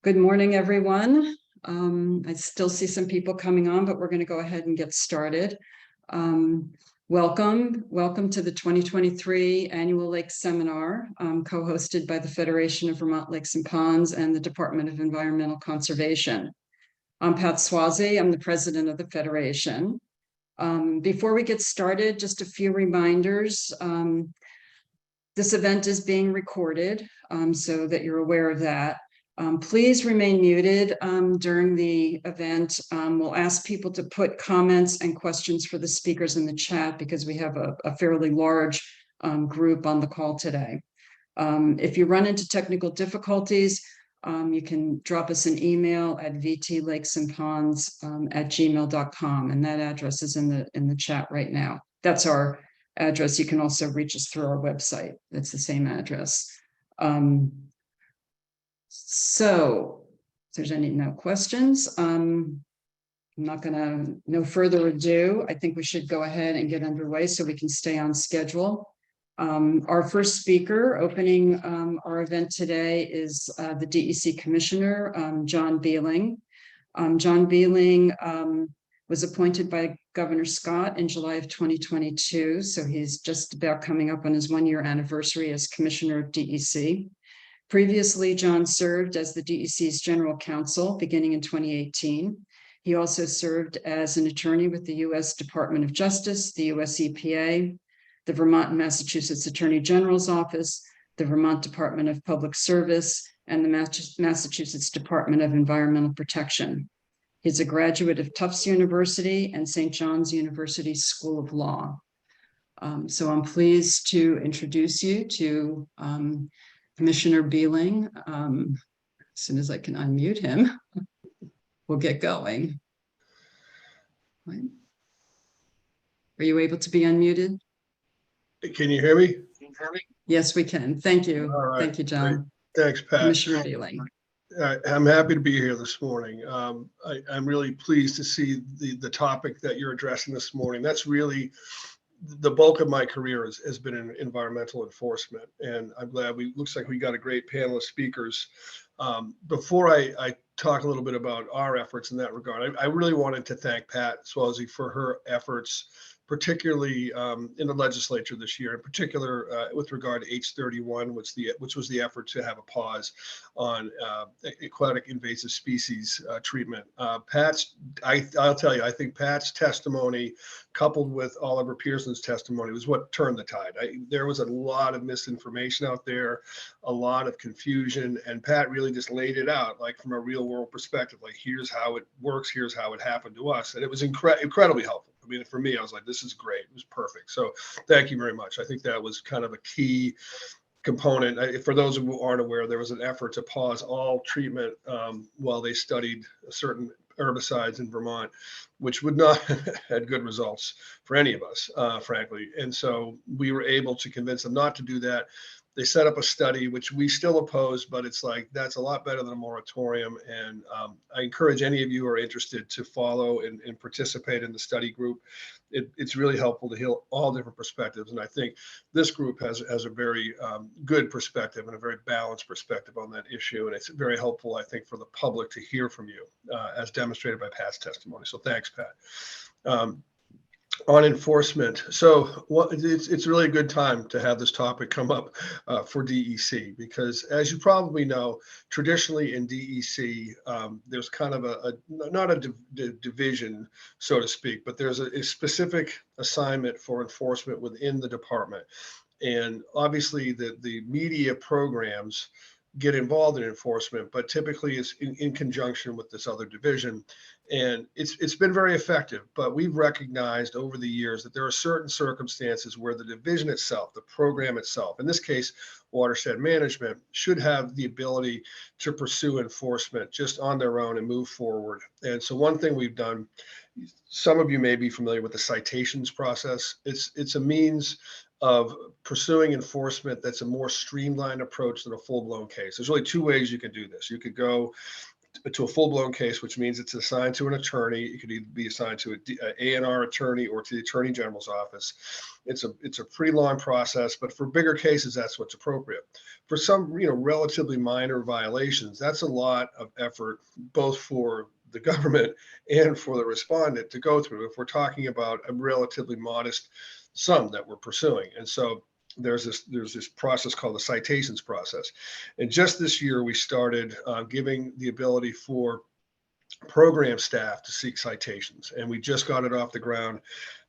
Good morning, everyone. I still see some people coming on, but we're going to go ahead and get started. Welcome to the 2023 Annual Lake Seminar, co-hosted by the Federation of Vermont Lakes and Ponds and the Department of Environmental Conservation. I'm Pat Swazi. I'm the president of the Federation. Before we get started, just a few reminders. This event is being recorded, so that you're aware of that. Please remain muted during the event. We'll ask people to put comments and questions for the speakers in the chat because we have a fairly large group on the call today. If you run into technical difficulties, you can drop us an email at vtlakesandponds@gmail.com, and that address is in the chat right now. That's our address. You can also reach us through our website. It's the same address. So if there's no questions, I'm not gonna, no further ado, I think we should go ahead and get underway so we can stay on schedule. Our first speaker opening our event today is the DEC Commissioner, John Beeling. John Beeling was appointed by Governor Scott in July of 2022, so he's just about coming up on his one-year anniversary as Commissioner of DEC. Previously, John served as the DEC's General Counsel beginning in 2018. He also served as an attorney with the U.S. Department of Justice, the U.S. EPA, the Vermont and Massachusetts Attorney General's Office, the Vermont Department of Public Service, and the Massachusetts Department of Environmental Protection. He's a graduate of Tufts University and St. John's University School of Law. So I'm pleased to introduce you to Commissioner Beeling. As soon as I can unmute him, we'll get going. Right. Are you able to be unmuted? Can you hear me? Yes, we can. Thank you. All right. Thank you, John. Great. Thanks, Pat. Commissioner Beeling. I'm happy to be here this morning. I'm really pleased to see the topic that you're addressing this morning. That's really the bulk of my career has been in environmental enforcement, and I'm glad looks like we got a great panel of speakers. Before I talk a little bit about our efforts in that regard, I really wanted to thank Pat Swazi for her efforts, particularly in the legislature this year, in particular with regard to H31, which was the effort to have a pause on aquatic invasive species treatment. I'll tell you, I think Pat's testimony, coupled with Oliver Pearson's testimony, was what turned the tide. There was a lot of misinformation out there, a lot of confusion, and Pat really just laid it out, like from a real world perspective, like here's how it works, here's how it happened to us, and it was incredibly helpful. I mean, for me, I was like, this is great. It was perfect. So thank you very much. I think that was kind of a key component. For those who aren't aware, there was an effort to pause all treatment while they studied certain herbicides in Vermont, which would not had good results for any of us, frankly. And so we were able to convince them not to do that. They set up a study, which we still oppose, but it's like, that's a lot better than a moratorium. And I encourage any of you who are interested to follow and participate in the study group. It's really helpful to hear all different perspectives. And I think this group has a very good perspective and a very balanced perspective on that issue. And it's very helpful, I think, for the public to hear from you, as demonstrated by Pat's testimony. So thanks, Pat. On enforcement. So it's really a good time to have this topic come up for DEC, because as you probably know, traditionally in DEC, there's kind of not a division, so to speak, but there's a specific assignment for enforcement within the department. And obviously the media programs get involved in enforcement, but typically it's in conjunction with this other division. And it's been very effective, but we've recognized over the years that there are certain circumstances where the division itself, the program itself, in this case, watershed management, should have the ability to pursue enforcement just on their own and move forward. And so one thing we've done, some of you may be familiar with the citations process. It's a means of pursuing enforcement that's a more streamlined approach than a full-blown case. There's really two ways you can do this. You could go to a full-blown case, which means it's assigned to an attorney. It could either be assigned to a A&R attorney or to the Attorney General's office. It's a pretty long process, but for bigger cases, that's what's appropriate. For some, relatively minor violations, that's a lot of effort, both for the government and for the respondent to go through if we're talking about a relatively modest sum that we're pursuing. And so there's this process called the citations process. And just this year, we started giving the ability for program staff to seek citations. And we just got it off the ground.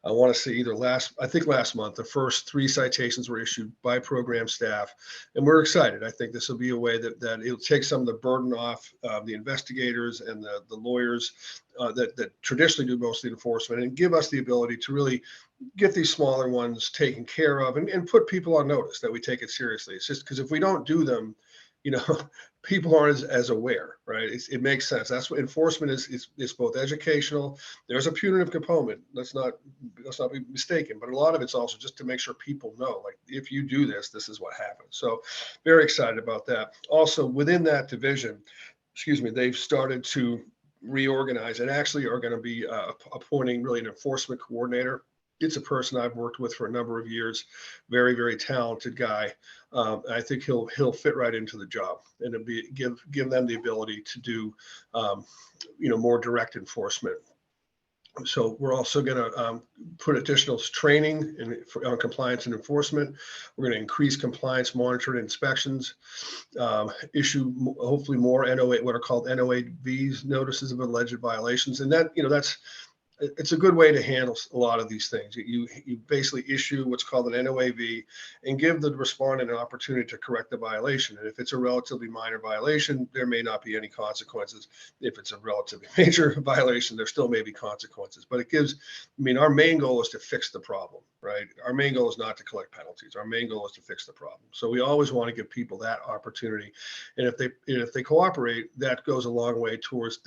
I want to say last month, the first 3 citations were issued by program staff. And we're excited. I think this will be a way that it'll take some of the burden off the investigators and the lawyers that traditionally do most of the enforcement, and give us the ability to really get these smaller ones taken care of and put people on notice that we take it seriously. It's just because if we don't do them, people aren't as aware, right? It makes sense. That's what enforcement is both educational. There's a punitive component. Let's not be mistaken, but a lot of it's also just to make sure people know, like, if you do this, this is what happens. So very excited about that. Also within that division, they've started to reorganize and actually are going to be appointing really an enforcement coordinator. It's a person I've worked with for a number of years, very, very talented guy. I think he'll fit right into the job, and it'll give them the ability to do, more direct enforcement. So we're also going to put additional training on compliance and enforcement. We're going to increase compliance monitoring inspections, issue hopefully more NOA, what are called NOAVs, notices of alleged violations, and it's a good way to handle a lot of these things. You basically issue what's called an NOAV and give the respondent an opportunity to correct the violation. And if it's a relatively minor violation, there may not be any consequences. If it's a relatively major violation, there still may be consequences. But our main goal is to fix the problem, right? Our main goal is not to collect penalties. Our main goal is to fix the problem. So we always want to give people that opportunity. And if they cooperate, that goes a long way towards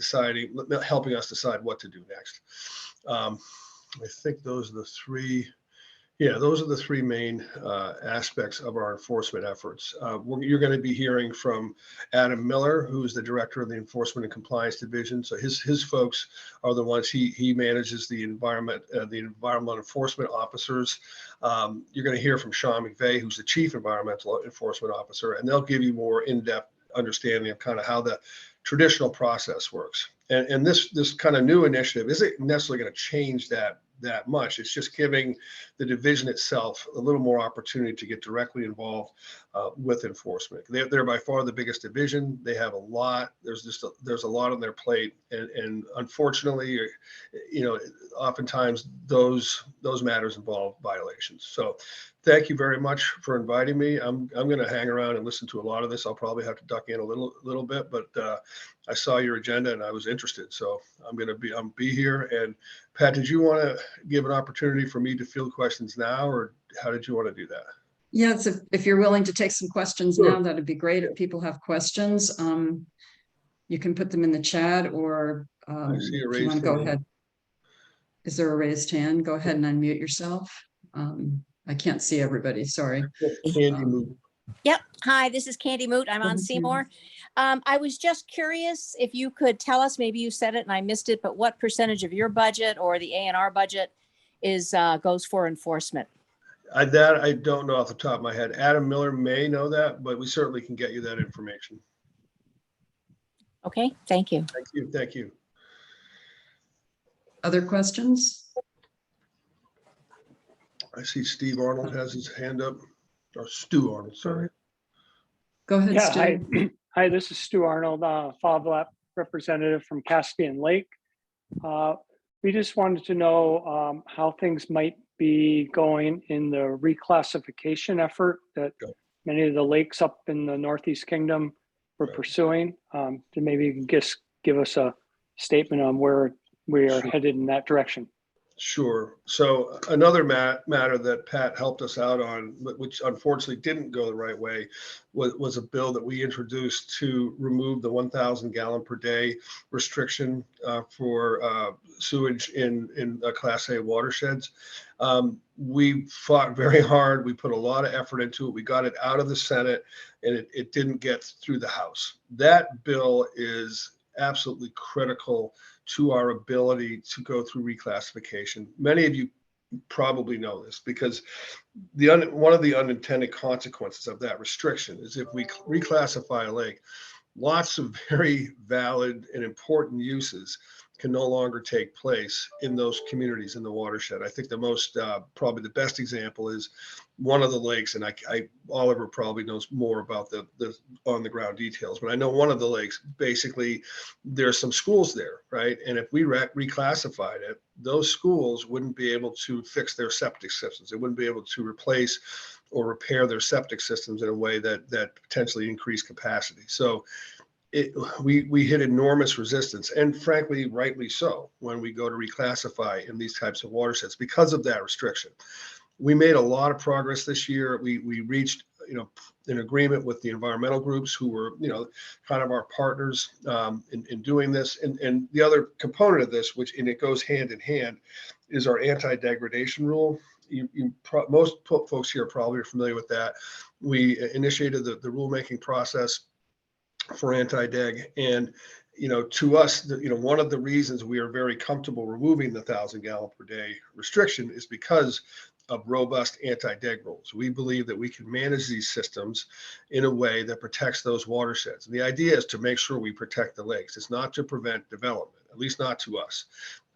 helping us decide what to do next. I think those are the three. Yeah, those are the 3 main aspects of our enforcement efforts. You're going to be hearing from Adam Miller, who's the director of the Enforcement and Compliance Division. So his folks are the ones he manages the environmental enforcement officers. You're going to hear from Sean McVeigh, who's the chief environmental enforcement officer, and they'll give you more in-depth understanding of kind of how the traditional process works. And this kind of new initiative isn't necessarily going to change that much. It's just giving the division itself a little more opportunity to get directly involved with enforcement. They're by far the biggest division. They have a lot. There's a lot on their plate, and unfortunately, oftentimes those matters involve violations. So thank you very much for inviting me. I'm going to hang around and listen to a lot of this. I'll probably have to duck in a little bit, but I saw your agenda and I was interested, so I'm going to be here. And Pat, did you want to give an opportunity for me to field questions now, or how did you want to do that? Yeah, if you're willing to take some questions Sure. now, that'd be great. If people have questions, you can put them in the chat, or I see a if you want raised to go hand. ahead. Is there a raised hand? Go ahead and unmute yourself. I can't see everybody, sorry. Candy Moot. Yep. Hi, this is Candy Moot. I'm on Seymour. I was just curious if you could tell us, maybe you said it and I missed it, but what percentage of your budget or the A&R budget goes for enforcement? I don't know off the top of my head. Adam Miller may know that, but we certainly can get you that information. Okay, thank you. Thank you. Other questions? I see Steve Arnold has his hand up, or Stu Arnold, sorry. Go ahead, Yeah, Stu. hi, this is Stu Arnold, FOBLAP representative from Caspian Lake. We just wanted to know how things might be going in the reclassification effort that many of the lakes up in the Northeast Kingdom were pursuing. Maybe you can just give us a statement on where we are headed in that direction. Sure. So another matter that Pat helped us out on, which unfortunately didn't go the right way, was a bill that we introduced to remove the 1,000 gallon per day restriction for sewage in Class A watersheds. We fought very hard. We put a lot of effort into it. We got it out of the Senate, and it didn't get through the House. That bill is absolutely critical to our ability to go through reclassification. Many of you probably know this because one of the unintended consequences of that restriction is if we reclassify a lake, lots of very valid and important uses can no longer take place in those communities in the watershed. I think the most, probably the best example is one of the lakes, and Oliver probably knows more about the on the ground details, but I know one of the lakes, basically there's some schools there, right? And if we reclassified it, those schools wouldn't be able to fix their septic systems. They wouldn't be able to replace or repair their septic systems in a way that potentially increased capacity. So we hit enormous resistance, and frankly, rightly so, when we go to reclassify in these types of watersheds because of that restriction. We made a lot of progress this year. We reached, an agreement with the environmental groups who were, kind of our partners in doing this. And the other component of this, and it goes hand in hand, is our anti-degradation rule. Most folks here probably are familiar with that. We initiated the rulemaking process for anti-deg, and to us, one of the reasons we are very comfortable removing the 1,000 gallon per day restriction is because of robust anti-deg rules. We believe that we can manage these systems in a way that protects those watersheds. And the idea is to make sure we protect the lakes. It's not to prevent development, at least not to us.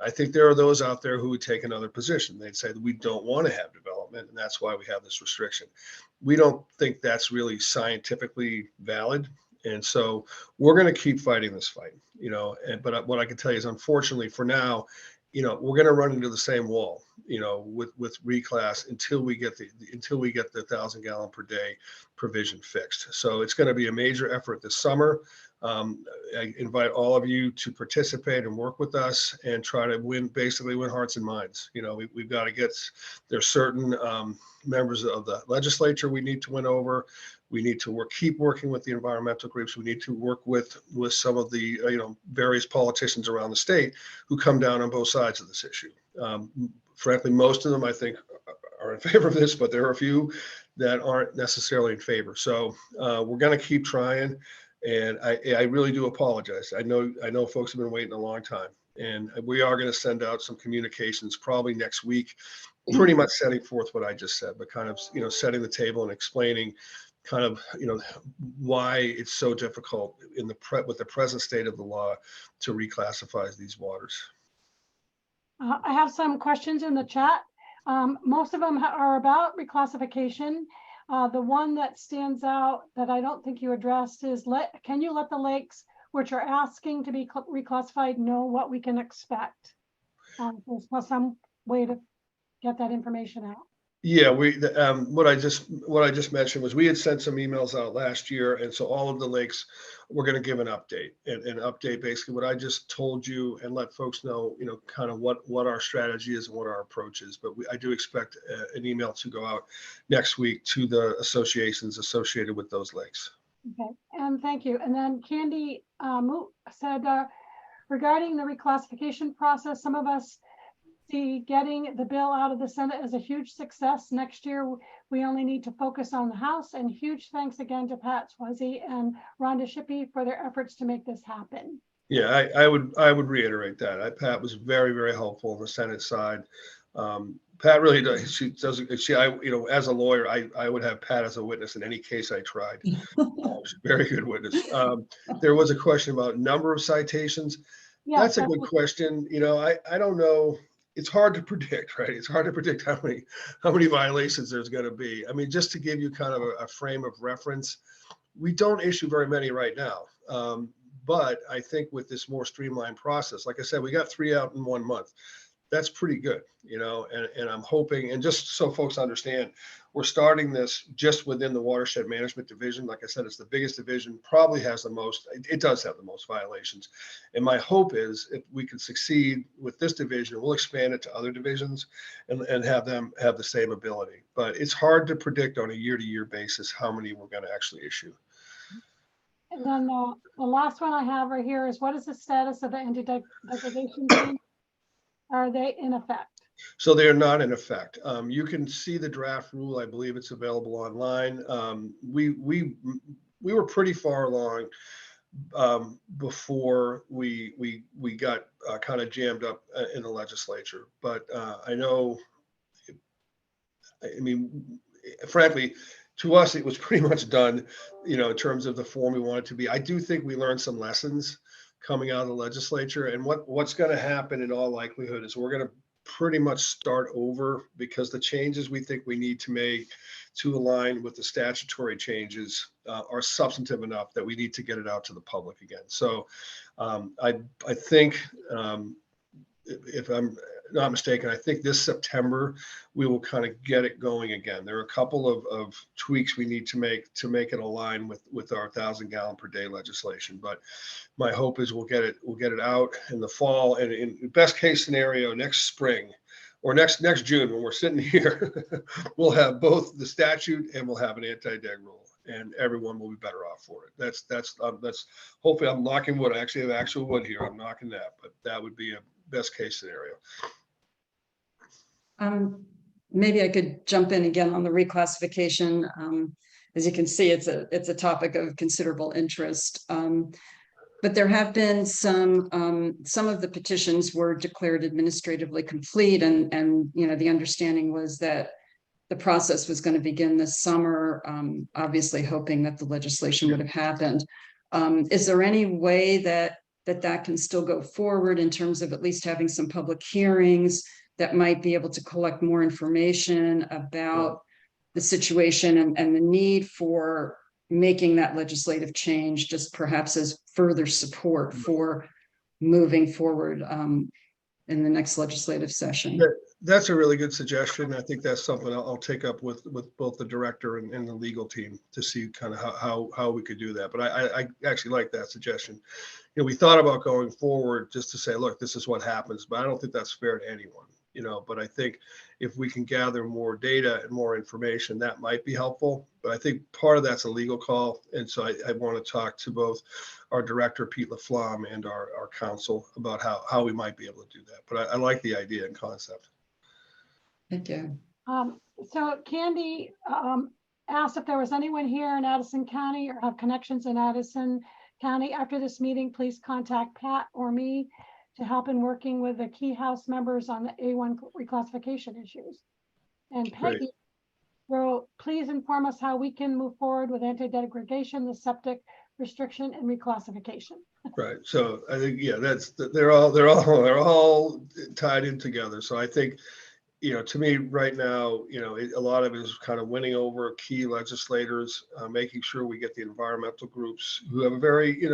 I think there are those out there who would take another position. They'd say that we don't want to have development, and that's why we have this restriction. We don't think that's really scientifically valid. And so we're going to keep fighting this fight, but what I can tell you is, unfortunately for now, we're going to run into the same wall, with reclass until we get the 1,000 gallon per day provision fixed. So it's going to be a major effort this summer. I invite all of you to participate and work with us and try to win hearts and minds. We've got to there's certain members of the legislature we need to win over. We need to keep working with the environmental groups. We need to work with some of the various politicians around the state who come down on both sides of this issue. Frankly, most of them, I think, are in favor of this, but there are a few that aren't necessarily in favor. So we're going to keep trying. And I really do apologize. I know folks have been waiting a long time, and we are going to send out some communications probably next week, pretty much setting forth what I just said, but kind of, setting the table and explaining kind of, why it's so difficult with the present state of the law to reclassify these waters. I have some questions in the chat. Most of them are about reclassification. The one that stands out that I don't think you addressed is, can you let the lakes which are asking to be reclassified know what we can expect? There's some way to get that information out. Yeah, what I just mentioned was we had sent some emails out last year, and so all of the lakes we're going to give an update and update basically what I just told you and let folks know, kind of what our strategy is and what our approach is. But I do expect an email to go out next week to the associations associated with those lakes. Okay, and thank you. And then Candy Moot said, regarding the reclassification process, some of us see getting the bill out of the Senate as a huge success. Next year, we only need to focus on the House. And huge thanks again to Pat Swazi and Rhonda Shippey for their efforts to make this happen. Yeah, I would reiterate that. Pat was very, very helpful on the Senate side. Pat really does. She as a lawyer, I would have Pat as a witness in any case I tried. She's a very good witness. There was a question about number of citations. Yeah, that's a good question. I don't know. It's hard to predict, right? It's hard to predict how many violations there's going to be. I mean, just to give you kind of a frame of reference, we don't issue very many right now. But I think with this more streamlined process, like I said, we got 3 out in 1 month. That's pretty good, and I'm hoping, and just so folks understand, we're starting this just within the watershed management division. Like I said, it's the biggest division, probably has the most, it does have the most violations. And my hope is if we can succeed with this division, we'll expand it to other divisions and have them have the same ability. But it's hard to predict on a year-to-year basis how many we're going to actually issue. And then the last one I have right here is, what is the status of the anti-degradation change? Are they in effect? So they are not in effect. You can see the draft rule. I believe it's available online. We were pretty far along before we got kind of jammed up in the legislature. But I know, I mean, frankly, to us, it was pretty much done, in terms of the form we want it to be. I do think we learned some lessons coming out of the legislature, and what's going to happen in all likelihood is we're going to pretty much start over, because the changes we think we need to make to align with the statutory changes are substantive enough that we need to get it out to the public again. So I think, if I'm not mistaken, I think this September we will kind of get it going again. There are a couple of tweaks we need to make it align with our 1,000-gallon per day legislation. But my hope is we'll get it out in the fall, and in best case scenario next spring or next June, when we're sitting here, we'll have both the statute and we'll have an anti-deg rule, and everyone will be better off for it. That's hopefully, I'm knocking wood. I actually have actual wood here. I'm knocking that, but that would be a best case scenario. Maybe I could jump in again on the reclassification. As you can see, it's a topic of considerable interest. But there have been some of the petitions were declared administratively complete, and the understanding was that the process was going to begin this summer, obviously hoping that the legislation would have happened. Is there any way that can still go forward in terms of at least having some public hearings that might be able to collect more information about the situation and the need for making that legislative change, just perhaps as further support for moving forward in the next legislative session? That's a really good suggestion. I think that's something I'll take up with both the director and the legal team to see kind of how we could do that. But I actually like that suggestion. We thought about going forward just to say, look, this is what happens, but I don't think that's fair to anyone. But I think if we can gather more data and more information, that might be helpful. But I think part of that's a legal call. And so I want to talk to both our director, Pete Laflamme, and our counsel about how we might be able to do that. But I like the idea and concept. Thank you. So Candy asked if there was anyone here in Addison County or have connections in Addison County. After this meeting, please contact Pat or me to help in working with the key House members on the A1 reclassification issues. And Peggy wrote, please inform us how we can move forward with anti-degradation, the septic restriction, and reclassification. Right. So I think, they're all tied in together. So I think, to me right now, a lot of it is kind of winning over key legislators, making sure we get the environmental groups who have a very,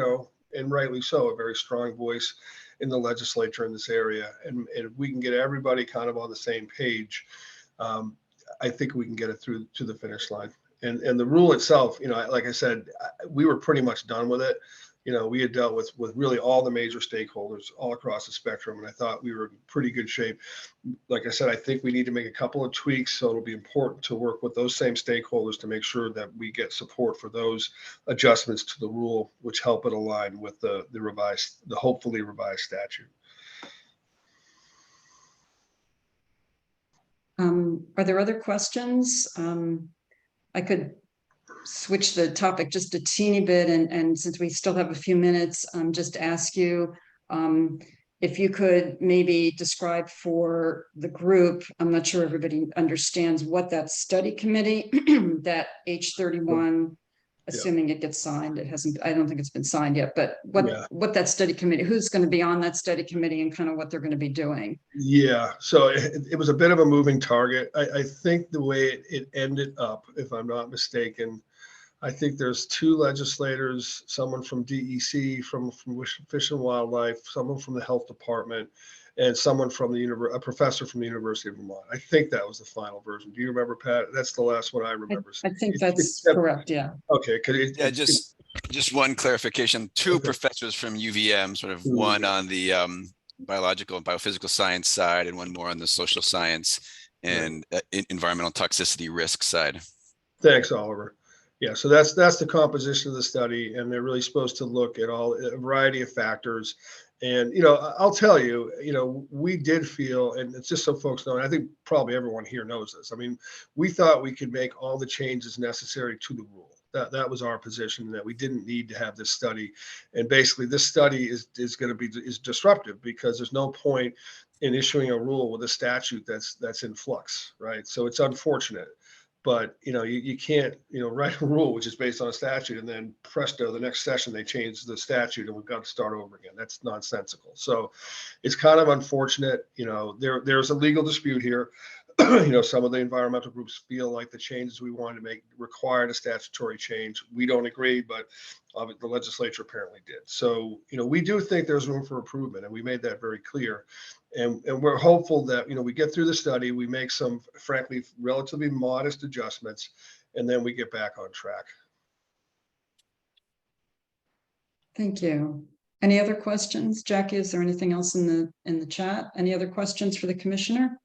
and rightly so, a very strong voice in the legislature in this area. And if we can get everybody kind of on the same page, I think we can get it through to the finish line. And the rule itself, like I said, we were pretty much done with it. We had dealt with really all the major stakeholders all across the spectrum, and I thought we were in pretty good shape. Like I said, I think we need to make a couple of tweaks, so it'll be important to work with those same stakeholders to make sure that we get support for those adjustments to the rule, which help it align with the hopefully revised statute. Are there other questions? I could switch the topic just a teeny bit, and since we still have a few minutes, just ask you if you could maybe describe for the group. I'm not sure everybody understands what that study committee, that H31, assuming it gets signed. It hasn't. I don't think it's been signed yet. But what that study committee, who's going to be on that study committee, and kind of what they're going to be doing? Yeah. So it was a bit of a moving target. I think the way it ended up, if I'm not mistaken, I think there's two legislators, someone from DEC, from Fish and Wildlife, someone from the Health Department, and someone from a professor from the University of Vermont. I think that was the final version. Do you remember, Pat? That's the last one I remember. I think that's correct. Yeah. Okay. Just one clarification. Two professors from UVM, sort of one on the biological and biophysical science side, and one more on the social science and environmental toxicity risk side. Thanks, Oliver. Yeah, so that's the composition of the study, and they're really supposed to look at a variety of factors. And I'll tell you, we did feel, and it's just so folks know, and I think probably everyone here knows this. I mean, we thought we could make all the changes necessary to the rule. That was our position, that we didn't need to have this study. And basically this study is going to be disruptive, because there's no point in issuing a rule with a statute that's in flux, right? So it's unfortunate, but you can't write a rule which is based on a statute and then presto, the next session they change the statute and we've got to start over again. That's nonsensical. So it's kind of unfortunate. There's a legal dispute here. Some of the environmental groups feel like the changes we wanted to make required a statutory change. We don't agree, but the legislature apparently did. So, we do think there's room for improvement, and we made that very clear. And we're hopeful that, we get through the study, we make some, frankly, relatively modest adjustments, and then we get back on track. Thank you. Any other questions? Jackie, is there anything else in the chat? Any other questions for the commissioner?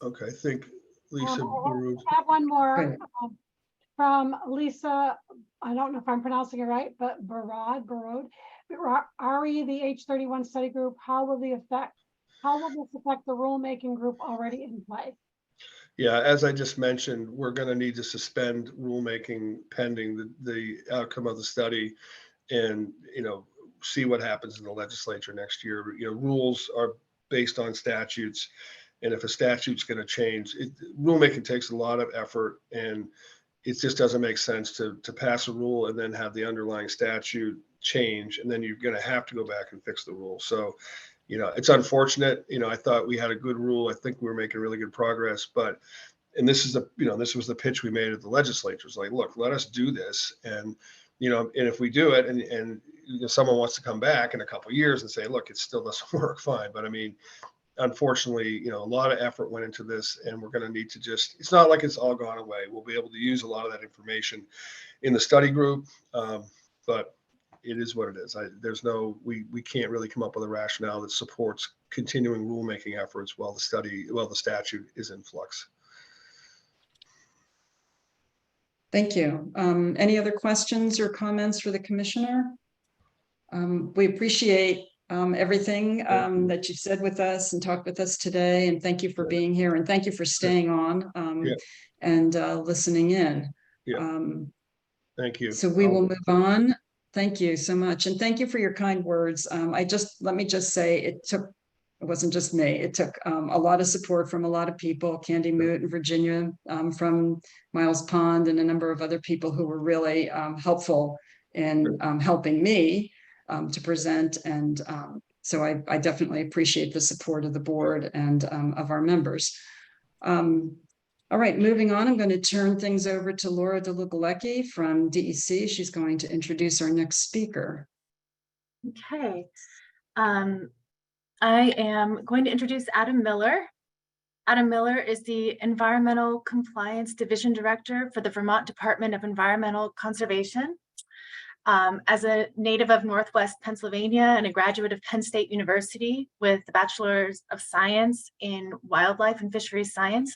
Okay, I think Lisa. I have one more Great. From Lisa. I don't know if I'm pronouncing it right, but Barod. RE, the H31 study group. How will this affect the rulemaking group already in play? Yeah, as I just mentioned, we're going to need to suspend rulemaking pending the outcome of the study, and see what happens in the legislature next year. Rules are based on statutes, and if a statute's going to change, rulemaking takes a lot of effort, and it just doesn't make sense to pass a rule and then have the underlying statute change, and then you're going to have to go back and fix the rule. So, it's unfortunate. I thought we had a good rule. I think we were making really good progress, and this is this was the pitch we made at the legislature. It's like, look, let us do this, and and if we do it, and someone wants to come back in a couple of years and say, look, it still doesn't work, fine. But I mean, unfortunately, a lot of effort went into this, and we're going to need to it's not like it's all gone away. We'll be able to use a lot of that information in the study group, but it is what it is. We can't really come up with a rationale that supports continuing rulemaking efforts while the statute is in flux. Thank you. Any other questions or comments for the commissioner? We appreciate everything that you said with us and talked with us today, and thank you for being here, and thank you for staying on and listening in. Thank you. So we will move on. Thank you so much, and thank you for your kind words. Let me just say, it wasn't just me. It took a lot of support from a lot of people, Candy Moot and Virginia from Miles Pond, and a number of other people who were really helpful in helping me to present. And so I definitely appreciate the support of the board and of our members. All right, moving on, I'm going to turn things over to Laura DeLugalecki from DEC. She's going to introduce our next speaker. Okay. I am going to introduce Adam Miller. Adam Miller is the Environmental Compliance Division Director for the Vermont Department of Environmental Conservation. As a native of Northwest Pennsylvania and a graduate of Penn State University with the Bachelor's of Science in Wildlife and Fisheries Science,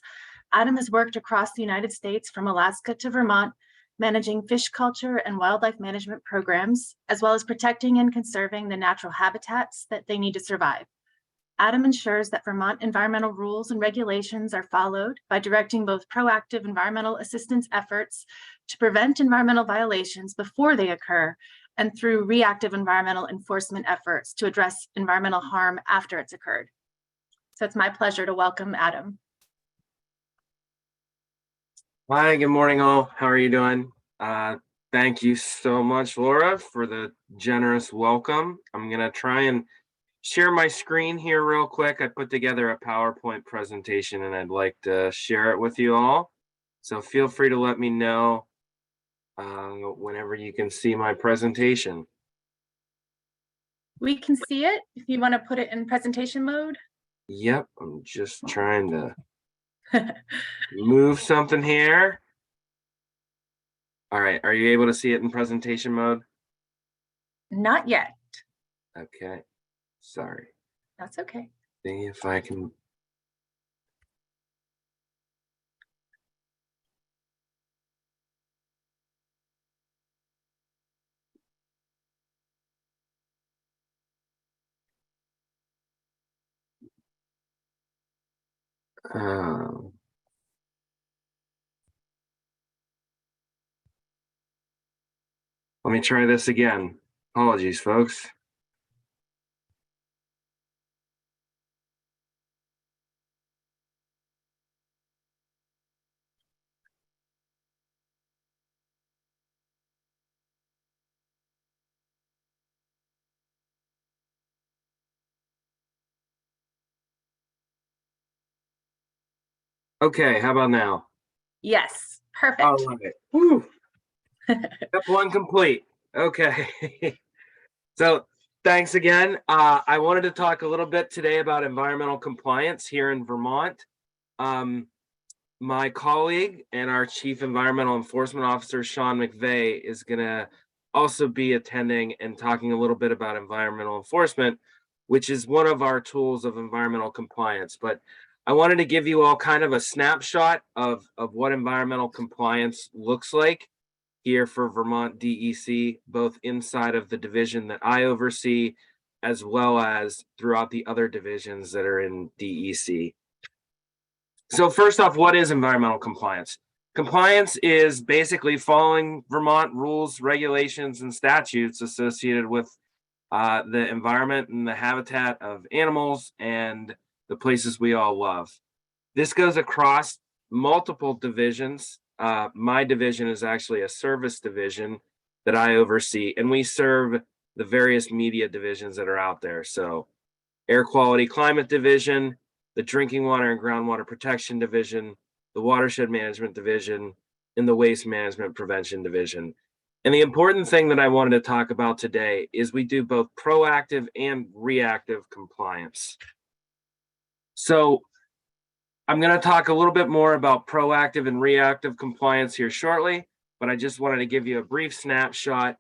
Adam has worked across the United States from Alaska to Vermont, managing fish culture and wildlife management programs, as well as protecting and conserving the natural habitats that they need to survive. Adam ensures that Vermont environmental rules and regulations are followed by directing both proactive environmental assistance efforts to prevent environmental violations before they occur, and through reactive environmental enforcement efforts to address environmental harm after it's occurred. So it's my pleasure to welcome Adam. Hi, good morning all. How are you doing? Thank you so much, Laura, for the generous welcome. I'm gonna try and share my screen here real quick. I put together a PowerPoint presentation and I'd like to share it with you all. So feel free to let me know whenever you can see my presentation. We can see it if you want to put it in presentation mode. Yep, I'm just trying to move something here. All right, are you able to see it in presentation mode? Not yet. Okay, sorry. That's okay. See if I can. Let me try this again. Apologies, folks. Okay, how about now? Yes, perfect. All right. Whew. Step one complete. Okay. So thanks again. I wanted to talk a little bit today about environmental compliance here in Vermont. My colleague and our Chief Environmental Enforcement Officer, Sean McVeigh, is going to also be attending and talking a little bit about environmental enforcement, which is one of our tools of environmental compliance. But I wanted to give you all kind of a snapshot of what environmental compliance looks like here for Vermont DEC, both inside of the division that I oversee, as well as throughout the other divisions that are in DEC. So first off, what is environmental compliance? Compliance is basically following Vermont rules, regulations, and statutes associated with the environment and the habitat of animals and the places we all love. This goes across multiple divisions. My division is actually a service division that I oversee, and we serve the various media divisions that are out there. So Air Quality Climate Division, the Drinking Water and Groundwater Protection Division, the Watershed Management Division, and the Waste Management Prevention Division. And the important thing that I wanted to talk about today is we do both proactive and reactive compliance. So I'm going to talk a little bit more about proactive and reactive compliance here shortly, but I just wanted to give you a brief snapshot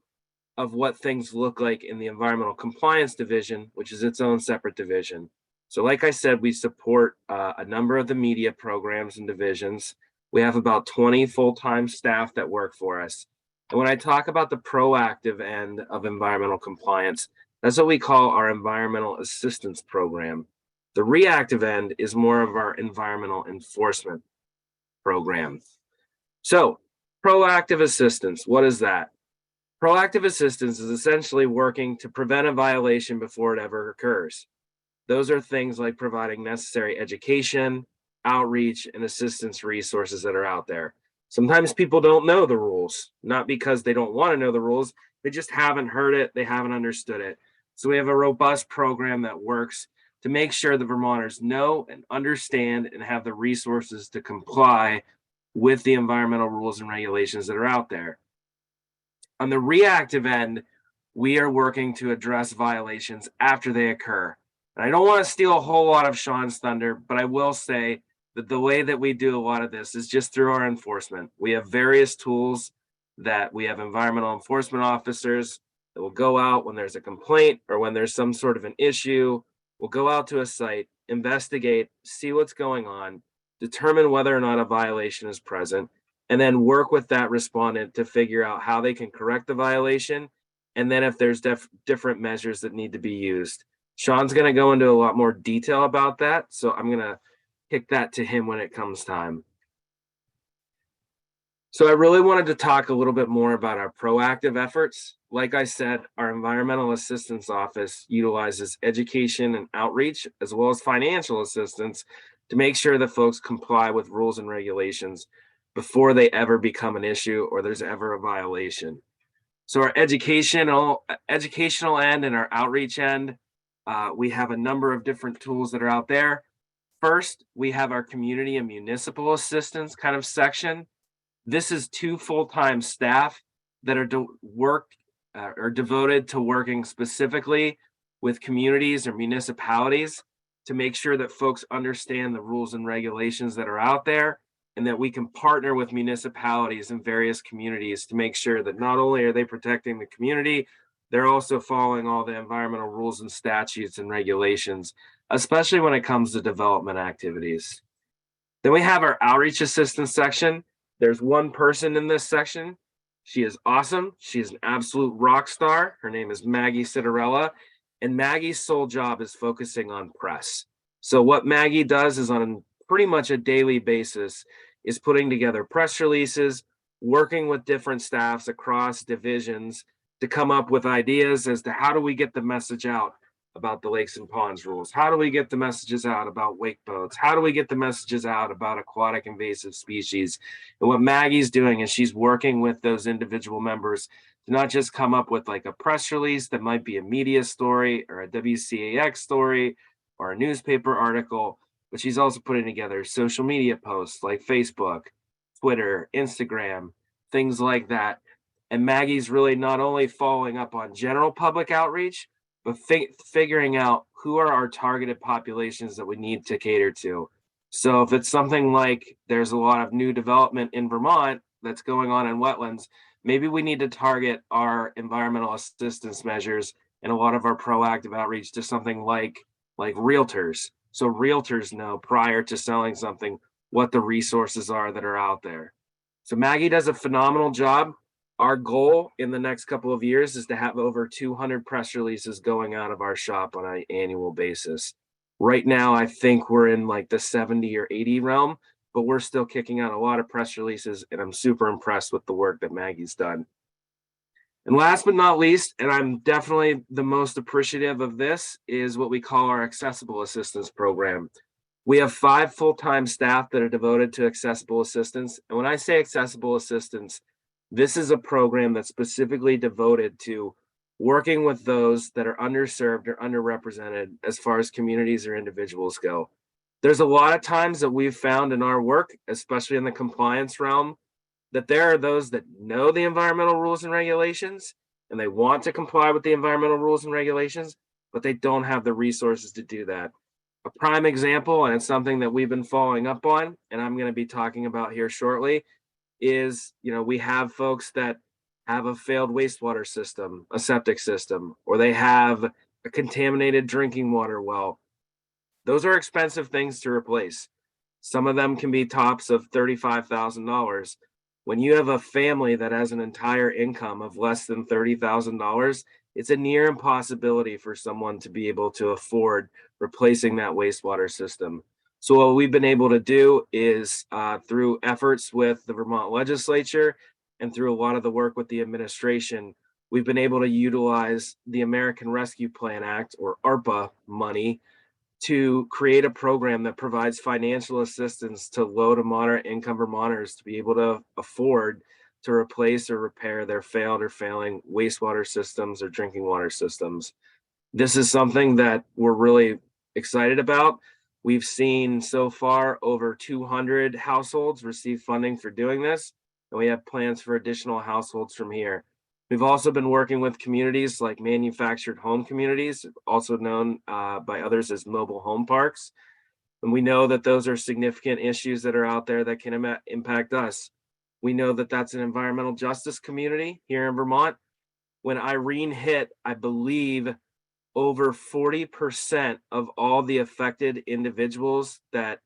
of what things look like in the Environmental Compliance Division, which is its own separate division. So like I said, we support a number of the media programs and divisions. We have about 20 full-time staff that work for us. And when I talk about the proactive end of environmental compliance, that's what we call our environmental assistance program. The reactive end is more of our environmental enforcement program. So proactive assistance, what is that? Proactive assistance is essentially working to prevent a violation before it ever occurs. Those are things like providing necessary education, outreach, and assistance resources that are out there. Sometimes people don't know the rules, not because they don't want to know the rules, they just haven't heard it, they haven't understood it. So we have a robust program that works to make sure the Vermonters know and understand and have the resources to comply with the environmental rules and regulations that are out there. On the reactive end, we are working to address violations after they occur. And I don't want to steal a whole lot of Sean's thunder, but I will say that the way that we do a lot of this is just through our enforcement. We have various tools that we have environmental enforcement officers that will go out when there's a complaint or when there's some sort of an issue. We'll go out to a site, investigate, see what's going on, determine whether or not a violation is present, and then work with that respondent to figure out how they can correct the violation. And then if there's different measures that need to be used. Sean's going to go into a lot more detail about that. So I'm going to kick that to him when it comes time. So I really wanted to talk a little bit more about our proactive efforts. Like I said, our Environmental Assistance Office utilizes education and outreach, as well as financial assistance to make sure that folks comply with rules and regulations before they ever become an issue or there's ever a violation. So our educational end and our outreach end, we have a number of different tools that are out there. First, we have our community and municipal assistance kind of section. This is 2 full-time staff that are devoted to working specifically with communities or municipalities to make sure that folks understand the rules and regulations that are out there, and that we can partner with municipalities and various communities to make sure that not only are they protecting the community, they're also following all the environmental rules and statutes and regulations, especially when it comes to development activities. Then we have our outreach assistance section. There's one person in this section. She is awesome. She is an absolute rock star. Her name is Maggie Citarella, and Maggie's sole job is focusing on press. So what Maggie does is on pretty much a daily basis is putting together press releases, working with different staffs across divisions to come up with ideas as to how do we get the message out about the lakes and ponds rules? How do we get the messages out about wake boats? How do we get the messages out about aquatic invasive species? And what Maggie's doing is she's working with those individual members to not just come up with like a press release that might be a media story or a WCAX story or a newspaper article, but she's also putting together social media posts like Facebook, Twitter, Instagram, things like that. And Maggie's really not only following up on general public outreach, but figuring out who are our targeted populations that we need to cater to. So if it's something like there's a lot of new development in Vermont that's going on in wetlands, maybe we need to target our environmental assistance measures and a lot of our proactive outreach to something like realtors. So realtors know prior to selling something what the resources are that are out there. So Maggie does a phenomenal job. Our goal in the next couple of years is to have over 200 press releases going out of our shop on an annual basis. Right now, I think we're in like the 70 or 80 realm, but we're still kicking out a lot of press releases, and I'm super impressed with the work that Maggie's done. And last but not least, and I'm definitely the most appreciative of this, is what we call our accessible assistance program. We have 5 full-time staff that are devoted to accessible assistance. And when I say accessible assistance, this is a program that's specifically devoted to working with those that are underserved or underrepresented as far as communities or individuals go. There's a lot of times that we've found in our work, especially in the compliance realm, that there are those that know the environmental rules and regulations, and they want to comply with the environmental rules and regulations, but they don't have the resources to do that. A prime example, and it's something that we've been following up on, and I'm going to be talking about here shortly, is, we have folks that have a failed wastewater system, a septic system, or they have a contaminated drinking water well. Those are expensive things to replace. Some of them can be tops of $35,000. When you have a family that has an entire income of less than $30,000, it's a near impossibility for someone to be able to afford replacing that wastewater system. So what we've been able to do is through efforts with the Vermont legislature and through a lot of the work with the administration, we've been able to utilize the American Rescue Plan Act, or ARPA money, to create a program that provides financial assistance to low to moderate income Vermonters to be able to afford to replace or repair their failed or failing wastewater systems or drinking water systems. This is something that we're really excited about. We've seen so far over 200 households receive funding for doing this, and we have plans for additional households from here. We've also been working with communities like manufactured home communities, also known by others as mobile home parks. And we know that those are significant issues that are out there that can impact us. We know that that's an environmental justice community here in Vermont. When Irene hit, I believe over 40% of all the affected individuals that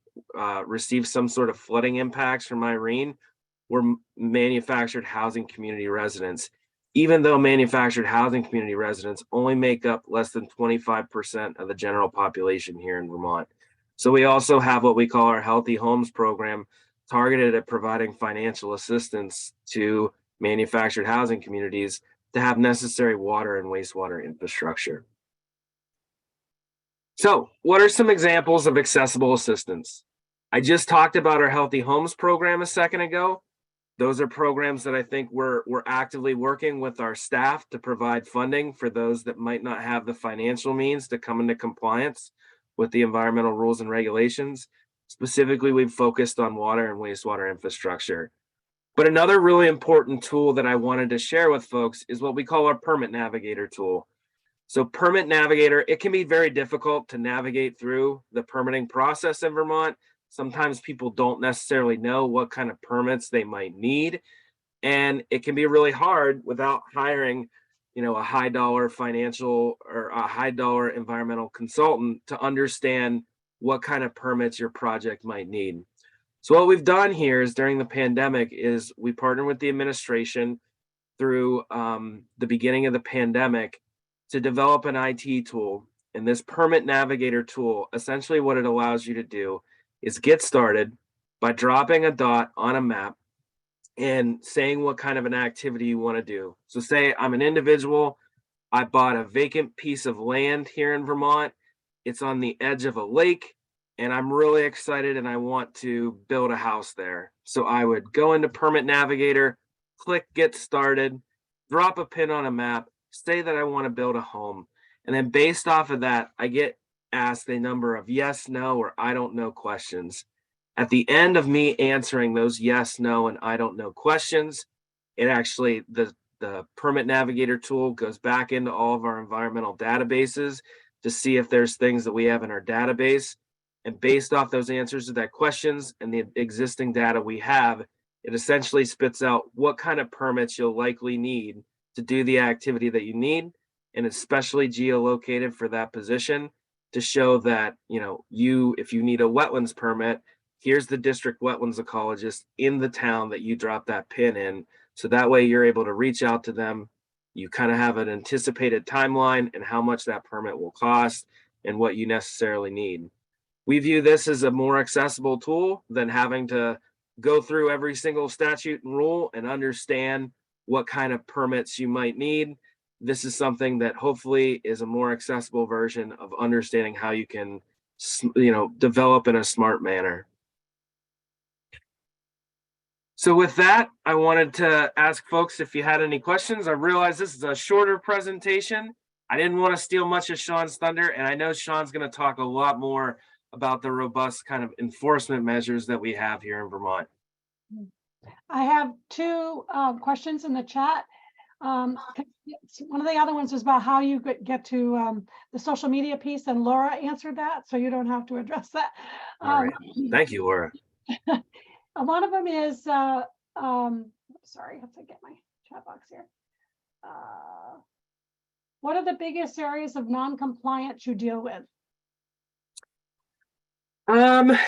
received some sort of flooding impacts from Irene were manufactured housing community residents, even though manufactured housing community residents only make up less than 25% of the general population here in Vermont. So we also have what we call our Healthy Homes program, targeted at providing financial assistance to manufactured housing communities to have necessary water and wastewater infrastructure. So what are some examples of accessible assistance? I just talked about our Healthy Homes program a second ago. Those are programs that I think we're actively working with our staff to provide funding for those that might not have the financial means to come into compliance with the environmental rules and regulations. Specifically, we've focused on water and wastewater infrastructure. But another really important tool that I wanted to share with folks is what we call our Permit Navigator tool. So Permit Navigator, it can be very difficult to navigate through the permitting process in Vermont. Sometimes people don't necessarily know what kind of permits they might need. And it can be really hard without hiring, a high dollar financial or a high dollar environmental consultant to understand what kind of permits your project might need. So what we've done here is during the pandemic is we partnered with the administration through the beginning of the pandemic to develop an IT tool. And this Permit Navigator tool, essentially what it allows you to do is get started by dropping a dot on a map and saying what kind of an activity you want to do. So say I'm an individual, I bought a vacant piece of land here in Vermont. It's on the edge of a lake, and I'm really excited and I want to build a house there. So I would go into Permit Navigator, click Get Started, drop a pin on a map, say that I want to build a home. And then based off of that, I get asked a number of yes, no, or I don't know questions. At the end of me answering those yes, no, and I don't know questions, it actually, the Permit Navigator tool goes back into all of our environmental databases to see if there's things that we have in our database. And based off those answers to that questions and the existing data we have, it essentially spits out what kind of permits you'll likely need to do the activity that you need, and especially geolocated for that position to show that, if you need a wetlands permit, here's the district wetlands ecologist in the town that you drop that pin in. So that way you're able to reach out to them. You kind of have an anticipated timeline and how much that permit will cost and what you necessarily need. We view this as a more accessible tool than having to go through every single statute and rule and understand what kind of permits you might need. This is something that hopefully is a more accessible version of understanding how you can, develop in a smart manner. So with that, I wanted to ask folks if you had any questions. I realize this is a shorter presentation. I didn't want to steal much of Sean's thunder, and I know Sean's going to talk a lot more about the robust kind of enforcement measures that we have here in Vermont. I have two questions in the chat. One of the other ones was about how you get to the social media piece, and Laura answered that, so you don't have to address that. All right. Thank you, Laura. One of them is, sorry, I have to get my chat box here. What are the biggest areas of non-compliance you deal with? I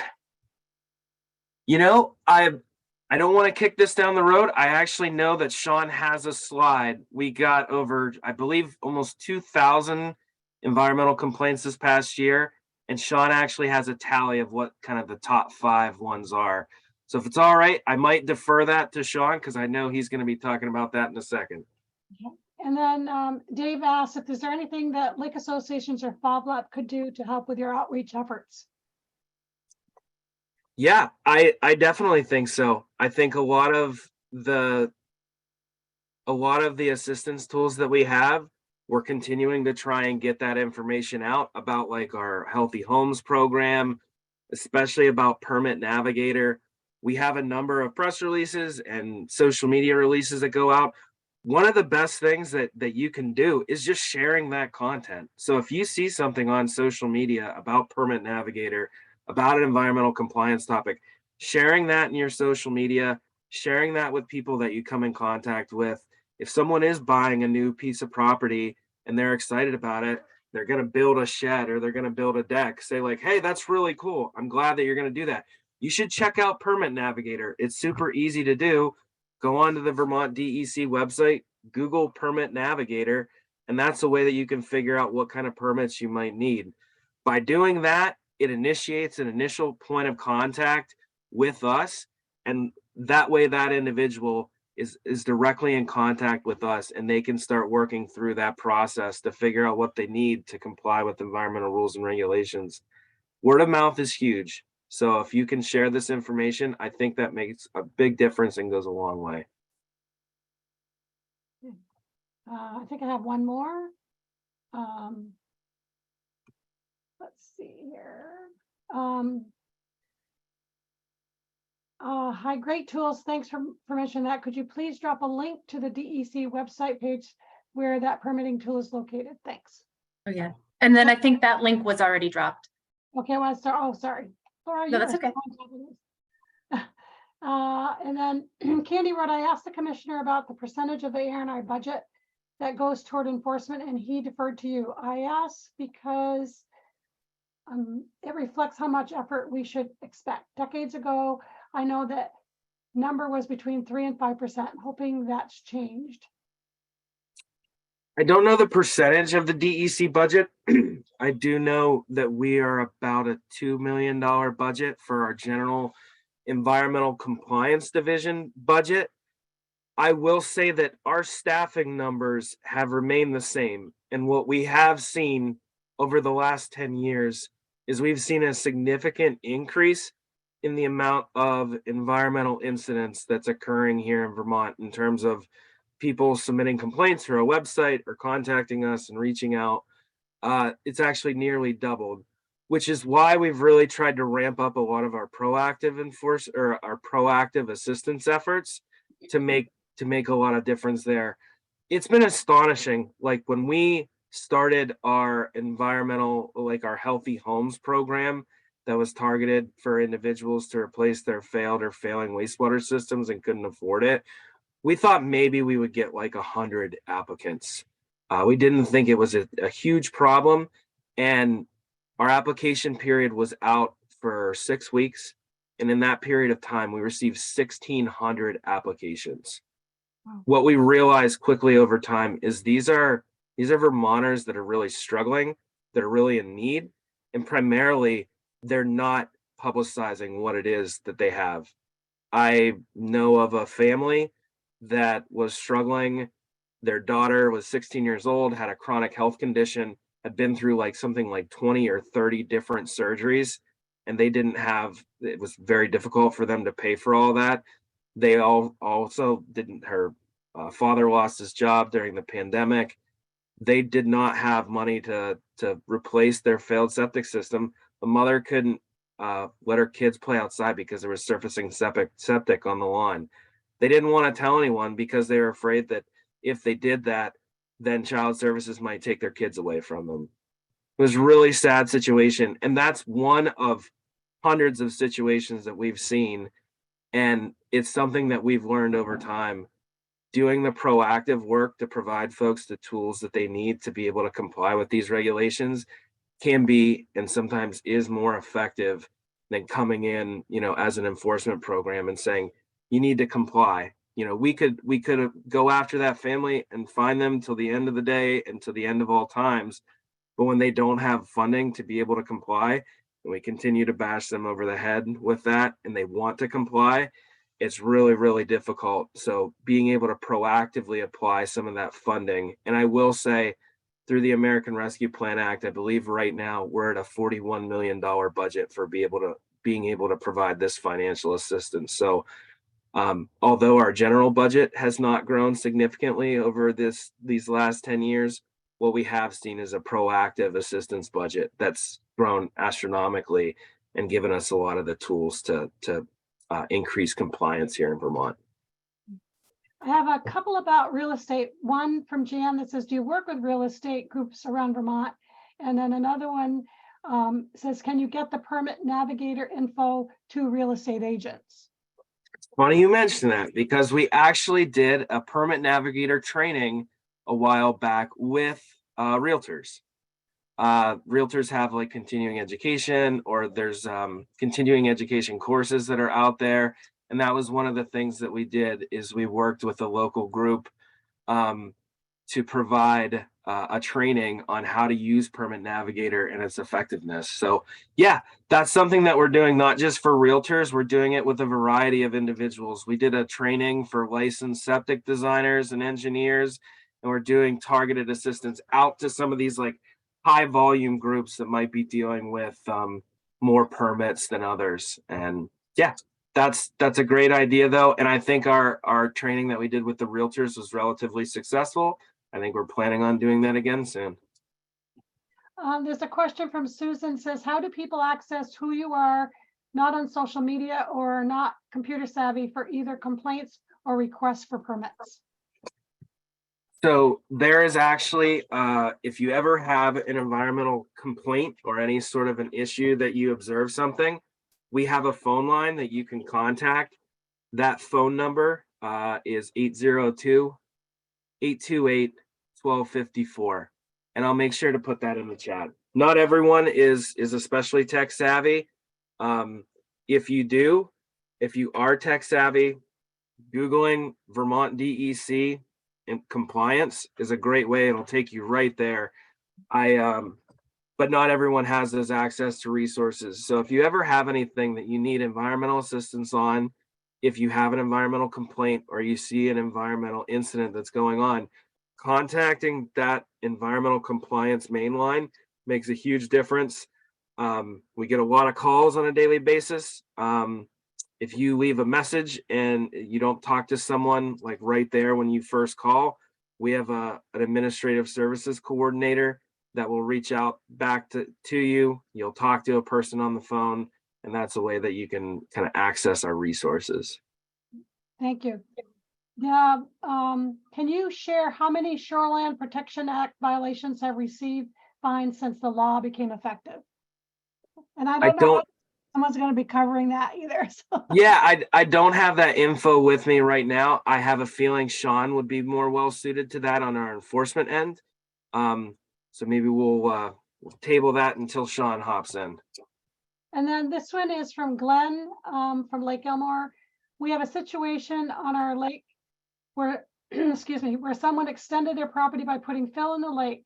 don't want to kick this down the road. I actually know that Sean has a slide. We got over, I believe, almost 2,000 environmental complaints this past year. And Sean actually has a tally of what kind of the top 5 ones are. So if it's all right, I might defer that to Sean because I know he's going to be talking about that in a second. Okay. And then Dave asked if there's anything that lake associations or FOBLAP could do to help with your outreach efforts. Yeah, I definitely think so. I think a lot of the assistance tools that we have, we're continuing to try and get that information out about like our Healthy Homes program, especially about Permit Navigator. We have a number of press releases and social media releases that go out. One of the best things that you can do is just sharing that content. So if you see something on social media about Permit Navigator, about an environmental compliance topic, sharing that in your social media, sharing that with people that you come in contact with. If someone is buying a new piece of property and they're excited about it, they're going to build a shed or they're going to build a deck, say like, hey, that's really cool. I'm glad that you're going to do that. You should check out Permit Navigator. It's super easy to do. Go on to the Vermont DEC website, Google Permit Navigator, and that's a way that you can figure out what kind of permits you might need. By doing that, it initiates an initial point of contact with us, and that way that individual is directly in contact with us, and they can start working through that process to figure out what they need to comply with environmental rules and regulations. Word of mouth is huge. So if you can share this information, I think that makes a big difference and goes a long way. I think I have one more. Let's see here. Hi, great tools. Thanks for mentioning that. Could you please drop a link to the DEC website page where that permitting tool is located? Thanks. Oh, yeah. And then I think that link was already dropped. Okay, well, oh, sorry. Laura, No, that's okay. And then Candy wrote, I asked the commissioner about the percentage of the ARNI budget that goes toward enforcement, and he deferred to you. I asked because it reflects how much effort we should expect. Decades ago, I know that number was between 3% and 5%, hoping that's changed. I don't know the percentage of the DEC budget. I do know that we are about a $2 million budget for our general environmental compliance division budget. I will say that our staffing numbers have remained the same. And what we have seen over the last 10 years is we've seen a significant increase in the amount of environmental incidents that's occurring here in Vermont in terms of people submitting complaints through our website or contacting us and reaching out. It's actually nearly doubled, which is why we've really tried to ramp up a lot of our proactive our proactive assistance efforts to make a lot of difference there. It's been astonishing. Like when we started our environmental, like our healthy homes program that was targeted for individuals to replace their failed or failing wastewater systems and couldn't afford it, we thought maybe we would get like 100 applicants. We didn't think it was a huge problem. And our application period was out for 6 weeks. And in that period of time, we received 1,600 applications. Wow. What we realized quickly over time is these are Vermonters that are really struggling, that are really in need, and primarily they're not publicizing what it is that they have. I know of a family that was struggling. Their daughter was 16 years old, had a chronic health condition, had been through like something like 20 or 30 different surgeries, and they didn't have, it was very difficult for them to pay for all that. They also didn't, her father lost his job during the pandemic. They did not have money to replace their failed septic system. The mother couldn't let her kids play outside because there was surfacing septic on the lawn. They didn't want to tell anyone because they were afraid that if they did that, then child services might take their kids away from them. It was a really sad situation. And that's one of hundreds of situations that we've seen. And it's something that we've learned over time. Doing the proactive work to provide folks the tools that they need to be able to comply with these regulations can be, and sometimes is, more effective than coming in, as an enforcement program and saying, you need to comply. We could go after that family and find them till the end of the day and till the end of all times. But when they don't have funding to be able to comply, and we continue to bash them over the head with that, and they want to comply, it's really, really difficult. So being able to proactively apply some of that funding, and I will say through the American Rescue Plan Act, I believe right now we're at a $41 million budget for being able to provide this financial assistance. So although our general budget has not grown significantly over these last 10 years, what we have seen is a proactive assistance budget that's grown astronomically and given us a lot of the tools to increase compliance here in Vermont. I have a couple about real estate. One from Jan that says, do you work with real estate groups around Vermont? And then another one says, can you get the permit navigator info to real estate agents? It's funny you mention that, because we actually did a permit navigator training a while back with realtors. Realtors have like continuing education, or there's continuing education courses that are out there. And that was one of the things that we did, is we worked with a local group to provide a training on how to use Permit Navigator and its effectiveness. So yeah, that's something that we're doing, not just for realtors, we're doing it with a variety of individuals. We did a training for licensed septic designers and engineers, and we're doing targeted assistance out to some of these like high volume groups that might be dealing with more permits than others. And yeah, that's a great idea though. And I think our training that we did with the realtors was relatively successful. I think we're planning on doing that again soon. There's a question from Susan, says, how do people access who you are, not on social media or not computer savvy, for either complaints or requests for permits? So there is actually, if you ever have an environmental complaint or any sort of an issue that you observe something, we have a phone line that you can contact. That phone number is 802-828-1254. And I'll make sure to put that in the chat. Not everyone is especially tech savvy. If you are tech savvy, Googling Vermont DEC and compliance is a great way. It'll take you right there. But not everyone has those access to resources. So if you ever have anything that you need environmental assistance on, if you have an environmental complaint or you see an environmental incident that's going on, contacting that environmental compliance main line makes a huge difference. We get a lot of calls on a daily basis. If you leave a message and you don't talk to someone like right there when you first call, we have an administrative services coordinator that will reach out back to you. You'll talk to a person on the phone, and that's a way that you can kind of access our resources. Thank you. Yeah, can you share how many Shoreland Protection Act violations have received fines since the law became effective? And I don't know if someone's going to be covering that either. So. Yeah, I don't have that info with me right now. I have a feeling Sean would be more well suited to that on our enforcement end. So maybe we'll table that until Sean hops in. And then this one is from Glenn from Lake Elmore. We have a situation on our lake where, excuse me, where someone extended their property by putting fill in the lake.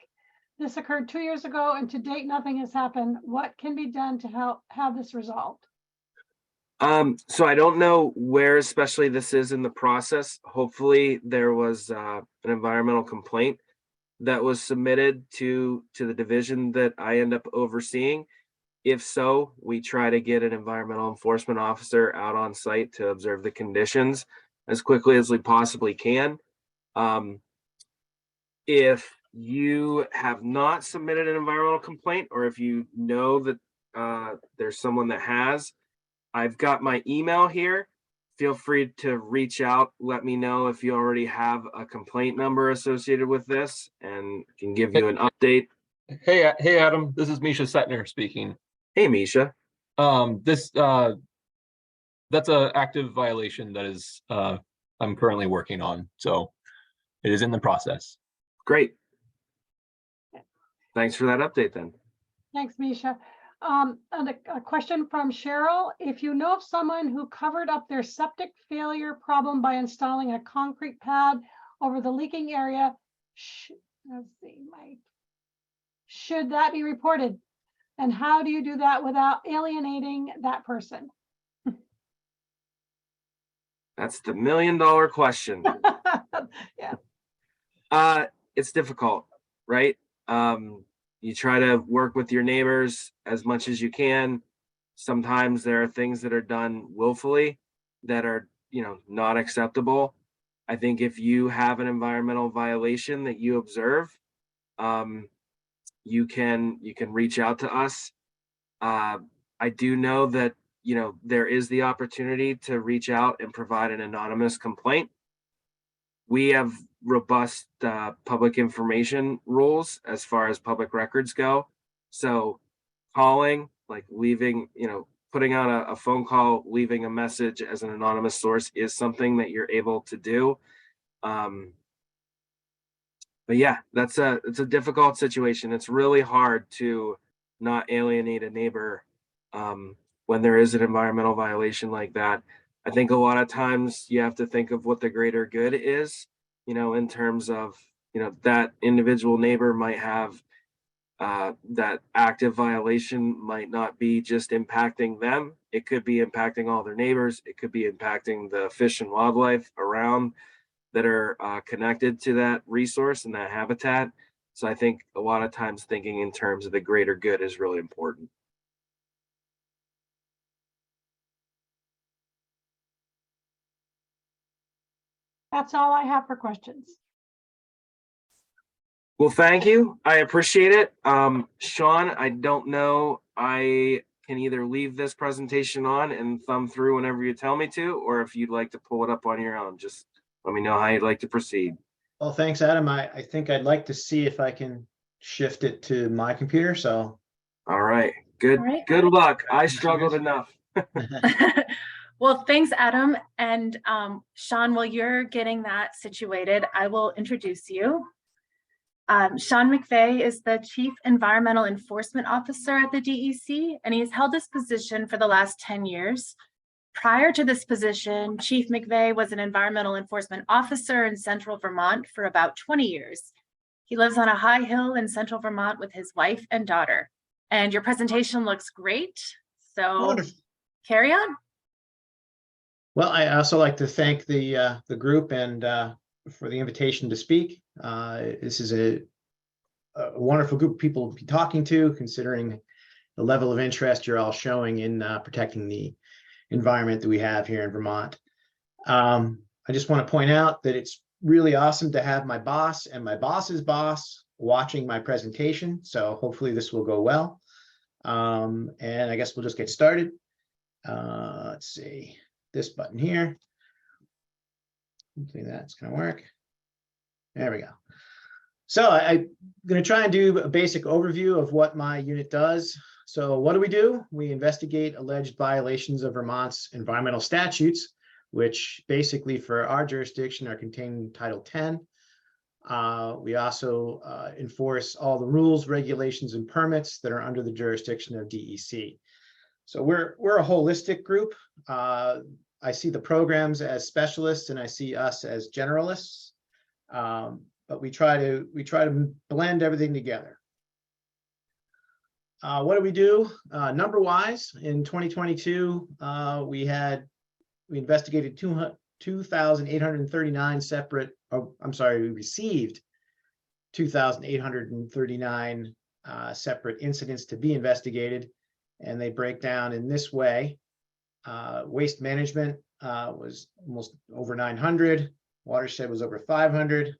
This occurred 2 years ago, and to date, nothing has happened. What can be done to help have this resolved? So I don't know where especially this is in the process. Hopefully there was an environmental complaint that was submitted to the division that I end up overseeing. If so, we try to get an environmental enforcement officer out on site to observe the conditions as quickly as we possibly can. If you have not submitted an environmental complaint, or if you know that there's someone that has, I've got my email here. Feel free to reach out. Let me know if you already have a complaint number associated with this and can give you an update. Hey, Adam, this is Misha Setner speaking. Hey, Misha. That's an active violation that is I'm currently working on, so it is in the process. Great. Thanks for that update then. Thanks, Misha. And a question from Cheryl. If you know of someone who covered up their septic failure problem by installing a concrete pad over the leaking area, should that be reported? And how do you do that without alienating that person? That's the $1 million question. Yeah. It's difficult, right? You try to work with your neighbors as much as you can. Sometimes there are things that are done willfully that are, not acceptable. I think if you have an environmental violation that you observe, you can reach out to us. I do know that, there is the opportunity to reach out and provide an anonymous complaint. We have robust public information rules as far as public records go. So calling, like leaving, putting out a phone call, leaving a message as an anonymous source is something that you're able to do. But yeah, it's a difficult situation. It's really hard to not alienate a neighbor when there is an environmental violation like that. I think a lot of times you have to think of what the greater good is, in terms of, that individual neighbor might have that active violation might not be just impacting them. It could be impacting all their neighbors. It could be impacting the fish and wildlife around that are connected to that resource and that habitat. So I think a lot of times thinking in terms of the greater good is really important. That's all I have for questions. Well, thank you. I appreciate it. Sean, I don't know. I can either leave this presentation on and thumb through whenever you tell me to, or if you'd like to pull it up on your own, just let me know how you'd like to proceed. Well, thanks, Adam. I think I'd like to see if I can shift it to my computer. So. All right. Good. All right. Good luck. I struggled enough. Well, thanks, Adam. And Sean, while you're getting that situated, I will introduce you. Sean McVeigh is the Chief Environmental Enforcement Officer at the DEC, and he's held this position for the last 10 years. Prior to this position, Chief McVeigh was an environmental enforcement officer in central Vermont for about 20 years. He lives on a high hill in central Vermont with his wife and daughter. And your presentation looks great. So Wonderful. carry on. Well, I also like to thank the group and for the invitation to speak. This is a wonderful group of people to be talking to, considering the level of interest you're all showing in protecting the environment that we have here in Vermont. I just want to point out that it's really awesome to have my boss and my boss's boss watching my presentation. So hopefully this will go well. And I guess we'll just get started. Let's see, this button here. Hopefully that's going to work. There we go. So I'm going to try and do a basic overview of what my unit does. So what do? We investigate alleged violations of Vermont's environmental statutes, which basically for our jurisdiction are contained in Title 10. We also enforce all the rules, regulations, and permits that are under the jurisdiction of DEC. So we're a holistic group. I see the programs as specialists and I see us as generalists. But we try to blend everything together. What do? Number wise, in 2022, we investigated 2,839 separate, we received 2,839 separate incidents to be investigated, and they break down in this way. Waste management was almost over 900, watershed was over 500.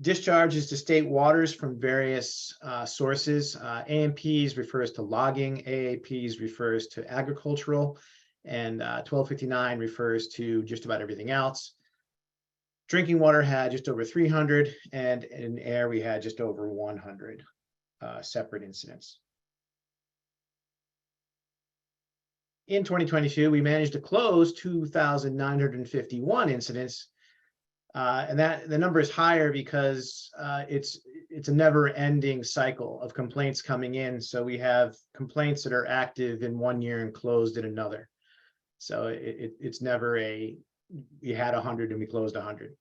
Discharges to state waters from various sources. AMPs refers to logging, AAPs refers to agricultural, and 1259 refers to just about everything else. Drinking water had just over 300, and in air we had just over 100 separate incidents. In 2022, we managed to close 2,951 incidents. And that the number is higher because it's a never-ending cycle of complaints coming in. So we have complaints that are active in 1 year and closed in another. So it's never we had 100 and we closed 100.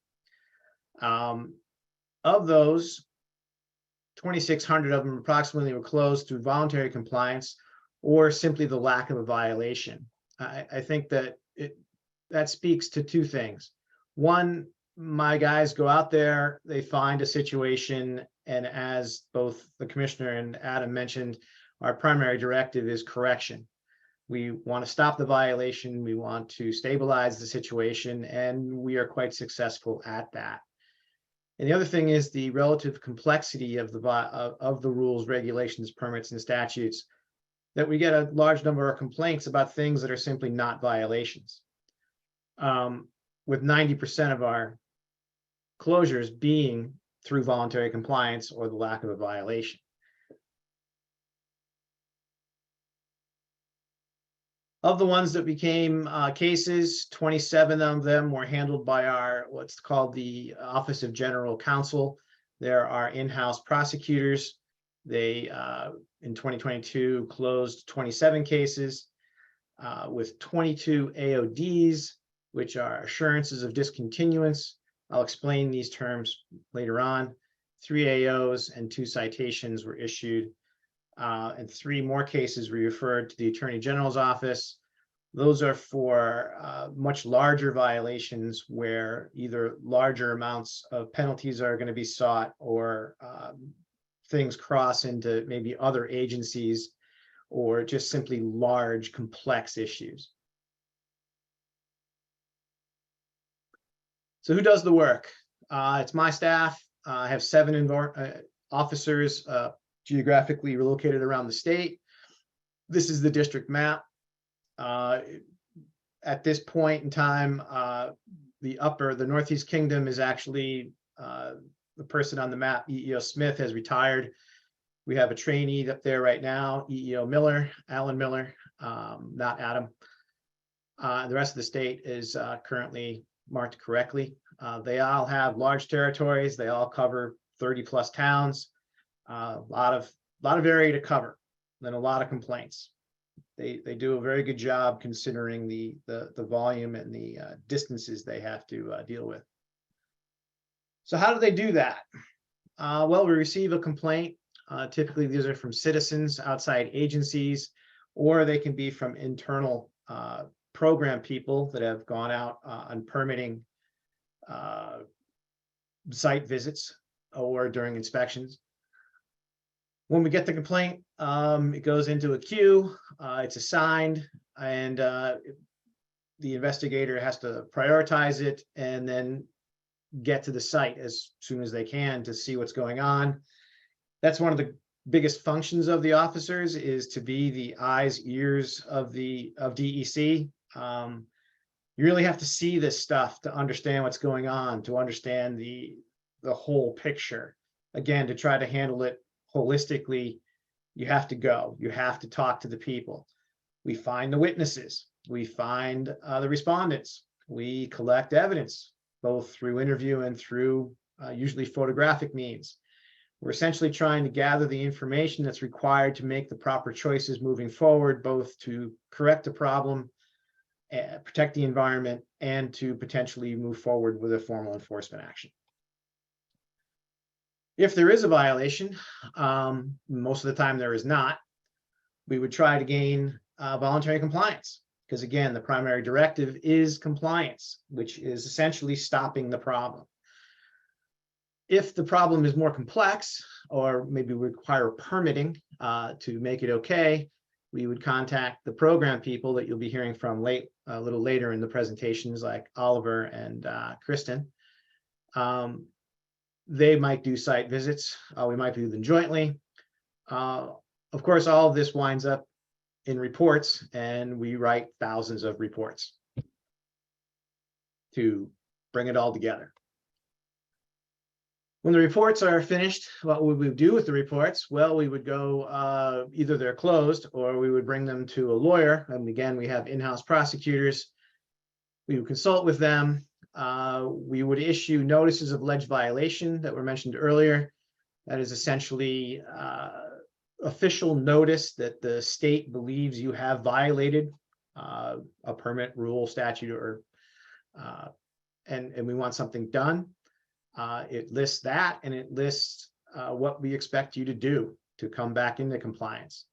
Of those, 2,600 of them approximately were closed through voluntary compliance or simply the lack of a violation. I think that that speaks to two things. One, my guys go out there, they find a situation, and as both the commissioner and Adam mentioned, our primary directive is correction. We want to stop the violation, we want to stabilize the situation, and we are quite successful at that. And the other thing is the relative complexity of the rules, regulations, permits, and statutes, that we get a large number of complaints about things that are simply not violations. With 90% of our closures being through voluntary compliance or the lack of a violation. Of the ones that became cases, 27 of them were handled by our what's called the Office of General Counsel. There are in-house prosecutors. They in 2022 closed 27 cases with 22 AODs, which are assurances of discontinuance. I'll explain these terms later on. 3 AOs and 2 citations were issued, and 3 more cases were referred to the Attorney General's office. Those are for much larger violations where either larger amounts of penalties are going to be sought or things cross into maybe other agencies or just simply large, complex issues. So who does the work? It's my staff. I have 7 officers geographically located around the state. This is the district map. At this point in time, the Northeast Kingdom is actually the person on the map, EEO Smith, has retired. We have a trainee up there right now, EEO Miller, Alan Miller, not Adam. The rest of the state is currently marked correctly. They all have large territories. They all cover 30+ towns. A lot of area to cover, and a lot of complaints. They do a very good job considering the volume and the distances they have to deal with. So how do they do that? Well, we receive a complaint. Typically, these are from citizens, outside agencies, or they can be from internal program people that have gone out on permitting site visits or during inspections. When we get the complaint, it goes into a queue, it's assigned, and the investigator has to prioritize it and then get to the site as soon as they can to see what's going on. That's one of the biggest functions of the officers, is to be the eyes, ears of DEC. You really have to see this stuff to understand what's going on, to understand the whole picture. Again, to try to handle it holistically, you have to go, you have to talk to the people. We find the witnesses, we find the respondents, we collect evidence, both through interview and through usually photographic means. We're essentially trying to gather the information that's required to make the proper choices moving forward, both to correct the problem, protect the environment, and to potentially move forward with a formal enforcement action. If there is a violation, most of the time there is not, we would try to gain voluntary compliance, because again, the primary directive is compliance, which is essentially stopping the problem. If the problem is more complex, or maybe require permitting to make it okay, we would contact the program people that you'll be hearing from a little later in the presentations, like Oliver and Kristen. They might do site visits. We might do them jointly. Of course, all of this winds up in reports, and we write thousands of reports to bring it all together. When the reports are finished, what would we do with the reports? Well, we would go, either they're closed or we would bring them to a lawyer. And again, we have in-house prosecutors. We would consult with them. We would issue notices of alleged violation that were mentioned earlier. That is essentially official notice that the state believes you have violated a permit, rule, statute, or and we want something done. It lists that, and it lists what we expect you to do to come back into compliance.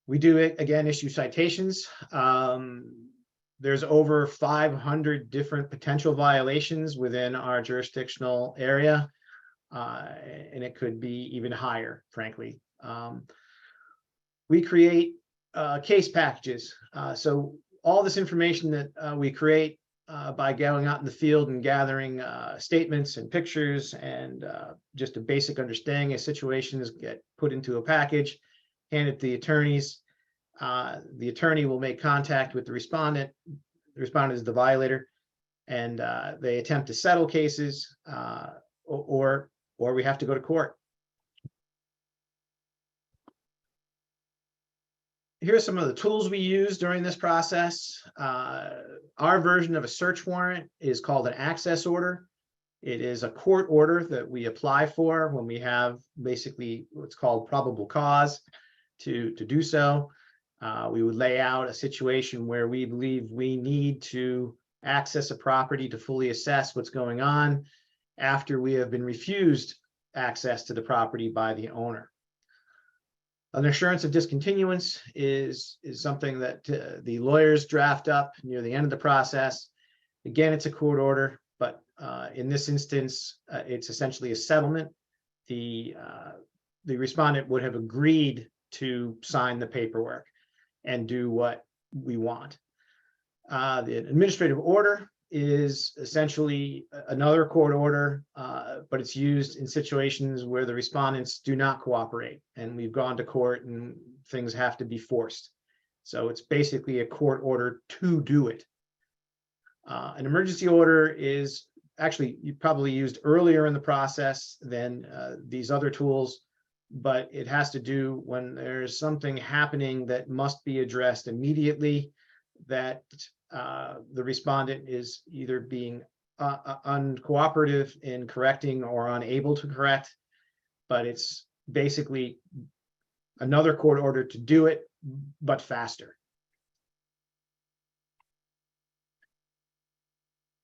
We do, again, issue citations. There's over 500 different potential violations within our jurisdictional area, and it could be even higher, frankly. We create case packages. So all this information that we create by going out in the field and gathering statements and pictures and just a basic understanding of situations get put into a package, handed to the attorneys. The attorney will make contact with the respondent. The respondent is the violator, and they attempt to settle cases, or we have to go to court. Here are some of the tools we use during this process. Our version of a search warrant is called an access order. It is a court order that we apply for when we have basically what's called probable cause to do so. We would lay out a situation where we believe we need to access a property to fully assess what's going on after we have been refused access to the property by the owner. An assurance of discontinuance is something that the lawyers draft up near the end of the process. Again, it's a court order, but in this instance, it's essentially a settlement. The respondent would have agreed to sign the paperwork and do what we want. The administrative order is essentially another court order, but it's used in situations where the respondents do not cooperate, and we've gone to court and things have to be forced. So it's basically a court order to do it. An emergency order is actually probably used earlier in the process than these other tools, but it has to do when there's something happening that must be addressed immediately, that the respondent is either being uncooperative in correcting or unable to correct, but it's basically another court order to do it, but faster.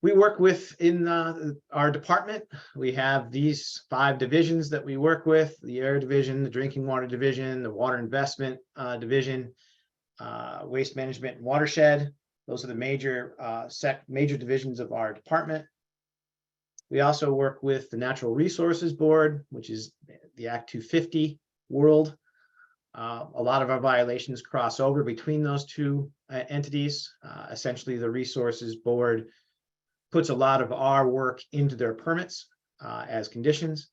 We work with in our department. We have these 5 divisions that we work with: the air division, the drinking water division, the water investment division, waste management and watershed. Those are the major major divisions of our department. We also work with the Natural Resources Board, which is the Act 250 world. A lot of our violations cross over between those two entities. Essentially, the Resources Board puts a lot of our work into their permits as conditions.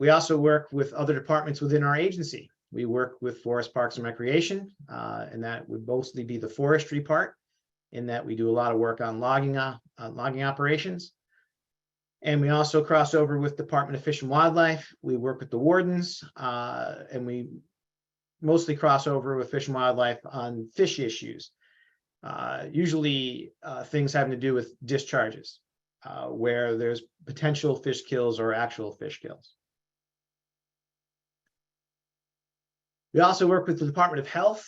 We also work with other departments within our agency. We work with Forest Parks and Recreation, and that would mostly be the forestry part, in that we do a lot of work on logging operations. And we also cross over with Department of Fish and Wildlife. We work with the wardens, and we mostly cross over with Fish and Wildlife on fish issues. Usually things having to do with discharges, where there's potential fish kills or actual fish kills. We also work with the Department of Health,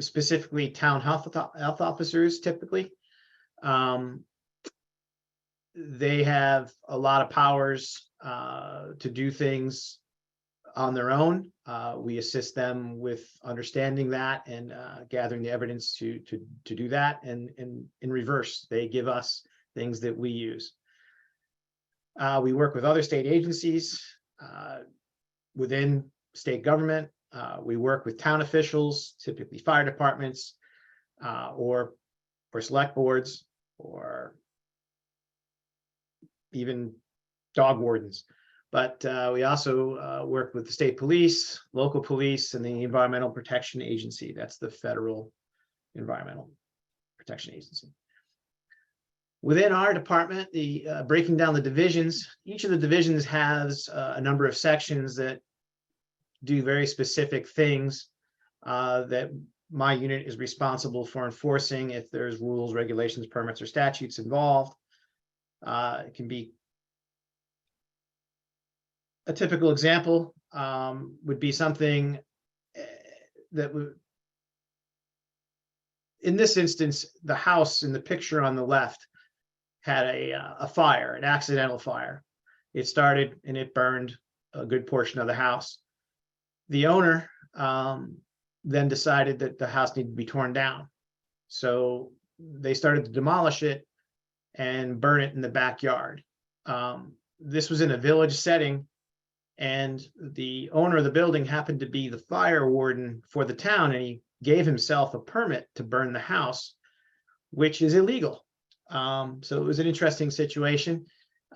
specifically town health officers typically. They have a lot of powers to do things on their own. We assist them with understanding that and gathering the evidence to do that. And in reverse, they give us things that we use. We work with other state agencies within state government. We work with town officials, typically fire departments, or select boards, or even dog wardens. But we also work with the state police, local police, and the Environmental Protection Agency. That's the federal Environmental Protection Agency. Within our department, the breaking down the divisions, each of the divisions has a number of sections that do very specific things that my unit is responsible for enforcing if there's rules, regulations, permits, or statutes involved. It can be a typical example would be something that would, in this instance, the house in the picture on the left had a fire, an accidental fire. It started and it burned a good portion of the house. The owner then decided that the house needed to be torn down. So they started to demolish it and burn it in the backyard. This was in a village setting, and the owner of the building happened to be the fire warden for the town, and he gave himself a permit to burn the house, which is illegal. So it was an interesting situation.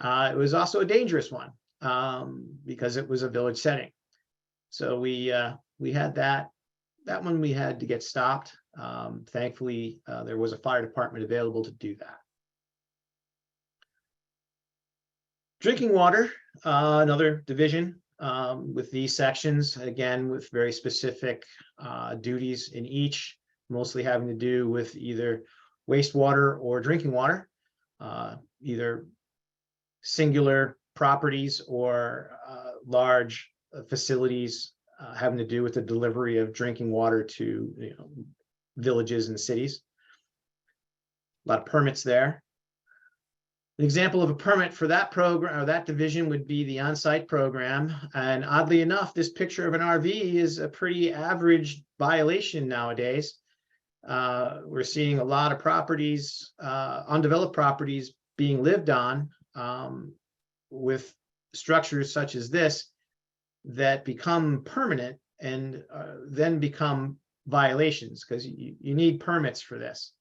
It was also a dangerous one because it was a village setting. So we had that one we had to get stopped. Thankfully, there was a fire department available to do that. Drinking water, another division with these sections, again, with very specific duties in each, mostly having to do with either wastewater or drinking water, either singular properties or large facilities having to do with the delivery of drinking water to villages and cities. A lot of permits there. An example of a permit for that program or that division would be the on-site program. And oddly enough, this picture of an RV is a pretty average violation nowadays. We're seeing a lot of properties, undeveloped properties being lived on with structures such as this that become permanent and then become violations, because you need permits for this.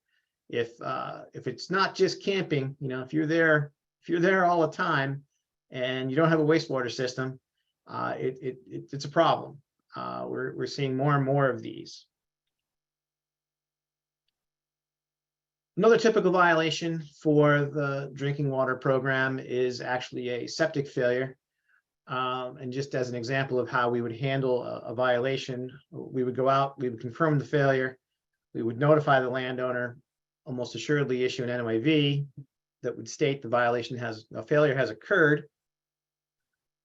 If it's not just camping, if you're there all the time and you don't have a wastewater system, it's a problem. We're seeing more and more of these. Another typical violation for the drinking water program is actually a septic failure. And just as an example of how we would handle a violation, we would go out, we would confirm the failure, we would notify the landowner, almost assuredly issue an NOIV that would state the failure has occurred.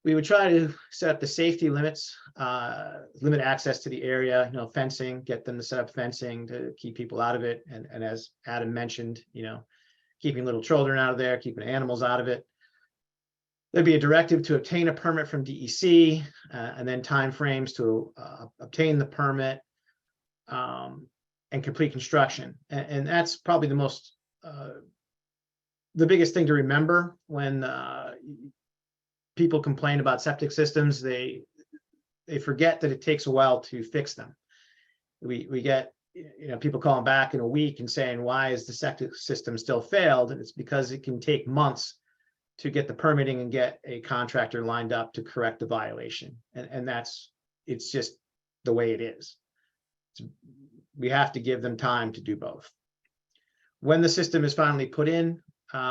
We would try to set up the safety limits, limit access to the area, fencing, get them to set up fencing to keep people out of it. And as Adam mentioned, keeping little children out of there, keeping animals out of it. There'd be a directive to obtain a permit from DEC, and then timeframes to obtain the permit. and complete construction. And that's probably the biggest thing to remember when people complain about septic systems. They forget that it takes a while to fix them. We get people calling back in a week and saying, why is the septic system still failed? And it's because it can take months to get the permitting and get a contractor lined up to correct the violation. And it's just the way it is. We have to give them time to do both. When the system is finally put in,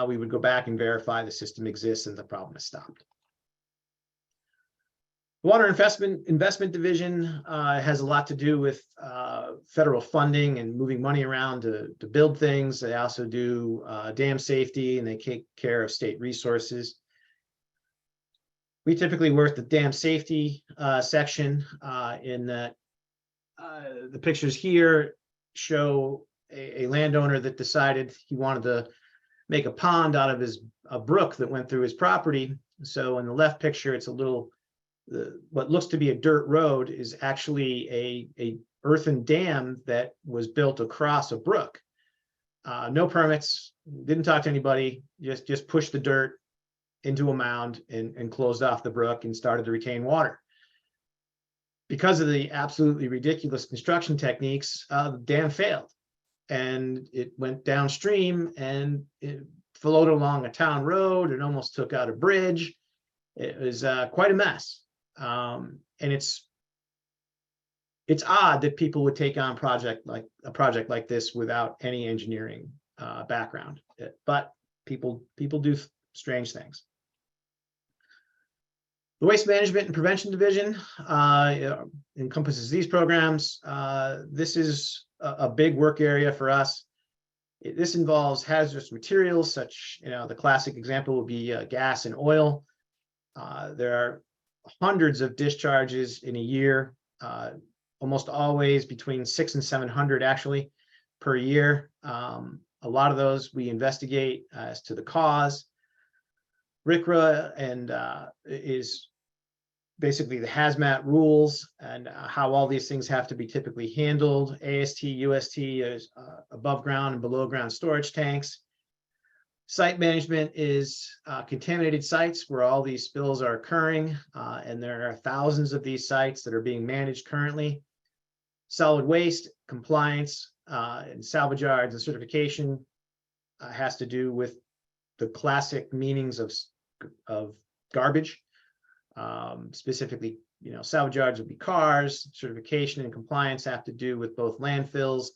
we would go back and verify the system exists and the problem is stopped. The Water Investment Division has a lot to do with federal funding and moving money around to build things. They also do dam safety, and they take care of state resources. We typically work the dam safety section in that the pictures here show a landowner that decided he wanted to make a pond out of a brook that went through his property. So in the left picture, it's a little, what looks to be a dirt road is actually a earthen dam that was built across a brook. No permits, didn't talk to anybody, just pushed the dirt into a mound and closed off the brook and started to retain water. Because of the absolutely ridiculous construction techniques, the dam failed, and it went downstream and it flowed along a town road and almost took out a bridge. It was quite a mess. And it's odd that people would take on a project like this without any engineering background, but people do strange things. The Waste Management and Prevention Division encompasses these programs. This is a big work area for us. This involves hazardous materials, such, the classic example would be gas and oil. There are hundreds of discharges in a year, almost always between 600 and 700 actually per year. A lot of those we investigate as to the cause. RCRA and is basically the hazmat rules and how all these things have to be typically handled. AST, UST is above ground and below ground storage tanks. Site management is contaminated sites where all these spills are occurring, and there are thousands of these sites that are being managed currently. Solid waste compliance and salvage yards and certification has to do with the classic meanings of garbage. Specifically, salvage yards would be cars. Certification and compliance have to do with both landfills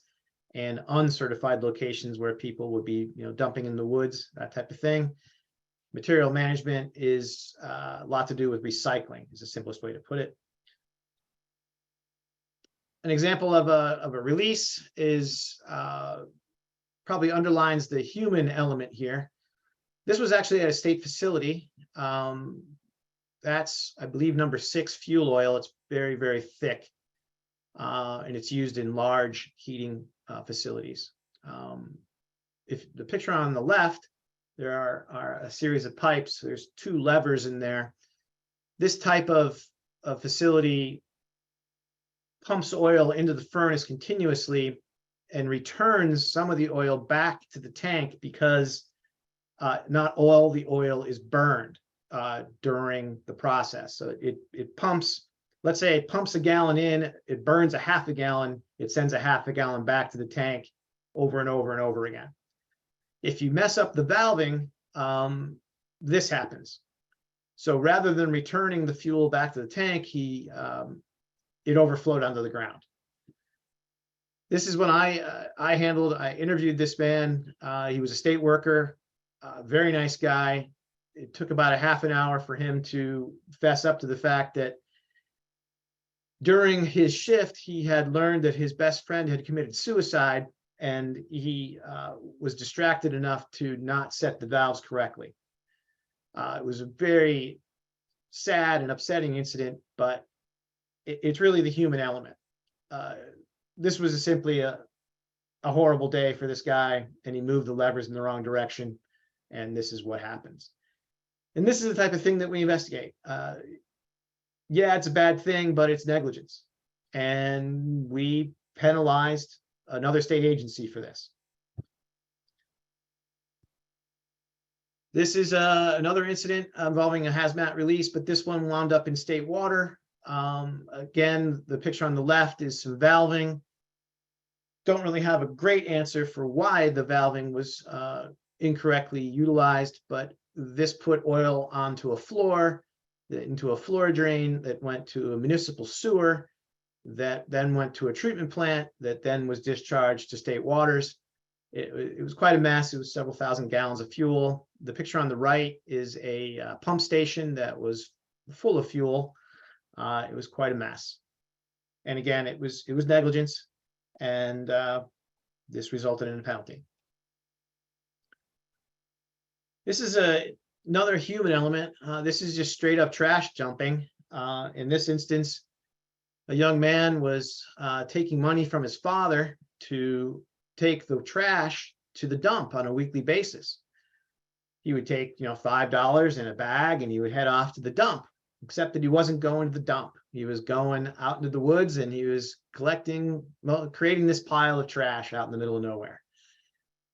and uncertified locations where people would be, dumping in the woods, that type of thing. Material management is a lot to do with recycling, is the simplest way to put it. An example of a release is probably underlines the human element here. This was actually at a state facility. That's, I believe, number 6 fuel oil. It's very, very thick, and it's used in large heating facilities. If the picture on the left, there are a series of pipes. There's 2 levers in there. This type of facility pumps oil into the furnace continuously and returns some of the oil back to the tank because not all the oil is burned during the process. So it pumps, let's say it pumps a gallon in, it burns a half a gallon, it sends a half a gallon back to the tank over and over and over again. If you mess up the valving, this happens. So rather than returning the fuel back to the tank, it overflowed onto the ground. This is when I interviewed this man. He was a state worker, very nice guy. It took about a half an hour for him to fess up to the fact that during his shift, he had learned that his best friend had committed suicide, and he was distracted enough to not set the valves correctly. It was a very sad and upsetting incident, but it's really the human element. This was simply a horrible day for this guy, and he moved the levers in the wrong direction, and this is what happens. And this is the type of thing that we investigate. Yeah, it's a bad thing, but it's negligence. And we penalized another state agency for this. This is another incident involving a hazmat release, but this one wound up in state water. Again, the picture on the left is some valving. Don't really have a great answer for why the valving was incorrectly utilized, but this put oil onto a floor, into a floor drain that went to a municipal sewer, that then went to a treatment plant, that then was discharged to state waters. It was quite a mess. It was several thousand gallons of fuel. The picture on the right is a pump station that was full of fuel. It was quite a mess. And again, it was negligence, and this resulted in a penalty. This is another human element. This is just straight up trash dumping. In this instance, a young man was taking money from his father to take the trash to the dump on a weekly basis. He would take, $5 in a bag and he would head off to the dump, except that he wasn't going to the dump. He was going out into the woods and he was creating this pile of trash out in the middle of nowhere.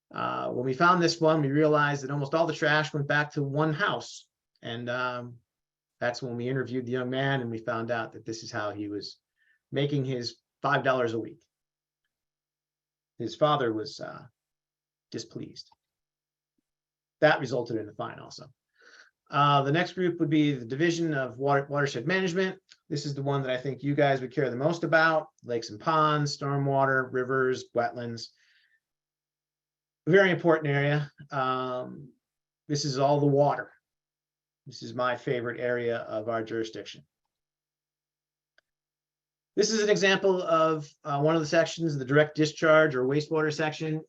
When we found this one, we realized that almost all the trash went back to one house. And that's when we interviewed the young man and we found out that this is how he was making his $5 a week. His father was displeased. That resulted in a fine also. The next group would be the Division of Watershed Management. This is the one that I think you guys would care the most about: lakes and ponds, stormwater, rivers, wetlands. A very important area. This is all the water. This is my favorite area of our jurisdiction. This is an example of one of the sections, the direct discharge or wastewater section.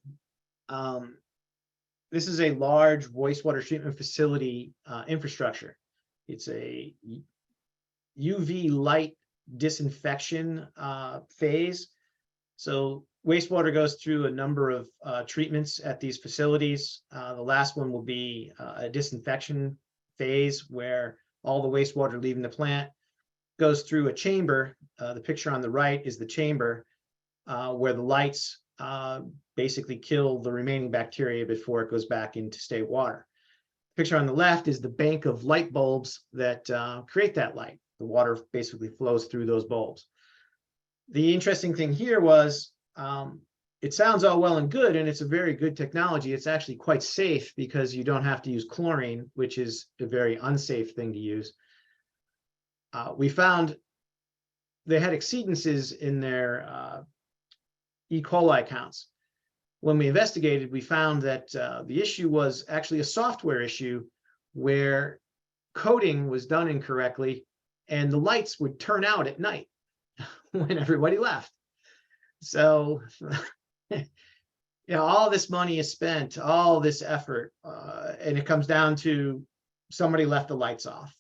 This is a large wastewater treatment facility infrastructure. It's a UV light disinfection phase. So wastewater goes through a number of treatments at these facilities. The last one will be a disinfection phase where all the wastewater leaving the plant goes through a chamber. The picture on the right is the chamber where the lights basically kill the remaining bacteria before it goes back into state water. The picture on the left is the bank of light bulbs that create that light. The water basically flows through those bulbs. The interesting thing here was it sounds all well and good, and it's a very good technology. It's actually quite safe because you don't have to use chlorine, which is a very unsafe thing to use. We found they had exceedances in their E. coli counts. When we investigated, we found that the issue was actually a software issue where coding was done incorrectly and the lights would turn out at night when everybody left. So, all this money is spent, all this effort, and it comes down to somebody left the lights off.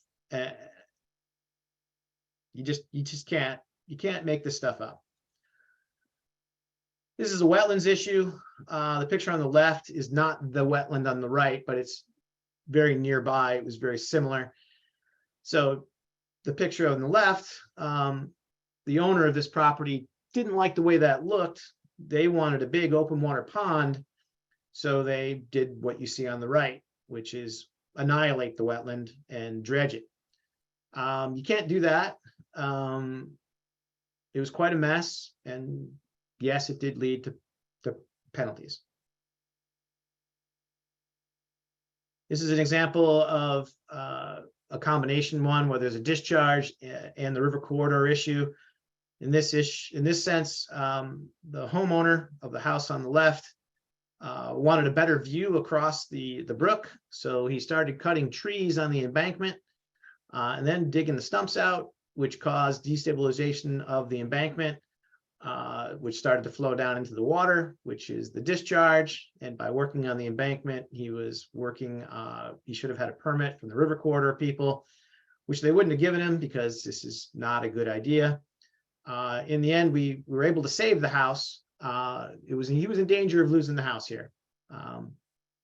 You just can't make this stuff up. This is a wetlands issue. The picture on the left is not the wetland on the right, but it's very nearby. It was very similar. So the picture on the left, the owner of this property didn't like the way that looked. They wanted a big open water pond. So they did what you see on the right, which is annihilate the wetland and dredge it. You can't do that. It was quite a mess, and yes, it did lead to penalties. This is an example of a combination one where there's a discharge and the river corridor issue. In this sense, the homeowner of the house on the left wanted a better view across the brook, so he started cutting trees on the embankment and then digging the stumps out, which caused destabilization of the embankment, which started to flow down into the water, which is the discharge. And by working on the embankment, he should have had a permit from the river corridor people, which they wouldn't have given him because this is not a good idea. In the end, we were able to save the house. He was in danger of losing the house here,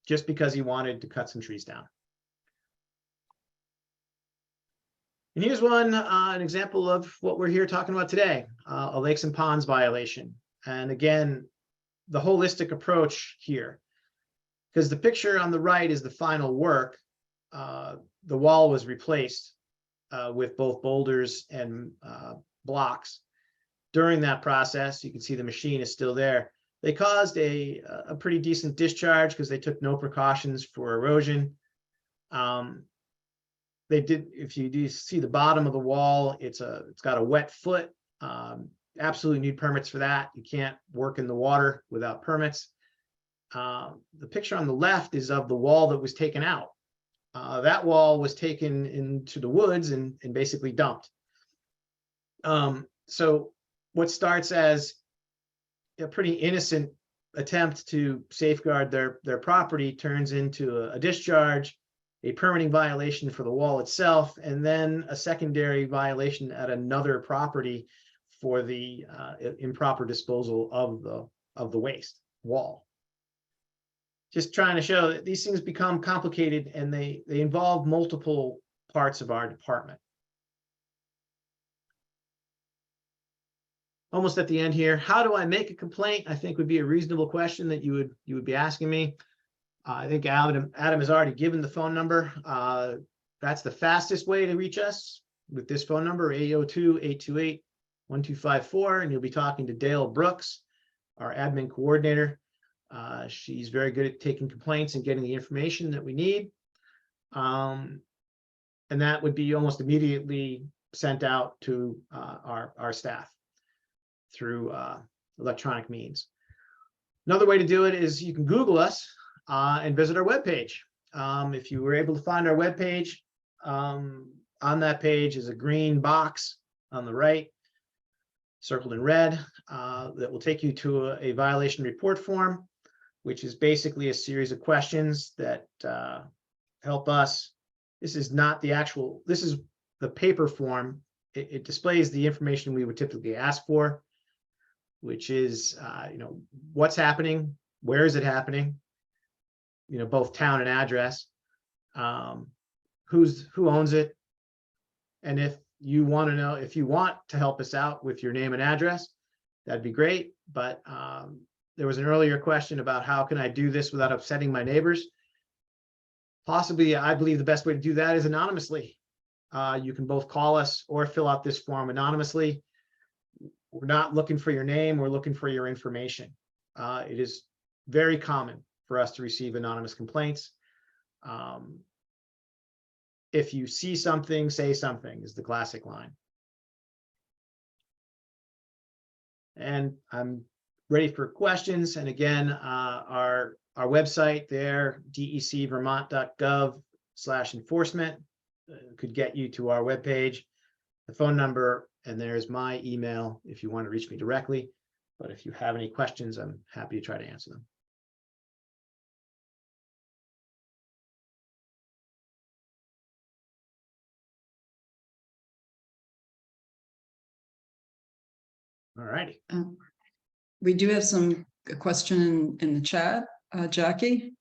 just because he wanted to cut some trees down. And here's an example of what we're here talking about today, a lakes and ponds violation. And again, the holistic approach here. Because the picture on the right is the final work. The wall was replaced with both boulders and blocks. During that process, you can see the machine is still there. They caused a pretty decent discharge because they took no precautions for erosion. They did, if you do see the bottom of the wall, it's got a wet foot. Absolutely need permits for that. You can't work in the water without permits. The picture on the left is of the wall that was taken out. That wall was taken into the woods and basically dumped. So what starts as a pretty innocent attempt to safeguard their property turns into a discharge, a permitting violation for the wall itself, and then a secondary violation at another property for the improper disposal of the waste wall. Just trying to show that these things become complicated and they involve multiple parts of our department. Almost at the end here, how do I make a complaint? I think would be a reasonable question that you would be asking me. I think Adam has already given the phone number. That's the fastest way to reach us with this phone number, 802-828-1254, and you'll be talking to Dale Brooks, our admin coordinator. She's very good at taking complaints and getting the information that we need. And that would be almost immediately sent out to our staff through electronic means. Another way to do it is you can Google us and visit our webpage. If you were able to find our webpage, on that page is a green box on the right, circled in red, that will take you to a violation report form, which is basically a series of questions that help us. This is not the actual, this is the paper form. It displays the information we would typically ask for, which is, what's happening, where is it happening, both town and address, who owns it, and if you want to know, if you want to help us out with your name and address, that'd be great. But there was an earlier question about how can I do this without upsetting my neighbors. Possibly, I believe the best way to do that is anonymously. You can both call us or fill out this form anonymously. We're not looking for your name, we're looking for your information. It is very common for us to receive anonymous complaints. If you see something, say something is the classic line. And I'm ready for questions. And again, our website there, decvermont.gov/enforcement, could get you to our webpage, the phone number, and there's my email if you want to reach me directly. But if you have any questions, I'm happy to try to answer them. All righty. We do have a question in the chat, Jackie.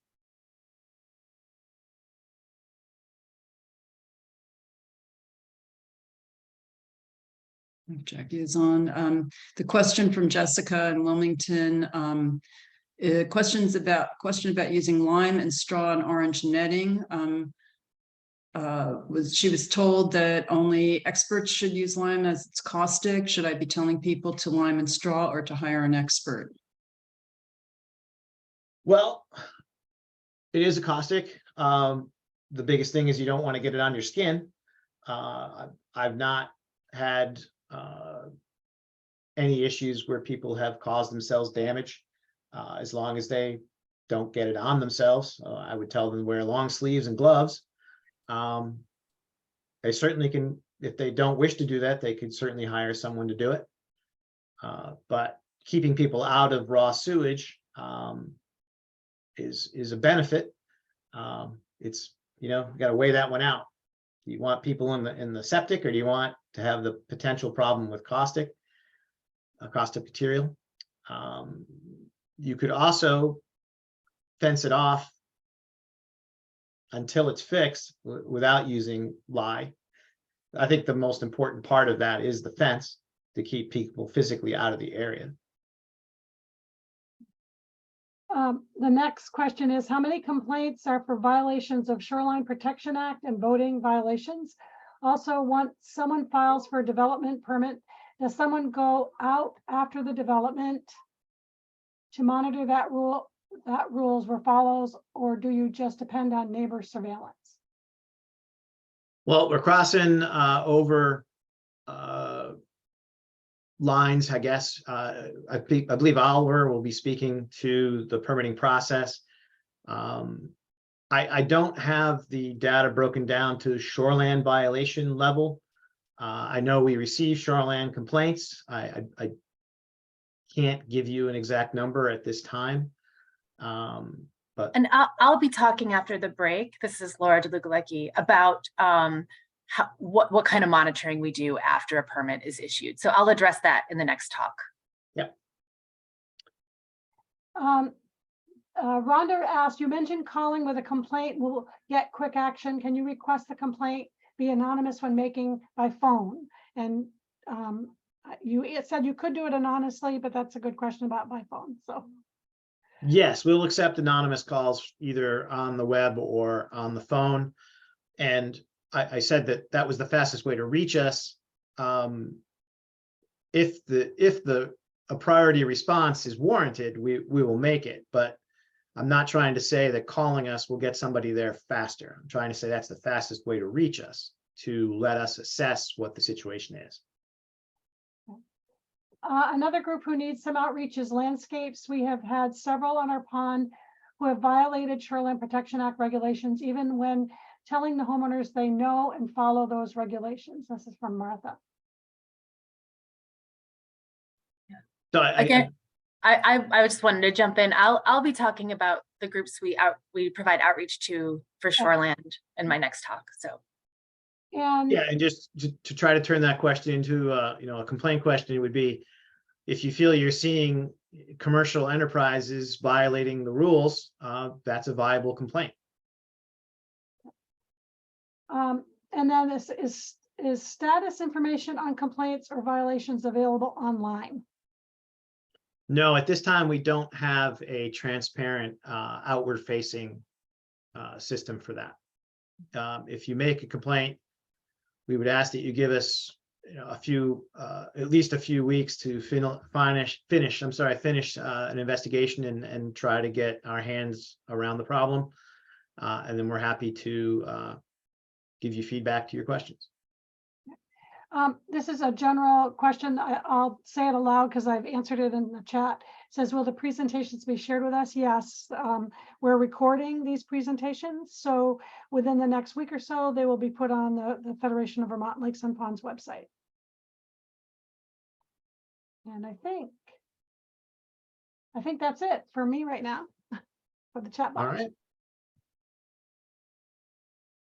Jackie is on. The question from Jessica in Wilmington. Question about using lime and straw and orange netting. She was told that only experts should use lime as it's caustic. Should I be telling people to lime and straw or to hire an expert? Well, it is a caustic. The biggest thing is you don't want to get it on your skin. I've not had any issues where people have caused themselves damage, as long as they don't get it on themselves. I would tell them to wear long sleeves and gloves. They certainly can, if they don't wish to do that, they could certainly hire someone to do it. But keeping people out of raw sewage is a benefit. It's, you got to weigh that one out. Do you want people in the septic, or do you want to have the potential problem with caustic material? You could also fence it off until it's fixed without using lye. I think the most important part of that is the fence to keep people physically out of the area. The next question is, how many complaints are for violations of Shoreline Protection Act and voting violations? Also, once someone files for a development permit, does someone go out after the development to monitor that rules were follows, or do you just depend on neighbor surveillance? Well, we're crossing over lines, I guess. I believe Oliver will be speaking to the permitting process. I don't have the data broken down to shoreland violation level. I know we receive shoreland complaints. I can't give you an exact number at this time. But And I'll be talking after the break. This is Laura DeLugalecki about what kind of monitoring we do after a permit is issued. So I'll address that in the next talk. Yep. Rhonda asked, you mentioned calling with a complaint will get quick action. Can you request the complaint be anonymous when making by phone? And it said you could do it anonymously, but that's a good question about by phone. So yes, we'll accept anonymous calls either on the web or on the phone. And I said that was the fastest way to reach us. If a priority response is warranted, we will make it. But I'm not trying to say that calling us will get somebody there faster. I'm trying to say that's the fastest way to reach us, to let us assess what the situation is. Another group who needs some outreach is landscapes. We have had several on our pond who have violated Shoreline Protection Act regulations, even when telling the homeowners they know and follow those regulations. This is from Martha. So Again, I just wanted to jump in. I'll be talking about the groups we provide outreach to for shoreland in my next talk. So and yeah, and just to try to turn that question into a complaint question, it would be, if you feel you're seeing commercial enterprises violating the rules, that's a viable complaint. And then this is status information on complaints or violations available online? No, at this time, we don't have a transparent outward facing system for that. If you make a complaint, we would ask that you give us at least a few weeks to finish an investigation and try to get our hands around the problem. And then we're happy to give you feedback to your questions. This is a general question. I'll say it aloud because I've answered it in the chat. It says, will the presentations be shared with us? Yes, we're recording these presentations. So within the next week or so, they will be put on the Federation of Vermont Lakes and Ponds website. And I think that's it for me right now for the chat box. All right.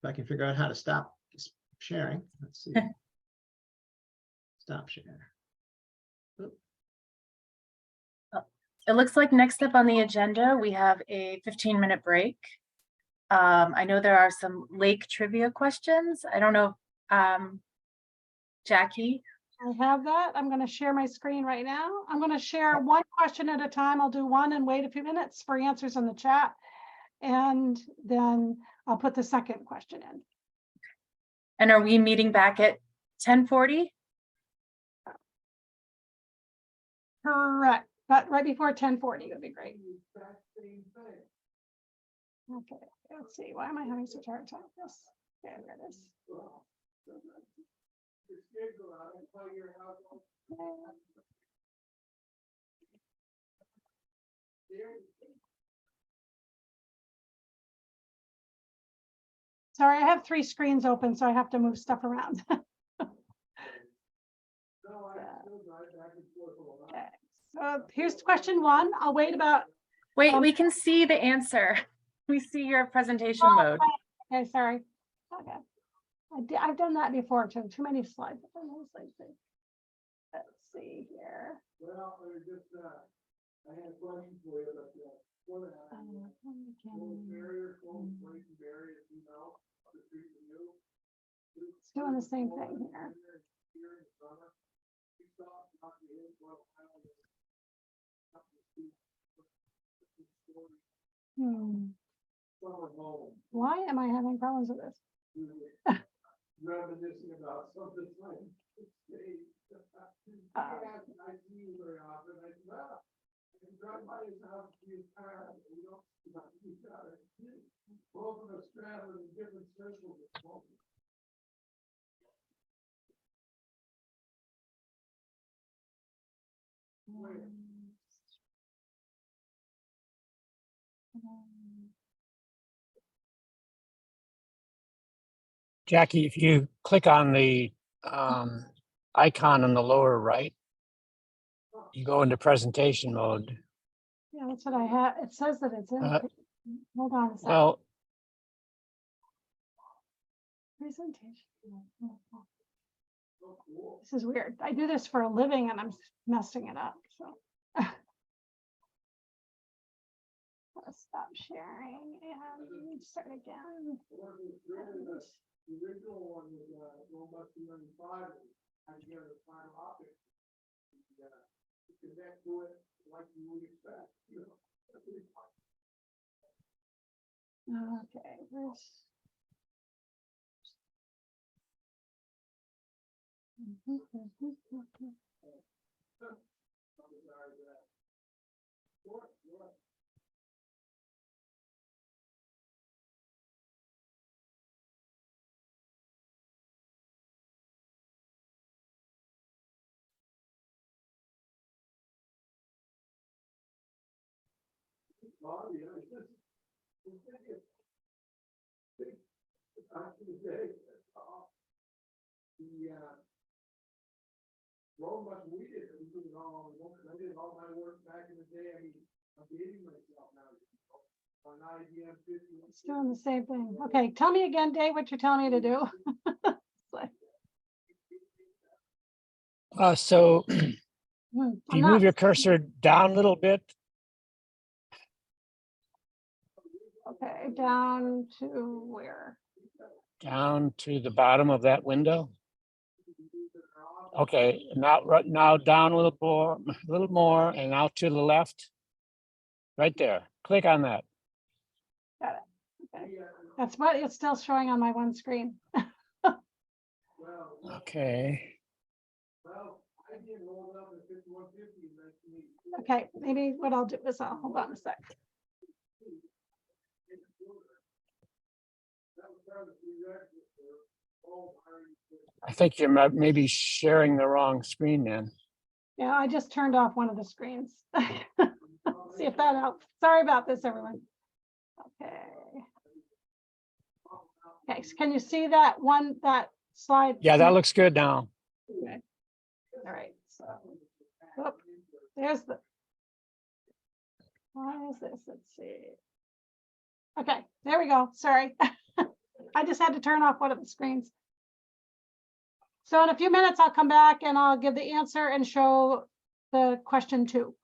If I can figure out how to stop sharing, let's see. Stop share. it looks like next up on the agenda, we have a 15-minute break. I know there are some lake trivia questions. I don't know, Jackie. I have that. I'm going to share my screen right now. I'm going to share one question at a time. I'll do one and wait a few minutes for answers in the chat. And then I'll put the second question in. And are we meeting back at 10:40? Correct. But right before 10:40 would be great. Okay, let's see. Why am I having such a hard time with this? There it is. Sorry, I have 3 screens open, so I have to move stuff around. Okay, so here's question 1. I'll wait about. Wait, we can see the answer. We see your presentation mode. Okay, sorry. Okay, I've done that before too. Too many slides. Let's see here. Well, just I had a question for you. It's doing the same thing here. Hmm. Why am I having problems with this? Reminiscing about something like. I see you very often. I can drive by his house, see his car, we don't see each other. Both of us traveling in different circles at the moment. Jackie, if you click on the icon on the lower right, you go into presentation mode. Yeah, that's what I have. It says that it's in. Hold on a second. Well, Presentation. This is weird. I do this for a living and I'm messing it up. So let's stop sharing and start again. The original one was Robust 95. I get a fiber optic. Connect to it like you would expect. You know. Okay, where's Robust, we did it. We did it all on the book. I did all my work back in the day. I mean, I'm dating myself now. On IBM 50. it's doing the same thing? Okay, tell me again, Dave, what you're telling me to do. so if I'm you not- move your cursor down a little bit, Okay, down to where? down to the bottom of that window. Okay, now down a little more, and out to the left. Right there. Click on that. Got it. Okay. That's what it's still showing on my one screen. Okay. Okay, maybe what I'll do is I'll hold on a sec. I think you're maybe sharing the wrong screen then. Yeah, I just turned off one of the screens. See if that helps. Sorry about this, everyone. Okay. Okay, so can you see that slide? Yeah, that looks good now. Okay. All right, so whoop, there's the. Why is this? Let's see. Okay, there we go. Sorry. I just had to turn off one of the screens. So in a few minutes, I'll come back and I'll give the answer and show the question 2.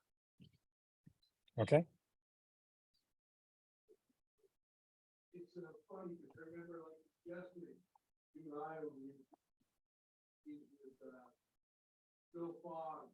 Okay. It's funny because I remember like yesterday, you and I were Bill Fogg.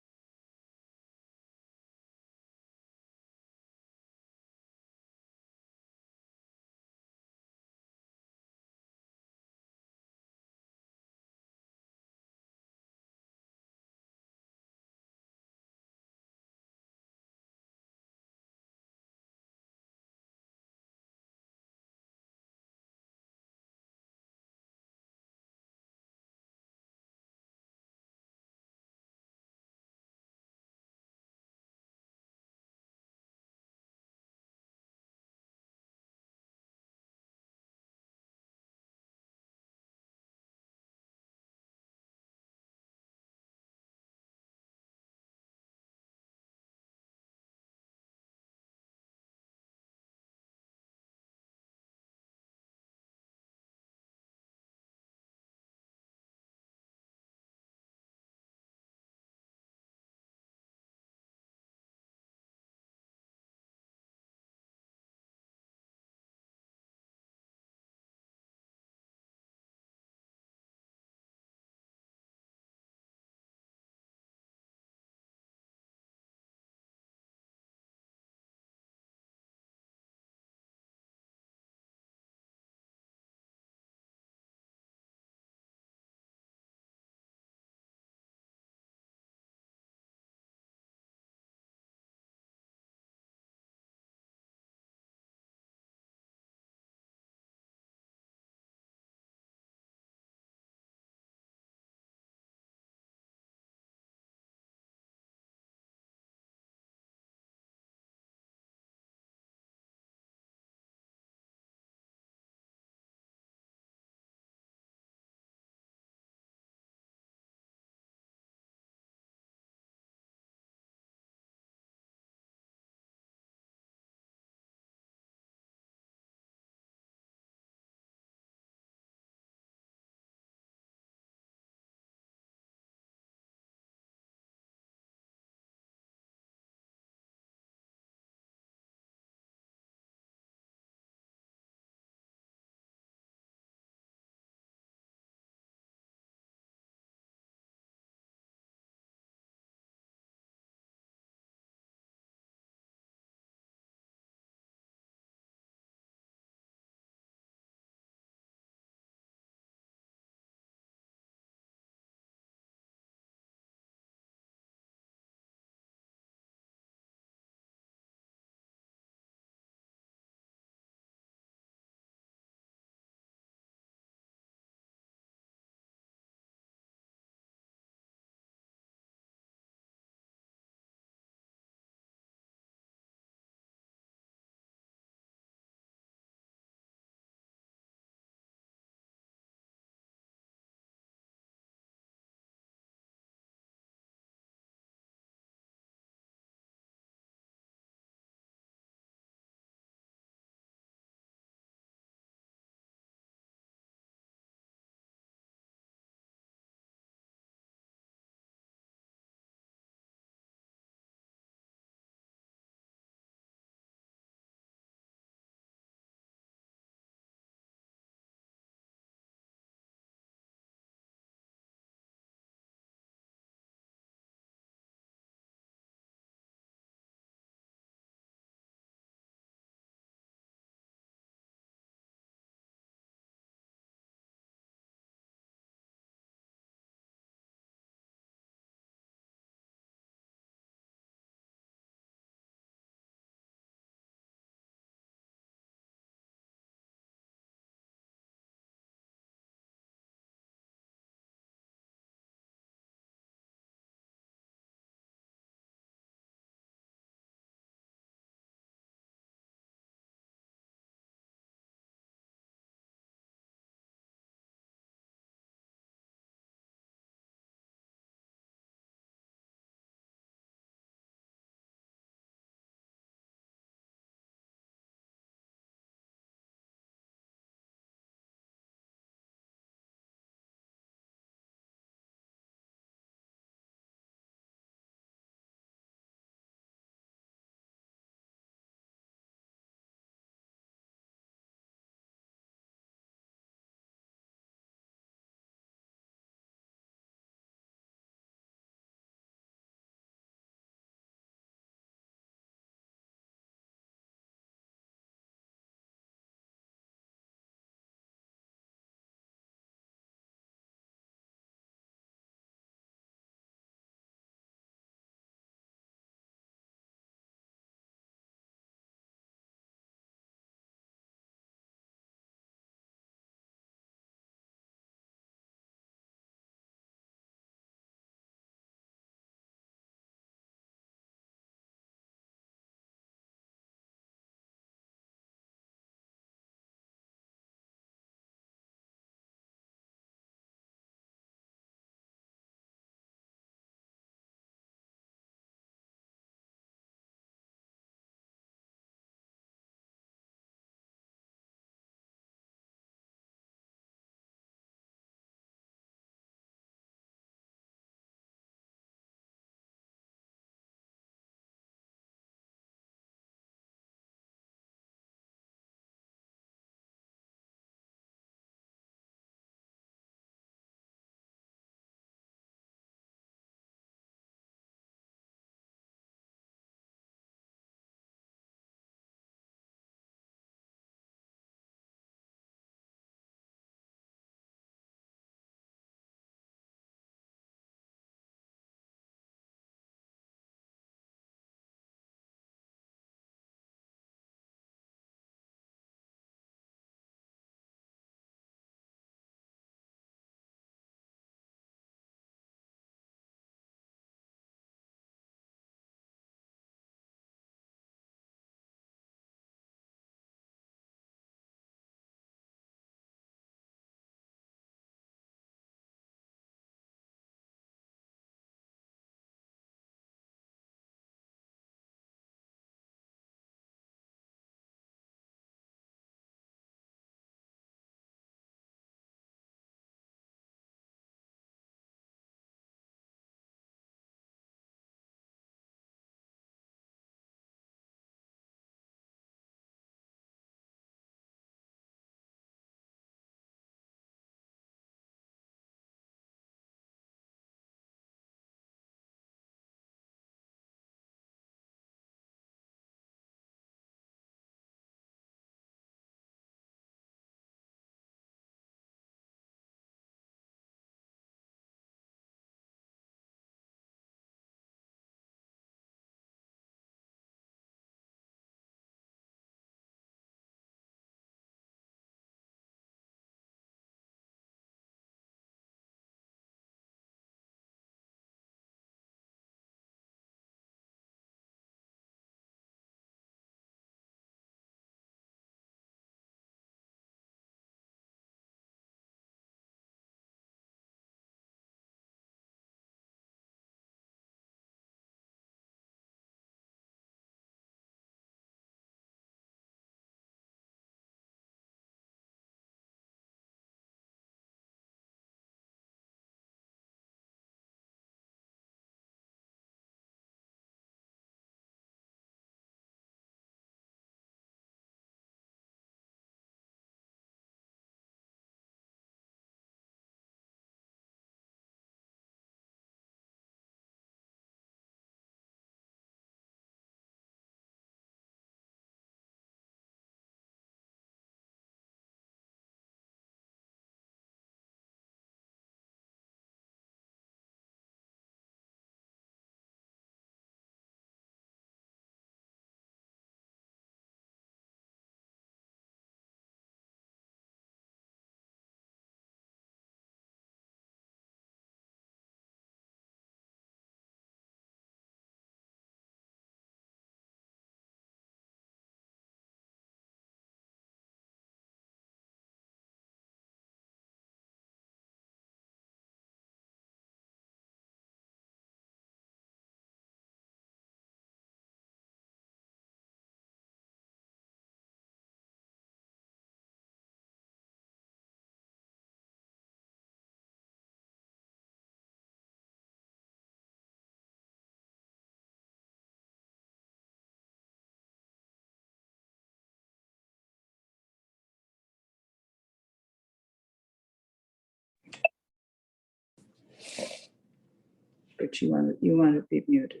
Rich, you want to be muted.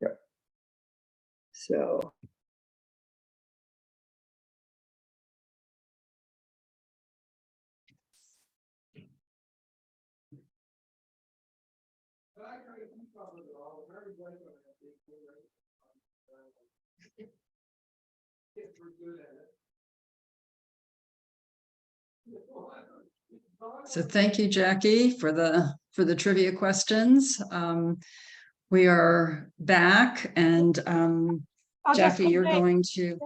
Yep. So. So thank you, Jackie, for the trivia questions. We are back, and I'll just Jackie, you're say- going to.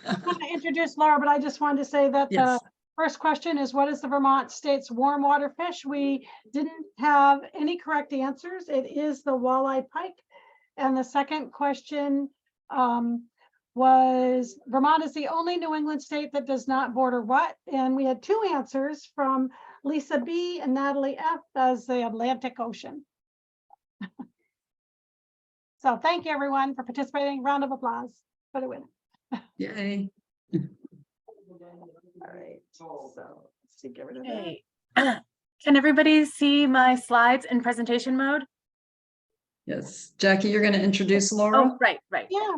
I'm going to introduce Laura, but I just wanted to say that Yes. the first question is, what is the Vermont state's warm water fish? We didn't have any correct answers. It is the walleye pike. And the second question was, Vermont is the only New England state that does not border what? And we had two answers from Lisa B and Natalie F as the Atlantic Ocean. So thank you, everyone, for participating. Round of applause for the winner. Yay. All right, so let's see, get rid of that. Hey, can everybody see my slides in presentation mode? Yes, Jackie, you're going to introduce Laura. Oh, right. Yeah,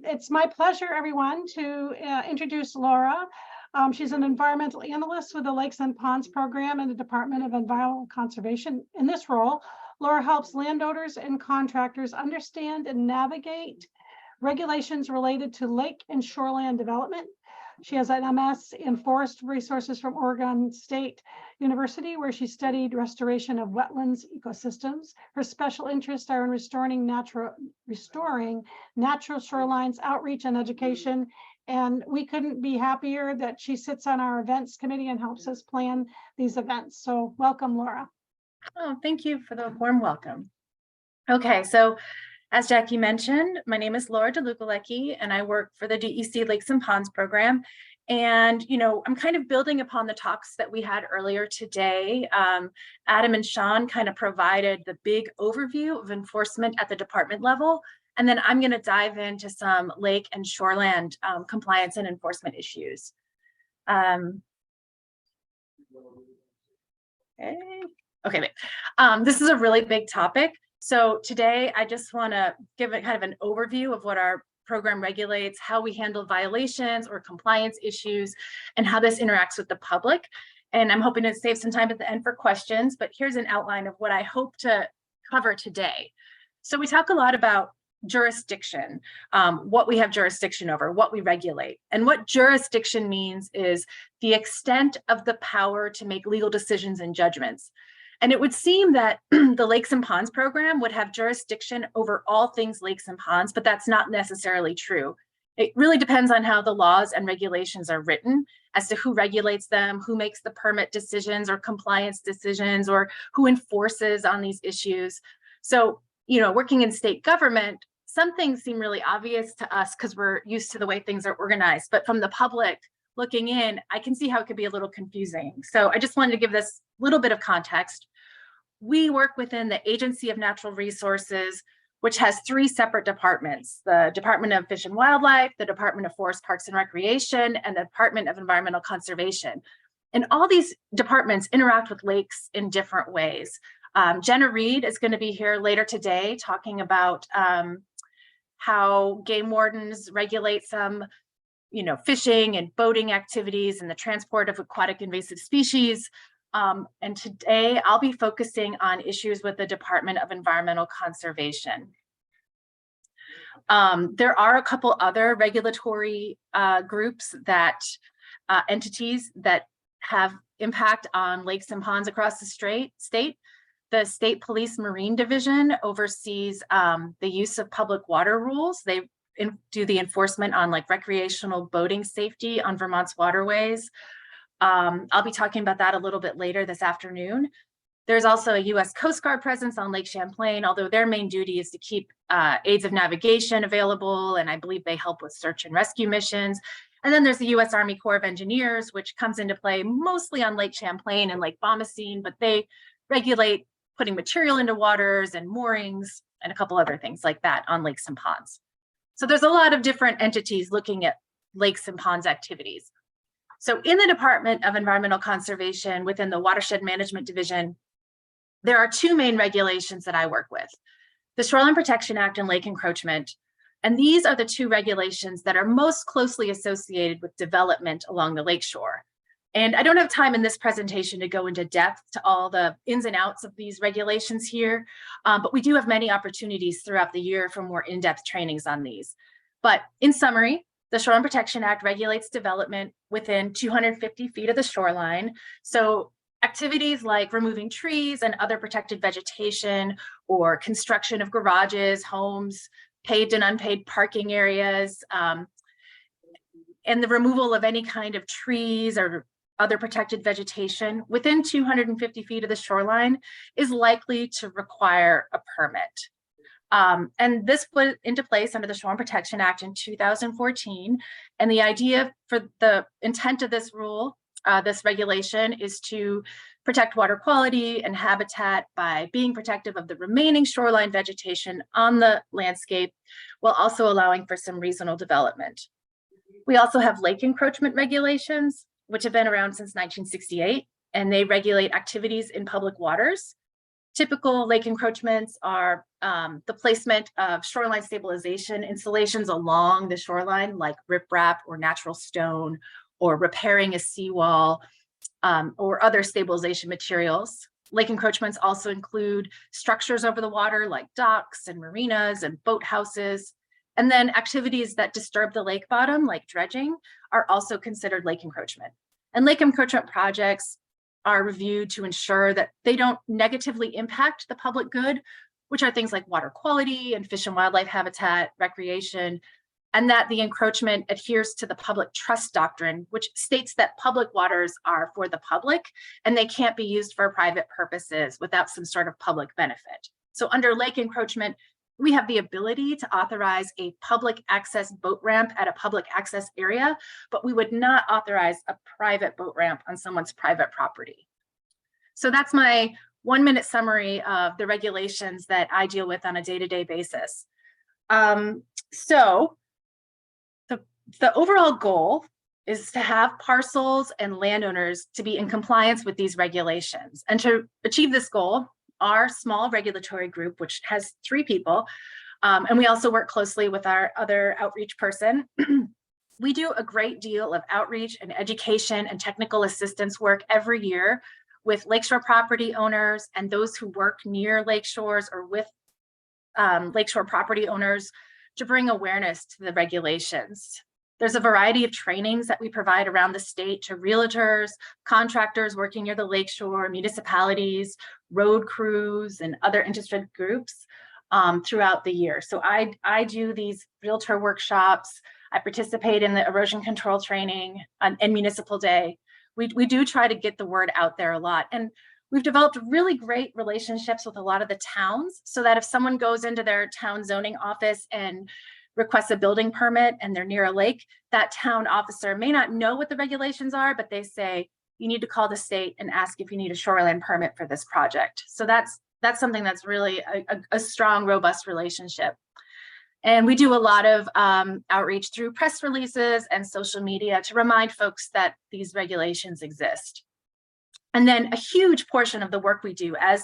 it's my pleasure, everyone, to introduce Laura. She's an environmental analyst with the Lakes and Ponds Program in the Department of Environmental Conservation. In this role, Laura helps landowners and contractors understand and navigate regulations related to lake and shoreland development. She has an MS in forest resources from Oregon State University, where she studied restoration of wetlands ecosystems. Her special interests are in restoring natural shorelines, outreach, and education. And we couldn't be happier that she sits on our events committee and helps us plan these events. So welcome, Laura. Oh, thank you for the warm welcome. Okay, so as Jackie mentioned, my name is Laura DeLucalecki, and I work for the DEC Lakes and Ponds Program. And, I'm kind of building upon the talks that we had earlier today. Adam and Sean kind of provided the big overview of enforcement at the department level. And then I'm going to dive into some lake and shoreland compliance and enforcement issues. Okay, this is a really big topic. So today I just want to give it kind of an overview of what our program regulates, how we handle violations or compliance issues, and how this interacts with the public. And I'm hoping to save some time at the end for questions, but here's an outline of what I hope to cover today. So we talk a lot about jurisdiction, what we have jurisdiction over, what we regulate. And what jurisdiction means is the extent of the power to make legal decisions and judgments. And it would seem that the Lakes and Ponds Program would have jurisdiction over all things lakes and ponds, but that's not necessarily true. It really depends on how the laws and regulations are written as to who regulates them, who makes the permit decisions or compliance decisions, or who enforces on these issues. So, working in state government, some things seem really obvious to us because we're used to the way things are organized, but from the public looking in, I can see how it could be a little confusing. So I just wanted to give this little bit of context. We work within the Agency of Natural Resources, which has three separate departments: the Department of Fish and Wildlife, the Department of Forest, Parks and Recreation, and the Department of Environmental Conservation. And all these departments interact with lakes in different ways. Jenna Reed is going to be here later today talking about how game wardens regulate some fishing and boating activities and the transport of aquatic invasive species. And today I'll be focusing on issues with the Department of Environmental Conservation. There are a couple other regulatory groups entities that have impact on lakes and ponds across the state. The State Police Marine Division oversees the use of public water rules. They do the enforcement on recreational boating safety on Vermont's waterways. I'll be talking about that a little bit later this afternoon. There's also a U.S. Coast Guard presence on Lake Champlain, although their main duty is to keep aids of navigation available, and I believe they help with search and rescue missions. And then there's the U.S. Army Corps of Engineers, which comes into play mostly on Lake Champlain and Lake Bomoseen, but they regulate putting material into waters and moorings and a couple other things like that on lakes and ponds. So there's a lot of different entities looking at lakes and ponds activities. So in the Department of Environmental Conservation, within the Watershed Management Division, there are two main regulations that I work with: the Shoreline Protection Act and lake encroachment. And these are the two regulations that are most closely associated with development along the lakeshore. And I don't have time in this presentation to go into depth to all the ins and outs of these regulations here, but we do have many opportunities throughout the year for more in-depth trainings on these. But in summary, the Shoreline Protection Act regulates development within 250 feet of the shoreline. So activities like removing trees and other protected vegetation, or construction of garages, homes, paved and unpaved parking areas, and the removal of any kind of trees or other protected vegetation within 250 feet of the shoreline is likely to require a permit. And this went into place under the Shoreline Protection Act in 2014. And the idea for the intent of this rule, this regulation, is to protect water quality and habitat by being protective of the remaining shoreline vegetation on the landscape, while also allowing for some reasonable development. We also have lake encroachment regulations, which have been around since 1968, and they regulate activities in public waters. Typical lake encroachments are the placement of shoreline stabilization installations along the shoreline, like riprap or natural stone, or repairing a seawall, or other stabilization materials. Lake encroachments also include structures over the water like docks and marinas and boathouses. And then activities that disturb the lake bottom, like dredging, are also considered lake encroachment. And lake encroachment projects are reviewed to ensure that they don't negatively impact the public good, which are things like water quality and fish and wildlife habitat, recreation, and that the encroachment adheres to the public trust doctrine, which states that public waters are for the public and they can't be used for private purposes without some sort of public benefit. So under lake encroachment, we have the ability to authorize a public access boat ramp at a public access area, but we would not authorize a private boat ramp on someone's private property. So that's my 1-minute summary of the regulations that I deal with on a day-to-day basis. So the overall goal is to have parcels and landowners to be in compliance with these regulations. And to achieve this goal, our small regulatory group, which has 3 people, and we also work closely with our other outreach person, we do a great deal of outreach and education and technical assistance work every year with lakeshore property owners and those who work near lakeshores or with lakeshore property owners to bring awareness to the regulations. There's a variety of trainings that we provide around the state to realtors, contractors working near the lakeshore, municipalities, road crews, and other interested groups throughout the year. So I do these realtor workshops. I participate in the erosion control training and Municipal Day. We do try to get the word out there a lot. And we've developed really great relationships with a lot of the towns, so that if someone goes into their town zoning office and requests a building permit and they're near a lake, that town officer may not know what the regulations are, but they say, you need to call the state and ask if you need a shoreline permit for this project. So that's something that's really a strong, robust relationship. And we do a lot of outreach through press releases and social media to remind folks that these regulations exist. And then a huge portion of the work we do as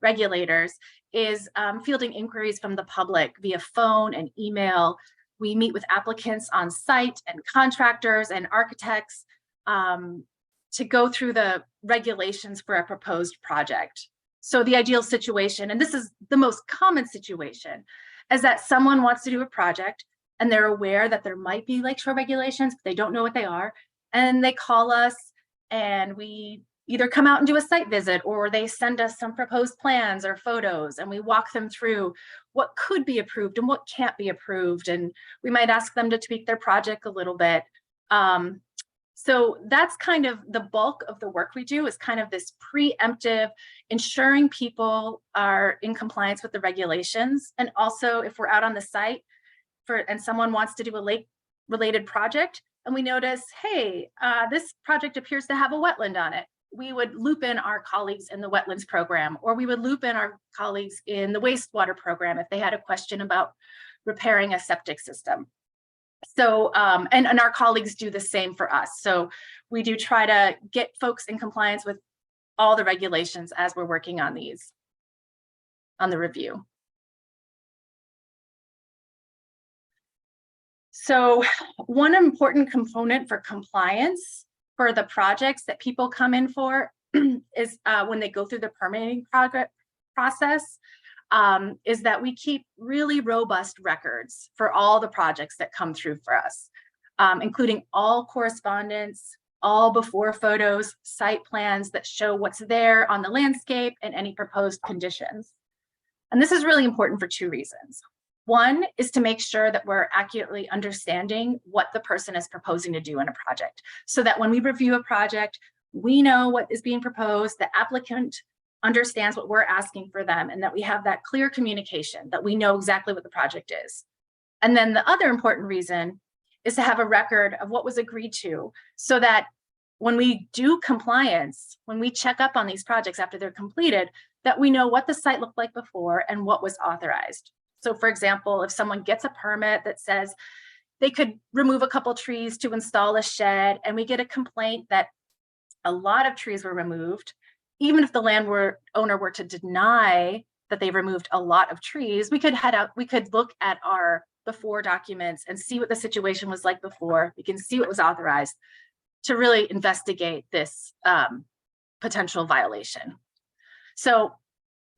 regulators is fielding inquiries from the public via phone and email. We meet with applicants on site and contractors and architects to go through the regulations for a proposed project. So the ideal situation, and this is the most common situation, is that someone wants to do a project and they're aware that there might be lakeshore regulations, but they don't know what they are. And they call us and we either come out and do a site visit, or they send us some proposed plans or photos and we walk them through what could be approved and what can't be approved. And we might ask them to tweak their project a little bit. So that's kind of the bulk of the work we do, is kind of this preemptive, ensuring people are in compliance with the regulations. And also if we're out on the site and someone wants to do a lake related project and we notice, hey, this project appears to have a wetland on it, we would loop in our colleagues in the wetlands program, or we would loop in our colleagues in the wastewater program if they had a question about repairing a septic system. So, and our colleagues do the same for us. So we do try to get folks in compliance with all the regulations as we're working on these. on the review. So one important component for compliance for the projects that people come in for is when they go through the permitting process, is that we keep really robust records for all the projects that come through for us, including all correspondence, all before photos, site plans that show what's there on the landscape and any proposed conditions. And this is really important for two reasons. One is to make sure that we're accurately understanding what the person is proposing to do in a project, so that when we review a project, we know what is being proposed, the applicant understands what we're asking for them, and that we have that clear communication, that we know exactly what the project is. And then the other important reason is to have a record of what was agreed to, so that when we do compliance, when we check up on these projects after they're completed, that we know what the site looked like before and what was authorized. So for example, if someone gets a permit that says they could remove a couple trees to install a shed, and we get a complaint that a lot of trees were removed, even if the owner were to deny that they removed a lot of trees, we could look at our before documents and see what the situation was like before. We can see what was authorized to really investigate this potential violation. So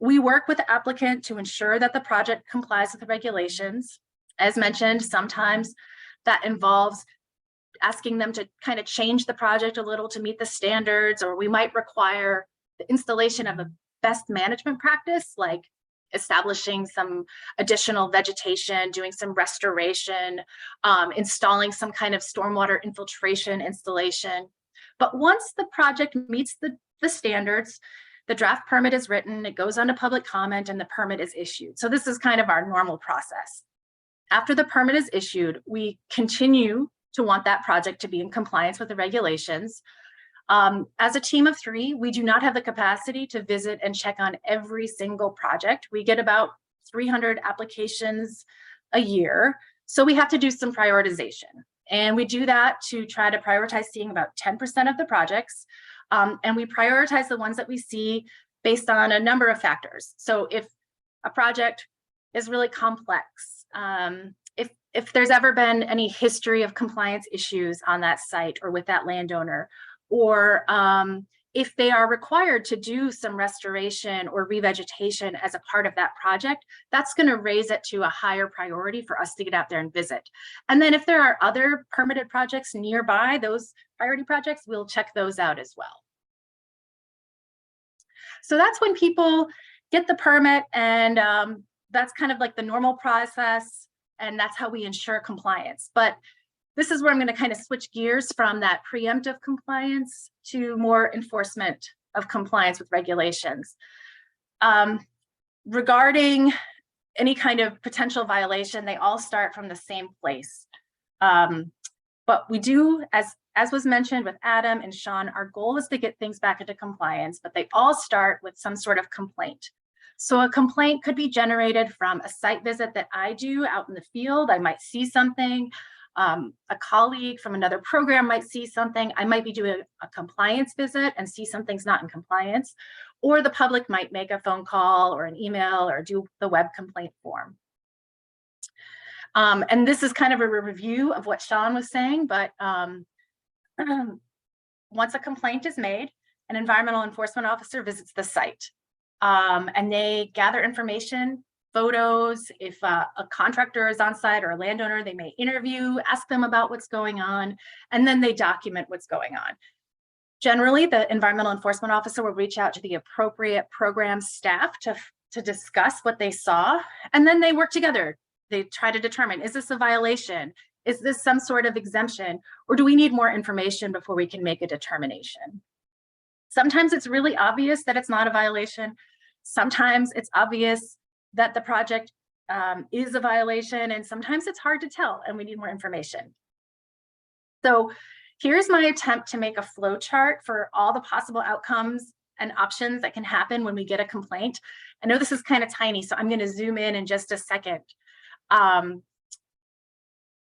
we work with the applicant to ensure that the project complies with the regulations. As mentioned, sometimes that involves asking them to kind of change the project a little to meet the standards, or we might require the installation of a best management practice, like establishing some additional vegetation, doing some restoration, installing some kind of stormwater infiltration installation. But once the project meets the standards, the draft permit is written, it goes on to public comment, and the permit is issued. So this is kind of our normal process. After the permit is issued, we continue to want that project to be in compliance with the regulations. As a team of 3, we do not have the capacity to visit and check on every single project. We get about 300 applications a year, so we have to do some prioritization. And we do that to try to prioritize seeing about 10% of the projects. And we prioritize the ones that we see based on a number of factors. So if a project is really complex, if there's ever been any history of compliance issues on that site or with that landowner, or if they are required to do some restoration or revegetation as a part of that project, that's going to raise it to a higher priority for us to get out there and visit. And then if there are other permitted projects nearby, those priority projects, we'll check those out as well. So that's when people get the permit, and that's kind of like the normal process, and that's how we ensure compliance. But this is where I'm going to kind of switch gears from that preemptive compliance to more enforcement of compliance with regulations. Regarding any kind of potential violation, they all start from the same place. But we do, as was mentioned with Adam and Sean, our goal is to get things back into compliance, but they all start with some sort of complaint. So a complaint could be generated from a site visit that I do out in the field. I might see something. A colleague from another program might see something. I might be doing a compliance visit and see something's not in compliance, or the public might make a phone call or an email or do the web complaint form. And this is kind of a review of what Sean was saying, but once a complaint is made, an environmental enforcement officer visits the site, and they gather information, photos. If a contractor is on site or a landowner, they may interview, ask them about what's going on, and then they document what's going on. Generally, the environmental enforcement officer will reach out to the appropriate program staff to discuss what they saw, and then they work together. They try to determine, is this a violation? Is this some sort of exemption? Or do we need more information before we can make a determination? Sometimes it's really obvious that it's not a violation. Sometimes it's obvious that the project is a violation, and sometimes it's hard to tell and we need more information. So here's my attempt to make a flow chart for all the possible outcomes and options that can happen when we get a complaint. I know this is kind of tiny, so I'm going to zoom in just a second.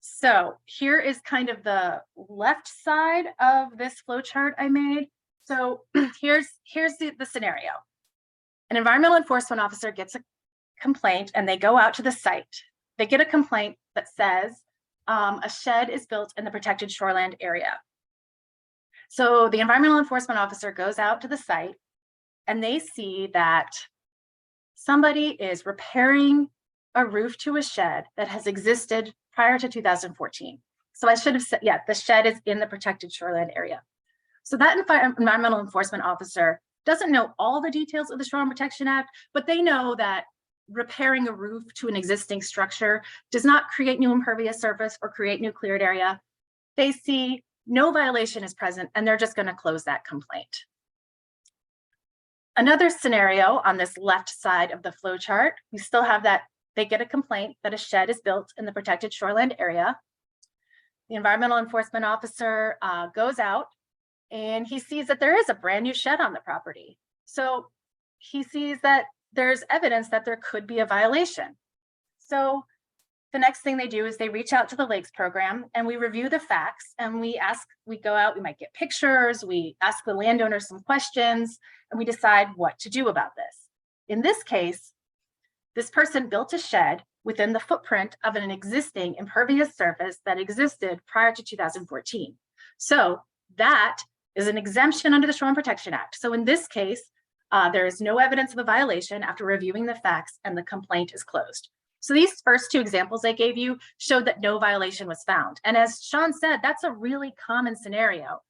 So here is kind of the left side of this flow chart I made. So here's the scenario. An environmental enforcement officer gets complaint and they go out to the site, they get a complaint that says a shed is built in the protected shoreland area. So the environmental enforcement officer goes out to the site and they see that somebody is repairing a roof to a shed that has existed prior to 2014. So I should have said, yeah, the shed is in the protected shoreland area. So that environmental enforcement officer doesn't know all the details of the Shoreline Protection Act, but they know that repairing a roof to an existing structure does not create new impervious surface or create new cleared area. They see no violation is present and they're just going to close that complaint. Another scenario on this left side of the flow chart, we still have that they get a complaint that a shed is built in the protected shoreland area. The environmental enforcement officer goes out and he sees that there is a brand new shed on the property. So he sees that there's evidence that there could be a violation. So the next thing they do is they reach out to the Lakes program and we review the facts and we go out, we might get pictures, we ask the landowner some questions, and we decide what to do about this. In this case, this person built a shed within the footprint of an existing impervious surface that existed prior to 2014. So that is an exemption under the Shoreline Protection Act. So in this case, there is no evidence of a violation after reviewing the facts and the complaint is closed. So these first two examples I gave you showed that no violation was found. And as Sean said, that's a really common scenario.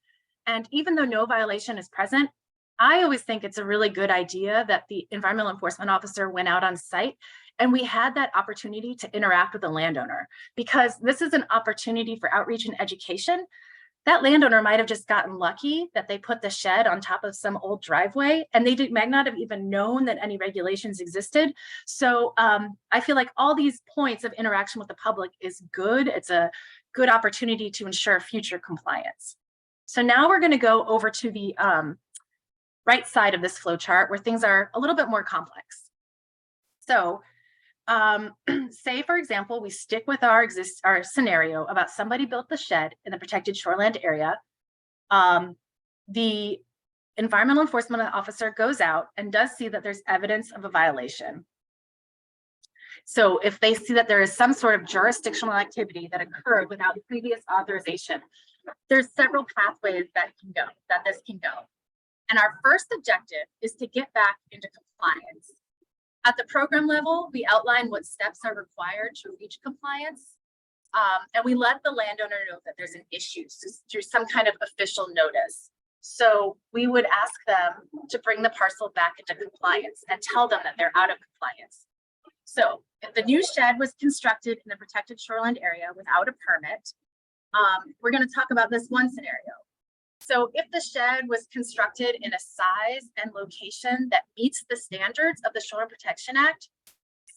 And even though no violation is present, I always think it's a really good idea that the environmental enforcement officer went out on site and we had that opportunity to interact with the landowner, because this is an opportunity for outreach and education. That landowner might have just gotten lucky that they put the shed on top of some old driveway and they might not have even known that any regulations existed. So I feel like all these points of interaction with the public is good. It's a good opportunity to ensure future compliance. So now we're going to go over to the right side of this flow chart where things are a little bit more complex. So say, for example, we stick with our scenario about somebody built the shed in the protected shoreland area. The environmental enforcement officer goes out and does see that there's evidence of a violation. So if they see that there is some sort of jurisdictional activity that occurred without previous authorization, there's several pathways that this can go. And our first objective is to get back into compliance. At the program level, we outline what steps are required to reach compliance. And we let the landowner know that there's an issue through some kind of official notice. So we would ask them to bring the parcel back into compliance and tell them that they're out of compliance. So if the new shed was constructed in the protected shoreline area without a permit, we're going to talk about this one scenario. So if the shed was constructed in a size and location that meets the standards of the Shoreline Protection Act,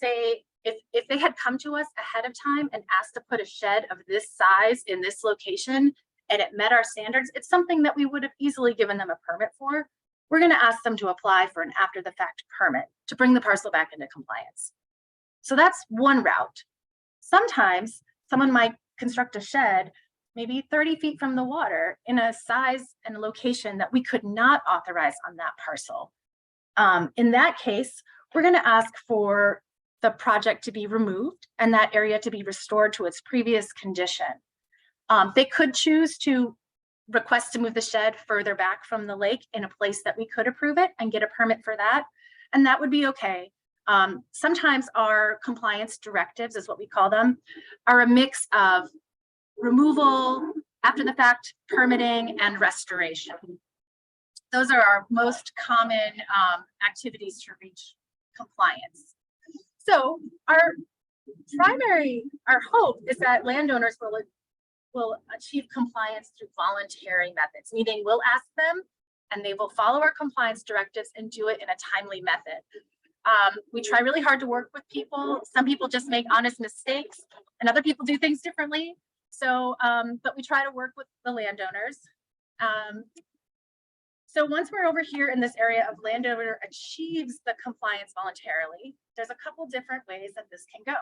say if they had come to us ahead of time and asked to put a shed of this size in this location and it met our standards, it's something that we would have easily given them a permit for. We're going to ask them to apply for an after the fact permit to bring the parcel back into compliance. So that's one route. Sometimes someone might construct a shed maybe 30 feet from the water in a size and location that we could not authorize on that parcel. In that case, we're going to ask for the project to be removed and that area to be restored to its previous condition. They could choose to request to move the shed further back from the lake in a place that we could approve it and get a permit for that, and that would be okay. Sometimes our compliance directives, is what we call them, are a mix of removal, after the fact permitting, and restoration. Those are our most common activities to reach compliance. So our hope is that landowners will achieve compliance through voluntary methods, meaning we'll ask them and they will follow our compliance directives and do it in a timely method. We try really hard to work with people. Some people just make honest mistakes and other people do things differently. So, but we try to work with the landowners. So once we're over here in this area of landowner achieves the compliance voluntarily, there's a couple different ways that this can go,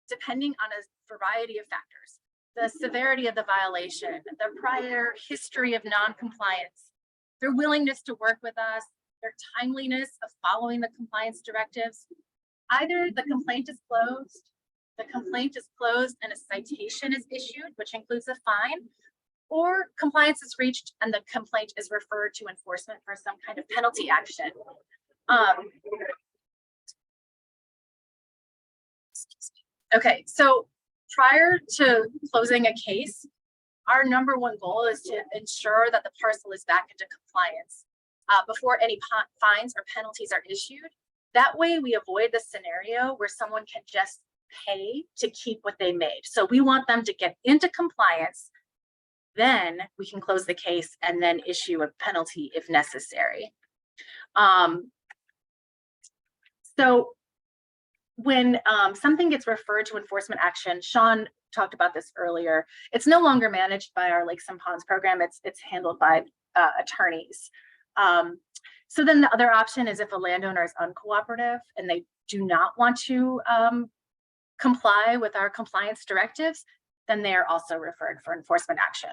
depending on a variety of factors. The severity of the violation, the prior history of non-compliance, their willingness to work with us, their timeliness of following the compliance directives. Either the complaint is closed and a citation is issued, which includes a fine, or compliance is reached and the complaint is referred to enforcement for some kind of penalty action. Okay, so prior to closing a case, our number one goal is to ensure that the parcel is back into compliance before any fines or penalties are issued. That way we avoid the scenario where someone can just pay to keep what they made. So we want them to get into compliance, then we can close the case and then issue a penalty if necessary. So when something gets referred to enforcement action, Sean talked about this earlier, it's no longer managed by our Lakes and Ponds program, it's handled by attorneys. So then the other option is if a landowner is uncooperative and they do not want to comply with our compliance directives, then they are also referred for enforcement action.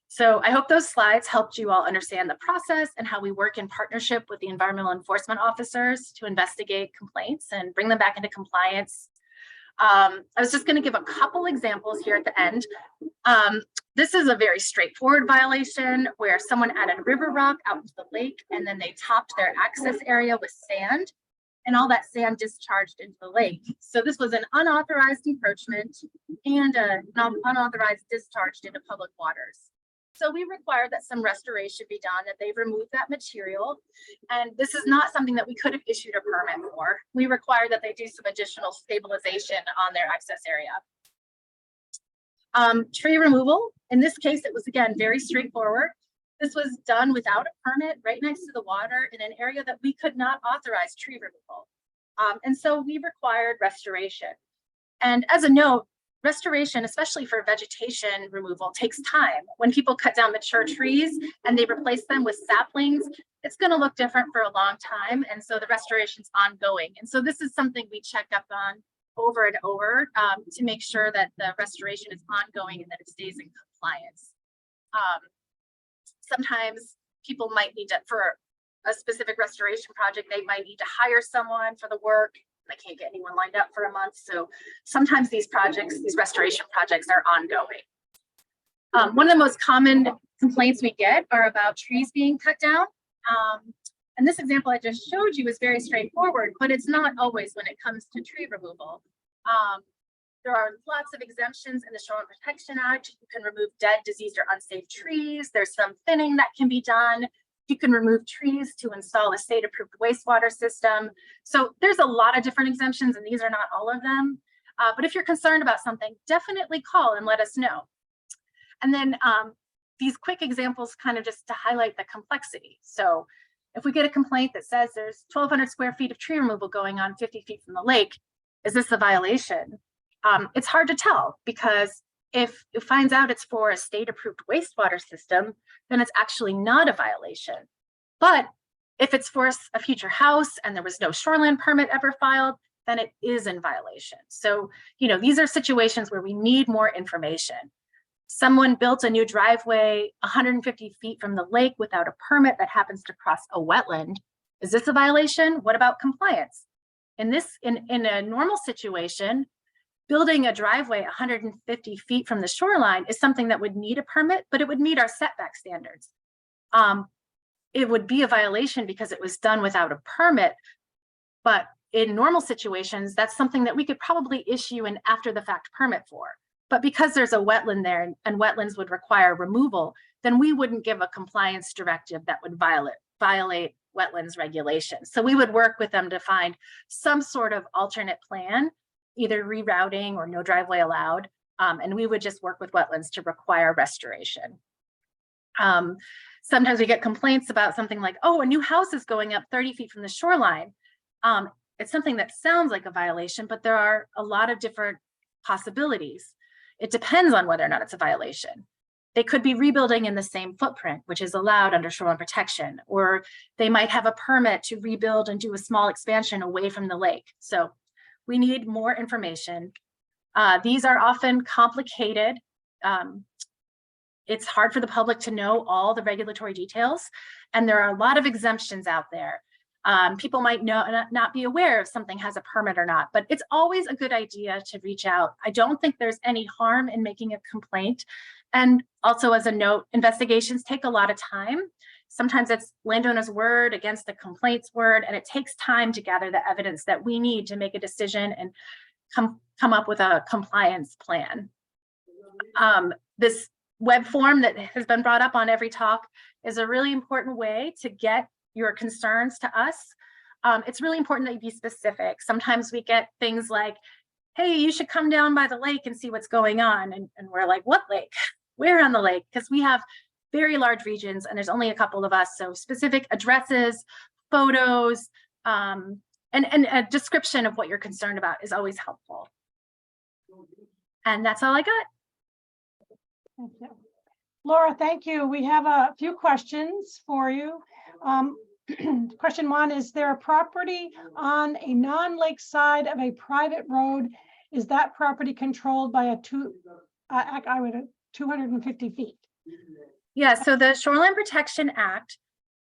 So I hope those slides helped you all understand the process and how we work in partnership with the environmental enforcement officers to investigate complaints and bring them back into compliance. I was just going to give a couple examples here at the end. This is a very straightforward violation where someone added river rock out into the lake and then they topped their access area with sand, and all that sand discharged into the lake. So this was an unauthorized encroachment and an unauthorized discharge into public waters. So we require that some restoration be done, that they remove that material. And this is not something that we could have issued a permit for. We require that they do some additional stabilization on their access area. Tree removal, in this case, it was again, very straightforward. This was done without a permit right next to the water in an area that we could not authorize tree removal. And so we required restoration. And as a note, restoration, especially for vegetation removal, takes time. When people cut down mature trees and they replace them with saplings, it's going to look different for a long time. And so the restoration is ongoing. And so this is something we check up on over and over to make sure that the restoration is ongoing and that it stays in compliance. Sometimes people might need to, for a specific restoration project, they might need to hire someone for the work. I can't get anyone lined up for a month. So sometimes these projects, these restoration projects are ongoing. One of the most common complaints we get are about trees being cut down. And this example I just showed you is very straightforward, but it's not always when it comes to tree removal. There are lots of exemptions in the Shoreland Protection Act. You can remove dead, diseased, or unsafe trees. There's some thinning that can be done. You can remove trees to install a state-approved wastewater system. So there's a lot of different exemptions, and these are not all of them. But if you're concerned about something, definitely call and let us know. And then these quick examples kind of just to highlight the complexity. So if we get a complaint that says there's 1,200 square feet of tree removal going on 50 feet from the lake, is this a violation? It's hard to tell, because if it finds out it's for a state-approved wastewater system, then it's actually not a violation. But if it's for a future house and there was no shoreland permit ever filed, then it is in violation. So, you know, these are situations where we need more information. Someone built a new driveway 150 feet from the lake without a permit that happens to cross a wetland. Is this a violation? What about compliance? In a normal situation, building a driveway 150 feet from the shoreline is something that would need a permit, but it would meet our setback standards. It would be a violation because it was done without a permit, but in normal situations, that's something that we could probably issue an after the fact permit for. But because there's a wetland there and wetlands would require removal, then we wouldn't give a compliance directive that would violate wetlands regulations. So we would work with them to find some sort of alternate plan, either rerouting or no driveway allowed. And we would just work with wetlands to require restoration. Sometimes we get complaints about something like, oh, a new house is going up 30 feet from the shoreline. It's something that sounds like a violation, but there are a lot of different possibilities. It depends on whether or not it's a violation. They could be rebuilding in the same footprint, which is allowed under shoreline protection, or they might have a permit to rebuild and do a small expansion away from the lake. So we need more information. These are often complicated. It's hard for the public to know all the regulatory details, and there are a lot of exemptions out there. People might not be aware if something has a permit or not, but it's always a good idea to reach out. I don't think there's any harm in making a complaint. And also, as a note, investigations take a lot of time. Sometimes it's landowner's word against the complaint's word, and it takes time to gather the evidence that we need to make a decision and come up with a compliance plan. This web form that has been brought up on every talk is a really important way to get your concerns to us. It's really important that you be specific. Sometimes we get things like, hey, you should come down by the lake and see what's going on. And we're like, what lake? Where on the lake? Because we have very large regions and there's only a couple of us. So specific addresses, photos, and a description of what you're concerned about is always helpful. And that's all I got. Thank you. Laura, thank you. We have a few questions for you. Question one, is there a property on a non-lake side of a private road? Is that property controlled by 250 feet? Yeah, so the Shoreland Protection Act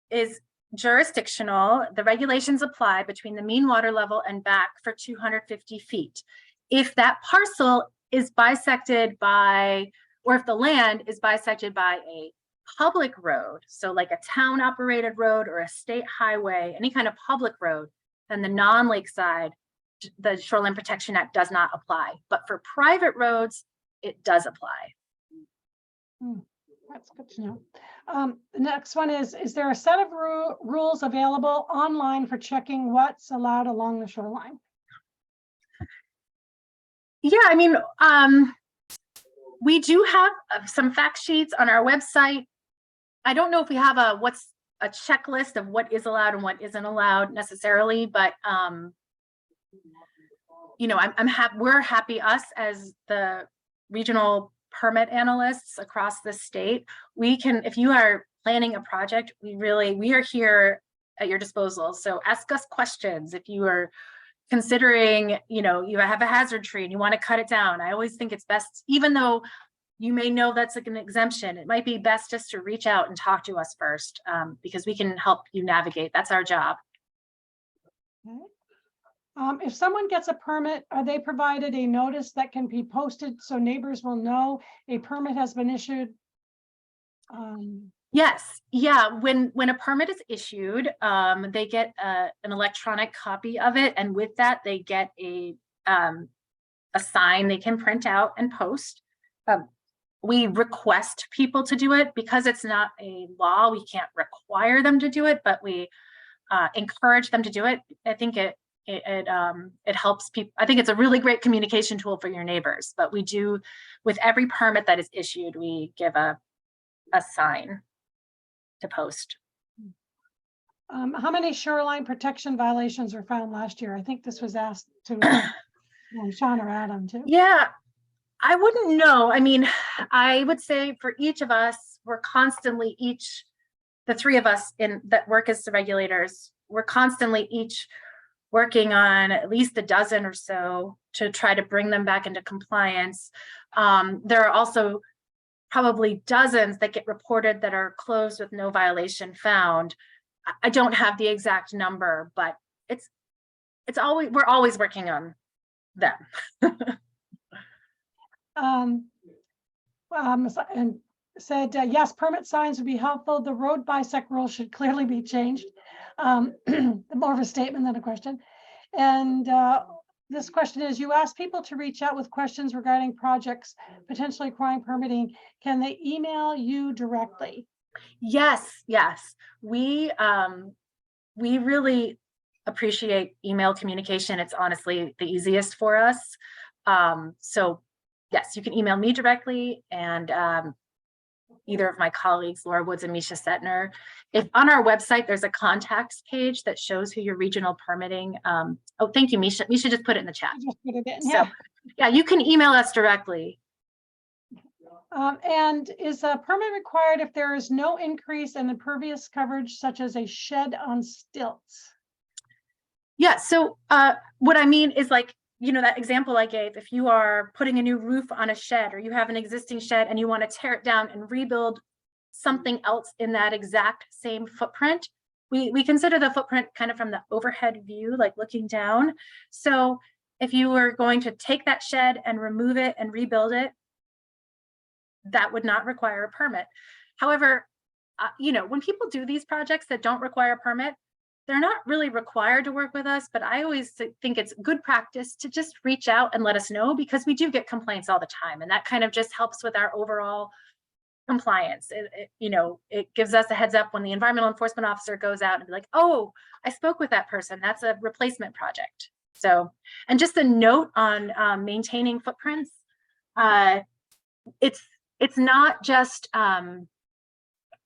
is jurisdictional. The regulations apply between the mean water level and back for 250 feet. If that parcel is bisected by, or if the land is bisected by a public road, so like a town operated road or a state highway, any kind of public road, then the non-lake side, the Shoreline Protection Act does not apply. But for private roads, it does apply. That's good to know. The next one is there a set of rules available online for checking what's allowed along the shoreline? Yeah, I mean, we do have some fact sheets on our website. I don't know if we have a checklist of what is allowed and what isn't allowed necessarily, but you know, we're happy, us as the regional permit analysts across the state, we can, if you are planning a project, we are here at your disposal. So ask us questions. If you are considering, you know, you have a hazard tree and you want to cut it down, I always think it's best, even though you may know that's like an exemption, it might be best just to reach out and talk to us first, because we can help you navigate. That's our job. Okay. If someone gets a permit, are they provided a notice that can be posted so neighbors will know a permit has been issued? Yes, yeah. When a permit is issued, they get an electronic copy of it, and with that, they get a sign they can print out and post. We request people to do it because it's not a law. We can't require them to do it, but we encourage them to do it. I think it helps people. I think it's a really great communication tool for your neighbors, but we do, with every permit that is issued, we give a sign to post. How many shoreline protection violations were found last year? I think this was asked to Sean or Adam too. Yeah, I wouldn't know. I mean, I would say for each of us, we're constantly the three of us that work as the regulators, we're constantly each working on at least a dozen or so to try to bring them back into compliance. There are also probably dozens that get reported that are closed with no violation found. I don't have the exact number, but we're always working on them. And said, yes, permit signs would be helpful. The road bisect rule should clearly be changed. More of a statement than a question. And this question is, you ask people to reach out with questions regarding projects potentially requiring permitting. Can they email you directly? Yes. We really appreciate email communication. It's honestly the easiest for us. So yes, you can email me directly, and either of my colleagues, Laura Woods and Misha Setner. If on our website, there's a contacts page that shows who your regional permitting. Oh, thank you, Misha. Misha just put it in the chat. Just put it in, yeah. So yeah, you can email us directly. And is a permit required if there is no increase in impervious coverage, such as a shed on stilts? Yeah, so what I mean is, like, you know, that example I gave, if you are putting a new roof on a shed, or you have an existing shed and you want to tear it down and rebuild something else in that exact same footprint, we consider the footprint kind of from the overhead view, like looking down. So if you were going to take that shed and remove it and rebuild it, that would not require a permit. However, you know, when people do these projects that don't require a permit, they're not really required to work with us, but I always think it's good practice to just reach out and let us know, because we do get complaints all the time, and that kind of just helps with our overall compliance. You know, it gives us a heads up when the environmental enforcement officer goes out and be like, oh, I spoke with that person, that's a replacement project. So, and just a note on maintaining footprints, it's not just,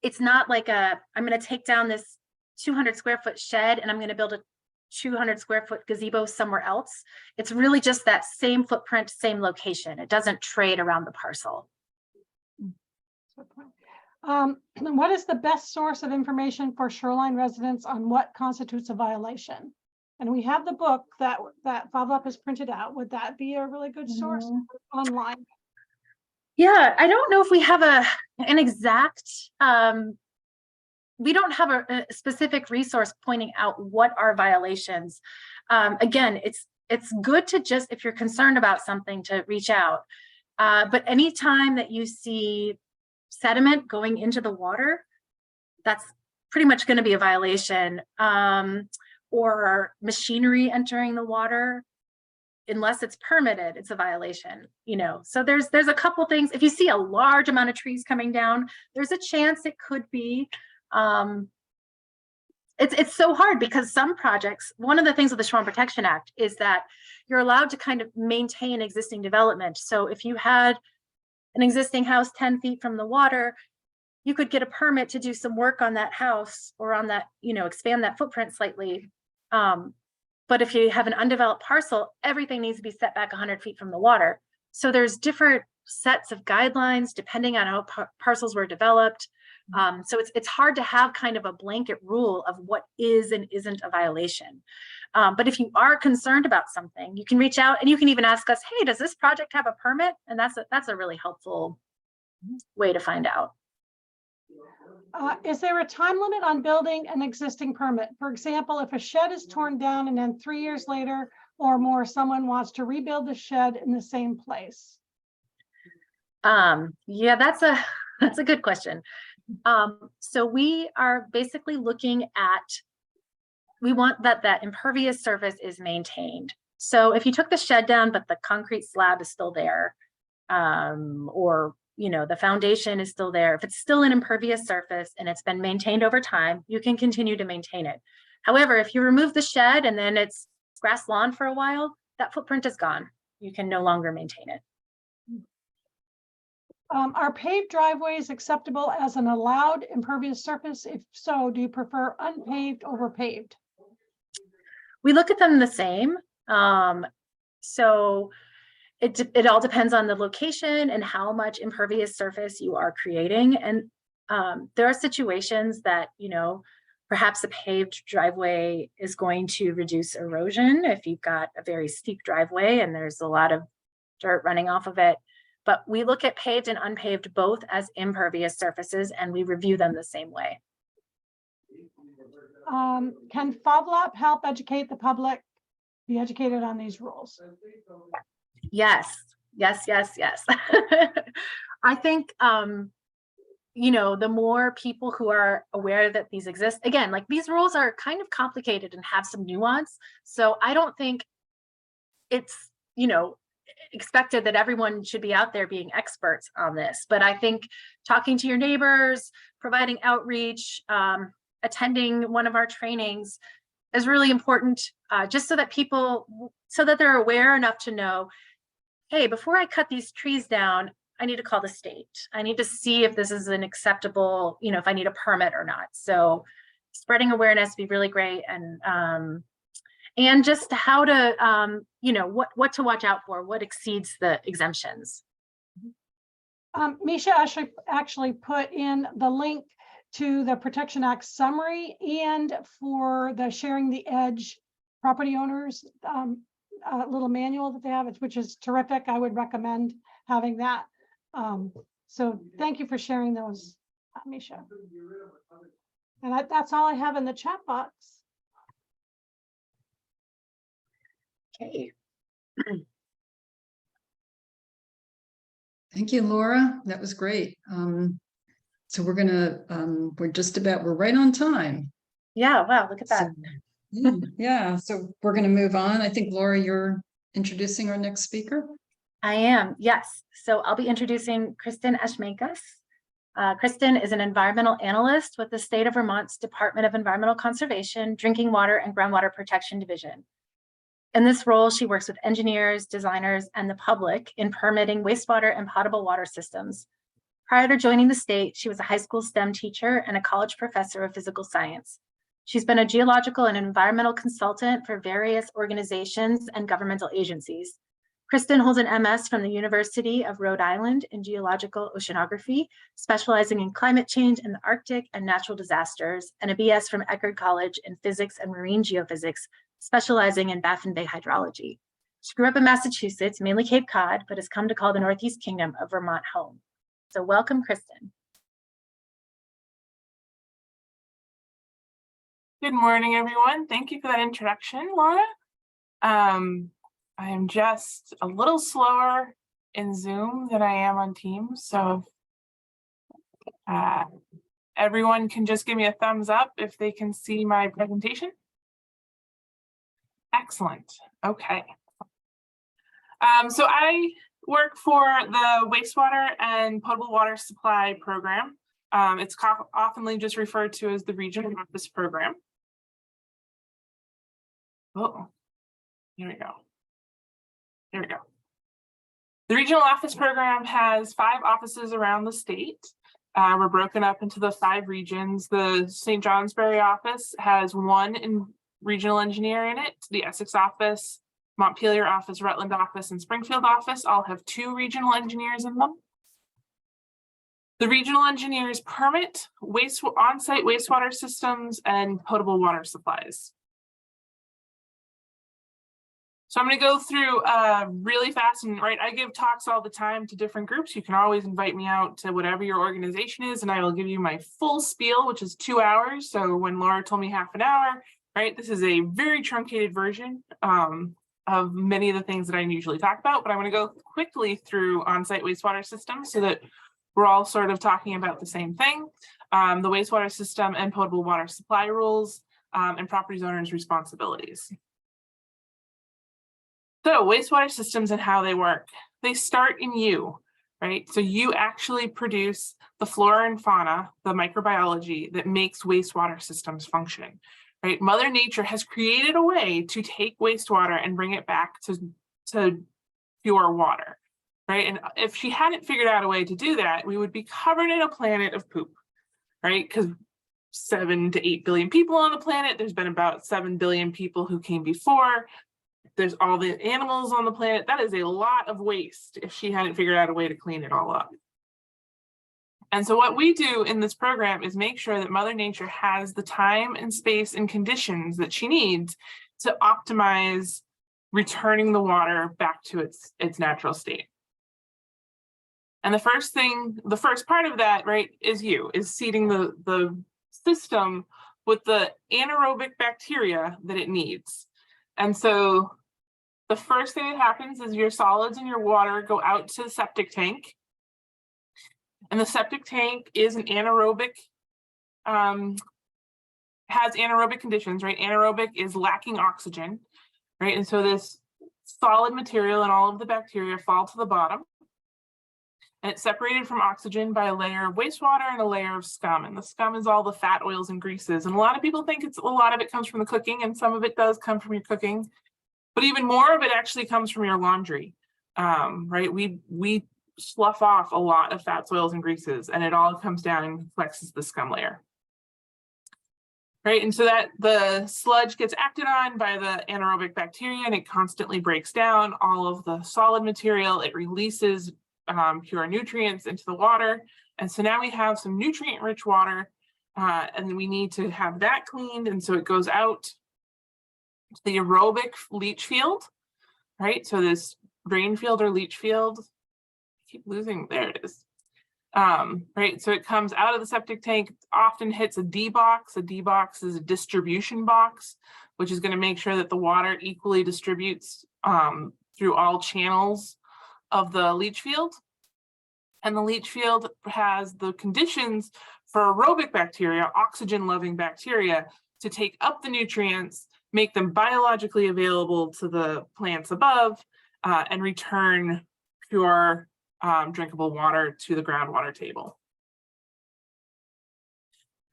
it's not like I'm going to take down this 200 square foot shed and I'm going to build a 200 square foot gazebo somewhere else. It's really just that same footprint, same location. It doesn't trade around the parcel. What is the best source of information for shoreline residents on what constitutes a violation? And we have the book that FOBLAP has printed out. Would that be a really good source online? Yeah, I don't know if we have an exact, we don't have a specific resource pointing out what are violations. Again, it's good to just, if you're concerned about something, to reach out. But anytime that you see sediment going into the water, that's pretty much going to be a violation. Or machinery entering the water, unless it's permitted, it's a violation, you know. So there's a couple things. If you see a large amount of trees coming down, there's a chance it could be. It's so hard because some projects, one of the things with the Shoreline Protection Act is that you're allowed to kind of maintain existing development. So if you had an existing house 10 feet from the water, you could get a permit to do some work on that house or on that, you know, expand that footprint slightly. But if you have an undeveloped parcel, everything needs to be set back 100 feet from the water. So there's different sets of guidelines depending on how parcels were developed. So it's hard to have kind of a blanket rule of what is and isn't a violation. But if you are concerned about something, you can reach out and you can even ask us, hey, does this project have a permit? And that's a really helpful way to find out. Is there a time limit on building an existing permit? For example, if a shed is torn down and then 3 years later or more, someone wants to rebuild the shed in the same place? Yeah, that's a good question. So we are basically looking at, we want that impervious surface is maintained. So if you took the shed down, but the concrete slab is still there, or you know, the foundation is still there, if it's still an impervious surface and it's been maintained over time, you can continue to maintain it. However, if you remove the shed and then it's grass lawn for a while, that footprint is gone. You can no longer maintain it. Are paved driveways acceptable as an allowed impervious surface? If so, do you prefer unpaved over paved? We look at them the same. So it all depends on the location and how much impervious surface you are creating. And there are situations that, you know, perhaps a paved driveway is going to reduce erosion if you've got a very steep driveway and there's a lot of dirt running off of it. But we look at paved and unpaved both as impervious surfaces, and we review them the same way. Can FOBLAP help educate the public, be educated on these rules? Yes. I think, you know, the more people who are aware that these exist, again, like these rules are kind of complicated and have some nuance. So I don't think it's, you know, expected that everyone should be out there being experts on this. But I think talking to your neighbors, providing outreach, attending one of our trainings is really important, just so that they're aware enough to know, hey, before I cut these trees down, I need to call the state. I need to see if this is an acceptable, you know, if I need a permit or not. So spreading awareness would be really great. And just how to, you know, what to watch out for, what exceeds the exemptions. Misha actually put in the link to the Protection Act summary and for the Sharing the Edge property owners little manual that they have, which is terrific. I would recommend having that. So thank you for sharing those, Misha. And that's all I have in the chat box. Okay. Thank you, Laura. That was great. So we're right on time. Yeah, wow, look at that. Yeah, so we're gonna move on. I think, Laura, you're introducing our next speaker. I am, yes. So I'll be introducing Kristen Ashmakas. Kristen is an environmental analyst with the state of Vermont's Department of Environmental Conservation, Drinking Water and Groundwater Protection Division. In this role, she works with engineers, designers, and the public in permitting wastewater and potable water systems. Prior to joining the state, she was a high school STEM teacher and a college professor of physical science. She's been a geological and environmental consultant for various organizations and governmental agencies. Kristen holds an MS from the University of Rhode Island in geological oceanography, specializing in climate change in the Arctic and natural disasters, and a BS from Eckerd College in physics and marine geophysics, specializing in Baffin Bay hydrology. She grew up in Massachusetts, mainly Cape Cod, but has come to call the Northeast Kingdom of Vermont home. So welcome, Kristen. Good morning, everyone. Thank you for that introduction, Laura. I am just a little slower in Zoom than I am on Teams, so everyone can just give me a thumbs up if they can see my presentation. Excellent. Okay. So I work for the wastewater and potable water supply program. It's oftenly just referred to as the regional office program. Oh, here we go. There we go. The regional office program has 5 offices around the state. We're broken up into the 5 regions. The St. Johnsbury office has 1 regional engineer in it. The Essex office, Montpelier office, Rutland office, and Springfield office all have 2 regional engineers in them. The regional engineers permit on-site wastewater systems and potable water supplies. So I'm going to go through really fast and I give talks all the time to different groups. You can always invite me out to whatever your organization is, and I will give you my full spiel, which is 2 hours. So when Laura told me half an hour, this is a very truncated version of many of the things that I usually talk about, but I'm going to go quickly through on-site wastewater systems so that we're all sort of talking about the same thing. The wastewater system and potable water supply rules and property owners' responsibilities. So wastewater systems and how they work. They start in you, right? So you actually produce the flora and fauna, the microbiology that makes wastewater systems function, right? Mother Nature has created a way to take wastewater and bring it back to pure water, right? And if she hadn't figured out a way to do that, we would be covered in a planet of poop, right? Because 7 to 8 billion people on the planet. There's been about 7 billion people who came before. There's all the animals on the planet. That is a lot of waste if she hadn't figured out a way to clean it all up. And so what we do in this program is make sure that Mother Nature has the time and space and conditions that she needs to optimize returning the water back to its natural state. And the first part of that, is seeding the system with the anaerobic bacteria that it needs. And so the first thing that happens is your solids and your water go out to the septic tank. And the septic tank is an anaerobic, has anaerobic conditions, right? Anaerobic is lacking oxygen, right? And so this solid material and all of the bacteria fall to the bottom. And it's separated from oxygen by a layer of wastewater and a layer of scum. And the scum is all the fat, oils, and greases. And a lot of people think a lot of it comes from the cooking, and some of it does come from your cooking. But even more of it actually comes from your laundry, right? We slough off a lot of fats, oils, and greases, and it all comes down and flexes the scum layer. Right, and so that the sludge gets acted on by the anaerobic bacteria, and it constantly breaks down all of the solid material. It releases pure nutrients into the water. And so now we have some nutrient-rich water, and we need to have that cleaned. And so it goes out to the aerobic leach field, right? So this drain field or leach field, I keep losing, there it is. Right, so it comes out of the septic tank, often hits a D box. A D box is a distribution box, which is going to make sure that the water equally distributes through all channels of the leach field. And the leach field has the conditions for aerobic bacteria, oxygen-loving bacteria, to take up the nutrients, make them biologically available to the plants above, and return pure drinkable water to the groundwater table.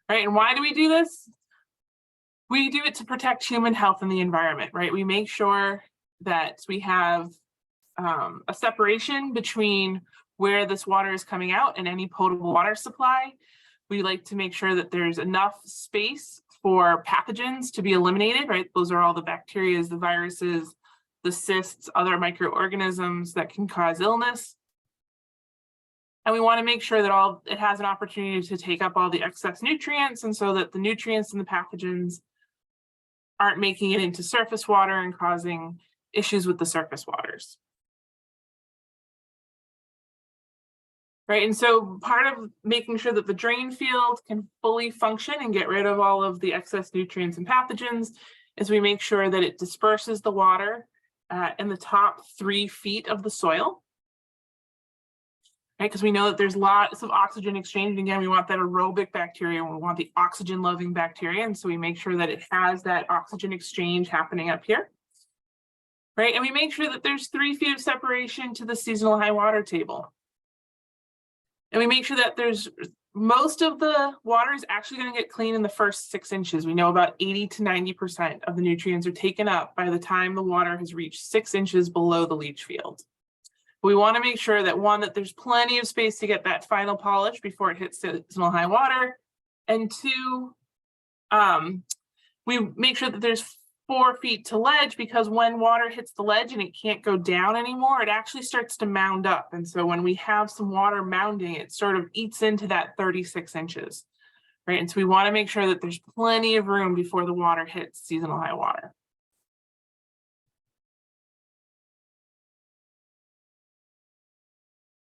Right, and why do we do this? We do it to protect human health and the environment, right? We make sure that we have a separation between where this water is coming out and any potable water supply. We like to make sure that there's enough space for pathogens to be eliminated, right? Those are all the bacteria, the viruses, the cysts, other microorganisms that can cause illness. And we want to make sure that it has an opportunity to take up all the excess nutrients, and so that the nutrients and the pathogens aren't making it into surface water and causing issues with the surface waters. Right, and so part of making sure that the drain field can fully function and get rid of all of the excess nutrients and pathogens is we make sure that it disperses the water in the top 3 feet of the soil. Right, because we know that there's lots of oxygen exchange. And again, we want that aerobic bacteria, and we want the oxygen-loving bacteria. And so we make sure that it has that oxygen exchange happening up here. Right, and we make sure that there's 3 feet of separation to the seasonal high water table. And we make sure that there's most of the water is actually going to get clean in the first 6 inches. We know about 80 to 90% of the nutrients are taken up by the time the water has reached 6 inches below the leach field. We want to make sure that, one, that there's plenty of space to get that final polish before it hits seasonal high water. And 2, we make sure that there's 4 feet to ledge, because when water hits the ledge and it can't go down anymore, it actually starts to mound up. And so when we have some water mounding, it sort of eats into that 36 inches, right? And so we want to make sure that there's plenty of room before the water hits seasonal high water.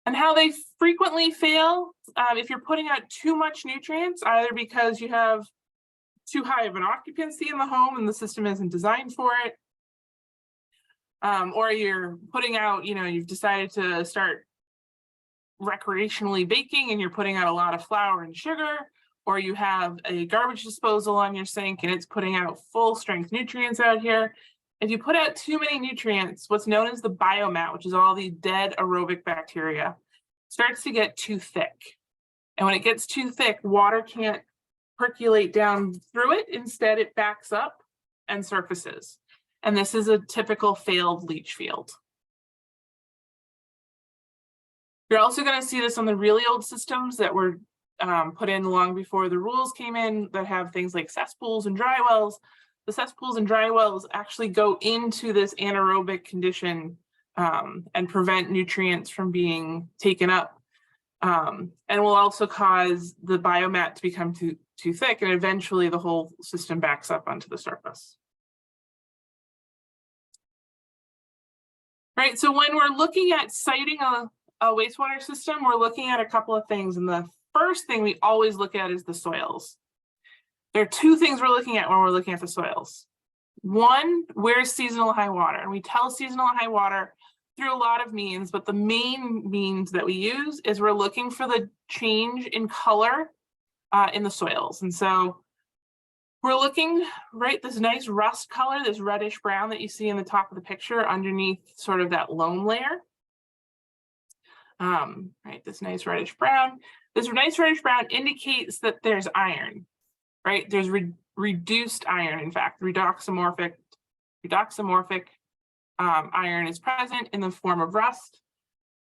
And how they frequently fail, if you're putting out too much nutrients, either because you have too high of an occupancy in the home and the system isn't designed for it, or you're putting out, you've decided to start recreationally baking and you're putting out a lot of flour and sugar, or you have a garbage disposal on your sink and it's putting out full strength nutrients out here. If you put out too many nutrients, what's known as the biomat, which is all the dead aerobic bacteria, starts to get too thick. And when it gets too thick, water can't percolate down through it. Instead, it backs up and surfaces. And this is a typical failed leach field. You're also going to see this on the really old systems that were put in long before the rules came in, that have things like cesspools and dry wells. The cesspools and dry wells actually go into this anaerobic condition and prevent nutrients from being taken up, and will also cause the biomat to become too thick, and eventually the whole system backs up onto the surface. Right, so when we're looking at siting a wastewater system, we're looking at a couple of things, and the first thing we always look at is the soils. There are 2 things we're looking at when we're looking at the soils. One, where's seasonal high water? And we tell seasonal high water through a lot of means, but the main means that we use is we're looking for the change in color in the soils. And so we're looking, right, this nice rust color, this reddish brown that you see in the top of the picture underneath sort of that loam layer. Right, this nice reddish brown. This nice reddish brown indicates that there's iron. Right, there's reduced iron. In fact, redoxamorphic iron is present in the form of rust.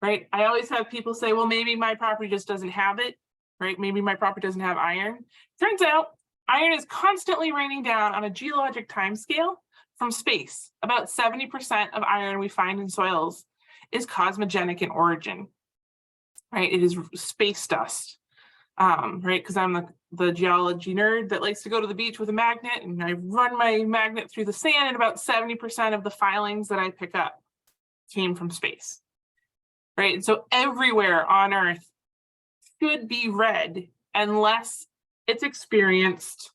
Right, I always have people say, well, maybe my property just doesn't have it. Right, maybe my property doesn't have iron. Turns out, iron is constantly raining down on a geologic timescale from space. About 70% of iron we find in soils is cosmogenic in origin. Right, it is space dust. Right, because I'm the geology nerd that likes to go to the beach with a magnet, and I run my magnet through the sand, and about 70% of the filings that I pick up came from space. Right, and so everywhere on Earth, should be red unless it's experienced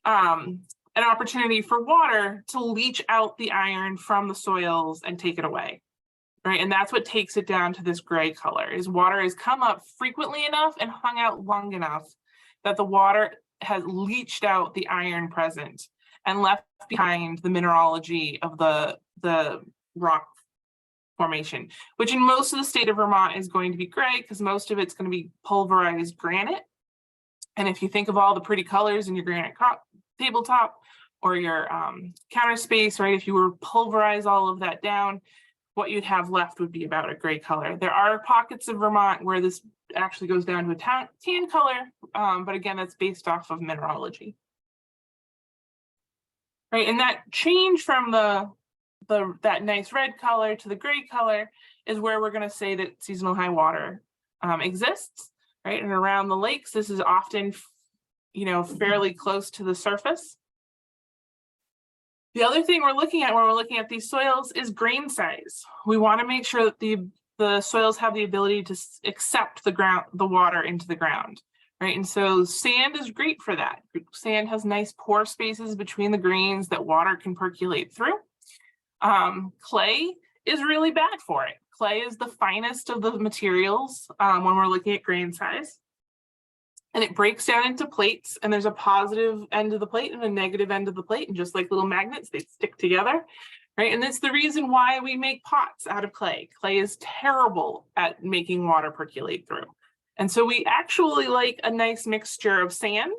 an opportunity for water to leach out the iron from the soils and take it away, right? And that's what takes it down to this gray color, is water has come up frequently enough and hung out long enough that the water has leached out the iron present and left behind the mineralogy of the rock formation, which in most of the state of Vermont is going to be gray because most of it's going to be pulverized granite. And if you think of all the pretty colors in your granite tabletop or your counter space, right, if you were to pulverize all of that down, what you'd have left would be about a gray color. There are pockets of Vermont where this actually goes down to a tan color, but again, that's based off of mineralogy. Right, and that change from that nice red color to the gray color is where we're going to say that seasonal high water exists, right? And around the lakes, this is often, you know, fairly close to the surface. The other thing we're looking at when we're looking at these soils is grain size. We want to make sure that the soils have the ability to accept the water into the ground, right? And so sand is great for that. Sand has nice pore spaces between the grains that water can percolate through. Clay is really bad for it. Clay is the finest of the materials when we're looking at grain size. And it breaks down into plates, and there's a positive end of the plate and a negative end of the plate, and just like little magnets, they stick together, right? And that's the reason why we make pots out of clay. Clay is terrible at making water percolate through. And so we actually like a nice mixture of sand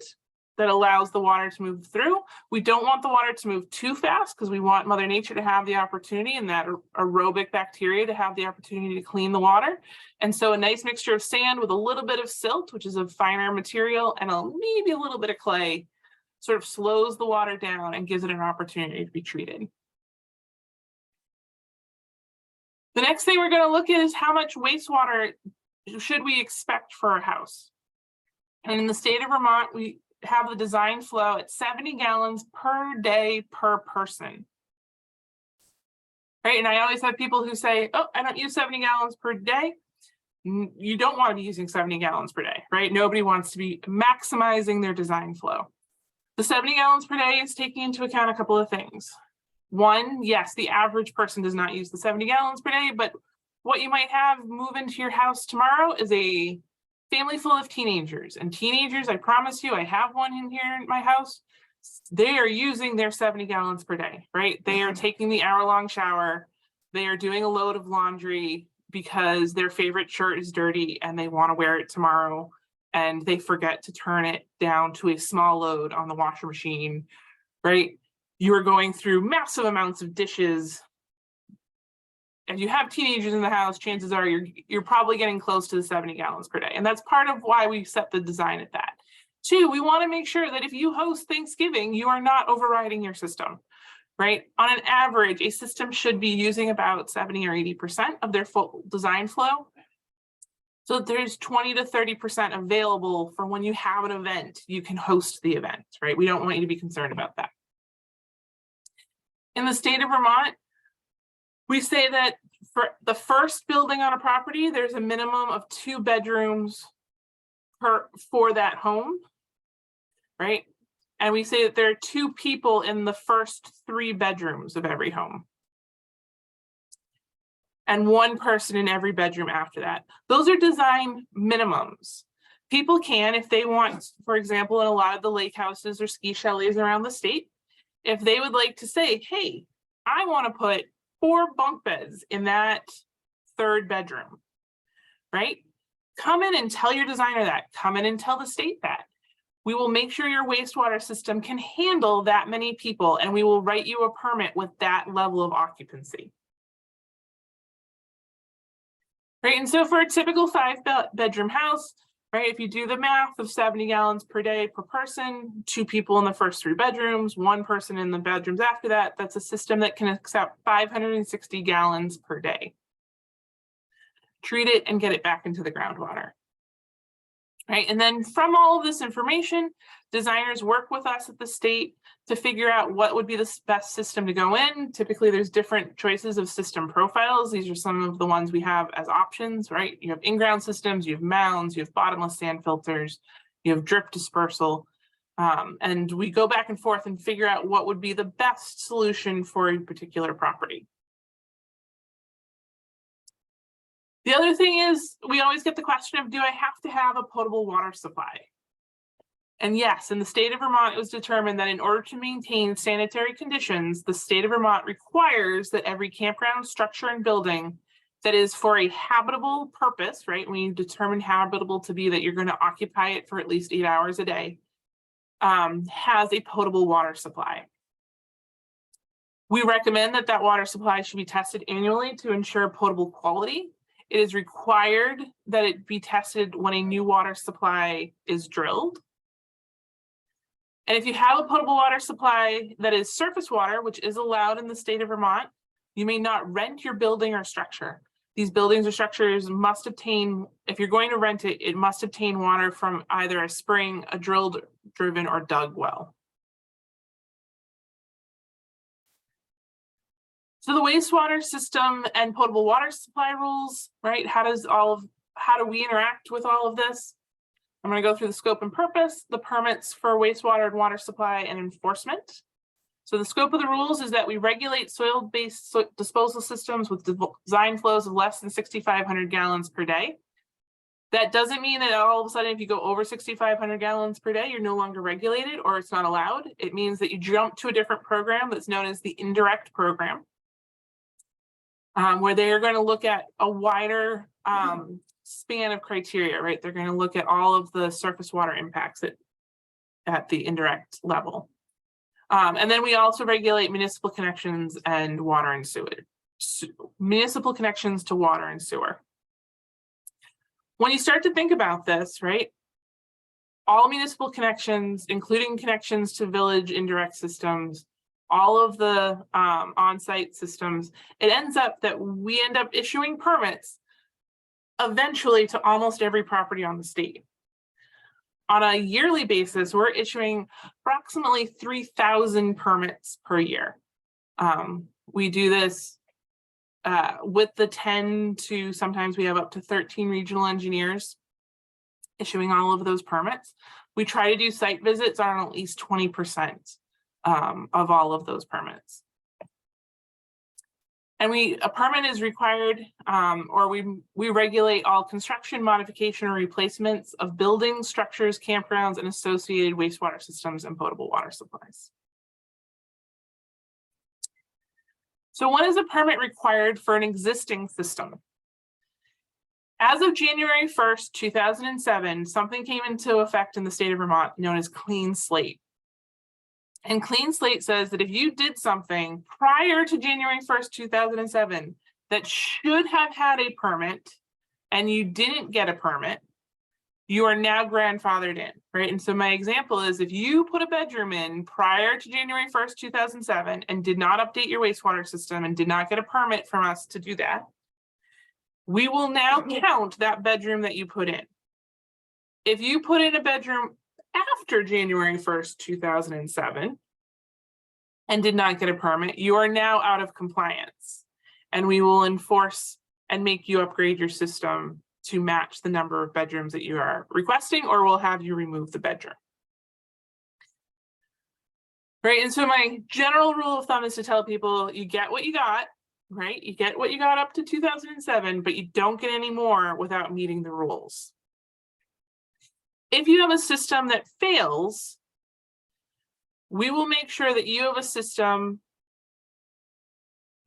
that allows the water to move through. We don't want the water to move too fast because we want Mother Nature to have the opportunity and that aerobic bacteria to have the opportunity to clean the water. And so a nice mixture of sand with a little bit of silt, which is a finer material, and maybe a little bit of clay sort of slows the water down and gives it an opportunity to be treated. The next thing we're going to look at is how much wastewater should we expect for a house. And in the state of Vermont, we have the design flow at 70 gallons per day per person. Right, and I always have people who say, oh, I don't use 70 gallons per day. You don't want to be using 70 gallons per day, right? Nobody wants to be maximizing their design flow. The 70 gallons per day is taking into account a couple of things. One, yes, the average person does not use the 70 gallons per day, but what you might have move into your house tomorrow is a family full of teenagers. And teenagers, I promise you, I have one in here in my house. They are using their 70 gallons per day, right? They are taking the hour-long shower. They are doing a load of laundry because their favorite shirt is dirty and they want to wear it tomorrow. And they forget to turn it down to a small load on the washer machine, right? You are going through massive amounts of dishes. If you have teenagers in the house, chances are you're probably getting close to the 70 gallons per day. And that's part of why we set the design at that. Two, we want to make sure that if you host Thanksgiving, you are not overriding your system, right? On an average, a system should be using about 70 or 80% of their full design flow. So there's 20 to 30% available for when you have an event, you can host the event, right? We don't want you to be concerned about that. In the state of Vermont, we say that for the first building on a property, there's a minimum of 2 bedrooms for that home, right? And we say that there are 2 people in the first 3 bedrooms of every home. And 1 person in every bedroom after that. Those are design minimums. People can, if they want, for example, in a lot of the lake houses or ski chalets around the state, if they would like to say, hey, I want to put 4 bunk beds in that 3rd bedroom, right? Come in and tell your designer that. Come in and tell the state that. We will make sure your wastewater system can handle that many people, and we will write you a permit with that level of occupancy. Right, and so for a typical 5-bedroom house, right, if you do the math of 70 gallons per day per person, 2 people in the first 3 bedrooms, 1 person in the bedrooms after that, that's a system that can accept 560 gallons per day. Treat it and get it back into the groundwater. Right, and then from all of this information, Designers work with us at the state to figure out what would be the best system to go in. Typically, there's different choices of system profiles. These are some of the ones we have as options, right? You have in-ground systems, you have mounds, you have bottomless sand filters, you have drip dispersal. And we go back and forth and figure out what would be the best solution for a particular property. The other thing is, we always get the question of, do I have to have a potable water supply? And yes, in the state of Vermont, it was determined that in order to maintain sanitary conditions, the state of Vermont requires that every campground structure and building that is for a habitable purpose, right? When you determine habitable to be that you're going to occupy it for at least 8 hours a day, has a potable water supply. We recommend that that water supply should be tested annually to ensure potable quality. It is required that it be tested when a new water supply is drilled. And if you have a potable water supply that is surface water, which is allowed in the state of Vermont, you may not rent your building or structure. These buildings or structures must obtain, if you're going to rent it, it must obtain water from either a spring, a drilled, driven, or dug well. So the wastewater system and potable water supply rules, right? How do we interact with all of this? I'm going to go through the scope and purpose, the permits for wastewater and water supply, and enforcement. So the scope of the rules is that we regulate soil-based disposal systems with design flows of less than 6,500 gallons per day. That doesn't mean that all of a sudden, if you go over 6,500 gallons per day, you're no longer regulated or it's not allowed. It means that you jump to a different program that's known as the indirect program, where they are going to look at a wider span of criteria, right? They're going to look at all of the surface water impacts at the indirect level. And then we also regulate municipal connections and water and sewage. Municipal connections to water and sewer. When you start to think about this, right? All municipal connections, including connections to village indirect systems, all of the on-site systems, it ends up that we end up issuing permits eventually to almost every property on the state. On a yearly basis, we're issuing approximately 3,000 permits per year. We do this with the 10 to sometimes we have up to 13 regional engineers issuing all of those permits. We try to do site visits on at least 20% of all of those permits. And a permit is required, or we regulate all construction, modification, or replacements of buildings, structures, campgrounds, and associated wastewater systems and potable water supplies. So when is a permit required for an existing system? As of January 1st, 2007, something came into effect in the state of Vermont known as Clean Slate. And Clean Slate says that if you did something prior to January 1st, 2007, that should have had a permit and you didn't get a permit, you are now grandfathered in, right? And so my example is if you put a bedroom in prior to January 1st, 2007 and did not update your wastewater system and did not get a permit from us to do that, we will now count that bedroom that you put in. If you put in a bedroom after January 1st, 2007 and did not get a permit, you are now out of compliance and we will enforce and make you upgrade your system to match the number of bedrooms that you are requesting, or we'll have you remove the bedroom. Right, and so my general rule of thumb is to tell people you get what you got, right? You get what you got up to 2007, but you don't get any more without meeting the rules. If you have a system that fails, we will make sure that you have a system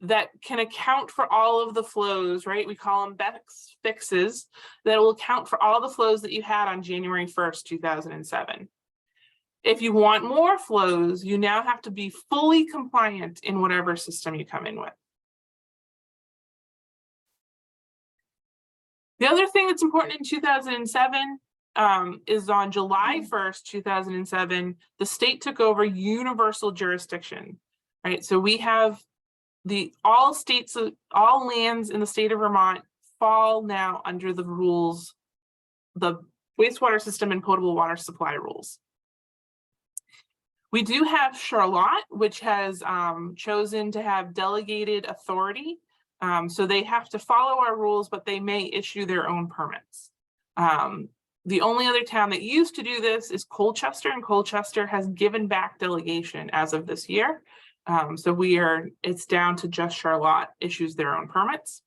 that can account for all of the flows, right? We call them fixes that will account for all the flows that you had on January 1st, 2007. If you want more flows, you now have to be fully compliant in whatever system you come in with. The other thing that's important in 2007 is on July 1st, 2007, the state took over universal jurisdiction, right? So we have all lands in the state of Vermont fall now under the rules, the wastewater system and potable water supply rules. We do have Charlotte, which has chosen to have delegated authority. So they have to follow our rules, but they may issue their own permits. The only other town that used to do this is Colchester, and Colchester has given back delegation as of this year. So it's down to just Charlotte issues their own permits.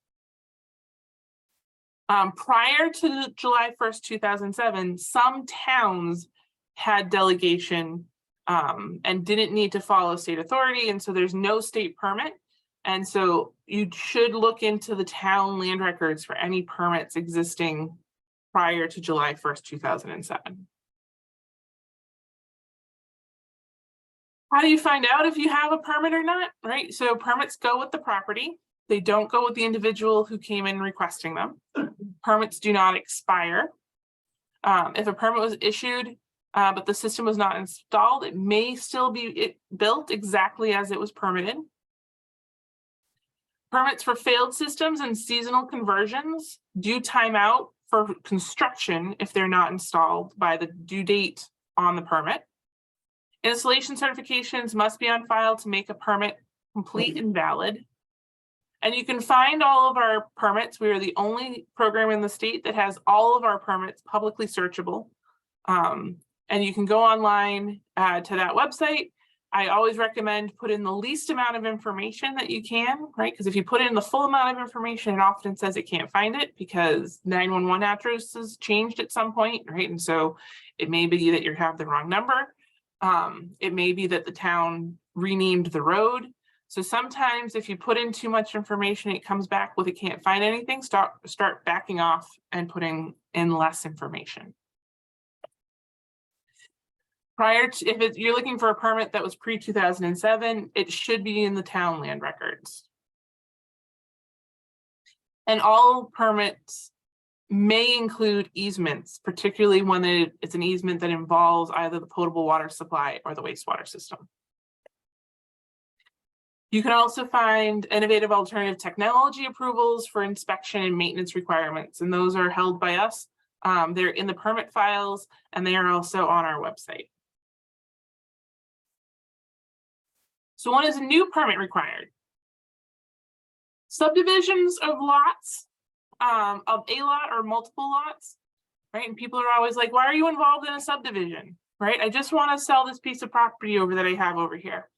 Prior to July 1st, 2007, some towns had delegation and didn't need to follow state authority. And so there's no state permit. And so you should look into the town land records for any permits existing prior to July 1st, 2007. How do you find out if you have a permit or not, right? So permits go with the property. They don't go with the individual who came in requesting them. Permits do not expire. If a permit was issued, but the system was not installed, it may still be built exactly as it was permitted. Permits for failed systems and seasonal conversions do time out for construction if they're not installed by the due date on the permit. Installation certifications must be on file to make a permit complete and valid. And you can find all of our permits. We are the only program in the state that has all of our permits publicly searchable. And you can go online to that website. I always recommend put in the least amount of information that you can, right? Because if you put in the full amount of information, it often says it can't find it because 911 address has changed at some point, right? And so it may be that you have the wrong number. It may be that the town renamed the road. So sometimes if you put in too much information, it comes back with it can't find anything. Start backing off and putting in less information. If you're looking for a permit that was pre-2007, it should be in the town land records. And all permits may include easements, particularly when it's an easement that involves either the potable water supply or the wastewater system. You can also find innovative alternative technology approvals for inspection and maintenance requirements, and those are held by us. They're in the permit files, and they are also on our website. So when is a new permit required? Subdivisions of lots, of a lot or multiple lots, right? And people are always like, why are you involved in a subdivision, right? I just want to sell this piece of property over that I have over here.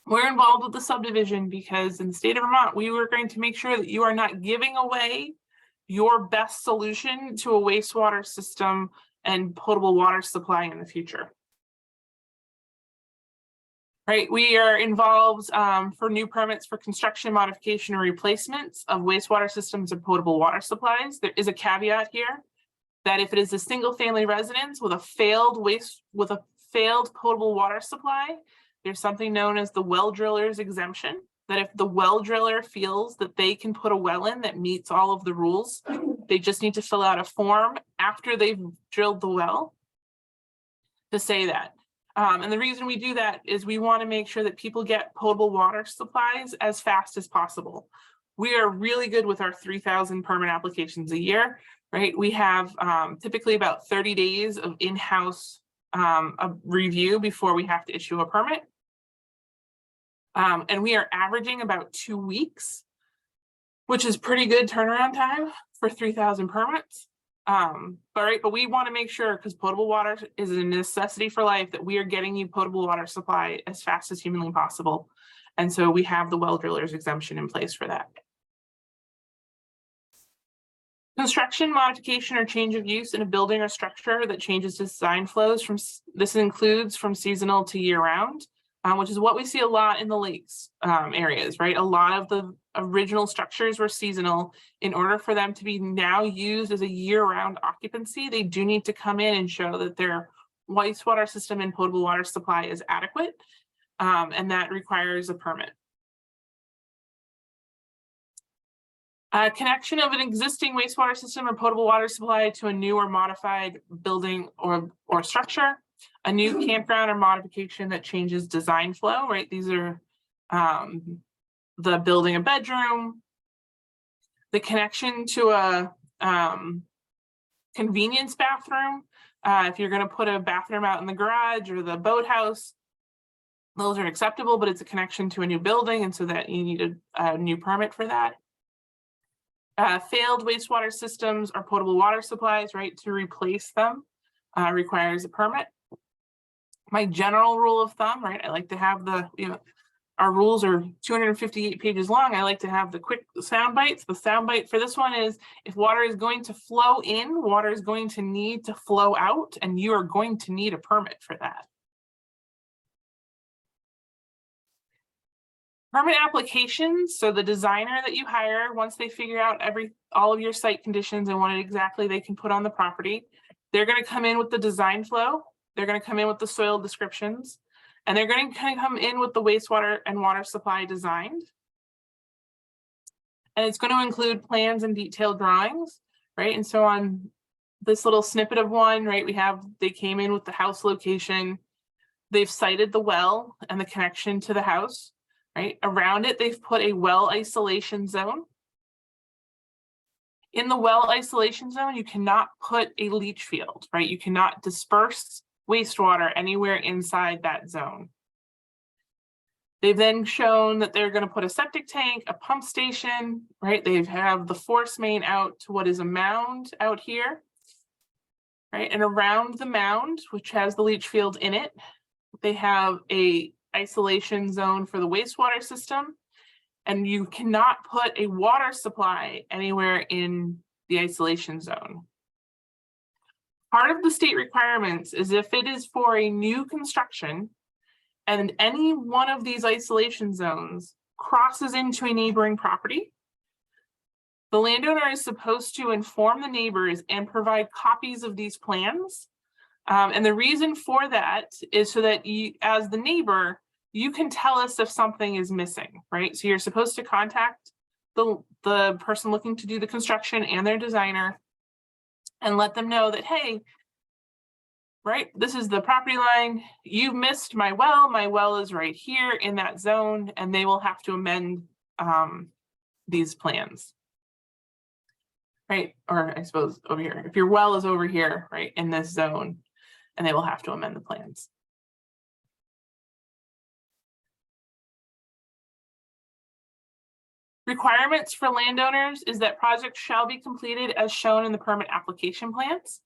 We're involved with the subdivision because in the state of Vermont, we were going to make sure that you are not giving away your best solution to a wastewater system and potable water supply in the future. Right, we are involved for new permits for construction, modification, or replacements of wastewater systems and potable water supplies. There is a caveat here that if it is a single-family residence with a failed potable water supply, there's something known as the well driller's exemption. That if the well driller feels that they can put a well in that meets all of the rules, they just need to fill out a form after they've drilled the well to say that. And the reason we do that is we want to make sure that people get potable water supplies as fast as possible. We are really good with our 3,000 permit applications a year, right? We have typically about 30 days of in-house review before we have to issue a permit. And we are averaging about 2 weeks, which is pretty good turnaround time for 3,000 permits. But we want to make sure, because potable water is a necessity for life, that we are getting you potable water supply as fast as humanly possible. And so we have the well driller's exemption in place for that. Construction, modification, or change of use in a building or structure that changes design flows this includes from seasonal to year round, which is what we see a lot in the lakes areas, right? A lot of the original structures were seasonal. In order for them to be now used as a year-round occupancy, they do need to come in and show that their wastewater system and potable water supply is adequate, and that requires a permit. Connection of an existing wastewater system or potable water supply to a new or modified building or structure. A new campground or modification that changes design flow, right? These are the building a bedroom, the connection to a convenience bathroom. If you're going to put a bathroom out in the garage or the boathouse, those are acceptable, but it's a connection to a new building, and so that you need a new permit for that. Failed wastewater systems or potable water supplies, right, to replace them requires a permit. My general rule of thumb, right, I like to have the, our rules are 258 pages long. I like to have the quick sound bites. The sound bite for this one is, if water is going to flow in, water is going to need to flow out, and you are going to need a permit for that. Permit applications, so the designer that you hire, once they figure out all of your site conditions and what exactly they can put on the property, they're going to come in with the design flow, they're going to come in with the soil descriptions, and they're going to come in with the wastewater and water supply designed. And it's going to include plans and detailed drawings, right? And so on this little snippet of one, right, they came in with the house location, they've cited the well and the connection to the house. Right around it, they've put a well isolation zone. In the well isolation zone, you cannot put a leach field, right? You cannot disperse wastewater anywhere inside that zone. They've then shown that they're going to put a septic tank, a pump station, right? They have the force main out to what is a mound out here, right? And around the mound, which has the leach field in it, they have a isolation zone for the wastewater system, and you cannot put a water supply anywhere in the isolation zone. Part of the state requirements is if it is for a new construction and any one of these isolation zones crosses into a neighboring property, the landowner is supposed to inform the neighbors and provide copies of these plans. And the reason for that is so that you, as the neighbor, you can tell us if something is missing, right? So you're supposed to contact the person looking to do the construction and their designer and let them know that, hey, right, this is the property line. You missed my well. My well is right here in that zone, and they will have to amend these plans. Right, or I suppose over here. If your well is over here, right, in this zone, and they will have to amend the plans. Requirements for landowners is that projects shall be completed as shown in the permit application plans.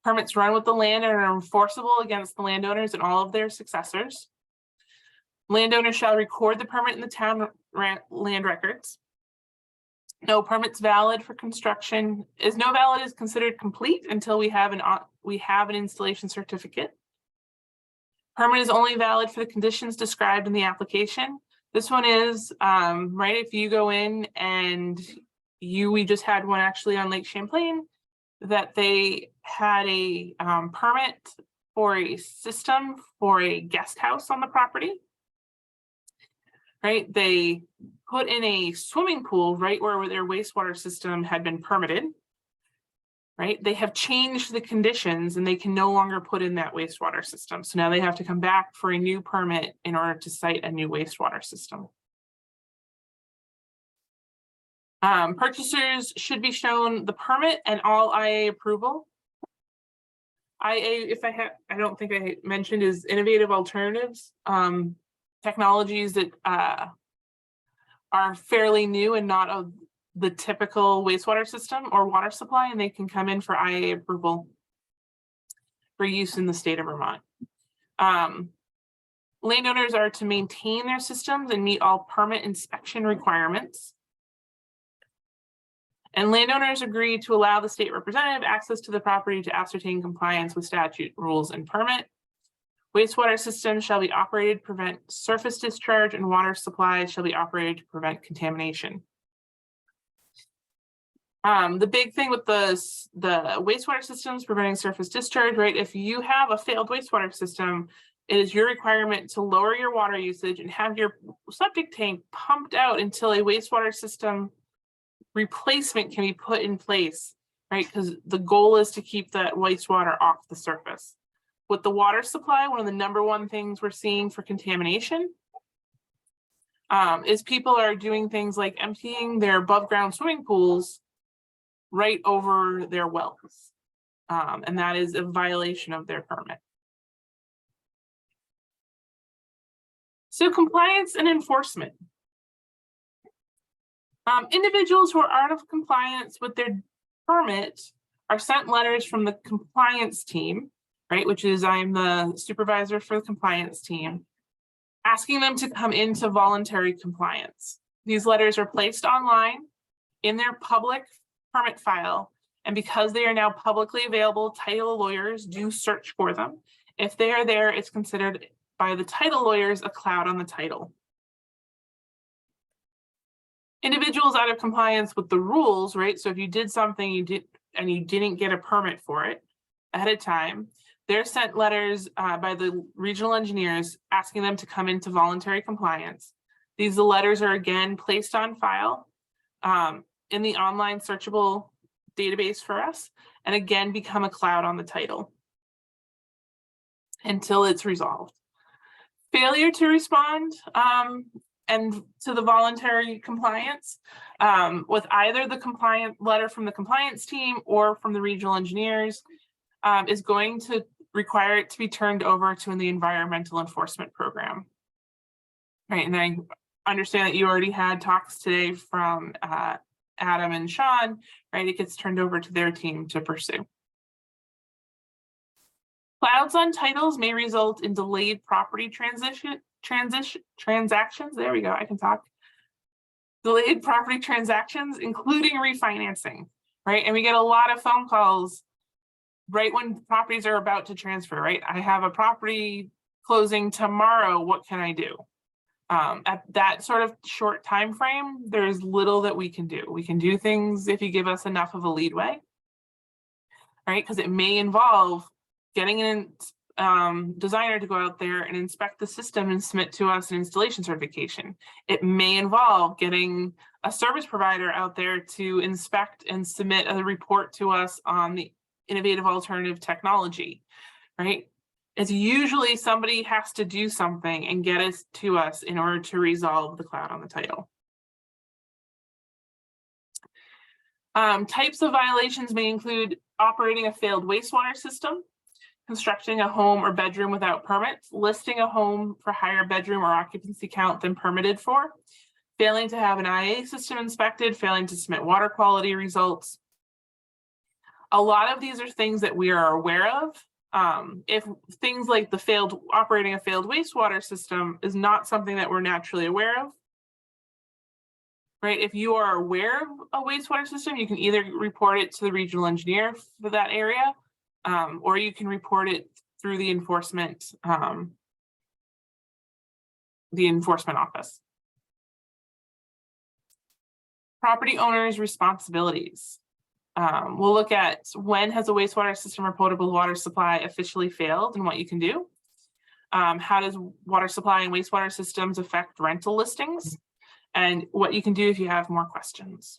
Permits run with the land and are enforceable against the landowners and all of their successors. Landowners shall record the permit in the town land records. No permits valid for construction is considered complete until we have an installation certificate. Permit is only valid for the conditions described in the application. This one is right. If you go in and we just had one actually on Lake Champlain that they had a permit for a system for a guest house on the property. Right, they put in a swimming pool right where their wastewater system had been permitted. Right, they have changed the conditions and they can no longer put in that wastewater system. So now they have to come back for a new permit in order to site a new wastewater system. Purchasers should be shown the permit and all IA approval. IA, I don't think I mentioned, is innovative alternatives, technologies that are fairly new and not the typical wastewater system or water supply, and they can come in for IA approval for use in the state of Vermont. Landowners are to maintain their systems and meet all permit inspection requirements. And landowners agree to allow the state representative access to the property to ascertain compliance with statute, rules, and permit. Wastewater systems shall be operated to prevent surface discharge, and water supplies shall be operated to prevent contamination. The big thing with the wastewater systems preventing surface discharge, right? If you have a failed wastewater system, it is your requirement to lower your water usage and have your septic tank pumped out until a wastewater system replacement can be put in place, right? Because the goal is to keep that wastewater off the surface. With the water supply, one of the #1 things we're seeing for contamination is people are doing things like emptying their above ground swimming pools right over their wells. And that is a violation of their permit. So compliance and enforcement. Individuals who are out of compliance with their permit are sent letters from the compliance team, right, which is I'm the supervisor for the compliance team, asking them to come into voluntary compliance. These letters are placed online in their public permit file, and because they are now publicly available, title lawyers do search for them. If they are there, it's considered by the title lawyers a cloud on the title. Individuals out of compliance with the rules, right? So if you did something you didn't get a permit for it ahead of time, they're sent letters by the regional engineers asking them to come into voluntary compliance. These letters are again placed on file in the online searchable database for us, and again become a cloud on the title until it's resolved. Failure to respond and to the voluntary compliance with either the compliant letter from the compliance team or from the regional engineers is going to require it to be turned over to the environmental enforcement program. Right, and I understand that you already had talks today from Adam and Sean, right? It gets turned over to their team to pursue. Clouds on titles may result in delayed property transactions. There we go, I can talk. Delayed property transactions, including refinancing, right? And we get a lot of phone calls right when properties are about to transfer, right? I have a property closing tomorrow, what can I do? At that sort of short time frame, there's little that we can do. We can do things if you give us enough of a leadway, right? Because it may involve getting an designer to go out there and inspect the system and submit to us an installation certification. It may involve getting a service provider out there to inspect and submit a report to us on the innovative alternative technology, right? It's usually somebody has to do something and get it to us in order to resolve the cloud on the title. Types of violations may include operating a failed wastewater system, constructing a home or bedroom without permits, listing a home for higher bedroom or occupancy count than permitted for, failing to have an IA system inspected, failing to submit water quality results. A lot of these are things that we are aware of. If things like the operating a failed wastewater system is not something that we're naturally aware of, right? If you are aware of a wastewater system, you can either report it to the regional engineer for that area, or you can report it through the enforcement office. Property owners' responsibilities. We'll look at when has a wastewater system or potable water supply officially failed and what you can do. How does water supply and wastewater systems affect rental listings, and what you can do if you have more questions.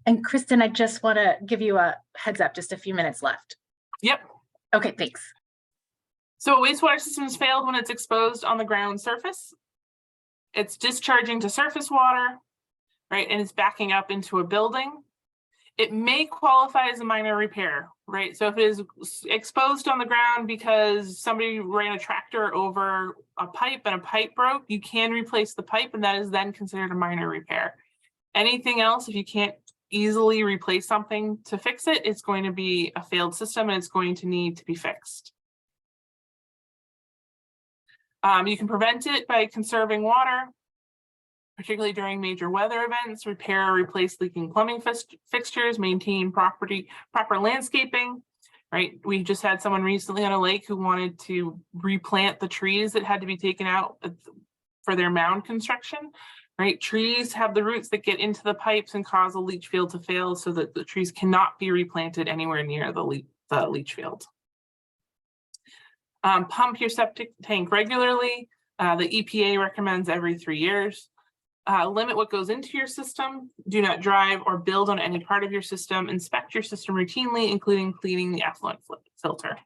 And Kristen, I just want to give you a heads up, just a few minutes left. Yep. Okay, thanks. So a wastewater system has failed when it's exposed on the ground surface. It's discharging to surface water, right? And it's backing up into a building. It may qualify as a minor repair, right? So if it is exposed on the ground because somebody ran a tractor over a pipe and a pipe broke, you can replace the pipe, and that is then considered a minor repair. Anything else, if you can't easily replace something to fix it, it's going to be a failed system and it's going to need to be fixed. You can prevent it by conserving water, particularly during major weather events, repair or replace leaking plumbing fixtures, maintain proper landscaping, right? We just had someone recently on a lake who wanted to replant the trees that had to be taken out for their mound construction, right? Trees have the roots that get into the pipes and cause a leach field to fail, so that the trees cannot be replanted anywhere near the leach field. Pump your septic tank regularly. The EPA recommends every 3 years. Limit what goes into your system. Do not drive or build on any part of your system. Inspect your system routinely, including cleaning the effluent filter.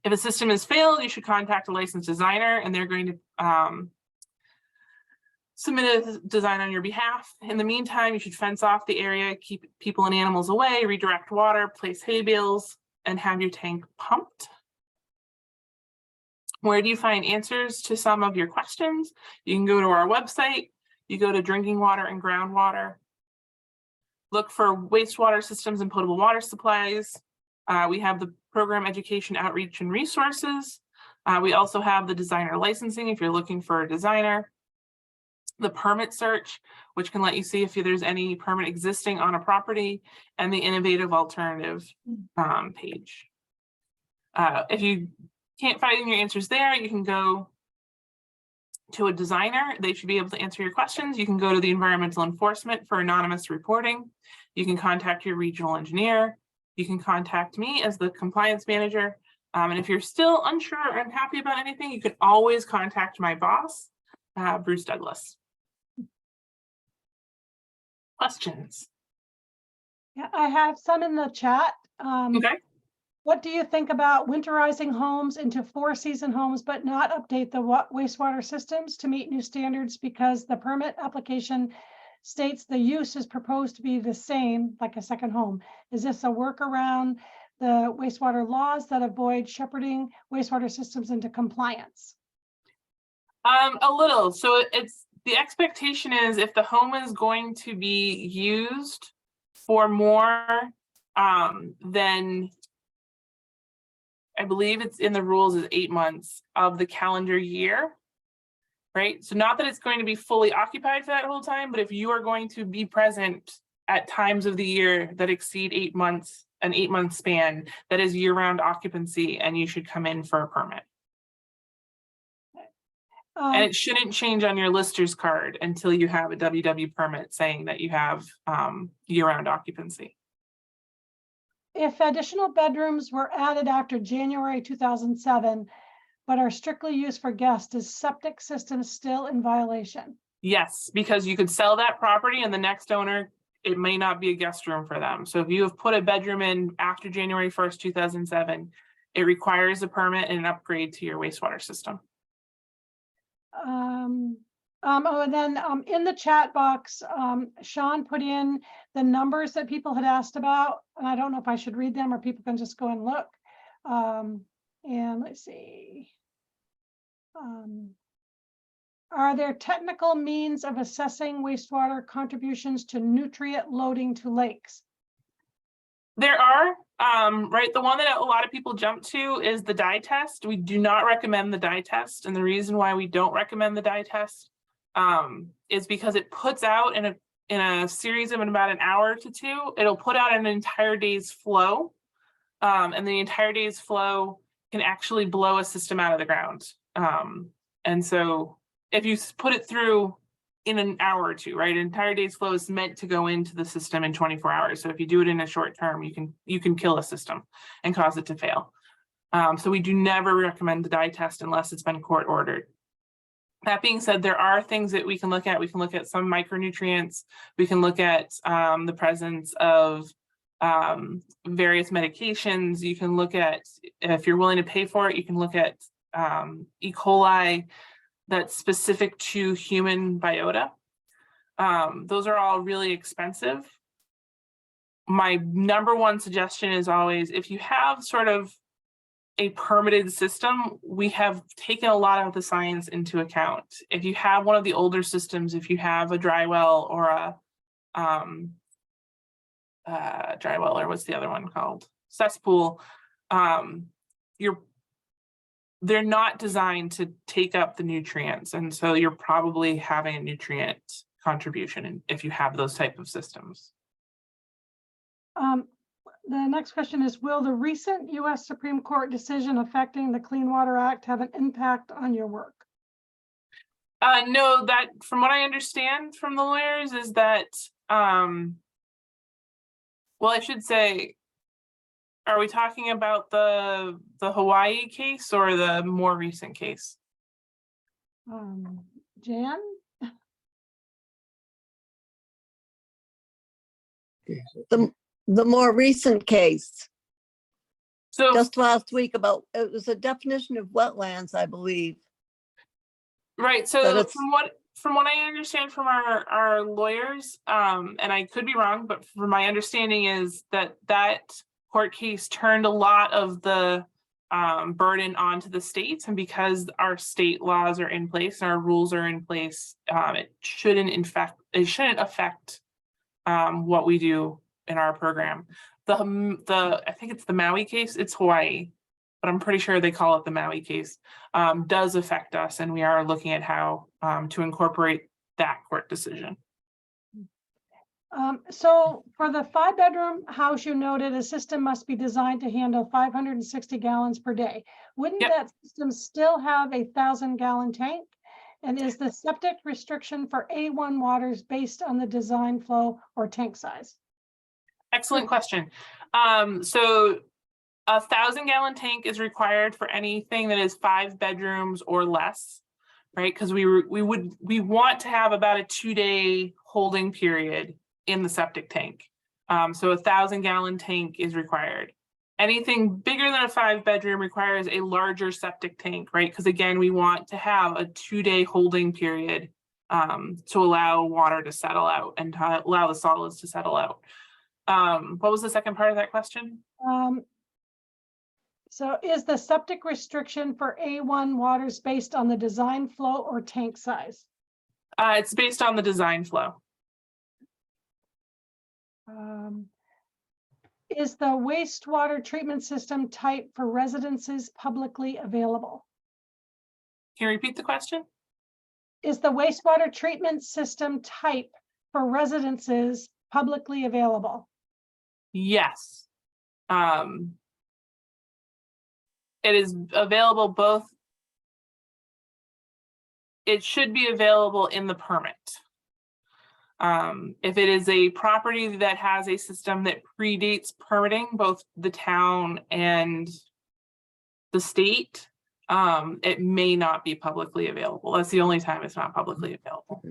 If a system has failed, you should contact a licensed designer, and they're going to submit a design on your behalf. In the meantime, you should fence off the area, keep people and animals away, redirect water, place hay bales, and have your tank pumped. Where do you find answers to some of your questions? You can go to our website, you go to drinking water and groundwater, look for wastewater systems and potable water supplies. We have the program education, outreach, and resources. We also have the designer licensing if you're looking for a designer. The permit search, which can let you see if there's any permit existing on a property, and the innovative alternative page. If you can't find your answers there, you can go to a designer. They should be able to answer your questions. You can go to the environmental enforcement for anonymous reporting. You can contact your regional engineer. You can contact me as the compliance manager. And if you're still unsure or unhappy about anything, you can always contact my boss, Bruce Douglas. Questions? Yeah, I have some in the chat. Okay. What do you think about winterizing homes into 4-season homes, but not update the wastewater systems to meet new standards because the permit application states the use is proposed to be the same, like a second home? Is this a workaround the wastewater laws that avoid shepherding wastewater systems into compliance? A little. So it's the expectation is if the home is going to be used for more than, I believe it's in the rules, is 8 months of the calendar year, right? So not that it's going to be fully occupied for that whole time, but if you are going to be present at times of the year that exceed 8 months, an 8-month span, that is year-round occupancy, and you should come in for a permit. And it shouldn't change on your lister's card until you have a WW permit saying that you have year-round occupancy. If additional bedrooms were added after January 2007, but are strictly used for guests, is septic system still in violation? Yes, because you could sell that property and the next owner, it may not be a guest room for them. So if you have put a bedroom in after January 1st, 2007, it requires a permit and an upgrade to your wastewater system. And then in the chat box, Sean put in the numbers that people had asked about, and I don't know if I should read them or people can just go and look. And let's see. Are there technical means of assessing wastewater contributions to nutrient loading to lakes? There are, right, the one that a lot of people jump to is the dye test. We do not recommend the dye test. And the reason why we don't recommend the dye test is because it puts out in a series of about an hour to two, it'll put out an entire day's flow. And the entire day's flow can actually blow a system out of the ground. And so if you put it through in an hour or two, right, an entire day's flow is meant to go into the system in 24 hours. So if you do it in a short term, you can kill a system and cause it to fail. So we do never recommend the dye test unless it's been court ordered. That being said, there are things that we can look at. We can look at some micronutrients. We can look at the presence of various medications. You can look at, if you're willing to pay for it, you can look at E. coli that's specific to human biota. Those are all really expensive. My number one suggestion is always, if you have sort of a permitted system, we have taken a lot of the science into account. If you have one of the older systems, if you have a dry well or a dry well, or what's the other one called? Cesspool, they're not designed to take up the nutrients. And so you're probably having a nutrient contribution if you have those type of systems. The next question is, will the recent U.S. Supreme Court decision affecting the Clean Water Act have an impact on your work? No, that from what I understand from the lawyers is that, well, I should say, are we talking about the Hawaii case or the more recent case? Jan? The more recent case. So just last week about, it was a definition of wetlands, I believe. Right. So from what I understand from our lawyers, and I could be wrong, but from my understanding is that court case turned a lot of the burden onto the states, and because our state laws are in place and our rules are in place, it shouldn't affect what we do in our program. I think it's the Maui case, it's Hawaii, but I'm pretty sure they call it the Maui case, does affect us, and we are looking at how to incorporate that court decision. So for the 5-bedroom house, you noted a system must be designed to handle 560 gallons per day. Wouldn't that system still have a 1,000-gallon tank? And is the septic restriction for A1 waters based on the design flow or tank size? Excellent question. So a 1,000-gallon tank is required for anything that is 5 bedrooms or less, right? Because we want to have about a 2-day holding period in the septic tank. So a 1,000-gallon tank is required. Anything bigger than a 5-bedroom requires a larger septic tank, right? Because again, we want to have a 2-day holding period to allow water to settle out and to allow the solids to settle out. What was the second part of that question? So is the septic restriction for A1 waters based on the design flow or tank size? It's based on the design flow. Is the wastewater treatment system type for residences publicly available? Can you repeat the question? Is the wastewater treatment system type for residences publicly available? Yes. It is available both. It should be available in the permit. If it is a property that has a system that predates permitting, both the town and the state, it may not be publicly available. That's the only time it's not publicly available.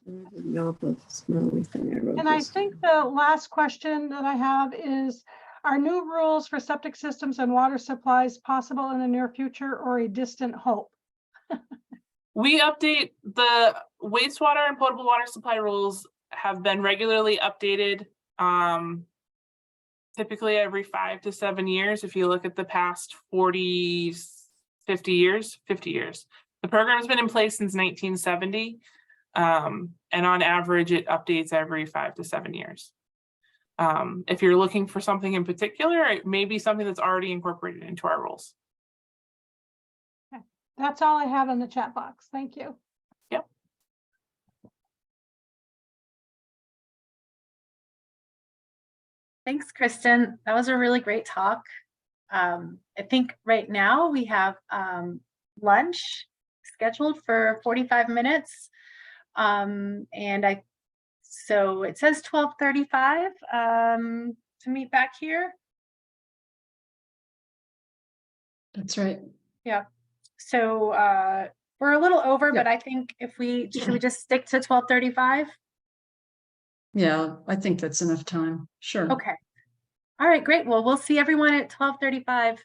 And I think the last question that I have is, are new rules for septic systems and water supplies possible in the near future or a distant hope? We update the wastewater and potable water supply rules have been regularly updated, typically every 5 to 7 years. If you look at the past 50 years. The program has been in place since 1970. And on average, it updates every 5 to 7 years. If you're looking for something in particular, it may be something that's already incorporated into our rules. That's all I have in the chat box. Thank you. Yep. Thanks, Kristen. That was a really great talk. I think right now we have lunch scheduled for 45 minutes. So it says 12:35 to meet back here. That's right. Yeah. So we're a little over, but I think should we just stick to 12:35? Yeah, I think that's enough time. Sure. Okay. All right, great. Well, we'll see everyone at 12:35.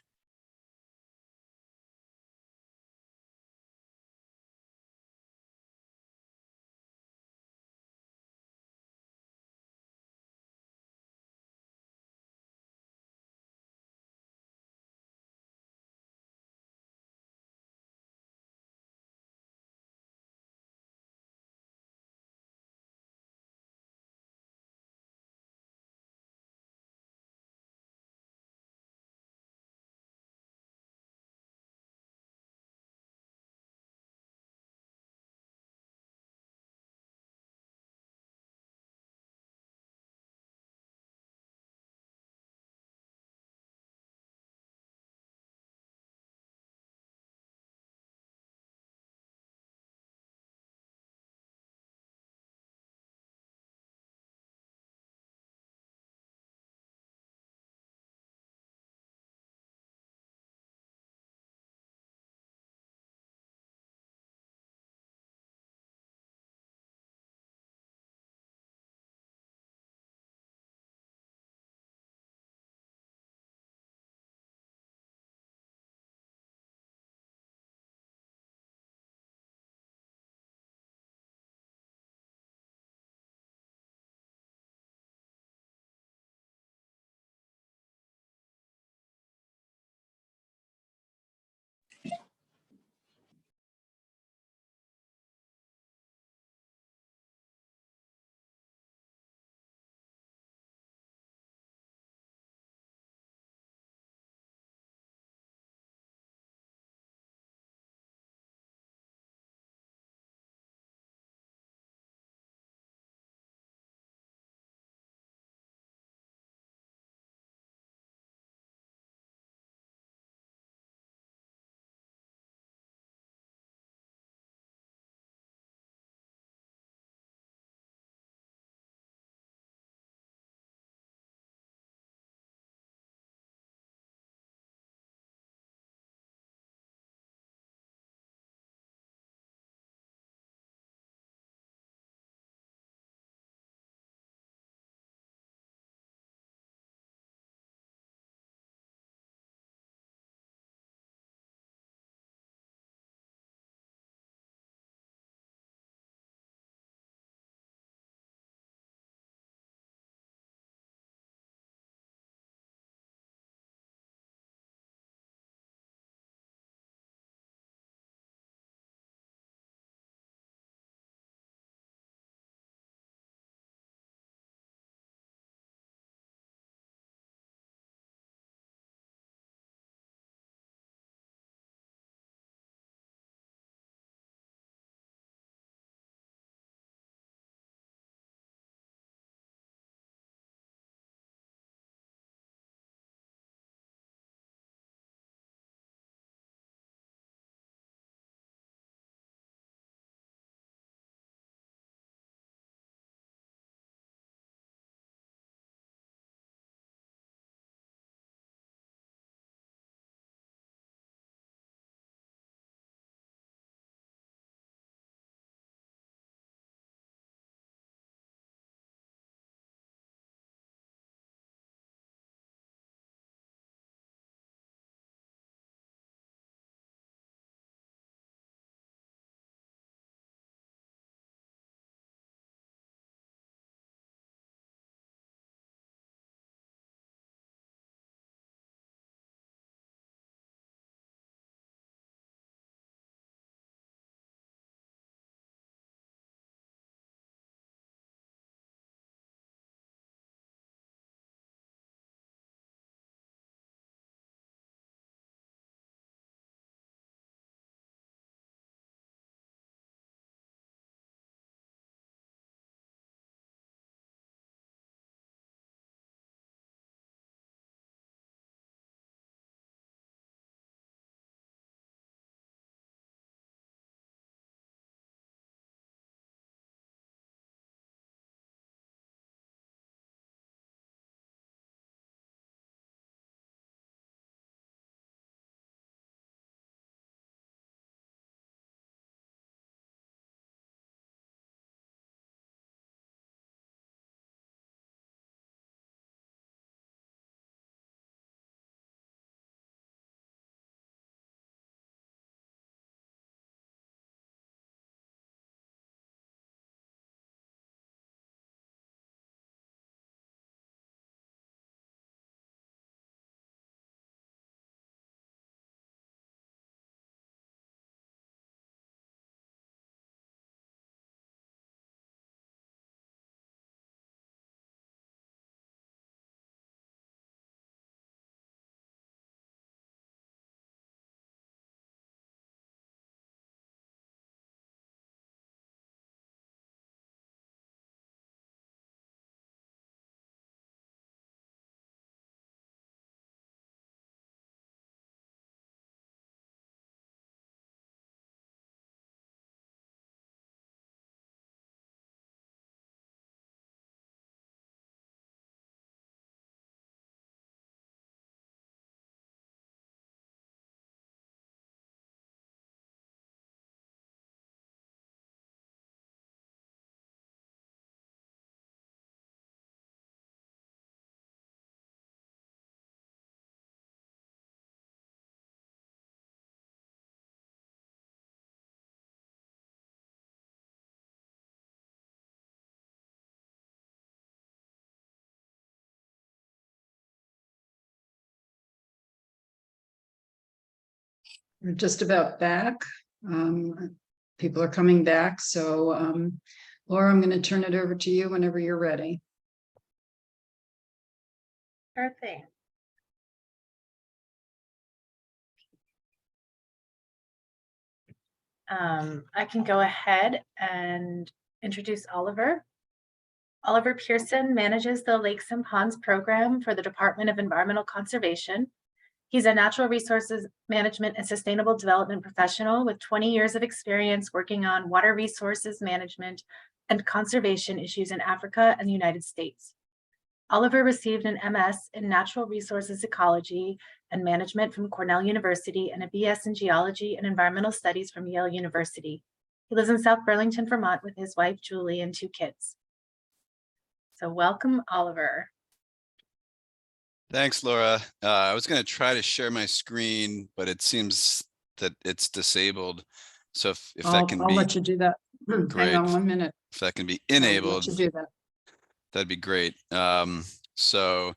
We're just about back. People are coming back. So Laura, I'm going to turn it over to you whenever you're ready. Sure thing. I can go ahead and introduce Oliver. Oliver Pearson manages the Lakes and Ponds program for the Department of Environmental Conservation. He's a natural resources management and sustainable development professional with 20 years of experience working on water resources management and conservation issues in Africa and the United States. Oliver received an MS in Natural Resources Ecology and Management from Cornell University and a BS in Geology and Environmental Studies from Yale University. He lives in South Burlington, Vermont with his wife, Julie, and 2 kids. So welcome, Oliver. Thanks, Laura. I was going to try to share my screen, but it seems that it's disabled. So if that can I'll be let you do that. great. Hang on 1 minute. If that can be I'll enabled, let you do that. that'd be great. So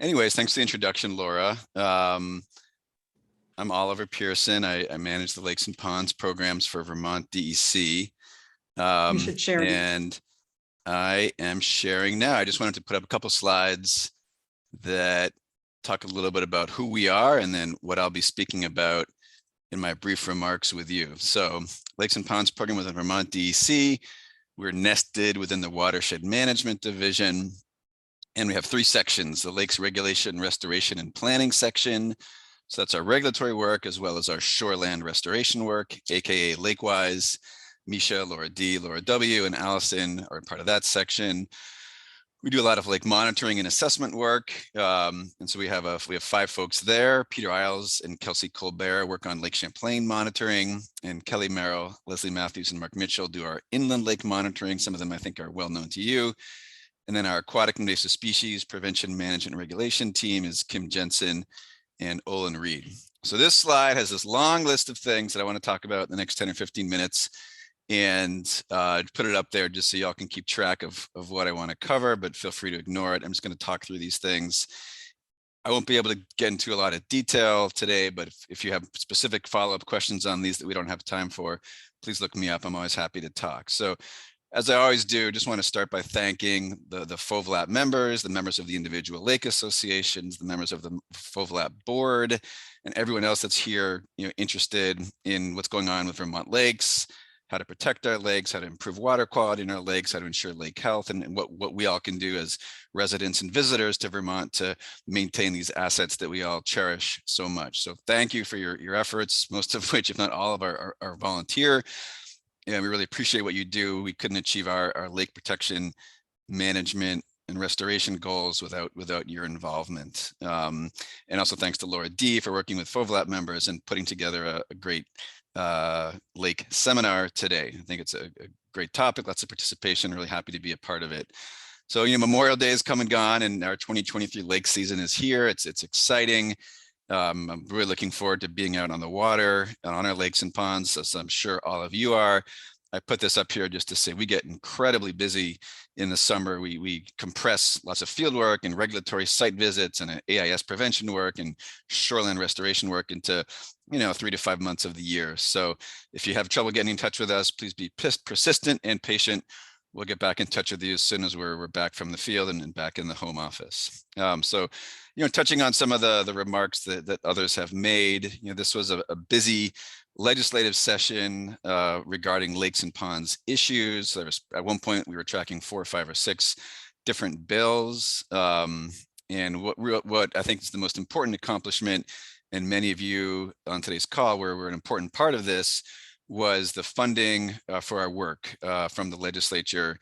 anyways, thanks for the introduction, Laura. I'm Oliver Pearson. I manage the Lakes and Ponds programs for Vermont DEC. You should share it. And I am sharing now. I just wanted to put up a couple slides that talk a little bit about who we are and then what I'll be speaking about in my brief remarks with you. So Lakes and Ponds program within Vermont DEC. We're nested within the Watershed Management Division. And we have 3 sections: the Lakes Regulation, Restoration, and Planning section. So that's our regulatory work as well as our shoreland restoration work, AKA Lakewise. Misha, Laura D, Laura W, and Allison are part of that section. We do a lot of lake monitoring and assessment work. And so we have 5 folks there. Peter Isles and Kelsey Colbert work on Lake Champlain monitoring, and Kelly Merrill, Leslie Matthews, and Mark Mitchell do our inland lake monitoring. Some of them I think are well known to you. And then our aquatic invasive species prevention, management, and regulation team is Kim Jensen and Olin Reed. So this slide has this long list of things that I want to talk about in the next 10 or 15 minutes. And put it up there just so y'all can keep track of what I want to cover, but feel free to ignore it. I'm just going to talk through these things. I won't be able to get into a lot of detail today, but if you have specific follow-up questions on these that we don't have time for, please look me up. I'm always happy to talk. So as I always do, just want to start by thanking the FOVLAP members, the members of the individual lake associations, the members of the FOVLAP board, and everyone else that's here, interested in what's going on with Vermont lakes, how to protect our lakes, how to improve water quality in our lakes, how to ensure lake health, and what we all can do as residents and visitors to Vermont to maintain these assets that we all cherish so much. So thank you for your efforts, most of which, if not all of our volunteer. And we really appreciate what you do. We couldn't achieve our lake protection management and restoration goals without your involvement. And also thanks to Laura D for working with FOVLAP members and putting together a great lake seminar today. I think it's a great topic, lots of participation, really happy to be a part of it. So, Memorial Day is come and gone and our 2023 lake season is here. It's exciting. I'm really looking forward to being out on the water and on our lakes and ponds, as I'm sure all of you are. I put this up here just to say we get incredibly busy in the summer. We compress lots of field work and regulatory site visits and AIS prevention work and shoreline restoration work into 3 to 5 months of the year. So if you have trouble getting in touch with us, please be persistent and patient. We'll get back in touch with you as soon as we're back from the field and back in the home office. So, touching on some of the remarks that others have made, this was a busy legislative session regarding lakes and ponds issues. There was, at one point, we were tracking 4 or 5 or 6 different bills. And what I think is the most important accomplishment, and many of you on today's call were an important part of this, was the funding for our work from the legislature.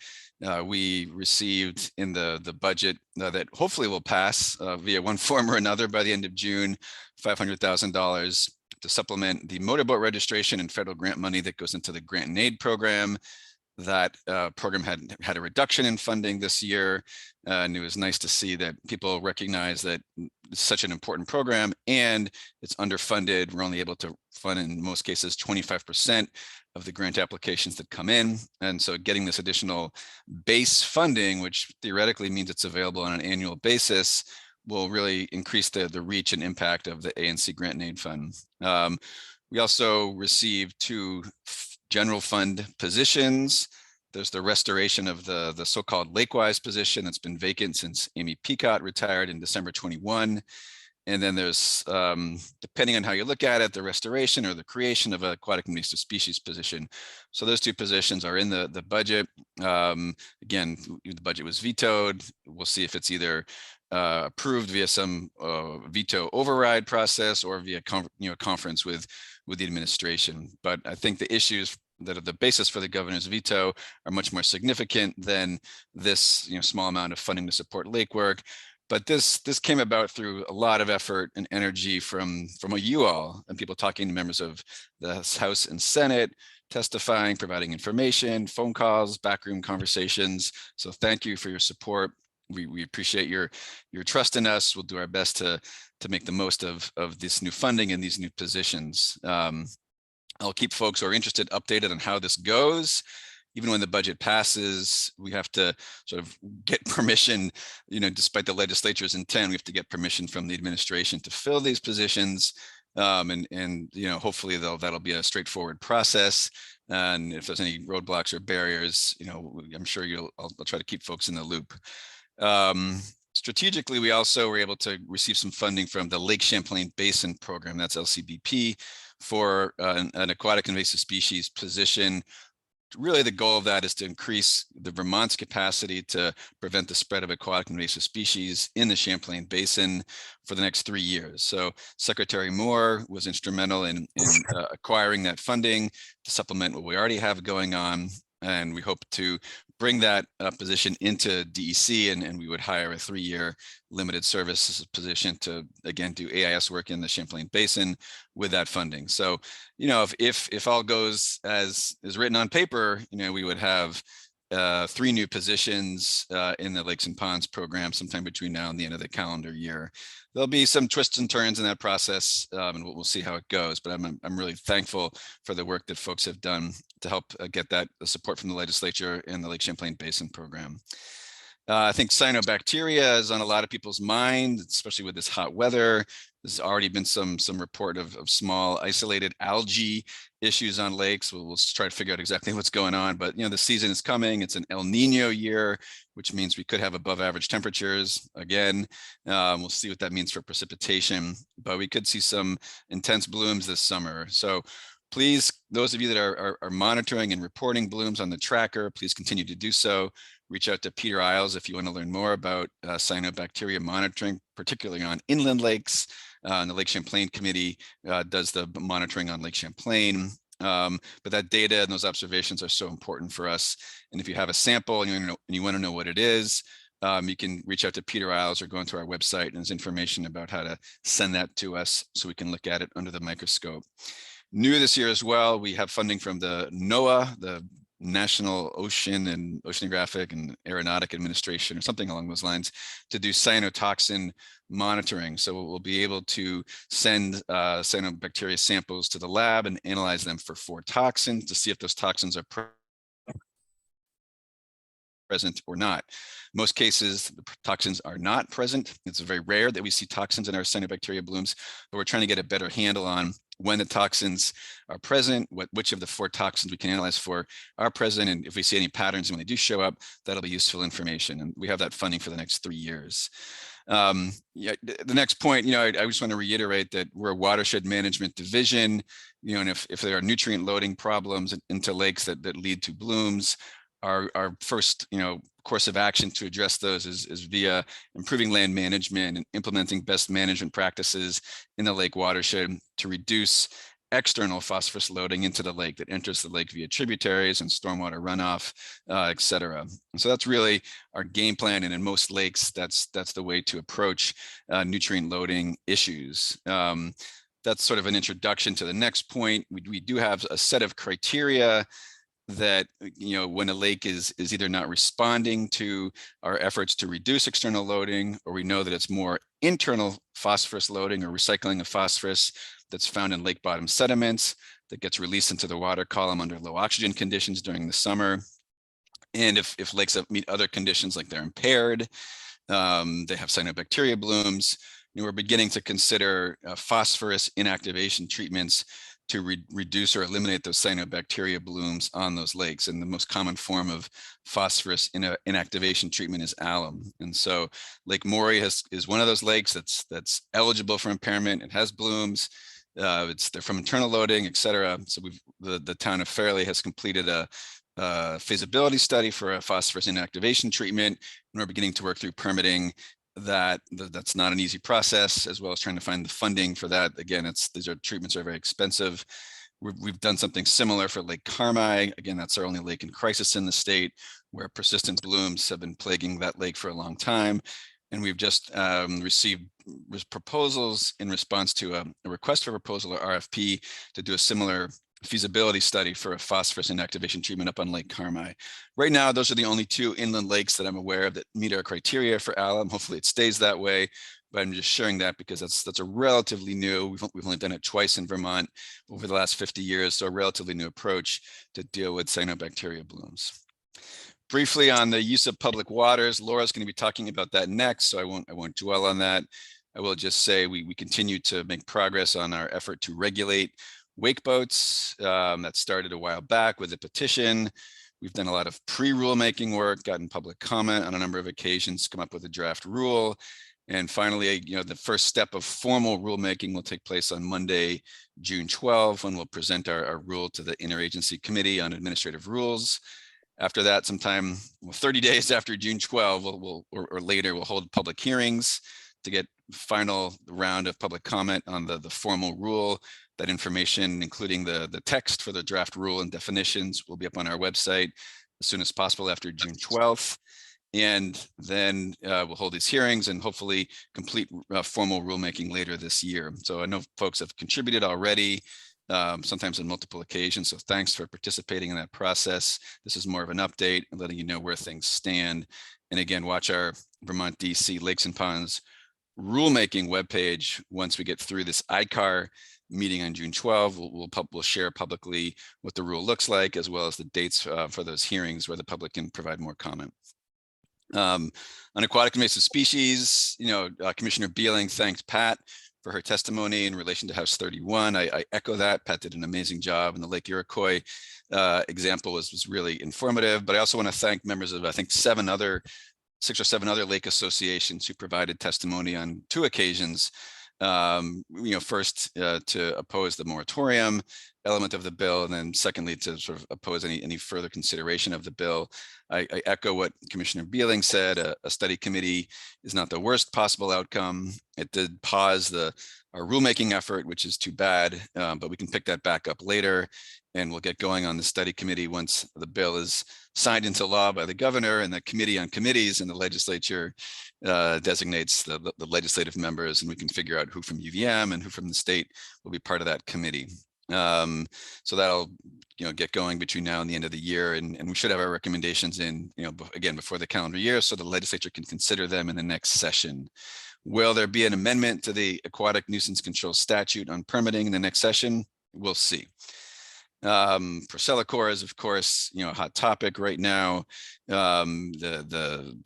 We received in the budget that hopefully will pass via one form or another by the end of June, $500,000 to supplement the motorboat registration and federal grant money that goes into the grant and aid program. That program had a reduction in funding this year, and it was nice to see that people recognize that it's such an important program and it's underfunded. We're only able to fund, in most cases, 25% of the grant applications that come in. And so getting this additional base funding, which theoretically means it's available on an annual basis, will really increase the reach and impact of the ANC Grant and Aid Fund. We also received 2 general fund positions. There's the restoration of the so-called Lakewise position that's been vacant since Amy Peacock retired in December 21. And then there's, depending on how you look at it, the restoration or the creation of an aquatic invasive species position. So those 2 positions are in the budget. Again, the budget was vetoed. We'll see if it's either approved via some veto override process or via conference with the administration. But I think the issues that are the basis for the governor's veto are much more significant than this small amount of funding to support lake work. But this came about through a lot of effort and energy from you all and people talking to members of the House and Senate, testifying, providing information, phone calls, backroom conversations. So thank you for your support. We appreciate your trust in us. We'll do our best to make the most of this new funding and these new positions. I'll keep folks who are interested updated on how this goes. Even when the budget passes, we have to sort of get permission, despite the legislature's intent, we have to get permission from the administration to fill these positions. And hopefully that'll be a straightforward process. And if there's any roadblocks or barriers, I'm sure I'll try to keep folks in the loop. Strategically, we also were able to receive some funding from the Lake Champlain Basin Program, that's LCBP, for an aquatic invasive species position. Really, the goal of that is to increase the Vermont's capacity to prevent the spread of aquatic invasive species in the Champlain Basin for the next 3 years. So Secretary Moore was instrumental in acquiring that funding to supplement what we already have going on. And we hope to bring that position into DEC, and we would hire a 3-year limited services position to, again, do AIS work in the Champlain Basin with that funding. So, if all goes as is written on paper, we would have 3 new positions in the Lakes and Ponds program sometime between now and the end of the calendar year. There'll be some twists and turns in that process, and we'll see how it goes. But I'm really thankful for the work that folks have done to help get that support from the legislature and the Lake Champlain Basin program. I think cyanobacteria is on a lot of people's mind, especially with this hot weather. There's already been some report of small isolated algae issues on lakes. We'll try to figure out exactly what's going on, but the season is coming. It's an El Nino year, which means we could have above average temperatures again. We'll see what that means for precipitation, but we could see some intense blooms this summer. So please, those of you that are monitoring and reporting blooms on the tracker, please continue to do so. Reach out to Peter Isles if you want to learn more about cyanobacteria monitoring, particularly on inland lakes. And the Lake Champlain Committee does the monitoring on Lake Champlain. But that data and those observations are so important for us. And if you have a sample and you want to know what it is, you can reach out to Peter Isles or go into our website, and there's information about how to send that to us so we can look at it under the microscope. New this year as well, we have funding from the NOAA, the National Ocean and Oceanographic and Aeronautic Administration, or something along those lines, to do cyanotoxin monitoring. So we'll be able to send cyanobacteria samples to the lab and analyze them for 4 toxins to see if those toxins are present or not. Most cases, the toxins are not present. It's very rare that we see toxins in our cyanobacteria blooms, but we're trying to get a better handle on when the toxins are present, which of the 4 toxins we can analyze for are present, and if we see any patterns when they do show up, that'll be useful information. And we have that funding for the next 3 years. The next point, I just want to reiterate that we're a watershed management division, and if there are nutrient loading problems into lakes that lead to blooms, our first, course of action to address those is via improving land management and implementing best management practices in the lake watershed to reduce external phosphorus loading into the lake that enters the lake via tributaries and stormwater runoff, et cetera. And so that's really our game plan. And in most lakes, that's the way to approach nutrient loading issues. That's sort of an introduction to the next point. We do have a set of criteria that when a lake is either not responding to our efforts to reduce external loading, or we know that it's more internal phosphorus loading or recycling of phosphorus that's found in lake bottom sediments that gets released into the water column under low oxygen conditions during the summer. And if lakes meet other conditions, like they're impaired, they have cyanobacteria blooms, we're beginning to consider phosphorus inactivation treatments to reduce or eliminate those cyanobacteria blooms on those lakes. And the most common form of phosphorus inactivation treatment is alum. And so Lake Maury is one of those lakes that's eligible for impairment. It has blooms. They're from internal loading, et cetera. So the town of Fairleigh has completed a feasibility study for a phosphorus inactivation treatment, and we're beginning to work through permitting that's not an easy process, as well as trying to find the funding for that. Again, these treatments are very expensive. We've done something similar for Lake Carmi. Again, that's our only lake in crisis in the state, where persistent blooms have been plaguing that lake for a long time. And we've just received proposals in response to a request for proposal, or RFP, to do a similar feasibility study for a phosphorus inactivation treatment up on Lake Carmi. Right now, those are the only two inland lakes that I'm aware of that meet our criteria for alum. Hopefully it stays that way, but I'm just sharing that because that's a relatively new, we've only done it twice in Vermont over the last 50 years, so a relatively new approach to deal with cyanobacteria blooms. Briefly on the use of public waters, Laura's going to be talking about that next, so I won't dwell on that. I will just say we continue to make progress on our effort to regulate wake boats. That started a while back with a petition. We've done a lot of pre-rulemaking work, gotten public comment on a number of occasions, come up with a draft rule. And finally, the first step of formal rulemaking will take place on Monday, June 12, when we'll present our rule to the Interagency Committee on Administrative Rules. After that, sometime 30 days after June 12, or later, we'll hold public hearings to get final round of public comment on the formal rule. That information, including the text for the draft rule and definitions, will be up on our website as soon as possible after June 12th. And then we'll hold these hearings and hopefully complete formal rulemaking later this year. So I know folks have contributed already, sometimes on multiple occasions. So thanks for participating in that process. This is more of an update and letting you know where things stand. And again, watch our Vermont DC Lakes and Ponds rulemaking webpage. Once we get through this ICAR meeting on June 12, we'll share publicly what the rule looks like, as well as the dates for those hearings where the public can provide more comment. On aquatic invasive species, Commissioner Beeling thanked Pat for her testimony in relation to House 31. I echo that. Pat did an amazing job, and the Lake Iroquois example was really informative. But I also want to thank members of, I think, 6 or 7 other lake associations who provided testimony on 2 occasions. First to oppose the moratorium element of the bill, and then secondly to sort of oppose any further consideration of the bill. I echo what Commissioner Beeling said. A study committee is not the worst possible outcome. It did pause our rulemaking effort, which is too bad, but we can pick that back up later, and we'll get going on the study committee once the bill is signed into law by the governor, and the committee on committees and the legislature designates the legislative members, and we can figure out who from UVM and who from the state will be part of that committee. So that'll get going between now and the end of the year, and we should have our recommendations in again before the calendar year, so the legislature can consider them in the next session. Will there be an amendment to the aquatic nuisance control statute on permitting in the next session? We'll see. Procellacor is, of course, a hot topic right now. The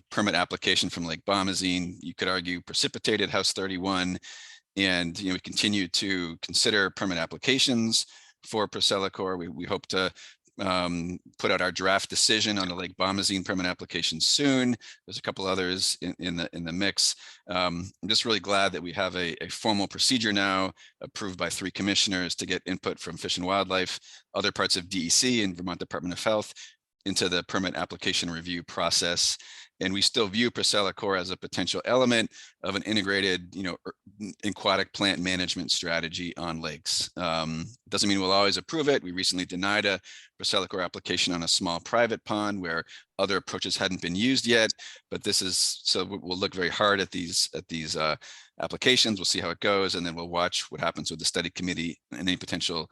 permit application from Lake Bomazine, you could argue, precipitated House 31, and we continue to consider permit applications for Procellacor. We hope to put out our draft decision on the Lake Bomazine permit application soon. There's a couple others in the mix. I'm just really glad that we have a formal procedure now approved by 3 commissioners to get input from Fish and Wildlife, other parts of DEC and Vermont Department of Health into the permit application review process. And we still view Procellacor as a potential element of an integrated, aquatic plant management strategy on lakes. Doesn't mean we'll always approve it. We recently denied a Procellacor application on a small private pond where other approaches hadn't been used yet. But this is, so we'll look very hard at these applications. We'll see how it goes, and then we'll watch what happens with the study committee and any potential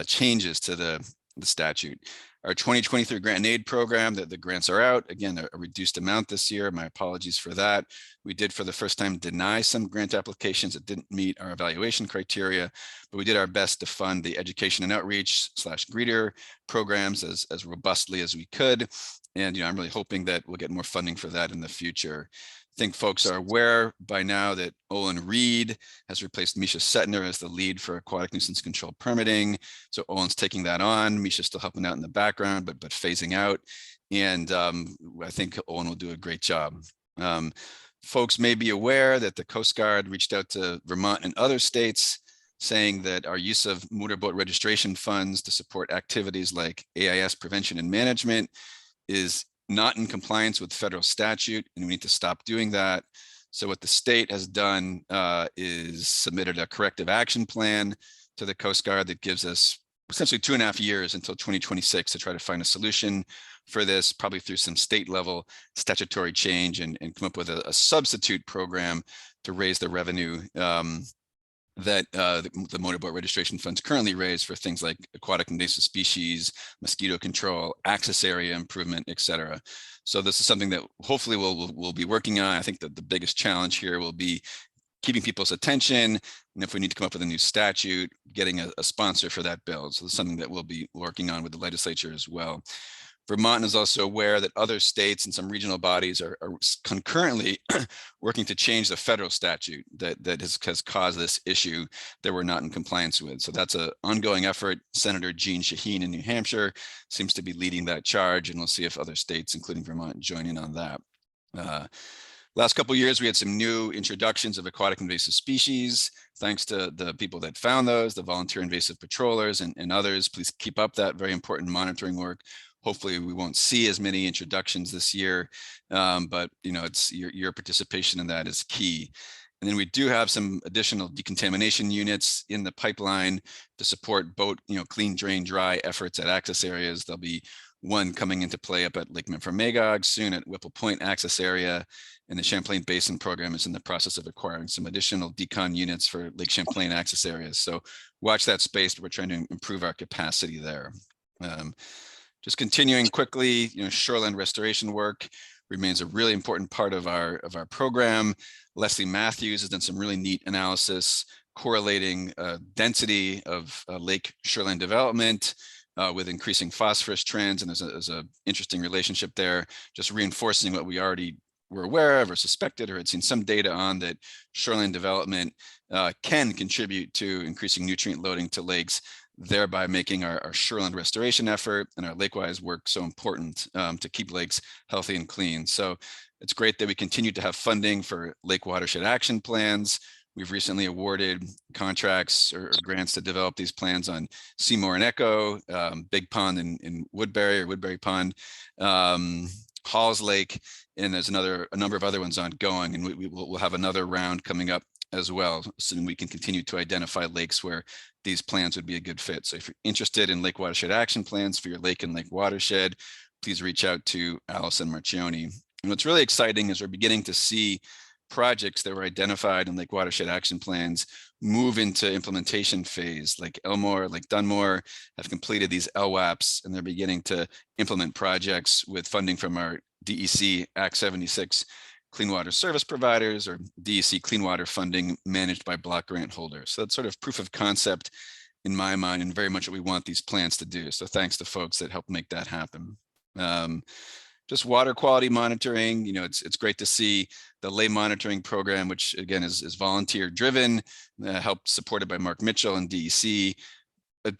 changes to the statute. Our 2023 grant and aid program, the grants are out. Again, a reduced amount this year. My apologies for that. We did for the first time deny some grant applications that didn't meet our evaluation criteria, but we did our best to fund the education and outreach / greeter programs as robustly as we could. And I'm really hoping that we'll get more funding for that in the future. I think folks are aware by now that Olin Reed has replaced Misha Setner as the lead for aquatic nuisance control permitting. So Olin's taking that on. Misha's still helping out in the background, but phasing out. And I think Olin will do a great job. Folks may be aware that the Coast Guard reached out to Vermont and other states saying that our use of motorboat registration funds to support activities like AIS prevention and management is not in compliance with federal statute, and we need to stop doing that. So what the state has done is submitted a corrective action plan to the Coast Guard that gives us essentially 2.5 years until 2026 to try to find a solution for this, probably through some state level statutory change, and come up with a substitute program to raise the revenue that the motorboat registration funds currently raise for things like aquatic invasive species, mosquito control, access area improvement, etc. So this is something that hopefully we'll be working on. I think that the biggest challenge here will be keeping people's attention, and if we need to come up with a new statute, getting a sponsor for that bill. So this is something that we'll be working on with the legislature as well. Vermont is also aware that other states and some regional bodies are concurrently working to change the federal statute that has caused this issue that we're not in compliance with. So that's an ongoing effort. Senator Jean Shaheen in New Hampshire seems to be leading that charge, and we'll see if other states, including Vermont, join in on that. Last couple of years, we had some new introductions of aquatic invasive species. Thanks to the people that found those, the volunteer invasive patrollers and others. Please keep up that very important monitoring work. Hopefully we won't see as many introductions this year, but it's your participation in that is key. And then we do have some additional decontamination units in the pipeline to support boat, clean, drain, dry efforts at access areas. There'll be one coming into play up at Lake Memphremagog soon at Whipple Point access area, and the Champlain Basin program is in the process of acquiring some additional decon units for Lake Champlain access areas. So watch that space, but we're trying to improve our capacity there. Just continuing quickly, shoreland restoration work remains a really important part of our program. Leslie Matthews has done some really neat analysis correlating density of lake shoreland development with increasing phosphorus trends, and there's a interesting relationship there, just reinforcing what we already were aware of or suspected or had seen some data on, that shoreline development can contribute to increasing nutrient loading to lakes, thereby making our shoreline restoration effort and our lake-wise work so important to keep lakes healthy and clean. So it's great that we continue to have funding for lake watershed action plans. We've recently awarded contracts or grants to develop these plans on Seymour and Echo, Big Pond in Woodbury or Woodbury Pond, Halls Lake, and there's a number of other ones ongoing, and we'll have another round coming up as well, so we can continue to identify lakes where these plans would be a good fit. So if you're interested in lake watershed action plans for your lake and lake watershed, please reach out to Allison Marchioni. And what's really exciting is we're beginning to see projects that were identified in lake watershed action plans move into implementation phase. Like Elmore, like Dunmore have completed these LWAPs, and they're beginning to implement projects with funding from our DEC Act 76 clean water service providers, or DEC clean water funding managed by block grant holders. So that's sort of proof of concept in my mind, and very much what we want these plans to do. So thanks to folks that helped make that happen. Just water quality monitoring, it's great to see the lay monitoring program, which again is volunteer driven, helped supported by Mark Mitchell and DEC,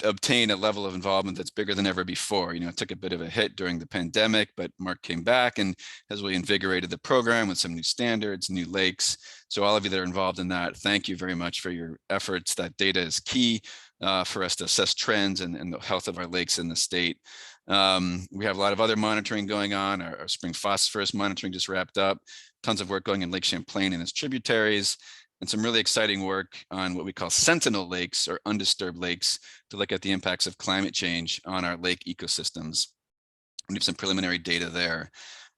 obtain a level of involvement that's bigger than ever before. It took a bit of a hit during the pandemic, but Mark came back and has really invigorated the program with some new standards, new lakes. So all of you that are involved in that, thank you very much for your efforts. That data is key for us to assess trends and the health of our lakes in the state. We have a lot of other monitoring going on. Our spring phosphorus monitoring just wrapped up. Tons of work going in Lake Champlain and its tributaries, and some really exciting work on what we call sentinel lakes or undisturbed lakes to look at the impacts of climate change on our lake ecosystems. We have some preliminary data there.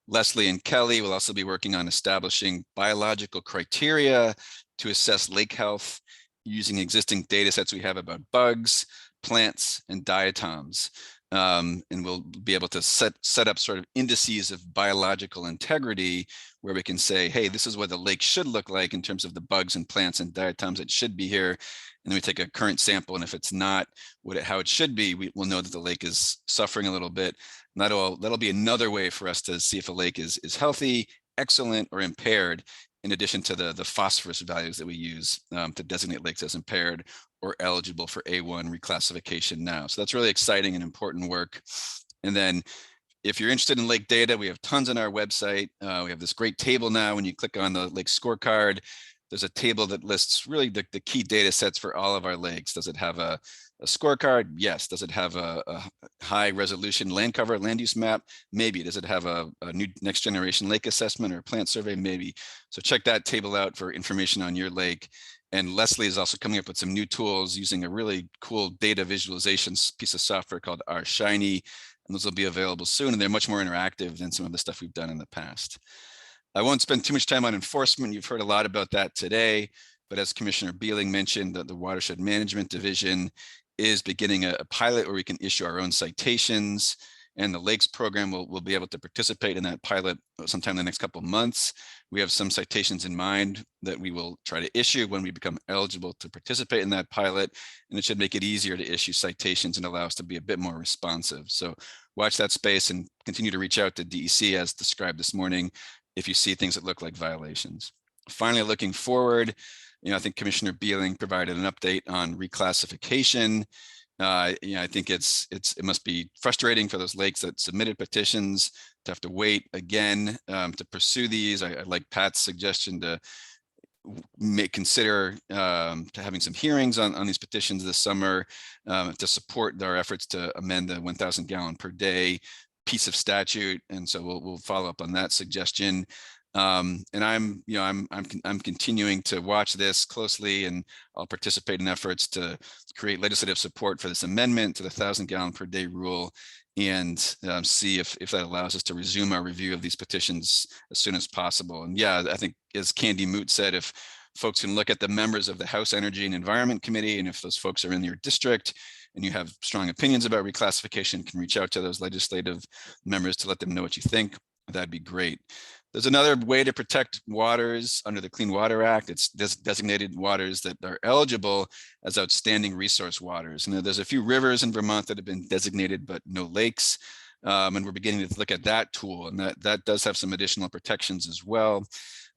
Leslie and Kelly will also be working on establishing biological criteria to assess lake health using existing data sets we have about bugs, plants, and diatoms. And we'll be able to set up sort of indices of biological integrity where we can say, hey, this is what the lake should look like in terms of the bugs and plants and diatoms that should be here. And then we take a current sample, and if it's not how it should be, we will know that the lake is suffering a little bit. And that'll be another way for us to see if a lake is healthy, excellent, or impaired, in addition to the phosphorus values that we use to designate lakes as impaired or eligible for A1 reclassification now. So that's really exciting and important work. And then if you're interested in lake data, we have tons on our website. We have this great table now. When you click on the lake scorecard, there's a table that lists really the key data sets for all of our lakes. Does it have a scorecard? Yes. Does it have a high resolution land cover, land use map? Maybe. Does it have a new next generation lake assessment or plant survey? Maybe. So check that table out for information on your lake. And Leslie is also coming up with some new tools using a really cool data visualization piece of software called our Shiny. And those will be available soon. And they're much more interactive than some of the stuff we've done in the past. I won't spend too much time on enforcement. You've heard a lot about that today. But as Commissioner Beeling mentioned, the Watershed Management Division is beginning a pilot where we can issue our own citations. And the Lakes program will be able to participate in that pilot sometime in the next couple of months. We have some citations in mind that we will try to issue when we become eligible to participate in that pilot. And it should make it easier to issue citations and allow us to be a bit more responsive. So watch that space and continue to reach out to DEC as described this morning if you see things that look like violations. Finally, looking forward, I think Commissioner Beeling provided an update on reclassification. I think it must be frustrating for those lakes that submitted petitions to have to wait again to pursue these. I like Pat's suggestion to consider having some hearings on these petitions this summer to support our efforts to amend the 1,000 gallon per day piece of statute. And so we'll follow up on that suggestion. And I'm continuing to watch this closely, and I'll participate in efforts to create legislative support for this amendment to the 1,000 gallon per day rule, and see if that allows us to resume our review of these petitions as soon as possible. And yeah, I think as Candy Moot said, if folks can look at the members of the House Energy and Environment Committee, and if those folks are in your district and you have strong opinions about reclassification, can reach out to those legislative members to let them know what you think, that'd be great. There's another way to protect waters under the Clean Water Act. It's designated waters that are eligible as outstanding resource waters. And there's a few rivers in Vermont that have been designated, but no lakes. And we're beginning to look at that tool, and that does have some additional protections as well.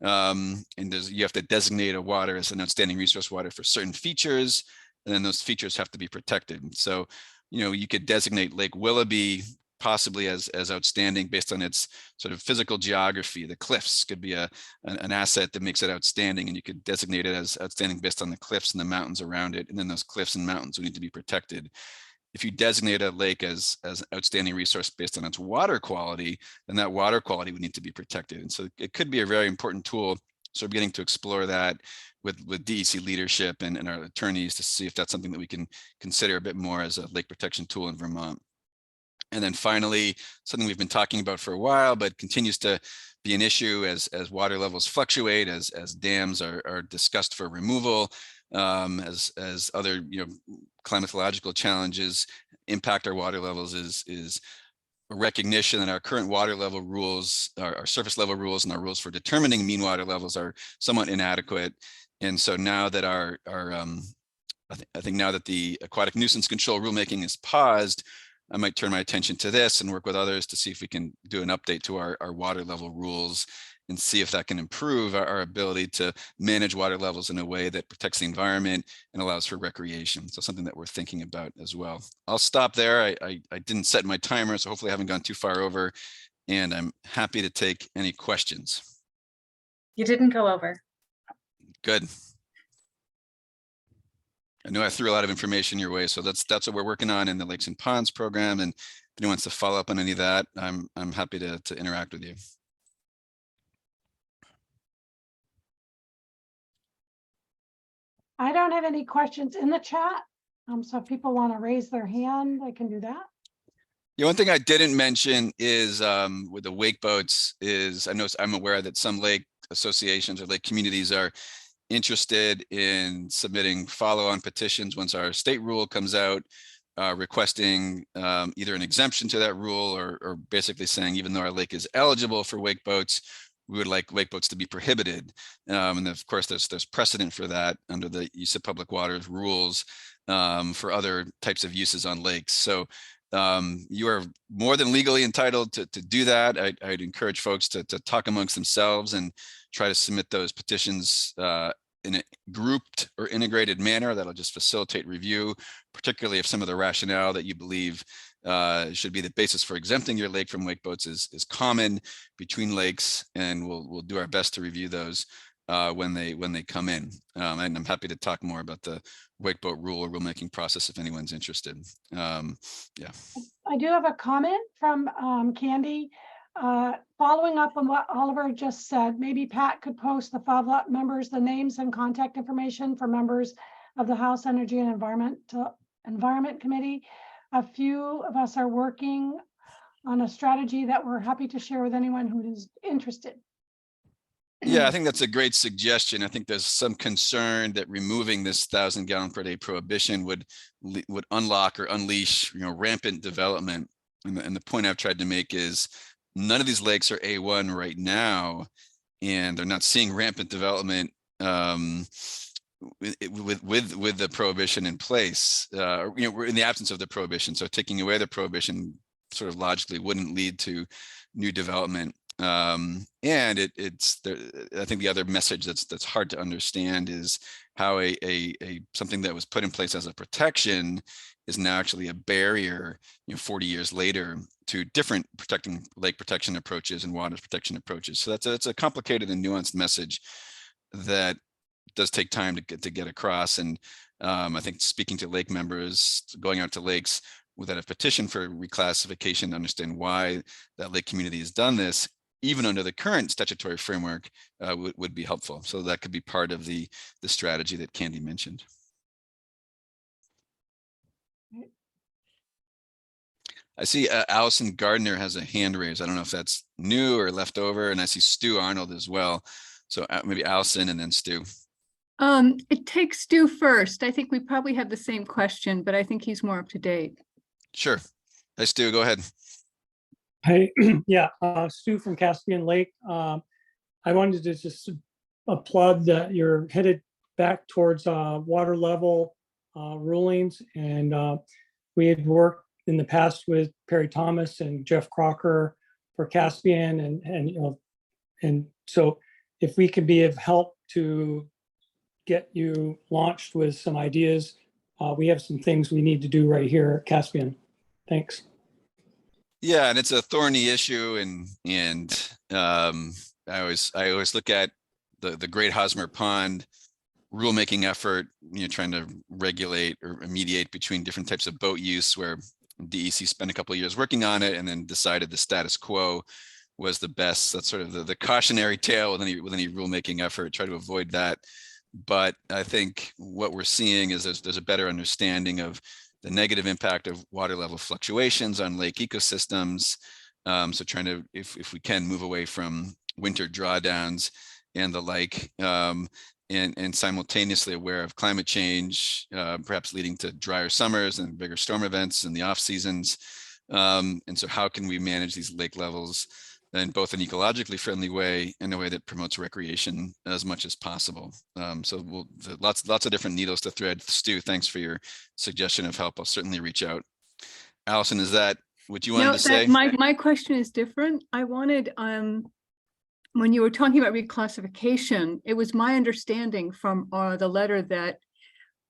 And you have to designate a water as an outstanding resource water for certain features, and then those features have to be protected. So, you could designate Lake Willoughby possibly as outstanding based on its sort of physical geography. The cliffs could be an asset that makes it outstanding, and you could designate it as outstanding based on the cliffs and the mountains around it. And then those cliffs and mountains would need to be protected. If you designate a lake as outstanding resource based on its water quality, then that water quality would need to be protected. And so it could be a very important tool. So we're beginning to explore that with DEC leadership and our attorneys to see if that's something that we can consider a bit more as a lake protection tool in Vermont. And then finally, something we've been talking about for a while, but continues to be an issue as water levels fluctuate, as dams are discussed for removal, as other climatological challenges impact our water levels, is a recognition that our current water level rules, our surface level rules, and our rules for determining mean water levels are somewhat inadequate. And so now that I think now that the aquatic nuisance control rulemaking is paused, I might turn my attention to this and work with others to see if we can do an update to our water level rules and see if that can improve our ability to manage water levels in a way that protects the environment and allows for recreation. So something that we're thinking about as well. I'll stop there. I didn't set my timer, so hopefully I haven't gone too far over, and I'm happy to take any questions. You didn't go over. Good. I know I threw a lot of information your way, so that's what we're working on in the Lakes and Ponds program. And if anyone wants to follow up on any of that, I'm happy to interact with you. I don't have any questions in the chat. So if people want to raise their hand, they can do that. Yeah, one thing I didn't mention is with the wake boats is I'm aware that some lake associations or lake communities are interested in submitting follow-on petitions once our state rule comes out. requesting either an exemption to that rule or basically saying, even though our lake is eligible for wake boats, we would like wake boats to be prohibited. And of course, there's precedent for that under the use of public waters rules for other types of uses on lakes. So you are more than legally entitled to do that. I'd encourage folks to talk amongst themselves and try to submit those petitions in a grouped or integrated manner that'll just facilitate review, particularly if some of the rationale that you believe should be the basis for exempting your lake from wake boats is common between lakes, and we'll do our best to review those when they come in. And I'm happy to talk more about the wake boat rule or rulemaking process if anyone's interested. Yeah. I do have a comment from Candy. Following up on what Oliver just said, maybe Pat could post the FOBLAP members, the names and contact information for members of the House Energy and Environment Committee. A few of us are working on a strategy that we're happy to share with anyone who is interested. Yeah, I think that's a great suggestion. I think there's some concern that removing this 1,000 gallon per day prohibition would unlock or unleash, rampant development. And the point I've tried to make is none of these lakes are A1 right now, and they're not seeing rampant development with the prohibition in place. We're in the absence of the prohibition, so taking away the prohibition sort of logically wouldn't lead to new development. And it's there. I think the other message that's hard to understand is how a something that was put in place as a protection is now actually a barrier, 40 years later, to different lake protection approaches and water protection approaches. So that's a complicated and nuanced message that does take time to get across. And I think speaking to lake members, going out to lakes without a petition for reclassification to understand why that lake community has done this, even under the current statutory framework, would be helpful. So that could be part of the strategy that Candy mentioned. I see Allison Gardner has a hand raised. I don't know if that's new or left over, and I see Stu Arnold as well. So maybe Allison and then Stu. It takes Stu first. I think we probably have the same question, but I think he's more up to date. Sure. Hi, Stu, go ahead. Hey, yeah, Stu from Caspian Lake. I wanted to just applaud that you're headed back towards water level rulings, and we had worked in the past with Perry Thomas and Jeff Crocker for Caspian, and so if we can be of help to get you launched with some ideas, we have some things we need to do right here at Caspian. Thanks. Yeah, and it's a thorny issue, and I always look at the Great Hosmer Pond rulemaking effort, trying to regulate or mediate between different types of boat use, where DEC spent a couple of years working on it and then decided the status quo was the best. That's sort of the cautionary tale with any rulemaking effort. Try to avoid that. But I think what we're seeing is there's a better understanding of the negative impact of water level fluctuations on lake ecosystems. So trying to, if we can, move away from winter drawdowns and the like, and simultaneously aware of climate change, perhaps leading to drier summers and bigger storm events in the off seasons. And so how can we manage these lake levels in both an ecologically friendly way and a way that promotes recreation as much as possible? So lots of different needles to thread. Stu, thanks for your suggestion of help. I'll certainly reach out. Allison, is that what you wanted to say? My question is different. I wanted, when you were talking about reclassification, it was my understanding from the letter that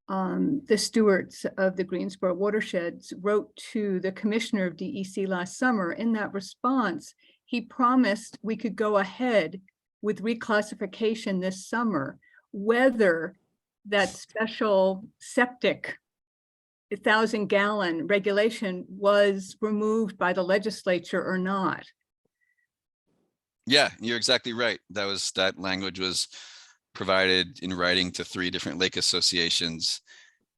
the stewards of the Greensboro watersheds wrote to the commissioner of DEC last summer. In that response, he promised we could go ahead with reclassification this summer, whether that special septic 1,000 gallon regulation was removed by the legislature or not. Yeah, you're exactly right. That language was provided in writing to 3 different lake associations.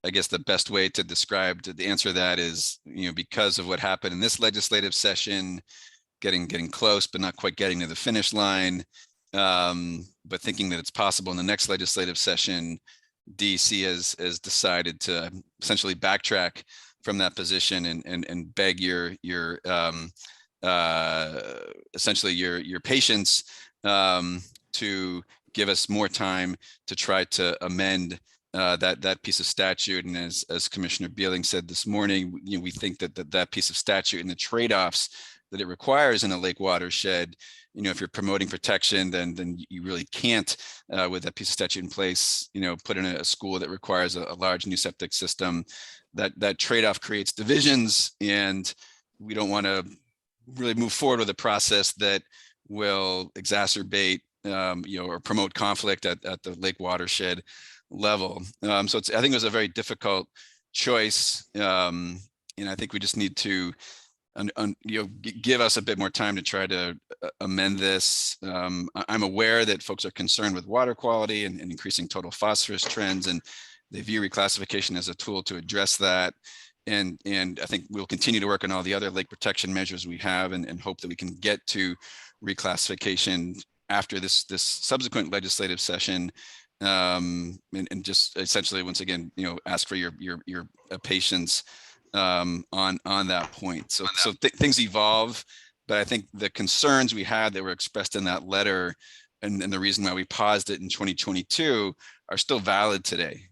I guess the best way to describe the answer to that is, because of what happened in this legislative session, getting close, but not quite getting to the finish line, but thinking that it's possible in the next legislative session, DC has decided to essentially backtrack from that position and beg your essentially your patience to give us more time to try to amend that piece of statute. And as Commissioner Beeling said this morning, we think that piece of statute and the trade-offs that it requires in a lake watershed, if you're promoting protection, then you really can't, with that piece of statute in place, put in a school that requires a large new septic system. That trade-off creates divisions, and we don't want to really move forward with a process that will exacerbate, or promote conflict at the lake watershed level. So I think it was a very difficult choice, and I think we just need to give us a bit more time to try to amend this. I'm aware that folks are concerned with water quality and increasing total phosphorus trends, and they view reclassification as a tool to address that. And I think we'll continue to work on all the other lake protection measures we have, and hope that we can get to reclassification after this subsequent legislative session. And just essentially, once again, ask for your patience on that point. So things evolve, but I think the concerns we had that were expressed in that letter, and the reason why we paused it in 2022, are still valid today.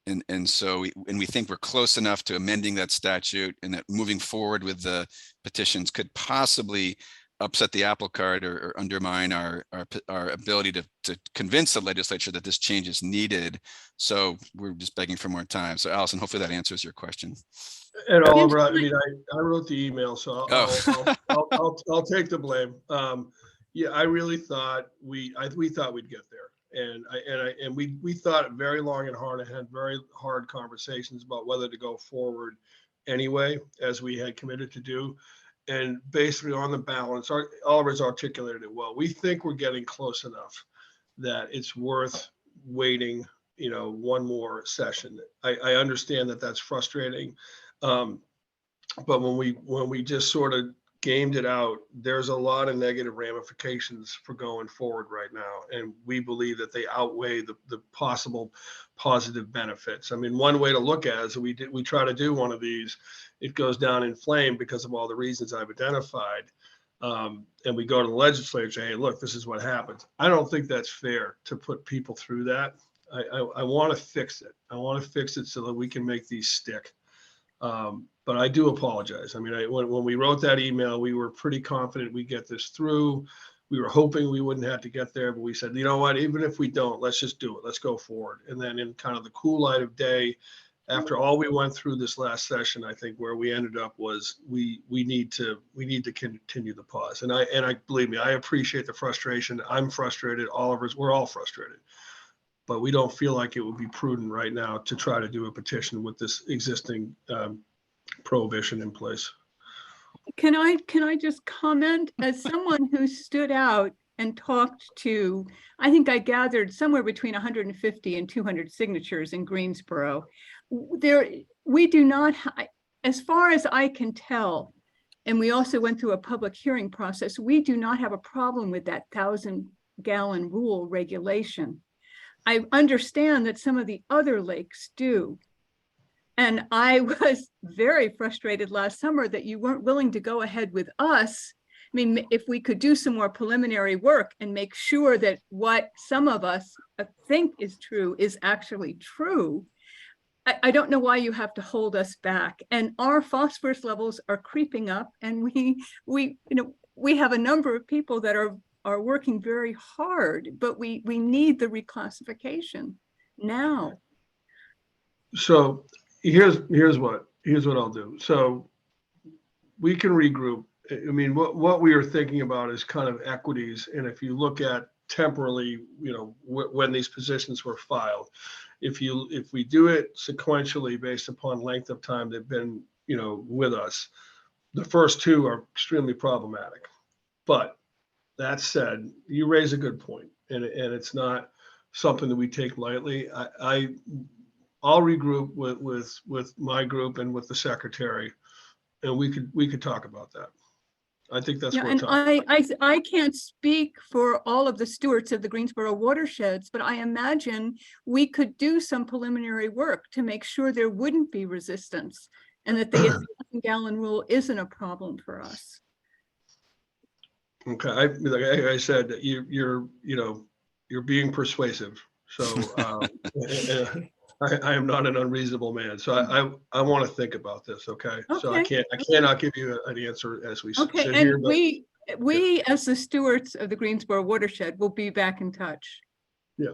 And so we think we're close enough to amending that statute, and that moving forward with the petitions could possibly upset the apple cart or undermine our ability to convince the legislature that this change is needed. So we're just begging for more time. So Allison, hopefully that answers your question. And Oliver, I wrote the email, so I'll take the blame. Yeah, I really thought we thought we'd get there, and we thought very long and hard and had very hard conversations about whether to go forward anyway, as we had committed to do. And basically, on the balance, Oliver's articulated it well. We think we're getting close enough that it's worth waiting, one more session. I understand that that's frustrating, but when we just sort of gamed it out, there's a lot of negative ramifications for going forward right now, and we believe that they outweigh the possible positive benefits. I mean, one way to look at it is we try to do one of these, it goes down in flame because of all the reasons I've identified, and we go to the legislature, hey, look, this is what happens. I don't think that's fair to put people through that. I want to fix it. I want to fix it so that we can make these stick. But I do apologize. I mean, when we wrote that email, we were pretty confident we'd get this through. We were hoping we wouldn't have to get there, but we said, you know what, even if we don't, let's just do it. Let's go forward. And then in kind of the cool light of day, after all we went through this last session, I think where we ended up was we need to continue the pause. And I believe me, I appreciate the frustration. I'm frustrated. We're all frustrated. But we don't feel like it would be prudent right now to try to do a petition with this existing prohibition in place. Can I just comment, as someone who stood out and talked to, I think I gathered somewhere between 150 and 200 signatures in Greensboro. We do not, as far as I can tell, and we also went through a public hearing process, we do not have a problem with that 1,000-gallon rule regulation. I understand that some of the other lakes do. And I was very frustrated last summer that you weren't willing to go ahead with us. I mean, if we could do some more preliminary work and make sure that what some of us think is true is actually true, I don't know why you have to hold us back. And our phosphorus levels are creeping up, and we have a number of people that are working very hard, but we need the reclassification now. So here's what I'll do. So we can regroup. I mean, what we are thinking about is kind of equities. And if you look at temporally, when these positions were filed, if we do it sequentially based upon length of time they've been, with us, the first two are extremely problematic. But that said, you raise a good point, and it's not something that we take lightly. I'll regroup with my group and with the secretary, and we could talk about that. I think that's Yeah, what and we're talking. I can't speak for all of the stewards of the Greensboro watersheds, but I imagine we could do some preliminary work to make sure there wouldn't be resistance and that the 1,000-gallon rule isn't a problem for us. Okay, like I said, you're being persuasive. So I am not an unreasonable man. So I want to think about this. Okay. So I Okay. cannot give you an answer as we Okay, sit here. and But we as the stewards of the Greensboro watershed will be back in touch. yeah.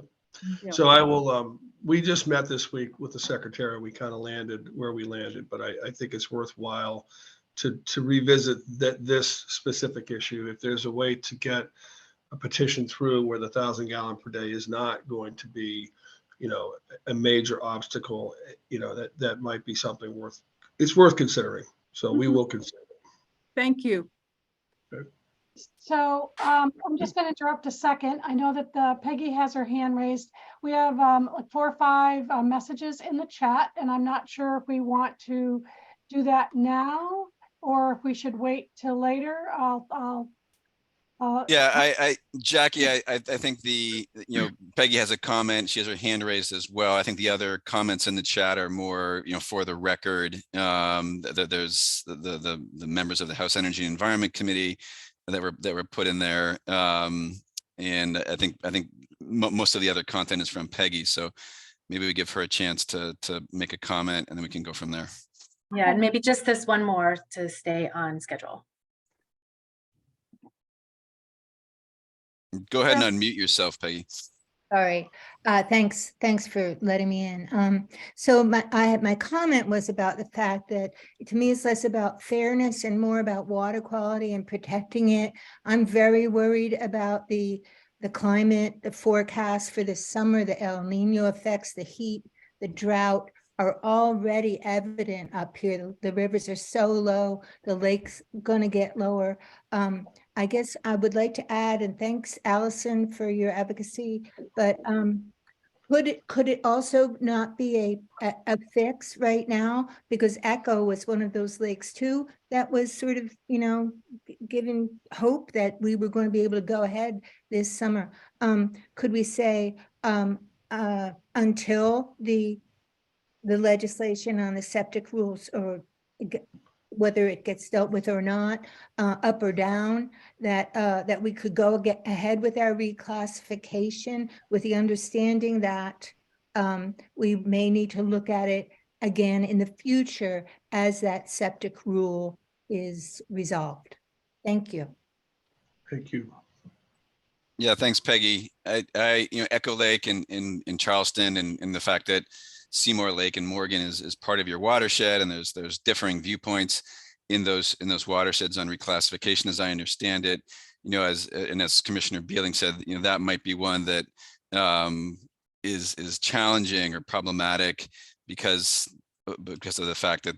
Yeah. So I will. We just met this week with the secretary. We kind of landed where we landed, but I think it's worthwhile to revisit this specific issue. If there's a way to get a petition through where the 1,000-gallon per day is not going to be, a major obstacle, that might be something worth considering. So we will consider it. Thank you. Okay. So I'm just going to interrupt a second. I know that Peggy has her hand raised. We have like 4 or 5 messages in the chat, and I'm not sure if we want to do that now or if we should wait till later. Yeah, Jackie, I think Peggy has a comment. She has her hand raised as well. I think the other comments in the chat are more, for the record. There's the members of the House Energy and Environment Committee that were put in there. And I think most of the other content is from Peggy. So maybe we give her a chance to make a comment and then we can go from there. Yeah, and maybe just this one more to stay on schedule. Go ahead and unmute yourself, Peggy. Sorry. Thanks for letting me in. So my comment was about the fact that to me it's less about fairness and more about water quality and protecting it. I'm very worried about the climate, the forecast for this summer, the El Nino effects, the heat, the drought are already evident up here. The rivers are so low, the lake's gonna get lower. I guess I would like to add, and thanks Allison for your advocacy, but could it also not be a fix right now? Because Echo was one of those lakes too, that was sort of, giving hope that we were going to be able to go ahead this summer. Could we say until the legislation on the septic rules, or whether it gets dealt with or not, up or down, that we could get ahead with our reclassification with the understanding that we may need to look at it again in the future as that septic rule is resolved. Thank you. Thank you. Yeah, thanks, Peggy. Echo Lake in Charleston and the fact that Seymour Lake and Morgan is part of your watershed, and there's differing viewpoints in those watersheds on reclassification, as I understand it. As Commissioner Beeling said, that might be one that is challenging or problematic because of the fact that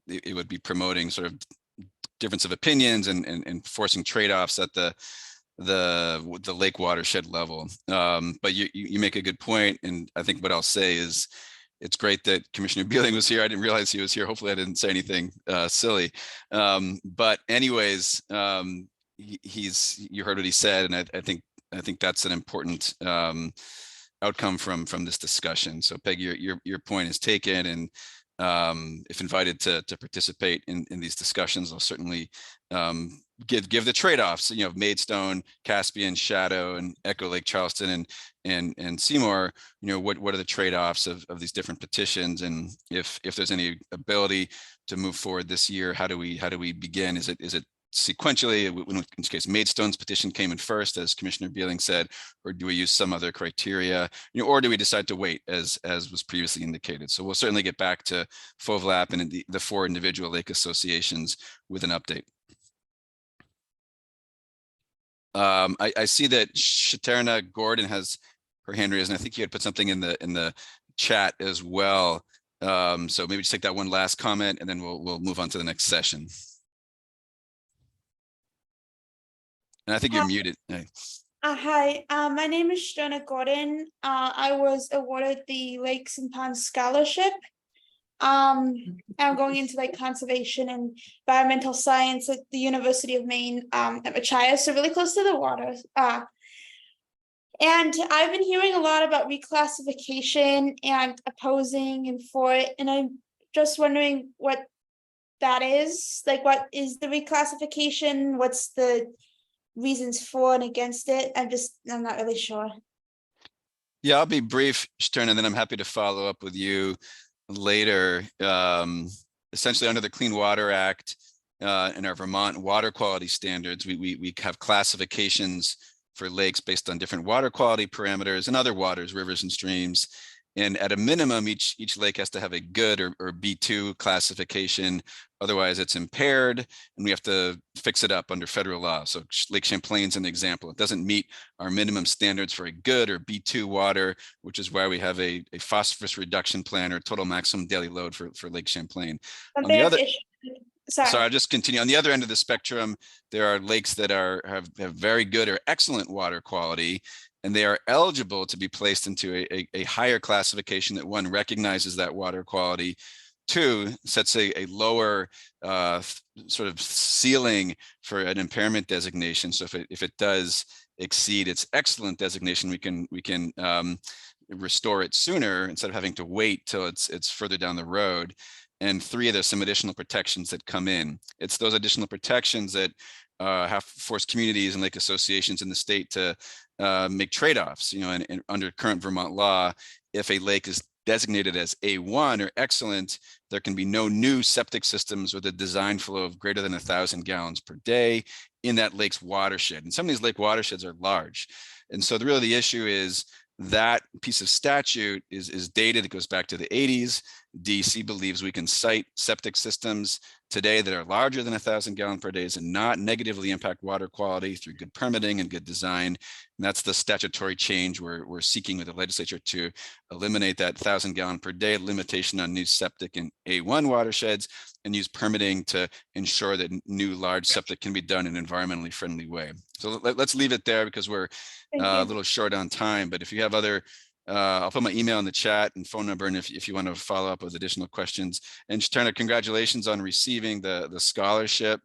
it would be promoting sort of difference of opinions and forcing trade-offs at the lake watershed level. But you make a good point, and I think what I'll say is, it's great that Commissioner Beeling was here. I didn't realize he was here. Hopefully I didn't say anything silly. But anyways, you heard what he said, and I think that's an important outcome from this discussion. So Peggy, your point is taken, and if invited to participate in these discussions, I'll certainly give the trade-offs, Maidstone, Caspian, Shadow, and Echo Lake, Charleston, and Seymour. What are the trade-offs of these different petitions, and if there's any ability to move forward this year, how do we begin? Is it sequentially, in this case Maidstone's petition came in first, as Commissioner Beeling said, or do we use some other criteria, or do we decide to wait as was previously indicated? So we'll certainly get back to FOVLAP and the 4 individual lake associations with an update. I see that Shaterna Gordon has her hand raised, and I think you had put something in the chat as well. So maybe just take that one last comment, and then we'll move on to the next session. And I think you're muted. Hey. Hi, my name is Shaterna Gordon. I was awarded the Lakes and Ponds Scholarship. I'm going into like conservation and environmental science at the University of Maine at Machias, so really close to the water. And I've been hearing a lot about reclassification and opposing and for it, and I'm just wondering what that is. Like, what is the reclassification? What's the reasons for and against it? I'm not really sure. Yeah, I'll be brief, Stern, and then I'm happy to follow up with you later. Essentially, under the Clean Water Act and our Vermont water quality standards, we have classifications for lakes based on different water quality parameters and other waters, rivers and streams. And at a minimum, each lake has to have a good or B2 classification. Otherwise, it's impaired, and we have to fix it up under federal law. So Lake Champlain's an example. It doesn't meet our minimum standards for a good or B2 water, which is why we have a phosphorus reduction plan or total maximum daily load for Lake Champlain. On the other, sorry, I'll just continue. On the other end of the spectrum, there are lakes that have very good or excellent water quality, and they are eligible to be placed into a higher classification that, one, recognizes that water quality, two, sets a lower sort of ceiling for an impairment designation. So if it does exceed its excellent designation, we can restore it sooner instead of having to wait till it's further down the road. And three, there's some additional protections that come in. It's those additional protections that have forced communities and lake associations in the state to make trade-offs. And under current Vermont law, if a lake is designated as A1 or excellent, there can be no new septic systems with a design flow of greater than 1,000 gallons per day in that lake's watershed. And some of these lake watersheds are large. And so really the issue is that piece of statute is dated. It goes back to the 80s. DC believes we can cite septic systems today that are larger than 1,000 gallons per day and not negatively impact water quality through good permitting and good design. And that's the statutory change we're seeking with the legislature, to eliminate that 1,000 gallon per day limitation on new septic in A1 watersheds and use permitting to ensure that new large septic can be done in an environmentally friendly way. So let's leave it there because we're a little short on time, but if you have other, I'll put my email in the chat and phone number, and if you want to follow up with additional questions. And Turner, congratulations on receiving the scholarship.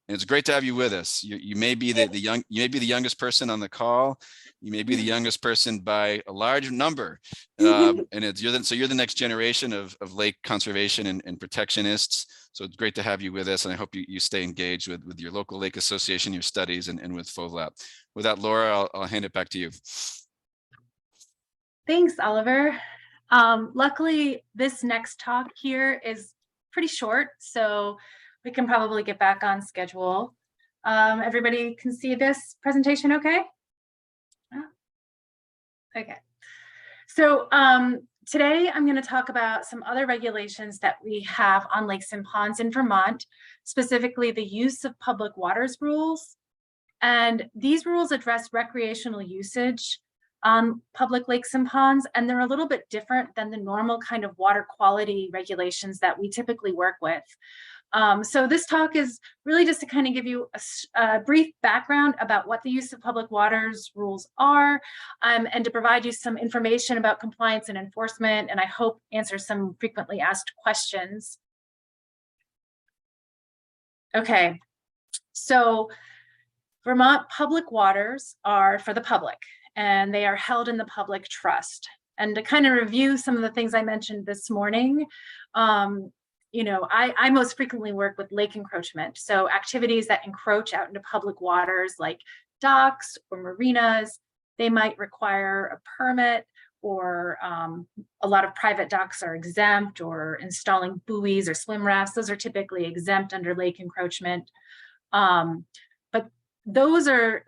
And it's great to have you with us. You may be the youngest person on the call. You may be the youngest person by a large number, and you're the next generation of lake conservation and protectionists. So it's great to have you with us, and I hope you stay engaged with your local lake association, your studies, and with FOVLAP. With that, Laura, I'll hand it back to you. Thanks, Oliver. Luckily, this next talk here is pretty short, so we can probably get back on schedule. Everybody can see this presentation okay? Okay. So today I'm going to talk about some other regulations that we have on lakes and ponds in Vermont, specifically the use of public waters rules. And these rules address recreational usage on public lakes and ponds, and they're a little bit different than the normal kind of water quality regulations that we typically work with. So this talk is really just to kind of give you a brief background about what the use of public waters rules are, and to provide you some information about compliance and enforcement, and I hope answer some frequently asked questions. Okay, so Vermont public waters are for the public, and they are held in the public trust. And to kind of review some of the things I mentioned this morning, I most frequently work with lake encroachment. So activities that encroach out into public waters like docks or marinas, they might require a permit, or a lot of private docks are exempt, or installing buoys or swim rafts. Those are typically exempt under lake encroachment. But those are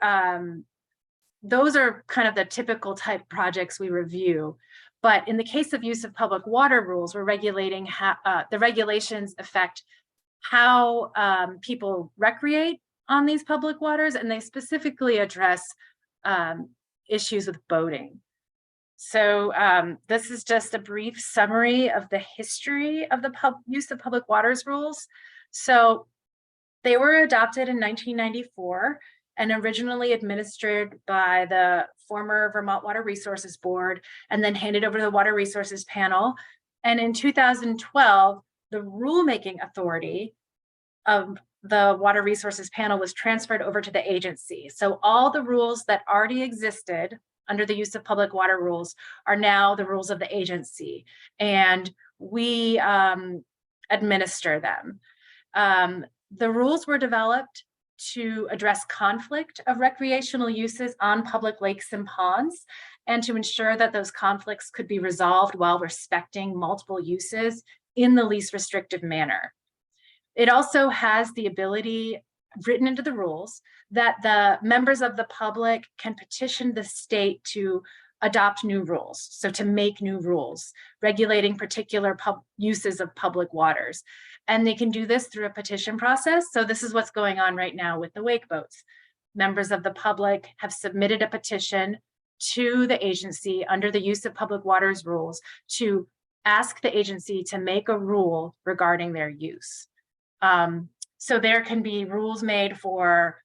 kind of the typical type projects we review. But in the case of use of public water rules, we're regulating the regulations affect how people recreate on these public waters, and they specifically address issues with boating. So this is just a brief summary of the history of the use of public waters rules. So they were adopted in 1994 and originally administered by the former Vermont Water Resources Board, and then handed over to the Water Resources Panel And in 2012, the rulemaking authority of the Water Resources Panel was transferred over to the agency. So all the rules that already existed under the use of public water rules are now the rules of the agency, and we administer them. The rules were developed to address conflict of recreational uses on public lakes and ponds, and to ensure that those conflicts could be resolved while respecting multiple uses in the least restrictive manner. It also has the ability, written into the rules, that the members of the public can petition the state to adopt new rules, so to make new rules regulating particular uses of public waters. And they can do this through a petition process. So this is what's going on right now with the wake boats. Members of the public have submitted a petition to the agency under the use of public waters rules to ask the agency to make a rule regarding their use. So there can be rules made for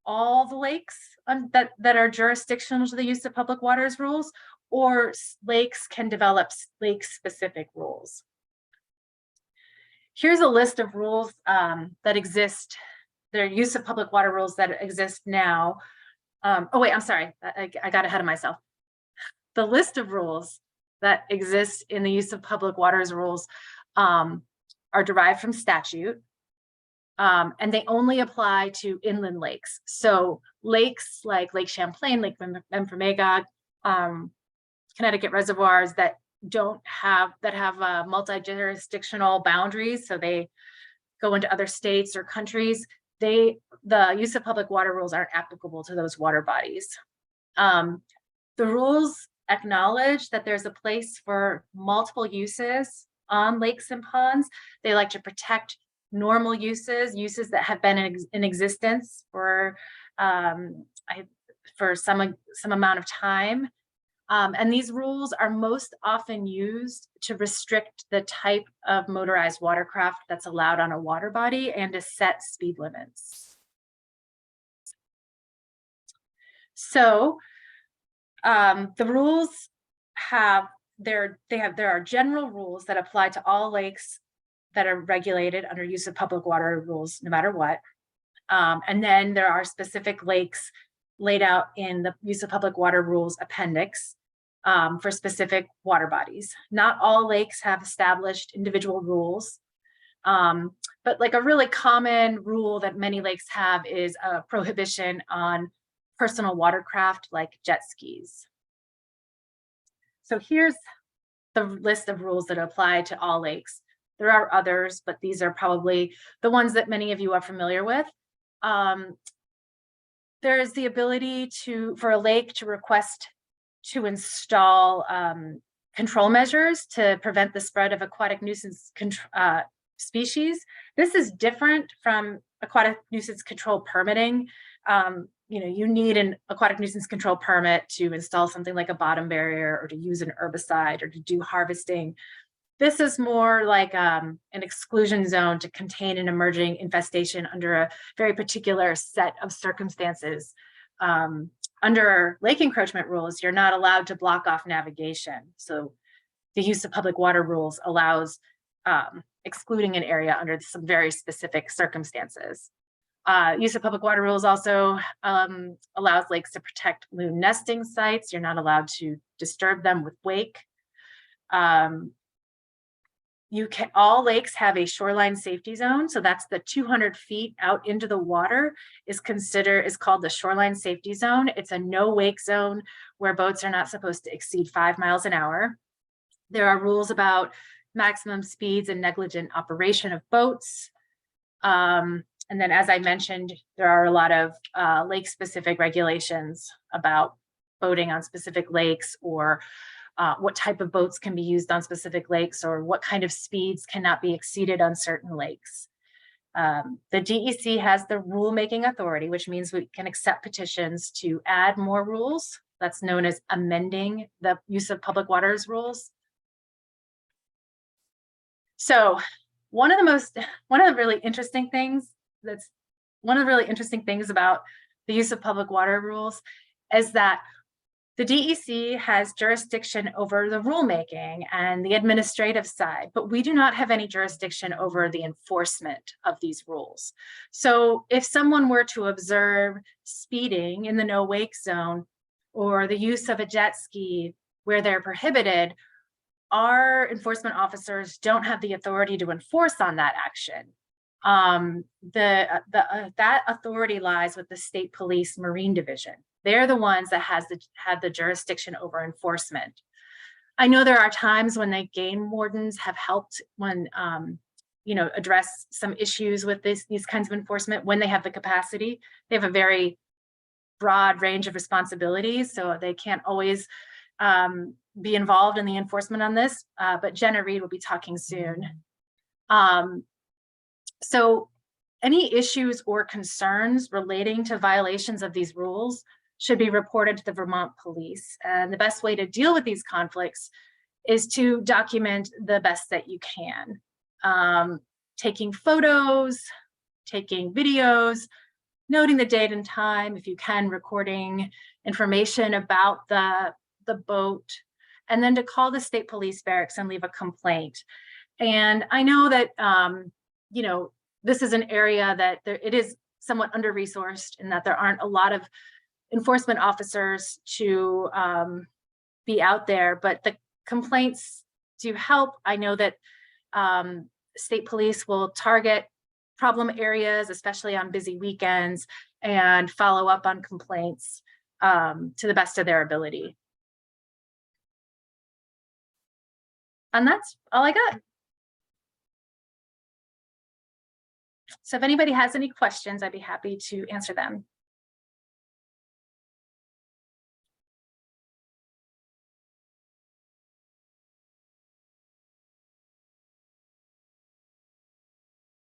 all the lakes that are jurisdictional to the use of public waters rules, or lakes can develop lake-specific rules. Here's a list of rules that exist, their use of public water rules that exist now. Oh wait, I'm sorry, I got ahead of myself. The list of rules that exist in the use of public waters rules are derived from statute, and they only apply to inland lakes. So lakes like Lake Champlain, Lake Memphremagog, Connecticut reservoirs that have multi-jurisdictional boundaries, so they go into other states or countries, the use of public water rules aren't applicable to those water bodies. The rules acknowledge that there's a place for multiple uses on lakes and ponds. They like to protect normal uses that have been in existence for some amount of time. And these rules are most often used to restrict the type of motorized watercraft that's allowed on a water body and to set speed limits. So the rules there are general rules that apply to all lakes that are regulated under use of public water rules, no matter what. And then there are specific lakes laid out in the use of public water rules appendix for specific water bodies. Not all lakes have established individual rules, but like a really common rule that many lakes have is a prohibition on personal watercraft like jet skis. So here's the list of rules that apply to all lakes. There are others, but these are probably the ones that many of you are familiar with. There is the ability for a lake to request to install control measures to prevent the spread of aquatic nuisance species. This is different from aquatic nuisance control permitting. You need an aquatic nuisance control permit to install something like a bottom barrier or to use an herbicide or to do harvesting. This is more like an exclusion zone to contain an emerging infestation under a very particular set of circumstances. Under lake encroachment rules, you're not allowed to block off navigation. So the use of public water rules allows excluding an area under some very specific circumstances. Use of public water rules also allows lakes to protect loon nesting sites. You're not allowed to disturb them with wake. All lakes have a shoreline safety zone. So that's the 200 feet out into the water is called the shoreline safety zone. It's a no wake zone where boats are not supposed to exceed 5 miles an hour. There are rules about maximum speeds and negligent operation of boats. And then, as I mentioned, there are a lot of lake-specific regulations about boating on specific lakes, or what type of boats can be used on specific lakes, or what kind of speeds cannot be exceeded on certain lakes. The DEC has the rulemaking authority, which means we can accept petitions to add more rules. That's known as amending the use of public waters rules. So one of the really interesting things about the use of public water rules is that The DEC has jurisdiction over the rulemaking and the administrative side, but we do not have any jurisdiction over the enforcement of these rules. So if someone were to observe speeding in the no wake zone or the use of a jet ski where they're prohibited, our enforcement officers don't have the authority to enforce on that action. That authority lies with the State Police Marine Division. They're the ones that have the jurisdiction over enforcement. I know there are times when the game wardens have helped when address some issues with these kinds of enforcement when they have the capacity. They have a very broad range of responsibilities, so they can't always be involved in the enforcement on this. But Jenna Reed will be talking soon. So any issues or concerns relating to violations of these rules should be reported to the Vermont Police. And the best way to deal with these conflicts is to document the best that you can. Taking photos, taking videos, noting the date and time, if you can, recording information about the boat, and then to call the State Police Barracks and leave a complaint. And I know that, this is an area that it is somewhat under-resourced and that there aren't a lot of enforcement officers to be out there, but the complaints do help. I know that state police will target problem areas, especially on busy weekends, and follow up on complaints to the best of their ability. And that's all I got. So if anybody has any questions, I'd be happy to answer them.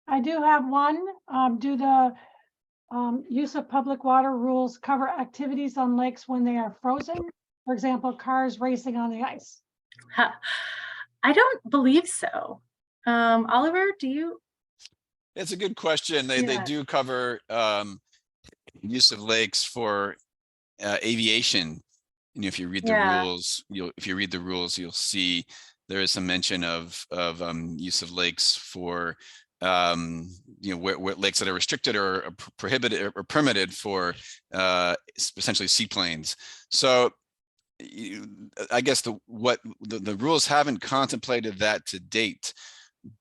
I do have one. Do the use of public water rules cover activities on lakes when they are frozen? For example, cars racing on the ice. I don't believe so. Oliver, do you? It's a good question. They do cover use of lakes for aviation. If you read the rules, you'll see there is some mention of use of lakes for where lakes that are restricted or prohibited or permitted for essentially seaplanes. So I guess the rules haven't contemplated that to date,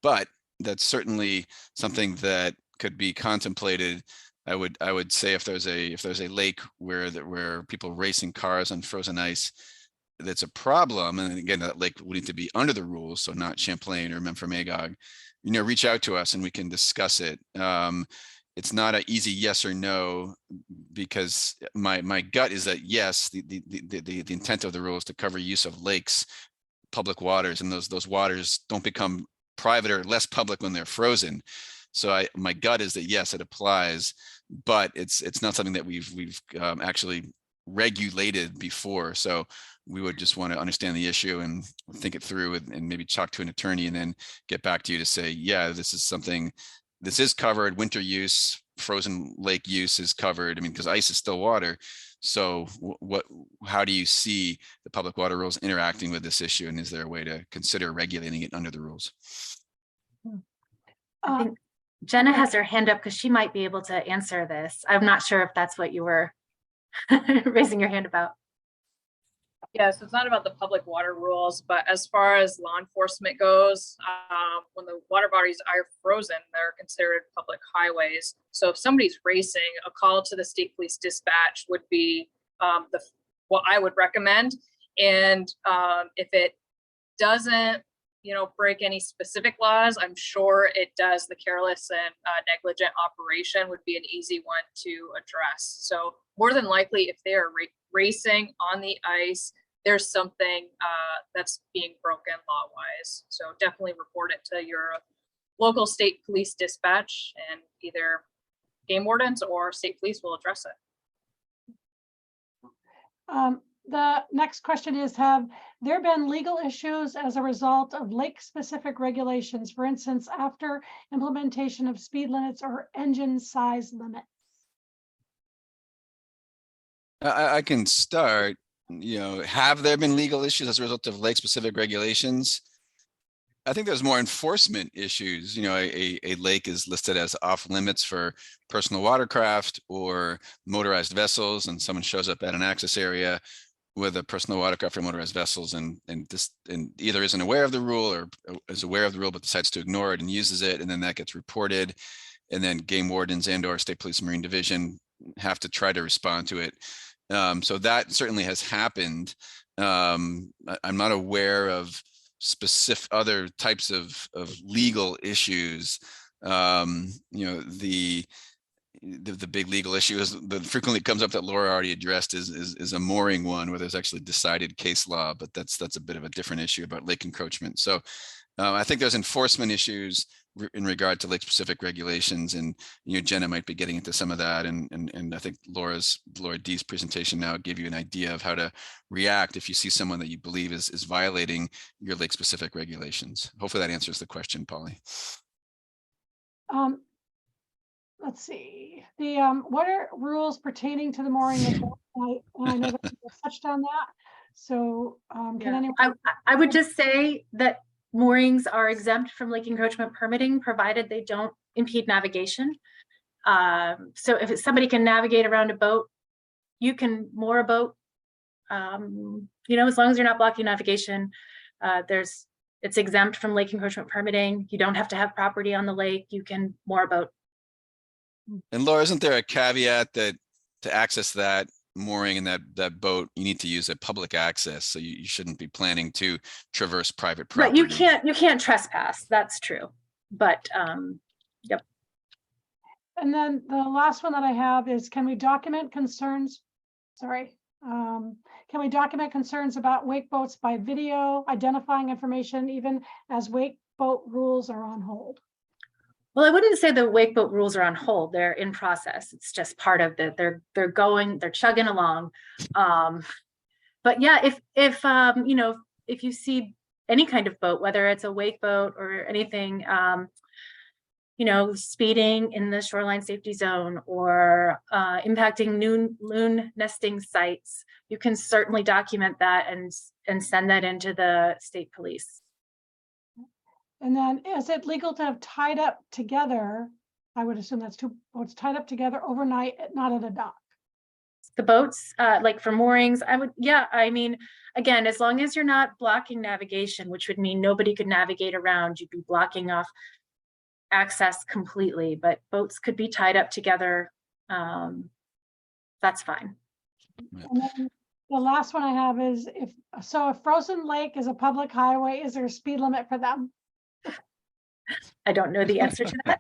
but that's certainly something that could be contemplated. I would say if there's a lake where people racing cars on frozen ice, that's a problem. And again, that lake would need to be under the rules, so not Champlain or Memphremagog. Reach out to us and we can discuss it. It's not an easy yes or no, because my gut is that yes, the intent of the rule is to cover use of lakes, public waters, and those waters don't become private or less public when they're frozen. So my gut is that yes, it applies, but it's not something that we've actually regulated before. So we would just want to understand the issue and think it through and maybe talk to an attorney and then get back to you to say, yeah, this is covered. Winter use, frozen lake use is covered. I mean, because ice is still water. So how do you see the public water rules interacting with this issue? And is there a way to consider regulating it under the rules? I think Jenna has her hand up because she might be able to answer this. I'm not sure if that's what you were raising your hand about. Yeah, so it's not about the public water rules, but as far as law enforcement goes, when the water bodies are frozen, they're considered public highways. So if somebody's racing, a call to the state police dispatch would be what I would recommend. And if it doesn't, break any specific laws, I'm sure it does. The careless and negligent operation would be an easy one to address. So more than likely, if they are racing on the ice, there's something that's being broken law-wise. So definitely report it to your local state police dispatch, and either game wardens or state police will address it. The next question is, have there been legal issues as a result of lake-specific regulations, for instance, after implementation of speed limits or engine size limits? I can start. have there been legal issues as a result of lake-specific regulations? I think there's more enforcement issues. A lake is listed as off limits for personal watercraft or motorized vessels, and someone shows up at an access area with a personal watercraft or motorized vessels and either isn't aware of the rule or is aware of the rule but decides to ignore it and uses it, and then that gets reported, and then game wardens and or state police marine division have to try to respond to it. So that certainly has happened. I'm not aware of specific other types of legal issues. The big legal issue is that frequently comes up that Laura already addressed is a mooring one where there's actually decided case law, but that's a bit of a different issue about lake encroachment. So I think there's enforcement issues in regard to lake specific regulations, and Jenna might be getting into some of that, and I think Laura D's presentation now gave you an idea of how to react if you see someone that you believe is violating your lake specific regulations. Hopefully that answers the question, Polly. Let's see, what are rules pertaining to the mooring? I know that you touched on that. So can anyone? I would just say that moorings are exempt from lake encroachment permitting, provided they don't impede navigation. So if somebody can navigate around a boat, you can moor a boat. As long as you're not blocking navigation, it's exempt from lake encroachment permitting. You don't have to have property on the lake. You can moor a boat. And Laura, isn't there a caveat that to access that mooring and that boat, you need to use a public access? So you shouldn't be planning to traverse private property. Right, you can't trespass. That's true. But yep. And then the last one that I have is, can we document concerns? Sorry. Can we document concerns about wake boats by video, identifying information, even as wake boat rules are on hold? Well, I wouldn't say the wake boat rules are on hold. They're in process. It's just part of it. They're chugging along. But yeah, if you see any kind of boat, whether it's a wake boat or anything, speeding in the shoreline safety zone or impacting loon nesting sites, you can certainly document that and send that into the state police. And then, is it legal to have tied up together? I would assume that's two boats tied up together overnight, not at a dock. The boats, like for moorings, again, as long as you're not blocking navigation, which would mean nobody could navigate around, you'd be blocking off access completely, but boats could be tied up together. That's fine. And then the last one I have is, if Frozen Lake is a public highway, is there a speed limit for them? I don't know the answer to that.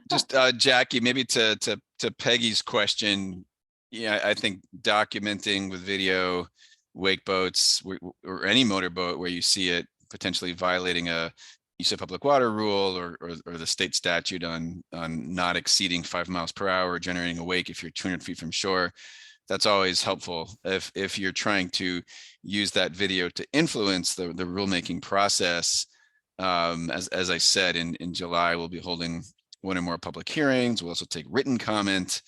Just Jackie, maybe to Peggy's question, I think documenting with video wake boats or any motorboat where you see it potentially violating a use of public water rule or the state statute on not exceeding 5 miles per hour or generating a wake if you're 200 feet from shore. That's always helpful if you're trying to use that video to influence the rulemaking process. As I said, in July, we'll be holding one or more public hearings. We'll also take written comment.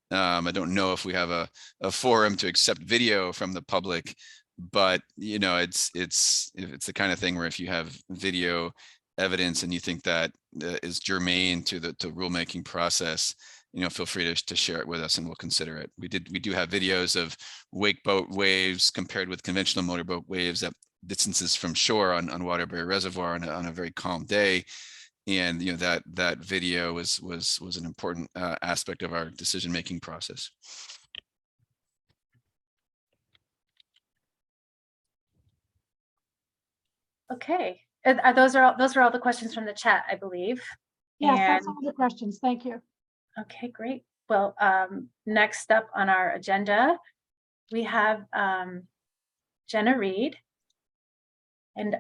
I don't know if we have a forum to accept video from the public, but it's the kind of thing where if you have video evidence and you think that is germane to the rulemaking process, feel free to share it with us and we'll consider it. We do have videos of wake boat waves compared with conventional motorboat waves at distances from shore on Waterbury Reservoir on a very calm day. And that video was an important aspect of our decision-making process. Okay, those are all the questions from the chat, I believe. Yes, that's all the questions. Thank you. Okay, great. Well, next up on our agenda, we have Jenna Reed. And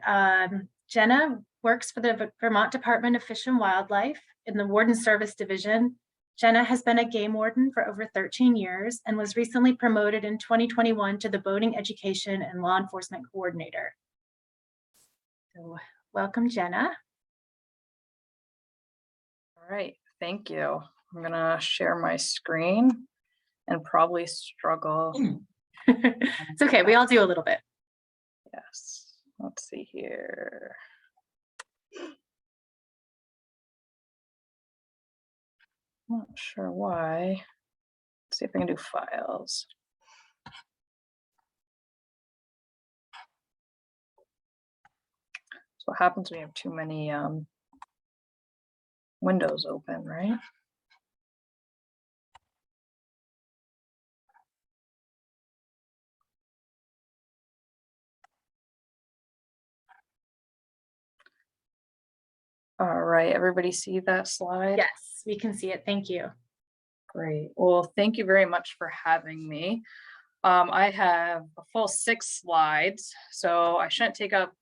Jenna works for the Vermont Department of Fish and Wildlife in the Warden Service Division. Jenna has been a game warden for over 13 years and was recently promoted in 2021 to the Boating Education and Law Enforcement Coordinator. So welcome, Jenna. All right, thank you. I'm gonna share my screen. and probably struggle. It's okay. We all do a little bit. Yes. Let's see here. Not sure why. Let's see if I can do files. So what happens when you have too many windows open, right? All right, everybody see that slide? Yes, we can see it. Thank you. Great. Well, thank you very much for having me. I have a full 6 slides, so I shouldn't take up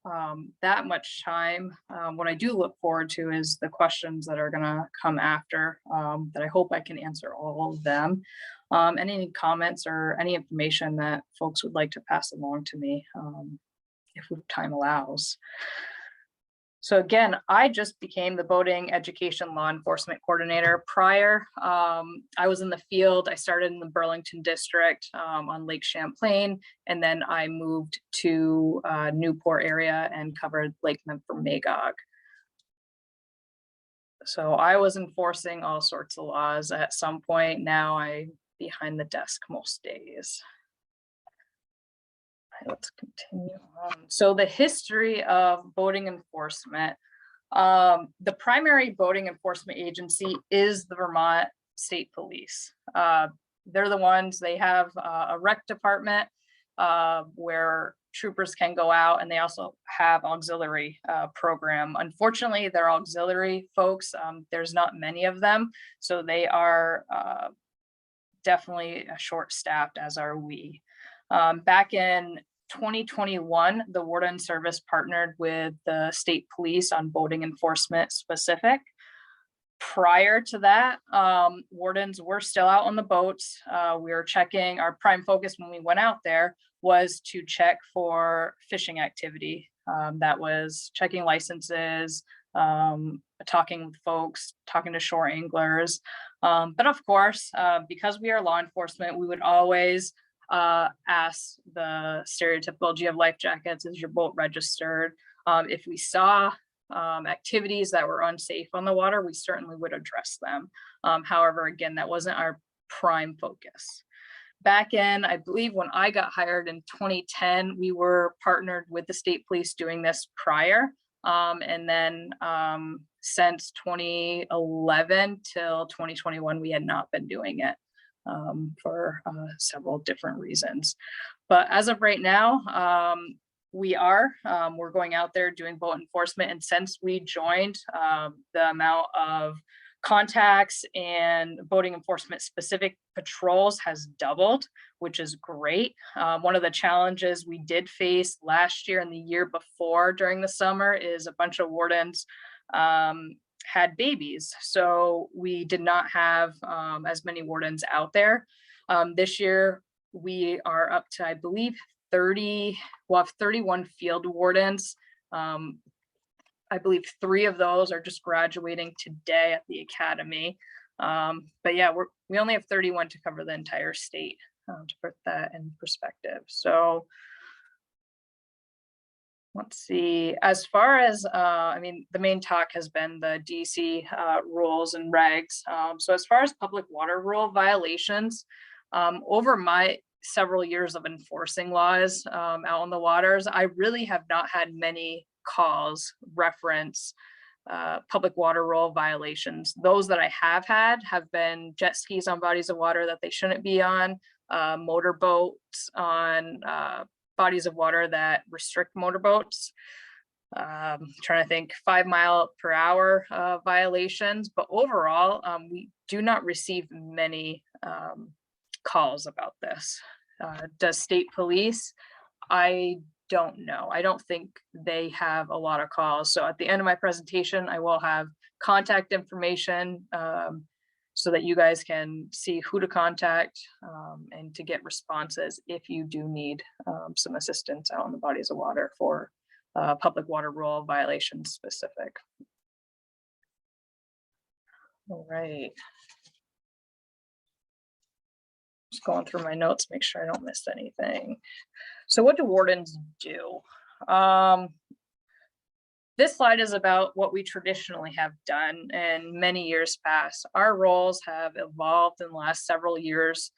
that much time. What I do look forward to is the questions that are gonna come after, that I hope I can answer all of them. Any comments or any information that folks would like to pass along to me, if time allows. So again, I just became the boating education law enforcement coordinator. Prior, I was in the field. I started in the Burlington district on Lake Champlain, and then I moved to Newport area and covered Lake Memphremagog. So I was enforcing all sorts of laws at some point. Now I'm behind the desk most days. Let's continue on. So the history of boating enforcement. The primary boating enforcement agency is the Vermont State Police. They're the ones, they have a rec department where troopers can go out, and they also have auxiliary program. Unfortunately, they're auxiliary folks. There's not many of them, so they are definitely short-staffed, as are we. Back in 2021, the Warden Service partnered with the state police on boating enforcement specific. Prior to that, wardens were still out on the boats. We were checking, our prime focus when we went out there was to check for fishing activity. That was checking licenses, talking with folks, talking to shore anglers. But of course, because we are law enforcement, we would always ask the stereotypical, do you have life jackets? Is your boat registered? If we saw activities that were unsafe on the water, we certainly would address them. However, again, that wasn't our prime focus. Back in, I believe when I got hired in 2010, we were partnered with the state police doing this prior. And then since 2011 till 2021, we had not been doing it for several different reasons. But as of right now, we're going out there doing boat enforcement. And since we joined, the amount of contacts and boating enforcement specific patrols has doubled, which is great. One of the challenges we did face last year and the year before during the summer is a bunch of wardens had babies. So we did not have as many wardens out there. This year we are up to, I believe, 30, we'll have 31 field wardens. I believe 3 of those are just graduating today at the academy. But yeah, we only have 31 to cover the entire state, to put that in perspective. So let's see, as far as, I mean, the main talk has been the DC rules and regs. So as far as public water rule violations, over my several years of enforcing laws out on the waters, I really have not had many calls reference public water rule violations. Those that I have had have been jet skis on bodies of water that they shouldn't be on, motorboats on bodies of water that restrict motorboats. Trying to think, 5 mile per hour violations, but overall, we do not receive many calls about this. Does state police? I don't know. I don't think they have a lot of calls. So at the end of my presentation, I will have contact information so that you guys can see who to contact and to get responses if you do need some assistance out on the bodies of water for public water rule violations specific. All right. Just going through my notes, make sure I don't miss anything. So what do wardens do? This slide is about what we traditionally have done in many years past. Our roles have evolved in the last several years,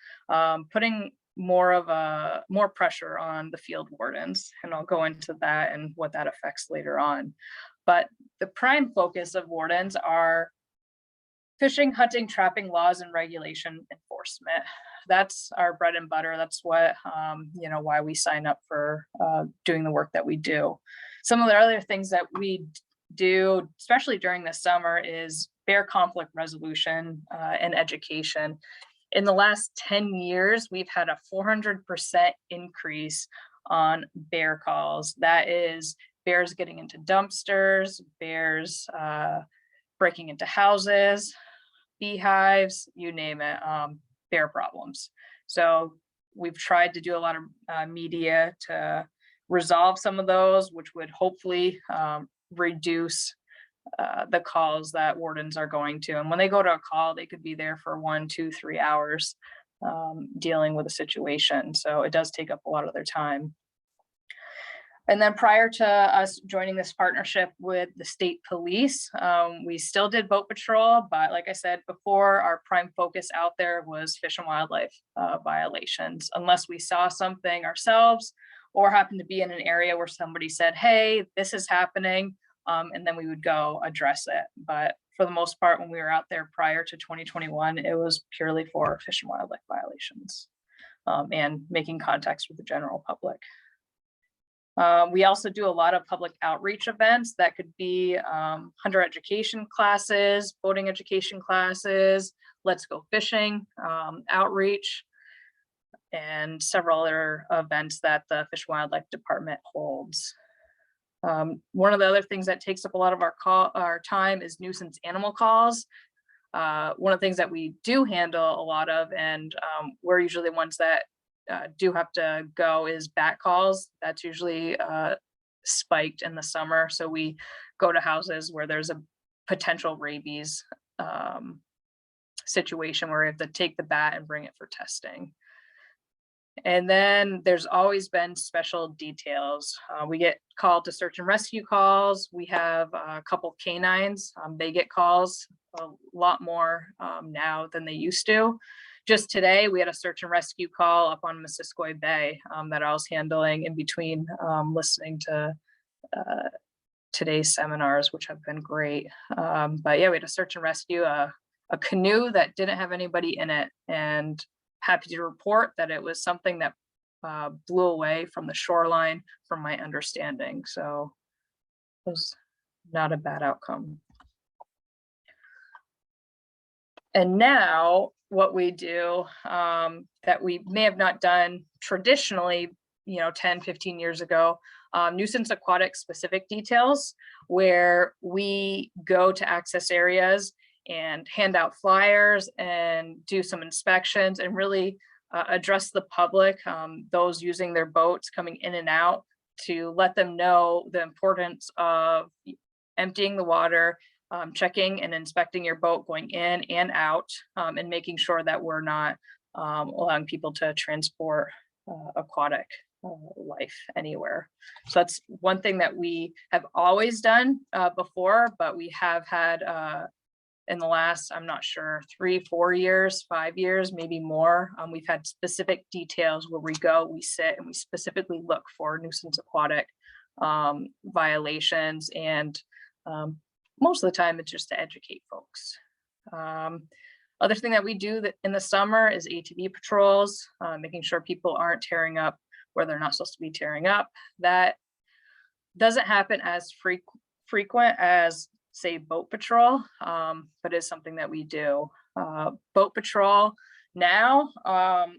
putting more pressure on the field wardens, and I'll go into that and what that affects later on. But the prime focus of wardens are fishing, hunting, trapping laws and regulation enforcement. That's our bread and butter. That's what, why we sign up for doing the work that we do. Some of the other things that we do, especially during the summer, is bear conflict resolution and education. In the last 10 years, we've had a 400% increase on bear calls. That is bears getting into dumpsters, bears breaking into houses, beehives, you name it, bear problems. So we've tried to do a lot of media to resolve some of those, which would hopefully reduce the calls that wardens are going to. And when they go to a call, they could be there for 1, 2, 3 hours dealing with a situation. So it does take up a lot of their time. And then prior to us joining this partnership with the state police, we still did boat patrol, but like I said before, our prime focus out there was fish and wildlife violations, unless we saw something ourselves or happened to be in an area where somebody said, hey, this is happening, and then we would go address it. But for the most part, when we were out there prior to 2021, it was purely for fish and wildlife violations and making contacts with the general public. We also do a lot of public outreach events that could be hunter education classes, boating education classes, let's go fishing, outreach, and several other events that the Fish and Wildlife Department holds. One of the other things that takes up a lot of our time is nuisance animal calls. One of the things that we do handle a lot of, and we're usually the ones that do have to go, is bat calls. That's usually spiked in the summer. So we go to houses where there's a potential rabies situation where we have to take the bat and bring it for testing. And then there's always been special details. We get called to search and rescue calls. We have a couple canines. They get calls a lot more now than they used to. Just today, we had a search and rescue call up on Missisquoi Bay that I was handling in between listening to today's seminars, which have been great. But yeah, we had a search and rescue, a canoe that didn't have anybody in it, and happy to report that it was something that blew away from the shoreline, from my understanding. So it was not a bad outcome. And now what we do that we may have not done traditionally, 10, 15 years ago, nuisance aquatic specific details, where we go to access areas and hand out flyers and do some inspections and really address the public, those using their boats coming in and out, to let them know the importance of emptying the water, checking and inspecting your boat going in and out, and making sure that we're not allowing people to transport aquatic life anywhere. So that's one thing that we have always done before, but we have had in the last, I'm not sure, 3, 4 years, 5 years, maybe more. We've had specific details where we go, we sit, and we specifically look for nuisance aquatic violations. And most of the time it's just to educate folks. Other thing that we do in the summer is ATV patrols, making sure people aren't tearing up where they're not supposed to be tearing up. That doesn't happen as frequent as, say, boat patrol, but is something that we do. Boat patrol now,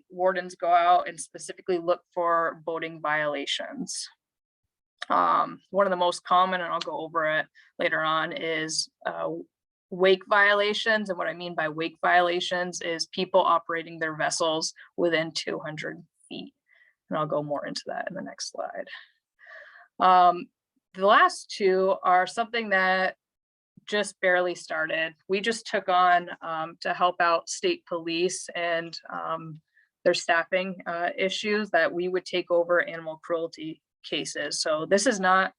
wardens go out and specifically look for boating violations. One of the most common, and I'll go over it later on, is wake violations. And what I mean by wake violations is people operating their vessels within 200 feet. And I'll go more into that in the next slide. The last two are something that just barely started. We just took on to help out state police and there's staffing issues, that we would take over animal cruelty cases. So this is not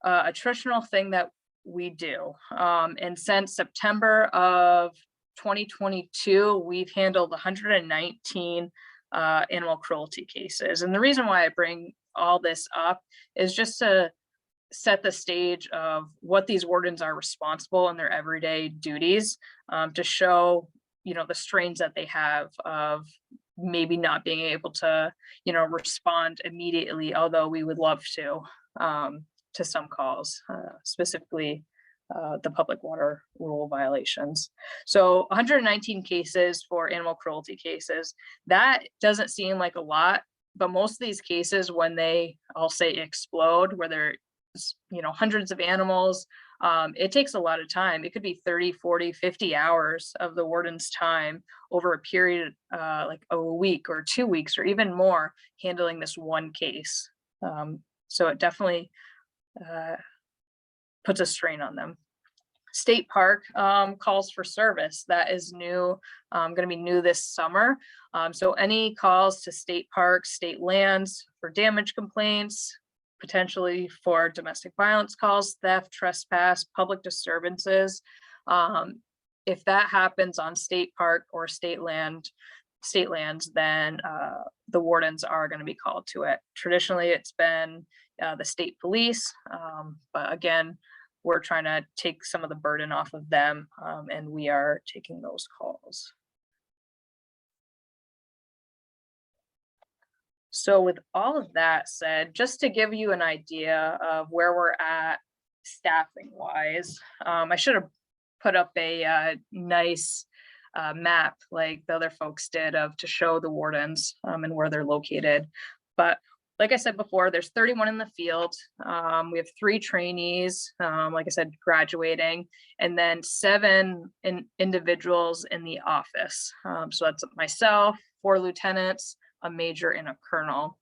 a traditional thing that we do. And since September of 2022, we've handled 119 animal cruelty cases. And the reason why I bring all this up is just to set the stage of what these wardens are responsible in their everyday duties, to show, the strains that they have of maybe not being able to, respond immediately, although we would love to some calls, specifically the public water rule violations. So 119 cases for animal cruelty cases. That doesn't seem like a lot, but most of these cases, when they, I'll say, explode, where there's, hundreds of animals, it takes a lot of time. It could be 30, 40, 50 hours of the warden's time over a period like a week or 2 weeks or even more, handling this one case. So it definitely puts a strain on them. State park calls for service. That is new, going to be new this summer. So any calls to state parks, state lands for damage complaints, potentially for domestic violence calls, theft, trespass, public disturbances. If that happens on state park or state lands, then the wardens are going to be called to it. Traditionally, it's been the state police, but again, we're trying to take some of the burden off of them, and we are taking those calls. So with all of that said, just to give you an idea of where we're at staffing wise, I should have put up a nice map like the other folks did to show the wardens and where they're located. But like I said before, there's 31 in the field. We have 3 trainees, like I said, graduating, and then 7 individuals in the office. So that's myself, 4 lieutenants, a major, and a colonel.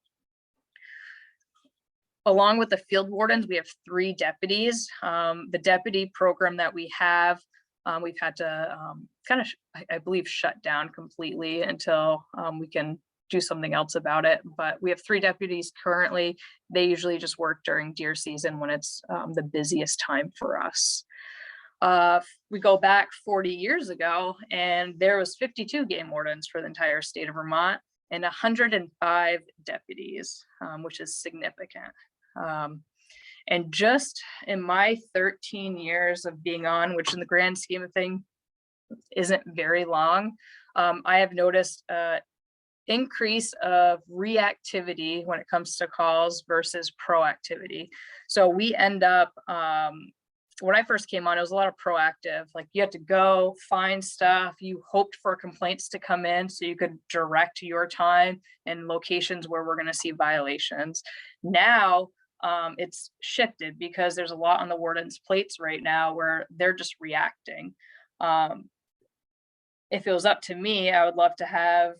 Along with the field wardens, we have 3 deputies. The deputy program that we have, we've had to I believe, shut down completely until we can do something else about it. But we have 3 deputies currently. They usually just work during deer season when it's the busiest time for us. We go back 40 years ago, and there was 52 game wardens for the entire state of Vermont and 105 deputies, which is significant. And just in my 13 years of being on, which in the grand scheme of things isn't very long, I have noticed increase of reactivity when it comes to calls versus proactivity. So we end up, when I first came on, it was a lot of proactive, like you had to go find stuff, you hoped for complaints to come in so you could direct your time and locations where we're going to see violations. Now it's shifted because there's a lot on the warden's plates right now where they're just reacting. If it was up to me, I would love to have,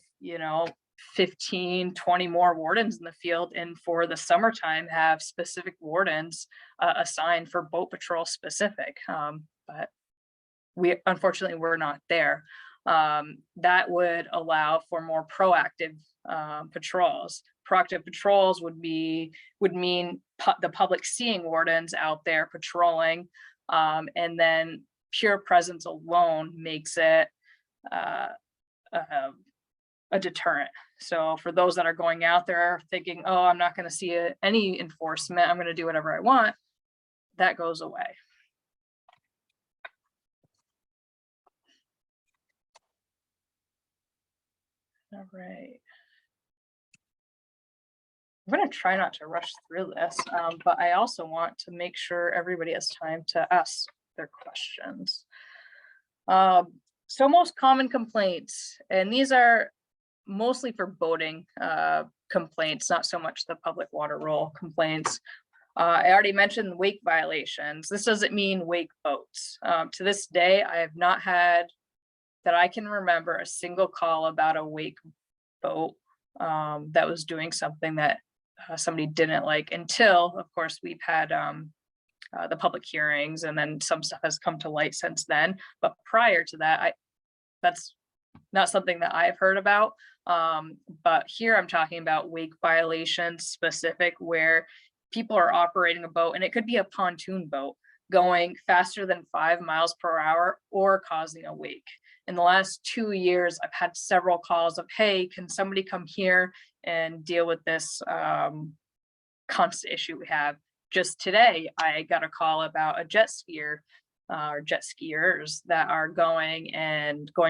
15, 20 more wardens in the field, and for the summertime have specific wardens assigned for boat patrol specific. But unfortunately, we're not there. That would allow for more proactive patrols. Proactive patrols would mean the public seeing wardens out there patrolling, and then pure presence alone makes it a deterrent. So for those that are going out there thinking, oh, I'm not going to see any enforcement, I'm going to do whatever I want, that goes away. All right. I'm going to try not to rush through this, but I also want to make sure everybody has time to ask their questions. So most common complaints, and these are mostly for boating complaints, not so much the public water rule complaints. I already mentioned wake violations. This doesn't mean wake boats. To this day, I have not had, that I can remember, a single call about a wake boat that was doing something that somebody didn't like, until, of course, we've had the public hearings, and then some stuff has come to light since then. But prior to that, that's not something that I've heard about. But here I'm talking about wake violations specific, where people are operating a boat, and it could be a pontoon boat, going faster than 5 miles per hour or causing a wake. In the last 2 years, I've had several calls of, hey, can somebody come here and deal with this constant issue we have? Just today, I got a call about a jet skier or jet skiers that are going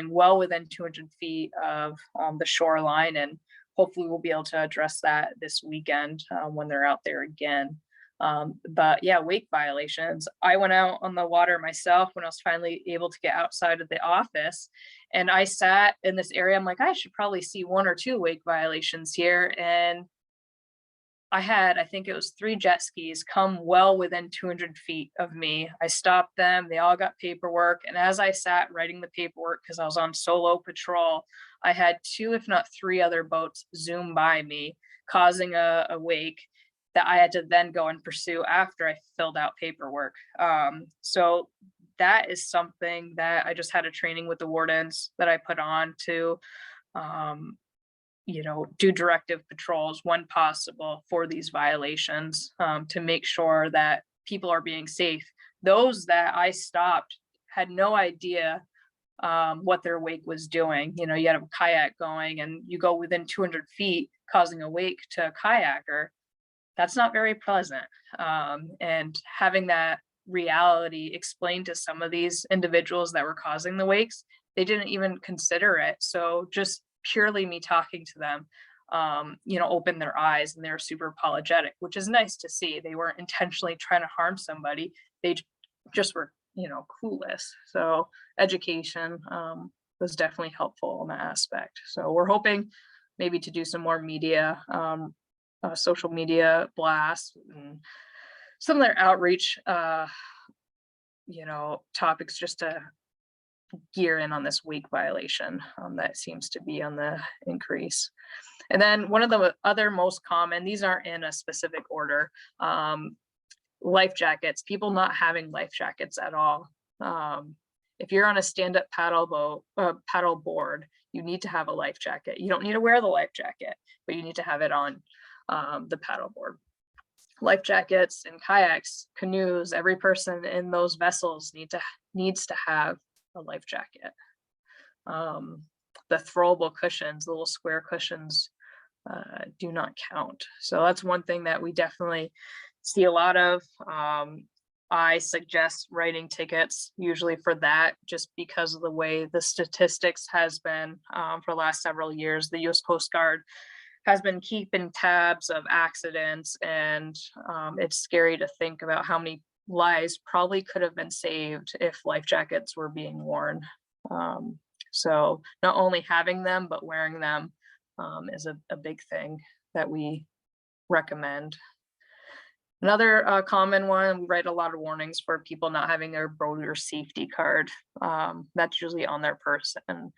well within 200 feet of the shoreline, and hopefully we'll be able to address that this weekend when they're out there again. But yeah, wake violations. I went out on the water myself when I was finally able to get outside of the office, and I sat in this area. I'm like, I should probably see 1 or 2 wake violations here. And I think it was 3 jet skis come well within 200 feet of me. I stopped them. They all got paperwork. And as I sat writing the paperwork, because I was on solo patrol, I had 2, if not 3 other boats zoom by me, causing a wake that I had to then go and pursue after I filled out paperwork. So that is something that I just had a training with the wardens that I put on to, do directive patrols when possible for these violations, to make sure that people are being safe. Those that I stopped had no idea what their wake was doing. You had a kayak going and you go within 200 feet causing a wake to a kayaker. That's not very pleasant. And having that reality explained to some of these individuals that were causing the wakes, they didn't even consider it. So just purely me talking to them, opened their eyes, and they were super apologetic, which is nice to see. They weren't intentionally trying to harm somebody. They just were, clueless. So education was definitely helpful in that aspect. So we're hoping maybe to do some more media, social media blasts, and some of their outreach, topics, just to gear in on this wake violation that seems to be on the increase. And then one of the other most common, these aren't in a specific order, life jackets, people not having life jackets at all. If you're on a stand-up paddle board, you need to have a life jacket. You don't need to wear the life jacket, but you need to have it on the paddle board. Life jackets and kayaks, canoes, every person in those vessels needs to have a life jacket. The throwable cushions, the little square cushions, do not count. So that's one thing that we definitely see a lot of. I suggest writing tickets usually for that, just because of the way the statistics has been for the last several years. The U.S. Coast Guard has been keeping tabs of accidents, and it's scary to think about how many lives probably could have been saved if life jackets were being worn. So not only having them, but wearing them is a big thing that we recommend. Another common one, we write a lot of warnings for people not having their boater safety card. That's usually on their person.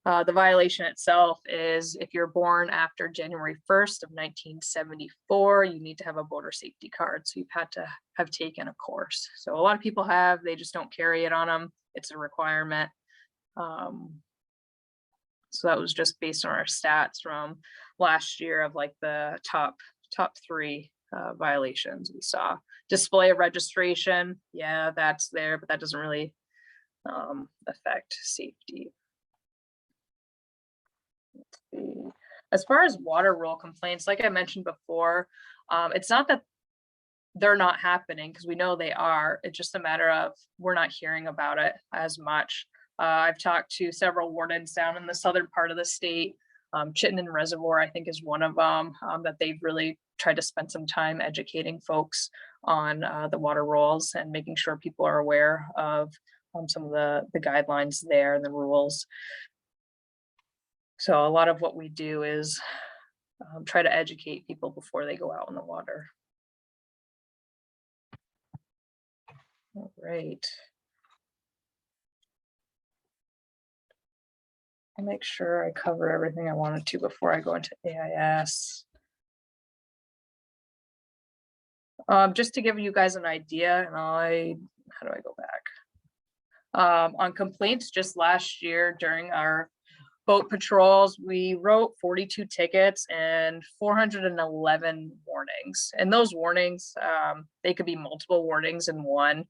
The violation itself is if you're born after January 1st of 1974, you need to have a boater safety card. So you've had to have taken a course. So a lot of people have, they just don't carry it on them. It's a requirement. So that was just based on our stats from last year of like the top 3 violations we saw. Display of registration, yeah, that's there, but that doesn't really affect safety. As far as water rule complaints, like I mentioned before, it's not that they're not happening, because we know they are. It's just a matter of we're not hearing about it as much. I've talked to several wardens down in the southern part of the state. Chittenden Reservoir, I think, is one of them that they've really tried to spend some time educating folks on the water rules and making sure people are aware of some of the guidelines there and the rules. So a lot of what we do is try to educate people before they go out in the water. All right. I'll make sure I cover everything I wanted to before I go into AIS. Just to give you guys an idea, and how do I go back? On complaints just last year during our boat patrols, we wrote 42 tickets and 411 warnings. And those warnings, they could be multiple warnings in one.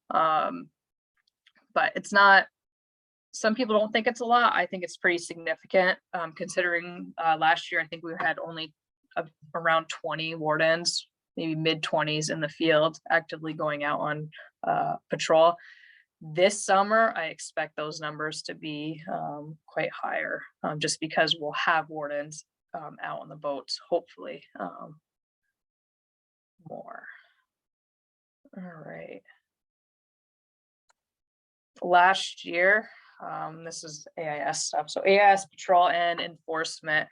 But it's not, some people don't think it's a lot. I think it's pretty significant, considering last year, I think we had only around 20 wardens, maybe mid-20s in the field actively going out on patrol. This summer, I expect those numbers to be quite higher, just because we'll have wardens out on the boats, hopefully more. All right. Last year, this is AIS stuff. So AIS patrol and enforcement.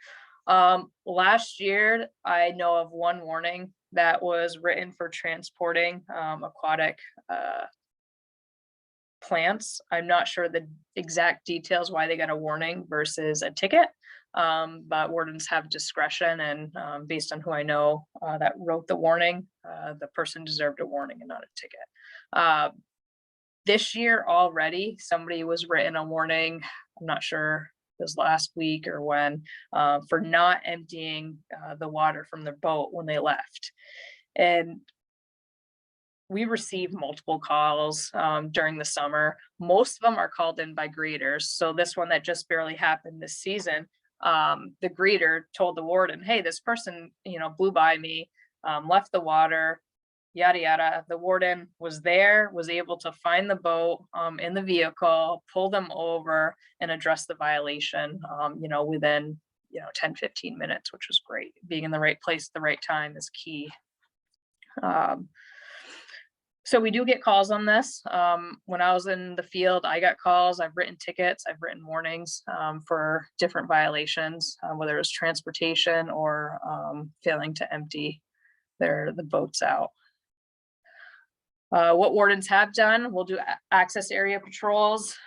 Last year, I know of one warning that was written for transporting aquatic plants. I'm not sure the exact details why they got a warning versus a ticket, but wardens have discretion, and based on who I know that wrote the warning, the person deserved a warning and not a ticket. This year already, somebody was written a warning, I'm not sure if it was last week or when, for not emptying the water from their boat when they left. And we received multiple calls during the summer. Most of them are called in by greeters. So this one that just barely happened this season, the greeter told the warden, hey, this person, blew by me, left the water, yada, yada. The warden was there, was able to find the boat in the vehicle, pull them over and address the violation, within, 10, 15 minutes, which was great. Being in the right place at the right time is key. So we do get calls on this. When I was in the field, I got calls. I've written tickets. I've written warnings for different violations, whether it was transportation or failing to empty the boats out. What wardens have done, we'll do access area patrols.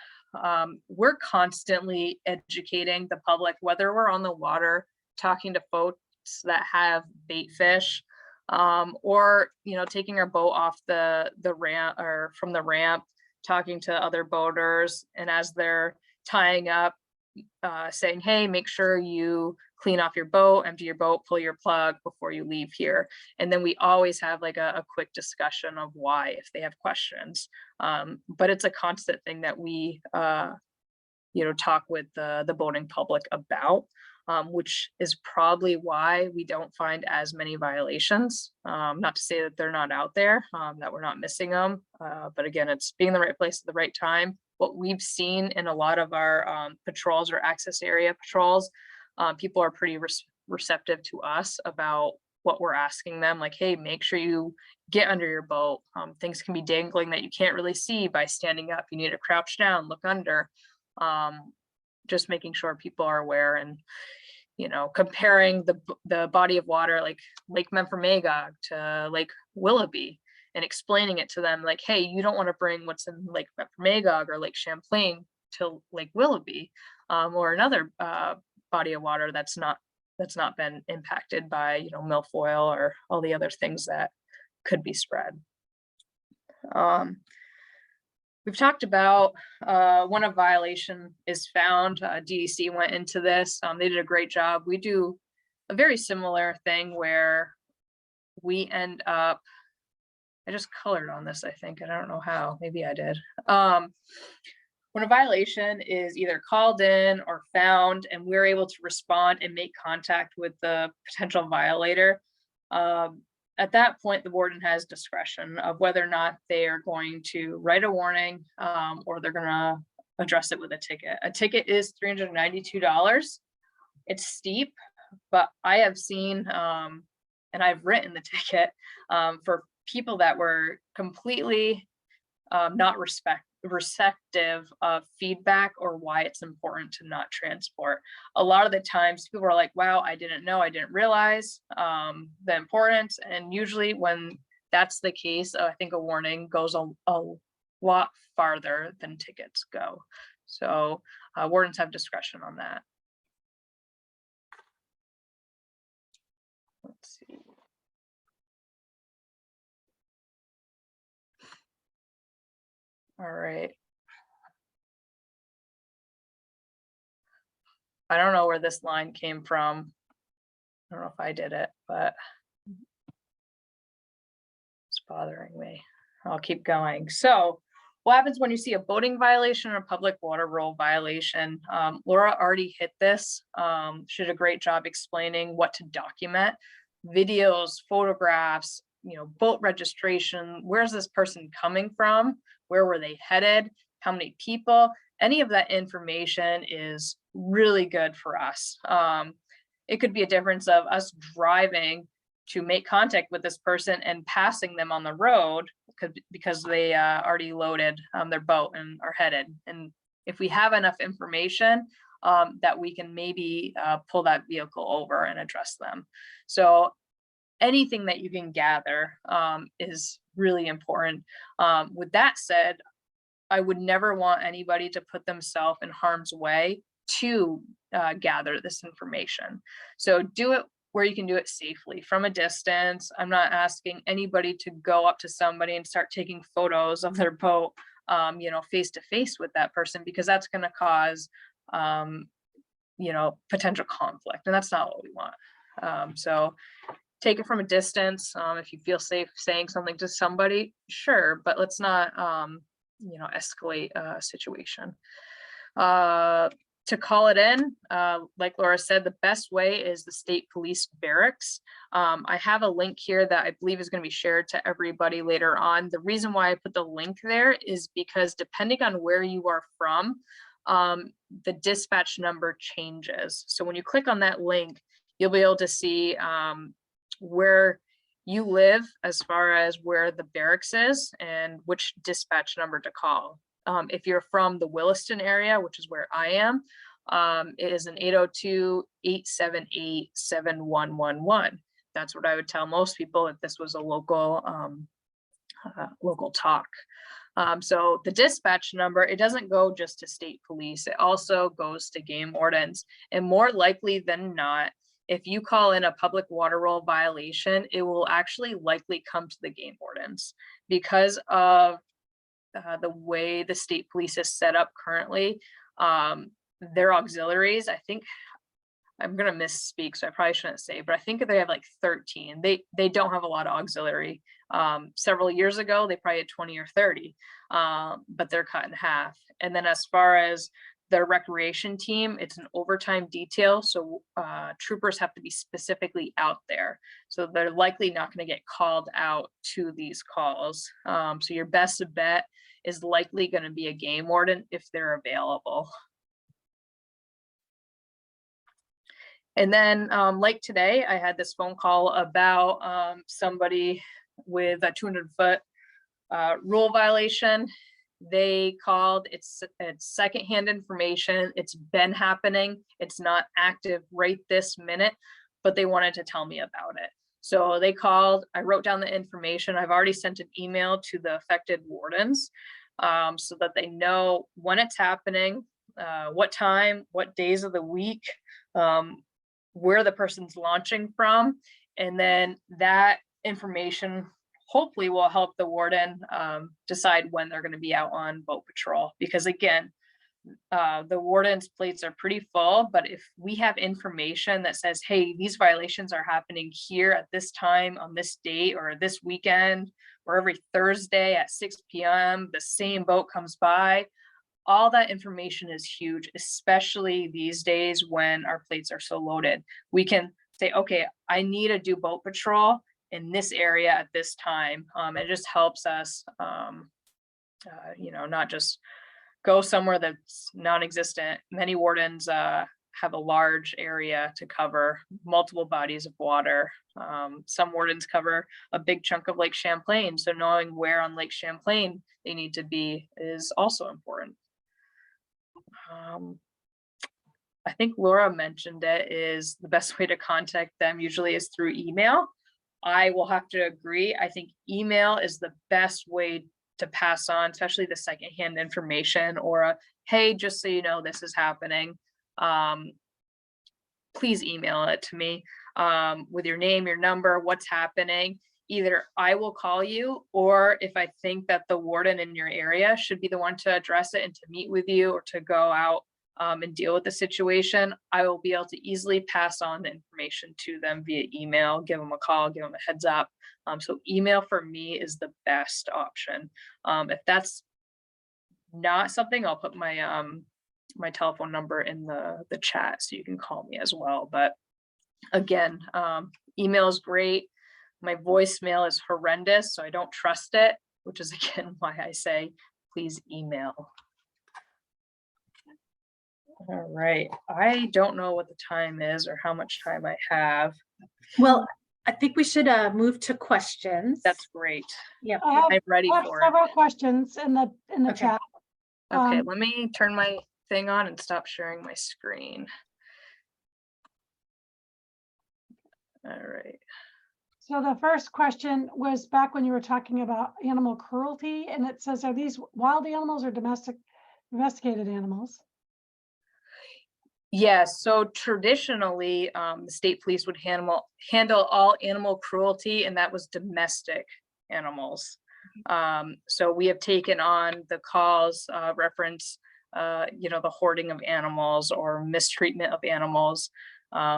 We're constantly educating the public, whether we're on the water, talking to folks that have bait fish, or taking our boat off the ramp or from the ramp, talking to other boaters, and as they're tying up, saying, hey, make sure you clean off your boat, empty your boat, pull your plug before you leave here. And then we always have like a quick discussion of why, if they have questions. But it's a constant thing that we talk with the boating public about. Which is probably why we don't find as many violations. Not to say that they're not out there, that we're not missing them. But again, it's being in the right place at the right time. What we've seen in a lot of our patrols or access area patrols, people are pretty receptive to us about what we're asking them. Like, hey, make sure you get under your boat. Things can be dangling that you can't really see by standing up. You need to crouch down, look under. Just making sure people are aware, and comparing the body of water like Lake Memphremagog to Lake Willoughby, and explaining it to them like, hey, you don't want to bring what's in Lake Memphremagog or Lake Champlain to Lake Willoughby, or another body of water that's not been impacted by milfoil or all the other things that could be spread. We've talked about when a violation is found. DEC went into this. They did a great job. We do a very similar thing where we end up, I just colored on this, I think. I don't know how, maybe I did. When a violation is either called in or found and we're able to respond and make contact with the potential violator, at that point, the warden has discretion of whether or not they are going to write a warning or they're going to address it with a ticket. A ticket is $392. It's steep, but I have seen and I've written the ticket for people that were completely not receptive of feedback or why it's important to not transport. A lot of the times people are like, wow, I didn't know, I didn't realize the importance. And usually when that's the case, I think a warning goes a lot farther than tickets go. So wardens have discretion on that. Let's see. All right. I don't know where this line came from. I don't know if I did it, but it's bothering me. I'll keep going. So what happens when you see a boating violation or public water rule violation? Laura already hit this. She did a great job explaining what to document. Videos, photographs, boat registration. Where's this person coming from? Where were they headed? How many people? Any of that information is really good for us. It could be a difference of us driving to make contact with this person and passing them on the road because they already loaded their boat and are headed. And if we have enough information that we can maybe pull that vehicle over and address them. So anything that you can gather is really important. With that said, I would never want anybody to put themselves in harm's way to gather this information. So do it where you can do it safely from a distance. I'm not asking anybody to go up to somebody and start taking photos of their boat, face to face with that person, because that's going to cause, potential conflict, and that's not what we want. So take it from a distance. If you feel safe saying something to somebody, sure, but let's not, escalate a situation. To call it in, like Laura said, the best way is the state police barracks. I have a link here that I believe is going to be shared to everybody later on. The reason why I put the link there is because depending on where you are from, the dispatch number changes. So when you click on that link, you'll be able to see where you live as far as where the barracks is and which dispatch number to call. If you're from the Williston area, which is where I am, it is an 802-878-7111. That's what I would tell most people if this was a local local talk. So the dispatch number, it doesn't go just to state police. It also goes to game wardens. And more likely than not, if you call in a public water rule violation, it will actually likely come to the game wardens because of the way the state police is set up currently. Their auxiliaries, I think, I'm going to misspeak, so I probably shouldn't say, but I think they have like 13. They don't have a lot of auxiliary. Several years ago, they probably had 20 or 30, but they're cut in half. And then as far as their recreation team, it's an overtime detail. So troopers have to be specifically out there. So they're likely not going to get called out to these calls. So your best bet is likely going to be a game warden if they're available. And then like today, I had this phone call about somebody with a 200-foot rule violation. They called, it's secondhand information. It's been happening. It's not active right this minute, but they wanted to tell me about it. So they called, I wrote down the information. I've already sent an email to the affected wardens so that they know when it's happening, what time, what days of the week, where the person's launching from. And then that information hopefully will help the warden decide when they're going to be out on boat patrol. Because again, the warden's plates are pretty full, but if we have information that says, hey, these violations are happening here at this time on this date or this weekend, or every Thursday at 6 p.m., the same boat comes by, all that information is huge, especially these days when our plates are so loaded. We can say, okay, I need to do boat patrol in this area at this time. It just helps us, not just go somewhere that's non-existent. Many wardens have a large area to cover, multiple bodies of water. Some wardens cover a big chunk of Lake Champlain. So knowing where on Lake Champlain they need to be is also important. I think Laura mentioned it, is the best way to contact them usually is through email. I will have to agree. I think email is the best way to pass on, especially the secondhand information or a, hey, just so you know, this is happening. Please email it to me with your name, your number, what's happening. Either I will call you, or if I think that the warden in your area should be the one to address it and to meet with you or to go out and deal with the situation, I will be able to easily pass on the information to them via email, give them a call, give them a heads up. So email for me is the best option. If that's not something, I'll put my my telephone number in the chat so you can call me as well. But again, email is great. My voicemail is horrendous, so I don't trust it, which is again why I say please email. All right, I don't know what the time is or how much time I have. Well, I think we should move to questions. That's great. Yep. I'm ready I have for it. several questions in the chat. Okay, let me turn my thing on and stop sharing my screen. All right. So the first question was back when you were talking about animal cruelty, and it says, are these wild animals or domesticated animals? Yes, so traditionally, the state police would handle all animal cruelty, and that was domestic animals. So we have taken on the calls, reference, you know, the hoarding of animals or mistreatment of animals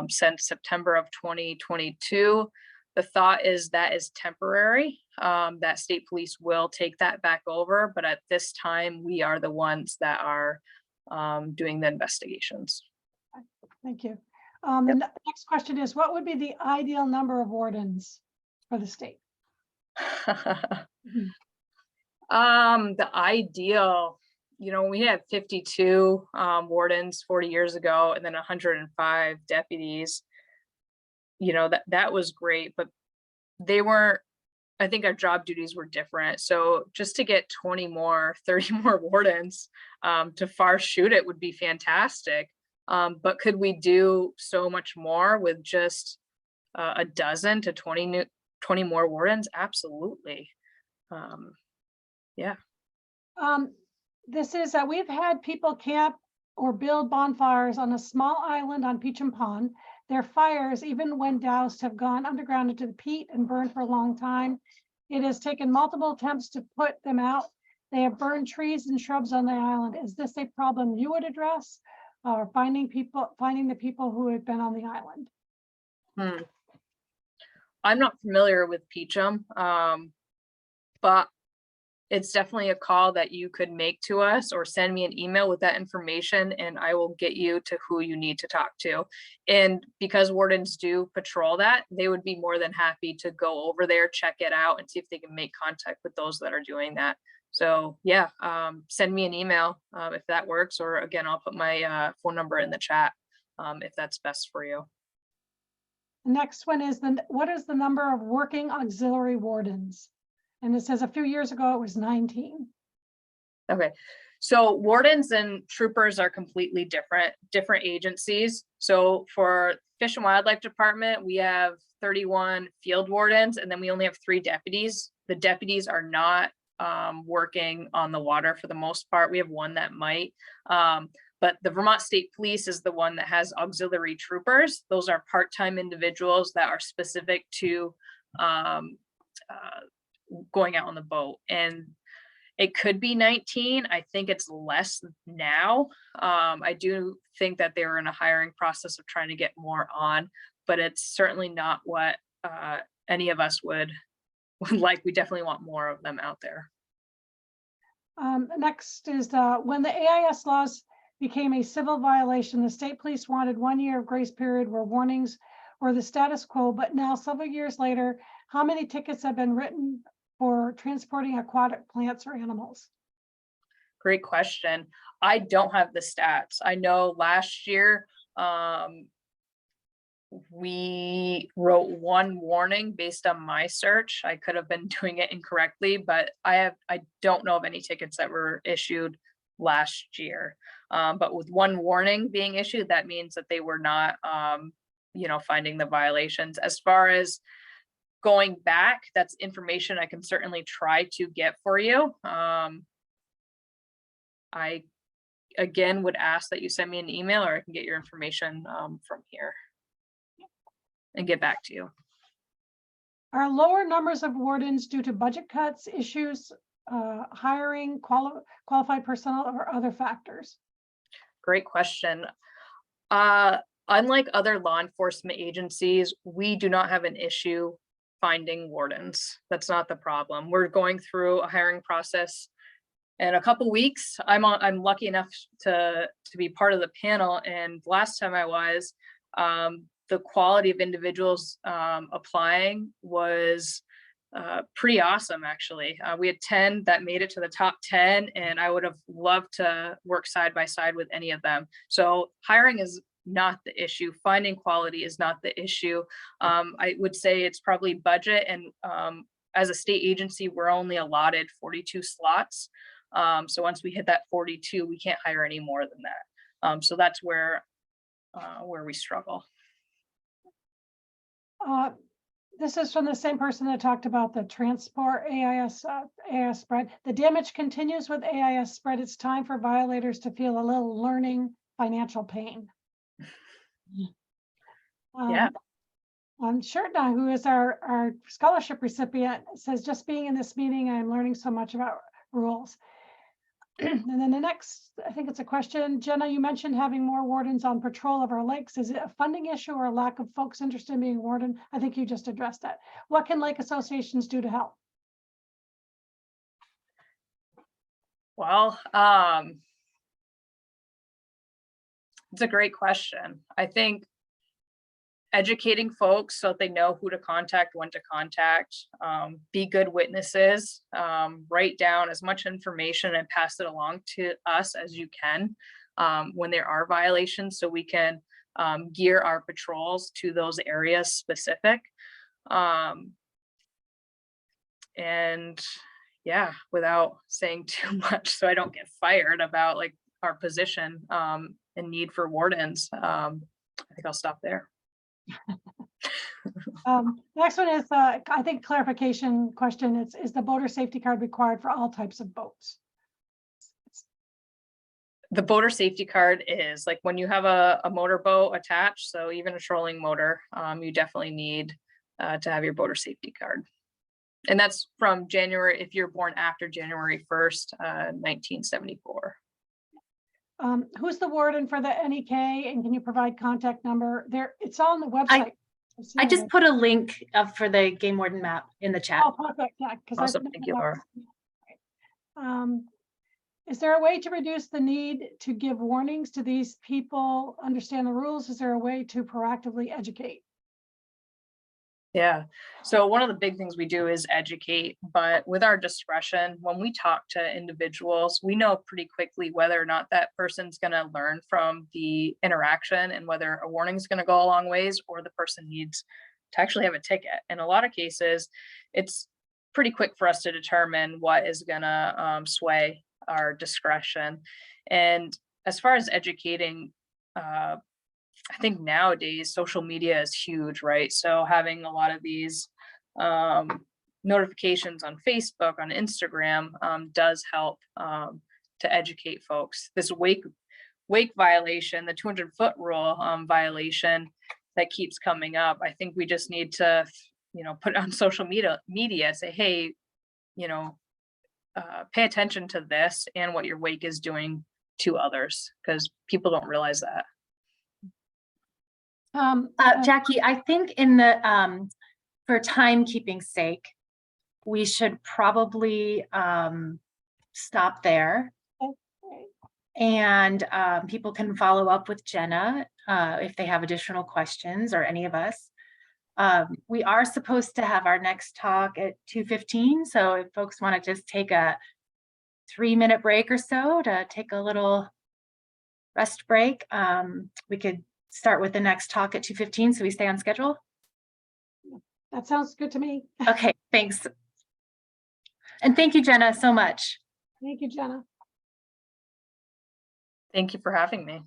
since September of 2022. The thought is that is temporary, that state police will take that back over, but at this time, we are the ones that are doing the investigations. Thank you. The next question is, what would be the ideal number of wardens for the state? The ideal, you know, we had 52 wardens 40 years ago and then 105 deputies. You know, that was great, but they weren't, I think our job duties were different. So just to get 20 more, 30 more wardens to far shoot it would be fantastic. But could we do so much more with just a dozen to 20 more wardens? Absolutely. Yeah. This is we've had people camp or build bonfires on a small island on Peachum Pond. Their fires, even when doused, have gone underground into the peat and burned for a long time. It has taken multiple attempts to put them out. They have burned trees and shrubs on the island. Is this a problem you would address? Or finding the people who have been on the island? I'm not familiar with Peachum, but it's definitely a call that you could make to us or send me an email with that information and I will get you to who you need to talk to. And because wardens do patrol that, they would be more than happy to go over there, check it out and see if they can make contact with those that are doing that. So yeah, send me an email if that works, or again, I'll put my phone number in the chat if that's best for you. The next one is, what is the number of working auxiliary wardens? And it says a few years ago, it was 19. Okay, so wardens and troopers are completely different agencies. So for Fish and Wildlife Department, we have 31 field wardens, and then we only have 3 deputies. The deputies are not working on the water for the most part. We have one that might, but the Vermont State Police is the one that has auxiliary troopers. Those are part-time individuals that are specific to going out on the boat, and it could be 19. I think it's less now. I do think that they were in a hiring process of trying to get more on, but it's certainly not what any of us would like. We definitely want more of them out there. Next is when the AIS laws became a civil violation, the state police wanted 1 year of grace period where warnings were the status quo, but now several years later, how many tickets have been written for transporting aquatic plants or animals? Great question. I don't have the stats. I know last year we wrote 1 warning based on my search. I could have been doing it incorrectly, but I don't know of any tickets that were issued last year. But with 1 warning being issued, that means that they were not you know, finding the violations. As far as going back, that's information I can certainly try to get for you. I again would ask that you send me an email, or I can get your information from here and get back to you. Are lower numbers of wardens due to budget cuts, issues, hiring, qualified personnel, or other factors? great question. Unlike other law enforcement agencies, we do not have an issue finding wardens. That's not the problem. We're going through a hiring process in a couple weeks. I'm lucky enough to be part of the panel, and last time I was, the quality of individuals applying was pretty awesome, actually. We had 10 that made it to the top 10, and I would have loved to work side by side with any of them. So hiring is not the issue. Finding quality is not the issue. I would say it's probably budget, and as a state agency, we're only allotted 42 slots. So once we hit that 42, we can't hire any more than that. So that's where we struggle. This is from the same person that talked about the transport AIS spread. The damage continues with AIS spread. It's time for violators to feel a little learning financial pain. Yeah. Shirtna, who is our scholarship recipient, says, just being in this meeting, I'm learning so much about rules. And then the next, I think it's a question. Jenna, you mentioned having more wardens on patrol of our lakes. Is it a funding issue or a lack of folks interested in being a warden? I think you just addressed that. What can lake associations do to help? Well, it's a great question. I think educating folks so that they know who to contact, when to contact, be good witnesses, write down as much information and pass it along to us as you can when there are violations, so we can gear our patrols to those areas specific. And yeah, without saying too much so I don't get fired about like our position and need for wardens, I think I'll stop there. Next one is, I think, clarification question. Is the boater safety card required for all types of boats? The boater safety card is like when you have a motorboat attached, so even a trolling motor, you definitely need to have your boater safety card. And that's from January, if you're born after January 1st, 1974. Who's the warden for the NEK, and can you provide contact number? There, it's on the website. I just put a link up for the game warden map in the chat. Oh, perfect. Yeah, because awesome. Thank you, Laura. Is there a way to reduce the need to give warnings to these people, understand the rules? Is there a way to proactively educate? Yeah, so one of the big things we do is educate, but with our discretion, when we talk to individuals, we know pretty quickly whether or not that person's going to learn from the interaction and whether a warning is going to go a long ways or the person needs to actually have a ticket. In a lot of cases, it's pretty quick for us to determine what is going to sway our discretion. And as far as educating, I think nowadays social media is huge, right? So having a lot of these notifications on Facebook, on Instagram does help to educate folks. This wake violation, the 200-foot rule violation that keeps coming up, I think we just need to, put it on social media, say, hey, pay attention to this and what your wake is doing to others, because people don't realize that. Jackie, I think in the for timekeeping sake, we should probably stop there, and people can follow up with Jenna if they have additional questions, or any of us. We are supposed to have our next talk at 2:15, so if folks want to just take a 3-minute break or so to take a little rest break, we could start with the next talk at 2:15 so we stay on schedule. That sounds good to me. Okay, thanks. And thank you, Jenna, so much. Thank you, Jenna. Thank you for having me.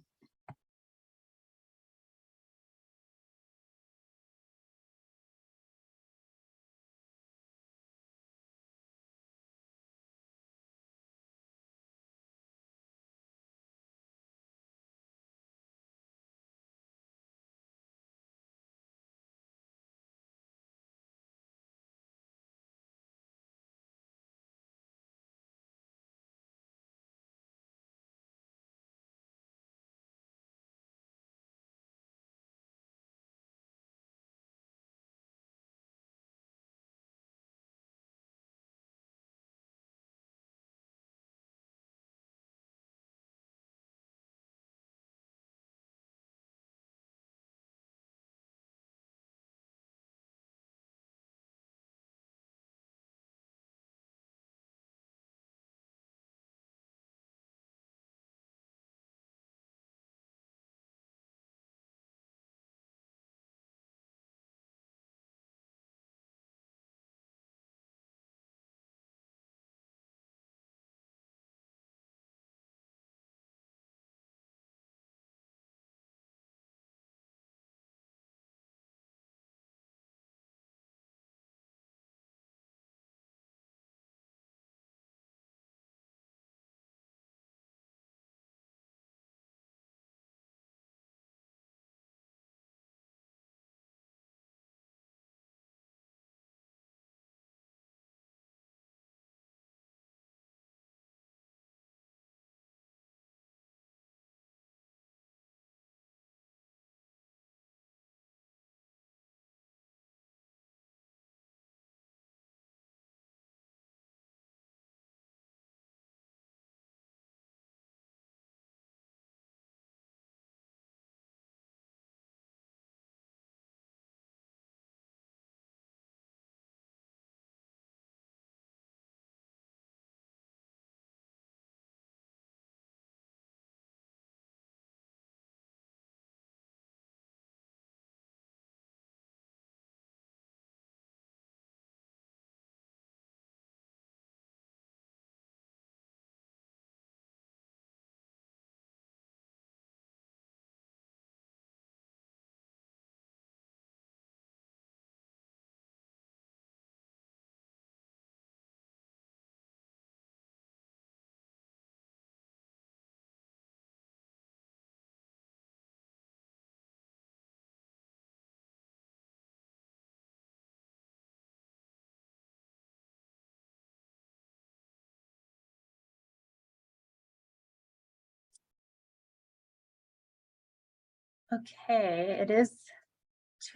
Okay, it is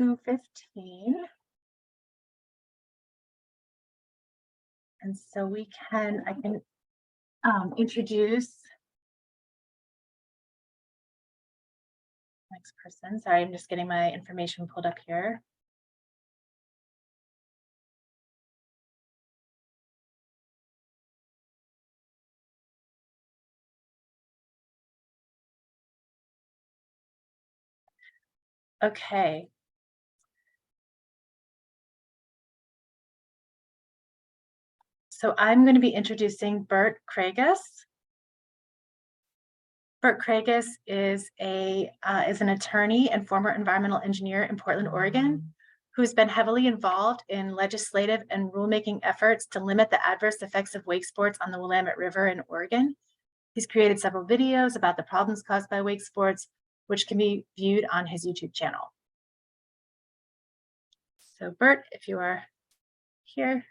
2:15. And so I can introduce next person. Sorry, I'm just getting my information pulled up here. Okay. So I'm going to be introducing Bert Craigus. Bert Craigus is an attorney and former environmental engineer in Portland, Oregon, who's been heavily involved in legislative and rulemaking efforts to limit the adverse effects of wake sports on the Willamette River in Oregon. He's created several videos about the problems caused by wake sports, which can be viewed on his YouTube channel. So Bert, if you are here.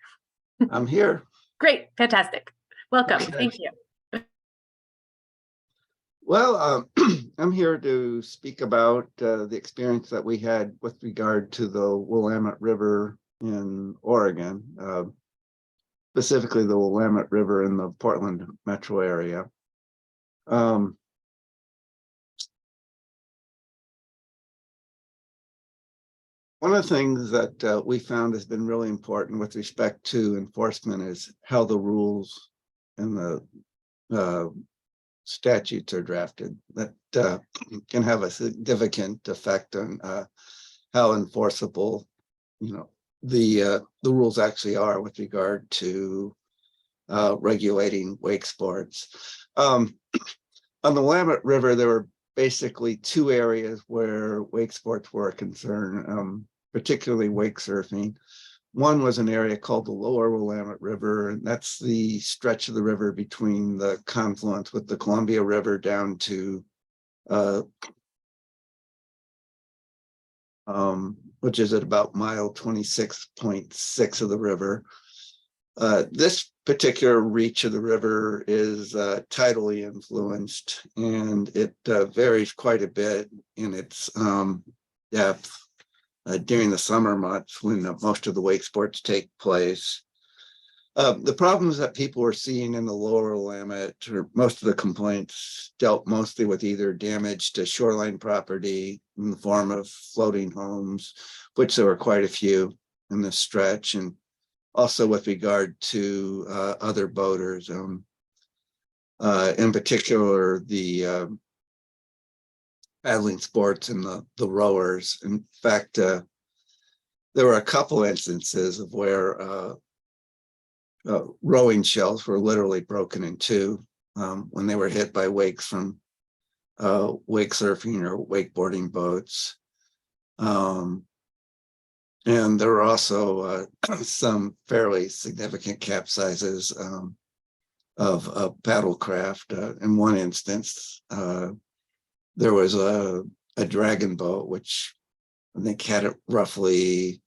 I'm here. Great, fantastic. Welcome, Okay. thank you. Well, I'm here to speak about the experience that we had with regard to the Willamette River in Oregon, specifically the Willamette River in the Portland metro area. One of the things that we found has been really important with respect to enforcement is how the rules and the statutes are drafted. That can have a significant effect on how enforceable, the rules actually are with regard to regulating wake sports. On the Willamette River, there were basically two areas where wake sports were a concern, particularly wake surfing. One was an area called the Lower Willamette River, and that's the stretch of the river between the confluence with the Columbia River down to, which is at about mile 26.6 of the river. This particular reach of the river is tidally influenced, and it varies quite a bit in its depth during the summer months when most of the wake sports take place. The problems that people were seeing in the lower Willamette, or most of the complaints, dealt mostly with either damage to shoreline property in the form of floating homes, which there were quite a few in this stretch, and also with regard to other boaters, in particular the paddling sports and the rowers. In fact, there were a couple instances of where rowing shells were literally broken in two when they were hit by wakes from wake surfing or wakeboarding boats. And there were also some fairly significant capsizes of paddle craft. In one instance, there was a dragon boat, which I think had roughly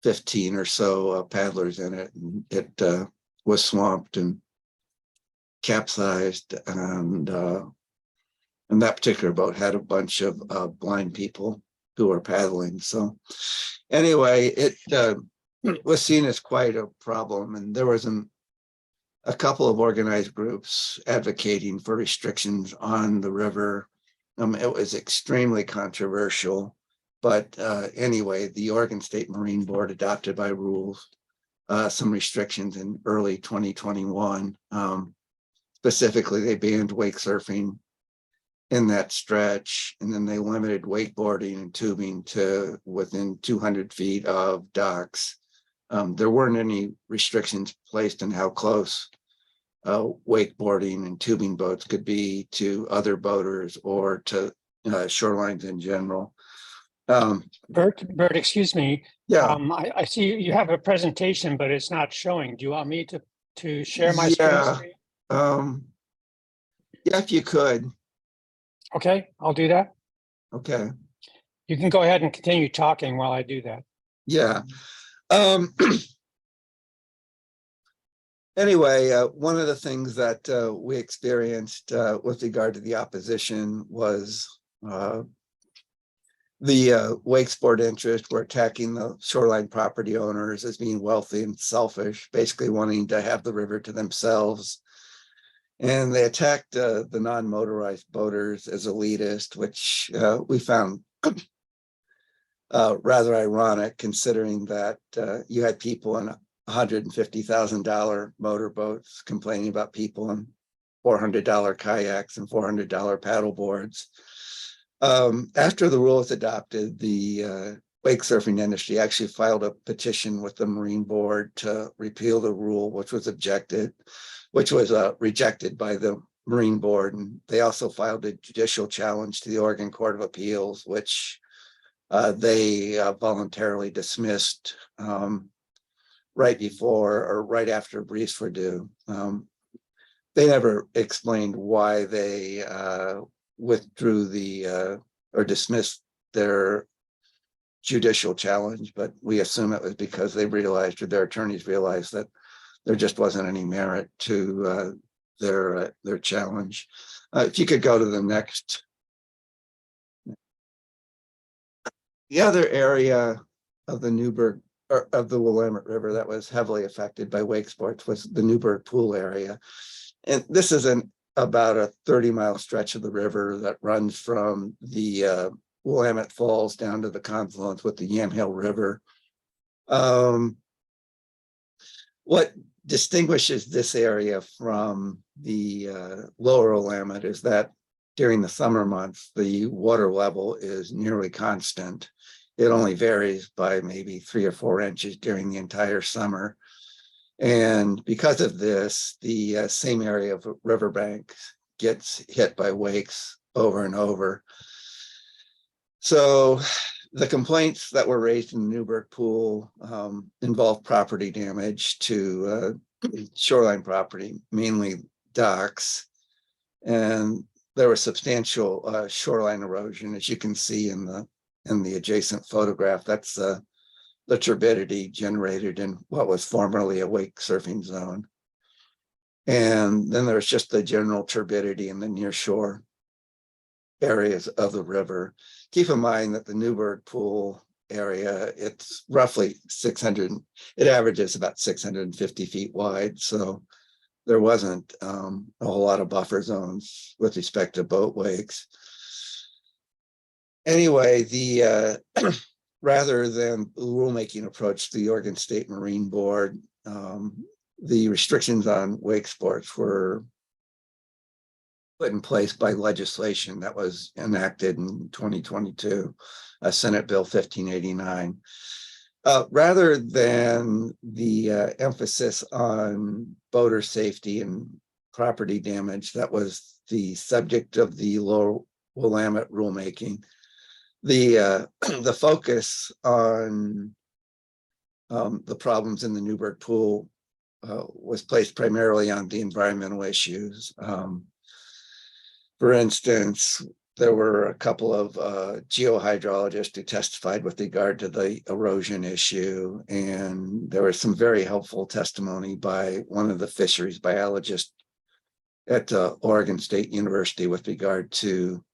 15 or so paddlers in it, and it was swamped and capsized, and that particular boat had a bunch of blind people who were paddling. So anyway, it was seen as quite a problem, and there was a couple of organized groups advocating for restrictions on the river. It was extremely controversial, but anyway, the Oregon State Marine Board adopted by rules some restrictions in early 2021. Specifically, they banned wake surfing in that stretch, and then they limited wakeboarding and tubing to within 200 feet of docks. There weren't any restrictions placed on how close wakeboarding and tubing boats could be to other boaters or to shorelines in general. Bert, excuse me. Yeah. I see you have a presentation, but it's not showing. Do you want me to share my screen? Yeah, if you could. Okay, I'll do that. Okay. You can go ahead and continue talking while I do that. Yeah. Anyway, one of the things that we experienced with regard to the opposition was The wake sport interests were attacking the shoreline property owners as being wealthy and selfish, basically wanting to have the river to themselves. And they attacked the non-motorized boaters as elitist, which we found rather ironic, considering that you had people in $150,000 motorboats complaining about people in $400 kayaks and $400 paddle boards. After the rule was adopted, the wake surfing industry actually filed a petition with the Marine Board to repeal the rule, which was rejected by the Marine Board. And they also filed a judicial challenge to the Oregon Court of Appeals, which they voluntarily dismissed right before or right after briefs were due. They never explained why they withdrew or dismissed their judicial challenge, but we assume it was because they realized, or their attorneys realized, that there just wasn't any merit to their challenge. If you could go to the next. The other area of the Newburgh, or of the Willamette River, that was heavily affected by wake sports was the Newburgh Pool area. And this is about a 30-mile stretch of the river that runs from the Willamette Falls down to the confluence with the Yamhill River. What distinguishes this area from the lower Willamette is that during the summer months, the water level is nearly constant. It only varies by maybe 3 or 4 inches during the entire summer. And because of this, the same area of riverbank gets hit by wakes over and over. So the complaints that were raised in the Newburgh Pool involved property damage to shoreline property, mainly docks. And there was substantial shoreline erosion, as you can see in the adjacent photograph. That's the turbidity generated in what was formerly a wake surfing zone. And then there's just the general turbidity in the near shore areas of the river. Keep in mind that the Newburgh Pool area, it's roughly 600, it averages about 650 feet wide. So there wasn't a whole lot of buffer zones with respect to boat wakes. Anyway, the rather than the rulemaking approach to the Oregon State Marine Board, the restrictions on wake sports were put in place by legislation that was enacted in 2022, Senate Bill 1589. Rather than the emphasis on boater safety and property damage that was the subject of the Lower Willamette rulemaking, the focus on the problems in the Newburgh Pool was placed primarily on the environmental issues. For instance, there were a couple of geohydrologists who testified with regard to the erosion issue, and there was some very helpful testimony by one of the fisheries biologists at Oregon State University with regard to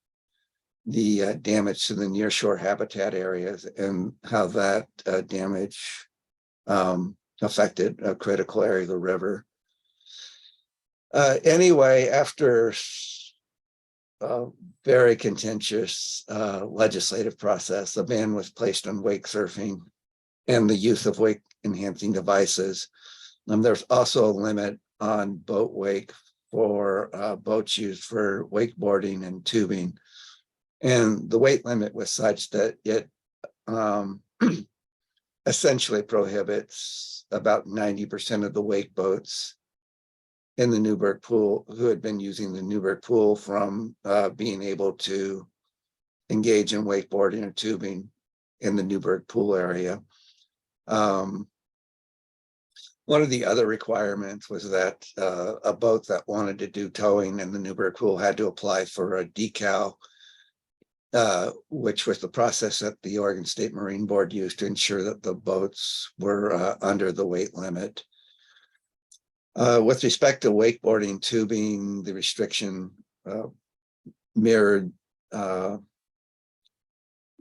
the damage to the nearshore habitat areas and how that damage affected a critical area of the river. Anyway, after a very contentious legislative process, a ban was placed on wake surfing and the use of wake enhancing devices. There's also a limit on boat wake for boats used for wakeboarding and tubing. And the weight limit was such that it essentially prohibits about 90% of the wake boats in the Newburgh Pool who had been using the Newburgh Pool from being able to engage in wakeboarding or tubing in the Newburgh Pool area. One of the other requirements was that a boat that wanted to do towing in the Newburgh Pool had to apply for a decal, which was the process that the Oregon State Marine Board used to ensure that the boats were under the weight limit. With respect to wakeboarding, tubing, the restriction mirrored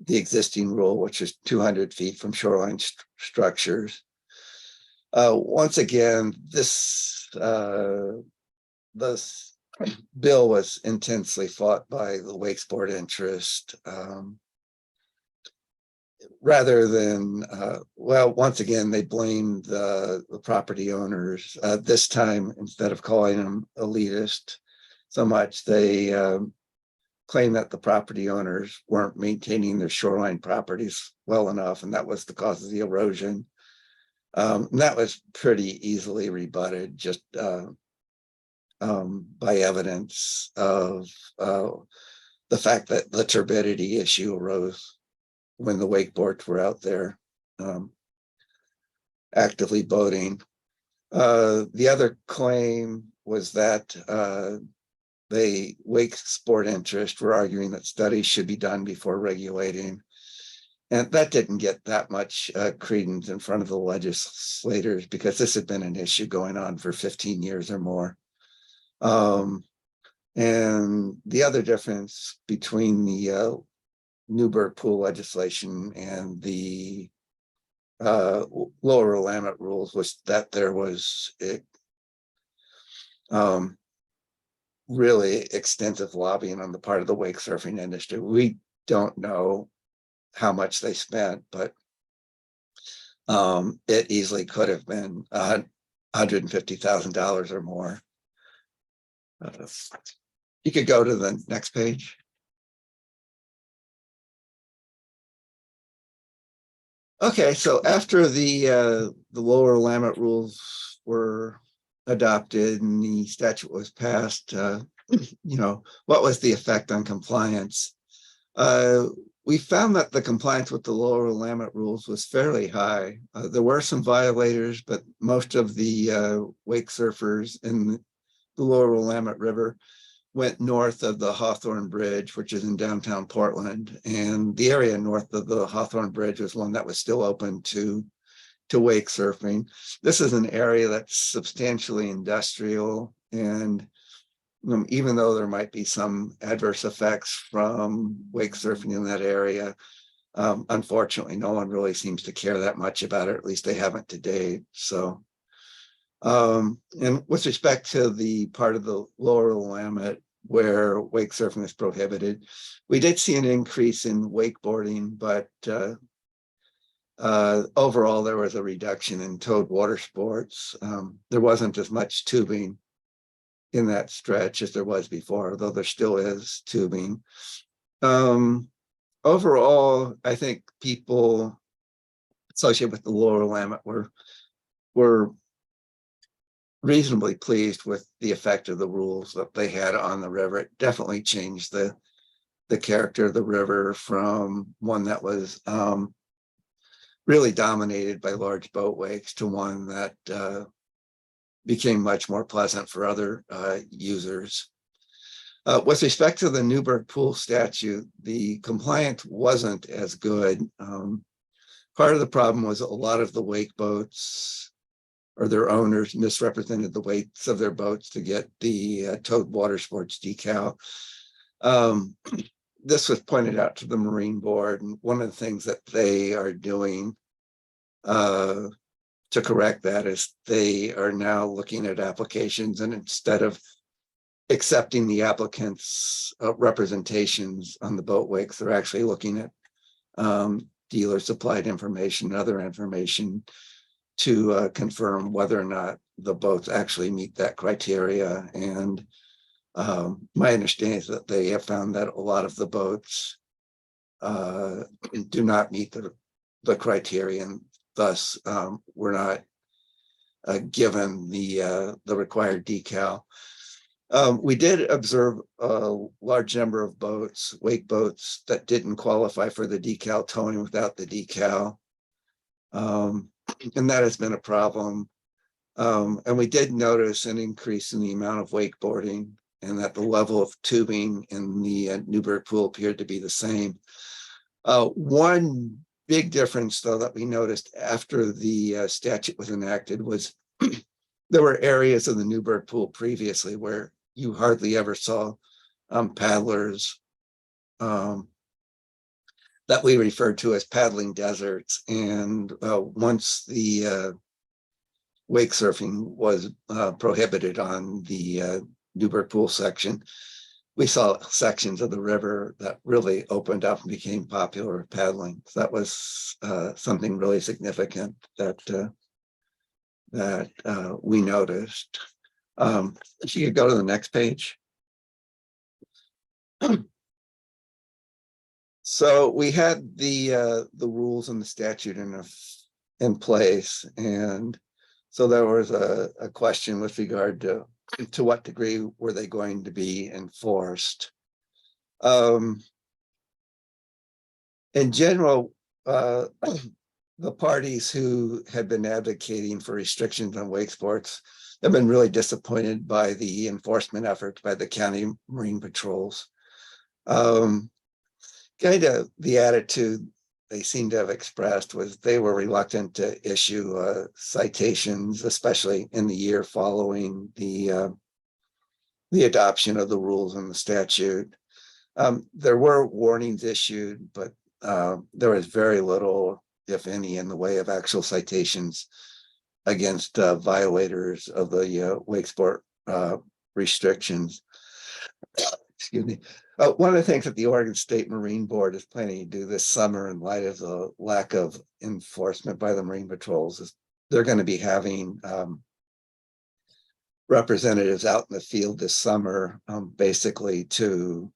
the existing rule, which is 200 feet from shoreline structures. Once again, this bill was intensely fought by the wake sport interest. Rather than, well, once again, they blamed the property owners. This time, instead of calling them elitist so much, they claimed that the property owners weren't maintaining their shoreline properties well enough, and that was the cause of the erosion. And that was pretty easily rebutted just by evidence of the fact that the turbidity issue arose when the wakeboards were out there actively boating. The other claim was that the wake sport interest were arguing that studies should be done before regulating. And that didn't get that much credence in front of the legislators because this had been an issue going on for 15 years or more. And the other difference between the Newburgh pool legislation and the lower Willamette rules was that there was really extensive lobbying on the part of the wake surfing industry. We don't know how much they spent, but it easily could have been $150,000 or more. You could go to the next page. Okay, so after the lower Willamette rules were adopted and the statute was passed, what was the effect on compliance? We found that the compliance with the lower Willamette rules was fairly high. There were some violators, but most of the wake surfers in the lower Willamette River went north of the Hawthorne Bridge, which is in downtown Portland. And the area north of the Hawthorne Bridge was one that was still open to wake surfing. This is an area that's substantially industrial. And even though there might be some adverse effects from wake surfing in that area, unfortunately, no one really seems to care that much about it. At least they haven't to date. So, and with respect to the part of the lower Willamette where wake surfing is prohibited, we did see an increase in wakeboarding, but overall there was a reduction in towed water sports. There wasn't as much tubing in that stretch as there was before, though there still is tubing. Overall, I think people associated with the lower Willamette were reasonably pleased with the effect of the rules that they had on the river. It definitely changed the character of the river from one that was really dominated by large boat wakes to one that became much more pleasant for other users. With respect to the Newburgh pool statute, the compliance wasn't as good. Part of the problem was a lot of the wake boats or their owners misrepresented the weights of their boats to get the towed water sports decal. This was pointed out to the Marine Board, and one of the things that they are doing to correct that is they are now looking at applications, and instead of accepting the applicant's representations on the boat wakes, they're actually looking at dealer supplied information, other information to confirm whether or not the boats actually meet that criteria. And my understanding is that they have found that a lot of the boats do not meet the criteria, and thus were not given the required decal. We did observe a large number of boats, wake boats, that didn't qualify for the decal, towing without the decal. And that has been a problem. And we did notice an increase in the amount of wakeboarding, and that the level of tubing in the Newburgh pool appeared to be the same. One big difference, though, that we noticed after the statute was enacted was there were areas of the Newburgh pool previously where you hardly ever saw paddlers. That that we refer to as paddling deserts. And once the wake surfing was prohibited on the Newburgh Pool section, we saw sections of the river that really opened up and became popular with paddling. So that was something really significant that we noticed. If you could go to the next page. So we had the rules and the statute in place, and so there was a question with regard to what degree were they going to be enforced. In general, the parties who had been advocating for restrictions on wake sports have been really disappointed by the enforcement efforts by the county marine patrols. Kind of the attitude they seem to have expressed was they were reluctant to issue citations, especially in the year following the adoption of the rules and the statute. There were warnings issued, but there was very little, if any, in the way of actual citations against violators of the wake sport restrictions. Excuse me. One of the things that the Oregon State Marine Board is planning to do this summer, in light of the lack of enforcement by the Marine Patrols, is they're going to be having representatives out in the field this summer, basically to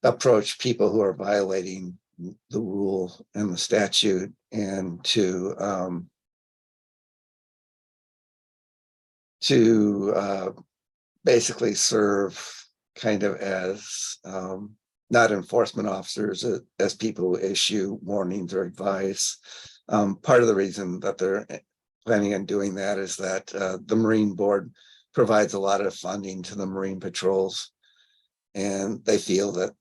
approach people who are violating the rule and the statute, and to basically serve kind of as not enforcement officers, as people who issue warnings or advice. Part of the reason that they're planning on doing that is that the Marine Board provides a lot of funding to the Marine Patrols, and they feel that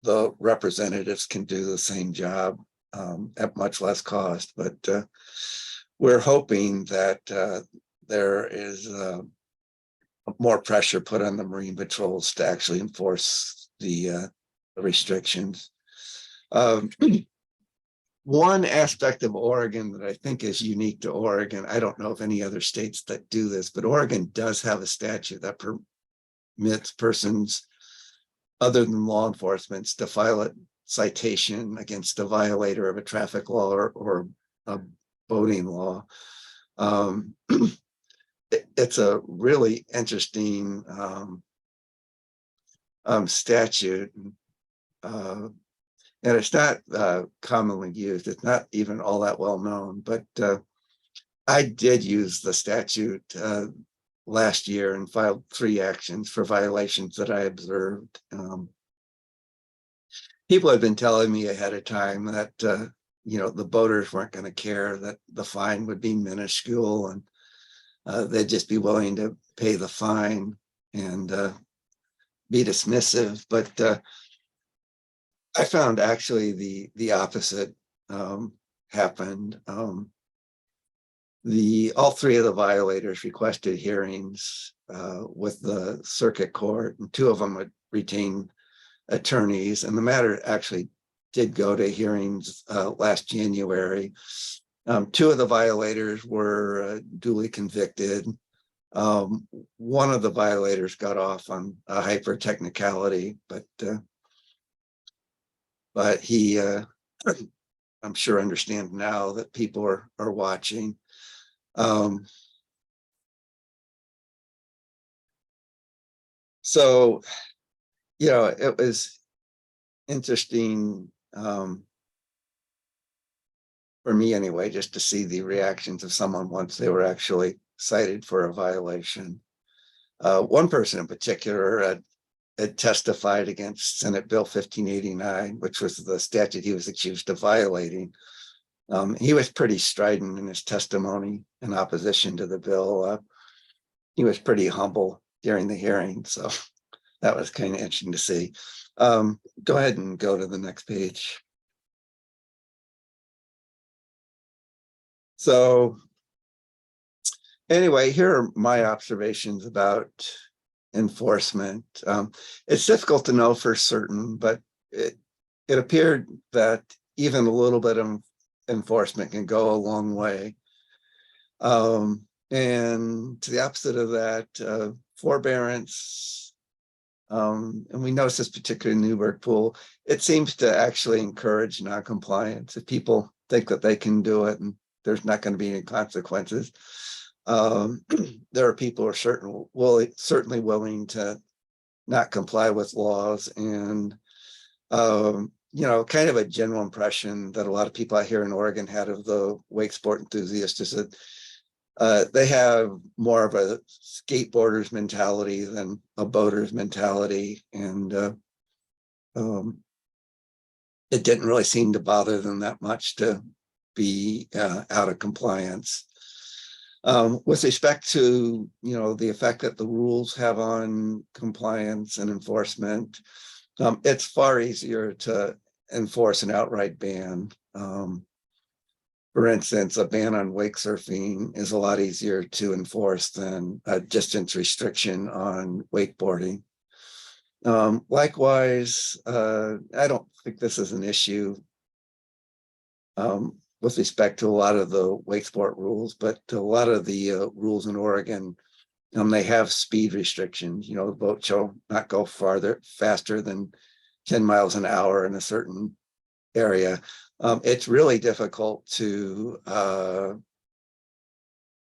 the representatives can do the same job at much less cost. But we're hoping that there is more pressure put on the Marine Patrols to actually enforce the restrictions. One aspect of Oregon that I think is unique to Oregon, I don't know of any other states that do this, but Oregon does have a statute that permits persons other than law enforcement to file a citation against a violator of a traffic law or a boating law. It's a really interesting statute, and it's not commonly used. It's not even all that well known, but I did use the statute last year and filed 3 actions for violations that I observed. People had been telling me ahead of time that the boaters weren't going to care, that the fine would be minuscule, and they'd just be willing to pay the fine and be dismissive. But I found actually the opposite happened. All 3 of the violators requested hearings with the circuit court, and 2 of them would retain attorneys, and the matter actually did go to hearings last January. 2 of the violators were duly convicted. One of the violators got off on a hyper technicality, but he, I'm sure, understands now that people are watching. So, it was interesting for me anyway, just to see the reactions of someone once they were actually cited for a violation. One person in particular had testified against Senate Bill 1589, which was the statute he was accused of violating. He was pretty strident in his testimony in opposition to the bill. He was pretty humble during the hearing, so that was kind of interesting to see. Go ahead and go to the next page. So anyway, here are my observations about enforcement. It's difficult to know for certain, but it appeared that even a little bit of enforcement can go a long way. And to the opposite of that, forbearance, and we noticed this particularly in Newburgh Pool, it seems to actually encourage non-compliance. If people think that they can do it and there's not going to be any consequences, there are people who are certainly willing to not comply with laws. And you know, kind of a general impression that a lot of people out here in Oregon had of the wake sport enthusiasts is that they have more of a skateboarder's mentality than a boater's mentality. And it didn't really seem to bother them that much to be out of compliance. With respect to, you know, the effect that the rules have on compliance and enforcement, it's far easier to enforce an outright ban. For instance, a ban on wake surfing is a lot easier to enforce than a distance restriction on wakeboarding. Likewise, I don't think this is an issue with respect to a lot of the wake sport rules, but a lot of the rules in Oregon, they have speed restrictions. You know, the boat shall not go faster than 10 miles an hour in a certain area. It's really difficult to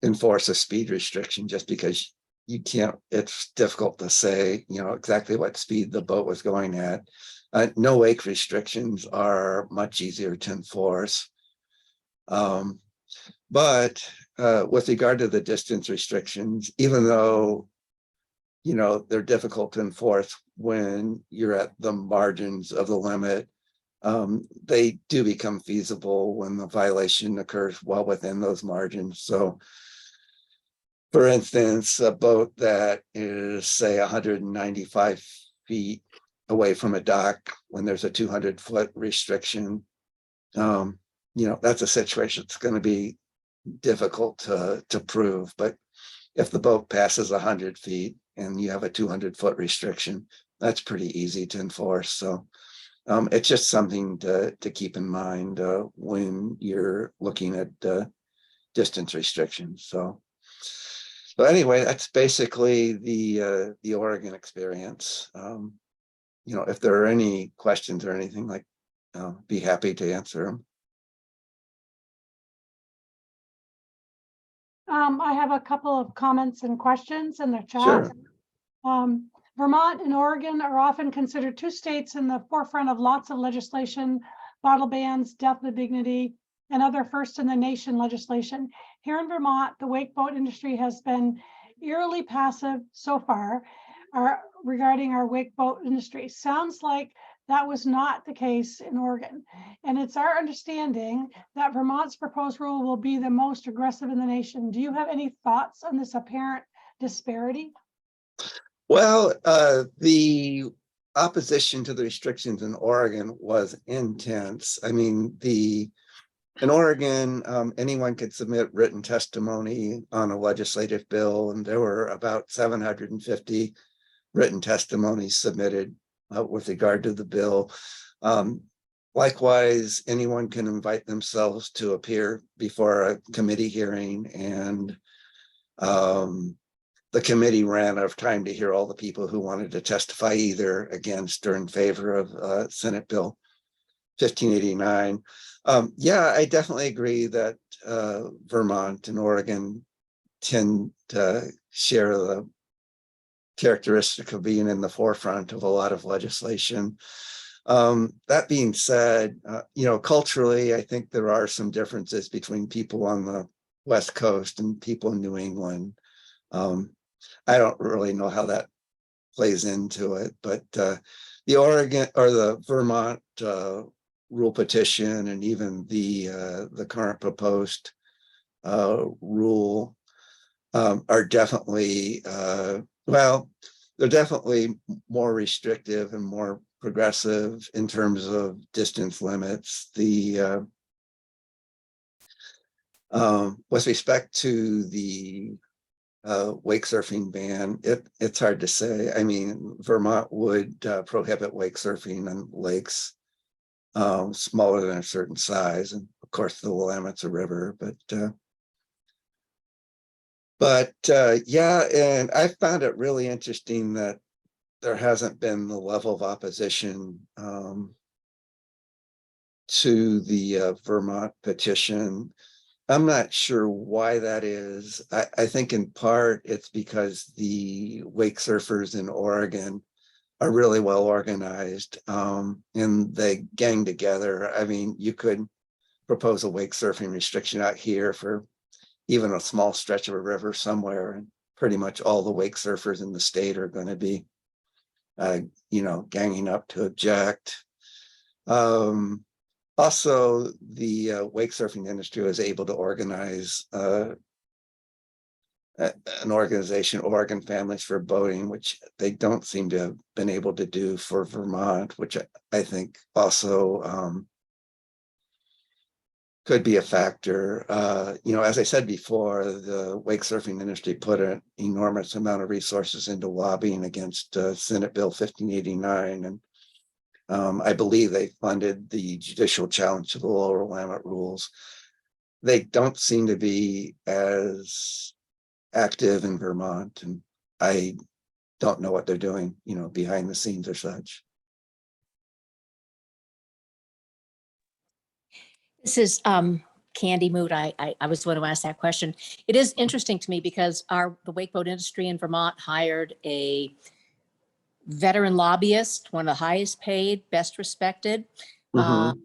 enforce a speed restriction just because you can't, it's difficult to say, you know, exactly what speed the boat was going at. No wake restrictions are much easier to enforce. But with regard to the distance restrictions, even though, you know, they're difficult to enforce when you're at the margins of the limit, they do become feasible when the violation occurs well within those margins. So, for instance, a boat that is, say, 195 feet away from a dock when there's a 200-foot restriction, you know, that's a situation that's going to be difficult to prove. But if the boat passes 100 feet and you have a 200-foot restriction, that's pretty easy to enforce. So it's just something to keep in mind when you're looking at distance restrictions. So anyway, that's basically the Oregon experience. You know, if there are any questions or anything, like, be happy to answer them. I have a couple of comments and questions in the chat. Sure. Vermont and Oregon are often considered two states in the forefront of lots of legislation, bottle bans, death with dignity, and other first in the nation legislation. Here in Vermont, the wake boat industry has been eerily passive so far regarding our wake boat industry. Sounds like that was not the case in Oregon. And it's our understanding that Vermont's proposed rule will be the most aggressive in the nation. Do you have any thoughts on this apparent disparity? Well, the opposition to the restrictions in Oregon was intense. I mean, in Oregon, anyone could submit written testimony on a legislative bill, and there were about 750 written testimonies submitted with regard to the bill. Likewise, anyone can invite themselves to appear before a committee hearing, and the committee ran out of time to hear all the people who wanted to testify either against or in favor of Senate Bill 1589. Yeah, I definitely agree that Vermont and Oregon tend to share the characteristic of being in the forefront of a lot of legislation. That being said, you know, culturally, I think there are some differences between people on the West Coast and people in New England. I don't really know how that plays into it, but the Oregon or the Vermont rule petition and even the current proposed rule are definitely well, they're definitely more restrictive and more progressive in terms of distance limits. The with respect to the wake surfing ban, it's hard to say. I mean, Vermont would prohibit wake surfing on lakes smaller than a certain size, and of course the Willamette's a river, but yeah, and I found it really interesting that there hasn't been the level of opposition to the Vermont petition. I'm not sure why that is. I think in part it's because the wake surfers in Oregon are really well organized, and they gang together. I mean, you could propose a wake surfing restriction out here for even a small stretch of a river somewhere, and pretty much all the wake surfers in the state are going to be, ganging up to object. Also, the wake surfing industry was able to organize an organization, Oregon Families for Boating, which they don't seem to have been able to do for Vermont, which I think also could be a factor. As I said before, the wake surfing industry put an enormous amount of resources into lobbying against Senate Bill 1589, and I believe they funded the judicial challenge to the lower Willamette rules. They don't seem to be as active in Vermont, and I don't know what they're doing, behind the scenes or such. This is Candy Moot. I was the one who asked that question. It is interesting to me because the wakeboat industry in Vermont hired a veteran lobbyist, one of the highest paid, best respected. I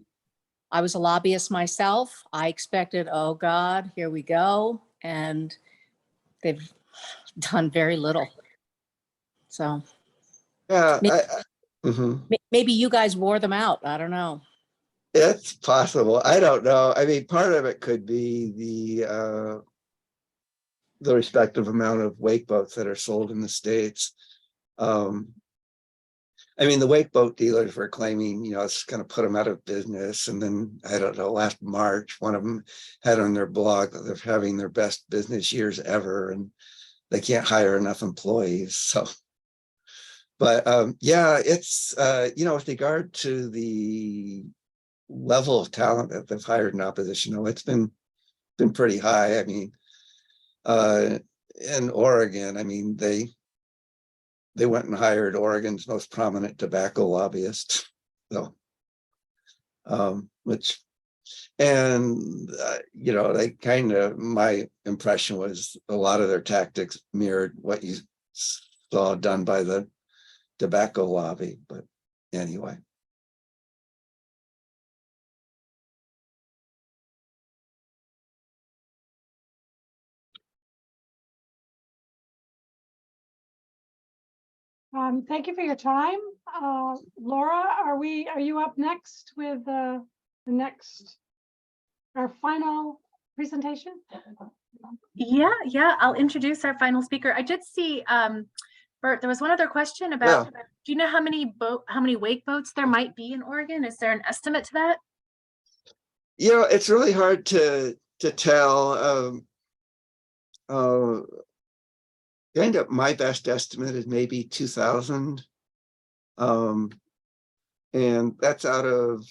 was a lobbyist myself. I expected, oh God, here we go. And they've done very little. So yeah, maybe you guys wore them out. I don't know. It's possible. I don't know. I mean, part of it could be the respective amount of wake boats that are sold in the States. I mean, the wake boat dealers were claiming, it's going to put them out of business. And then, I don't know, last March, one of them had on their blog that they're having their best business years ever, and they can't hire enough employees. So, but yeah, it's, with regard to the level of talent that they've hired in opposition, it's been pretty high. I mean, in Oregon, I mean, they went and hired Oregon's most prominent tobacco lobbyist. So, they kind of, my impression was a lot of their tactics mirrored what you saw done by the tobacco lobby. But anyway. Thank you for your time. Laura, are you up next with our final presentation? Yeah, I'll introduce our final speaker. I did see, Bert, there was one other question about, do you know how many wake boats there might be in Oregon? Is there an estimate to that? It's really hard to tell. My best estimate is maybe 2,000. And that's out of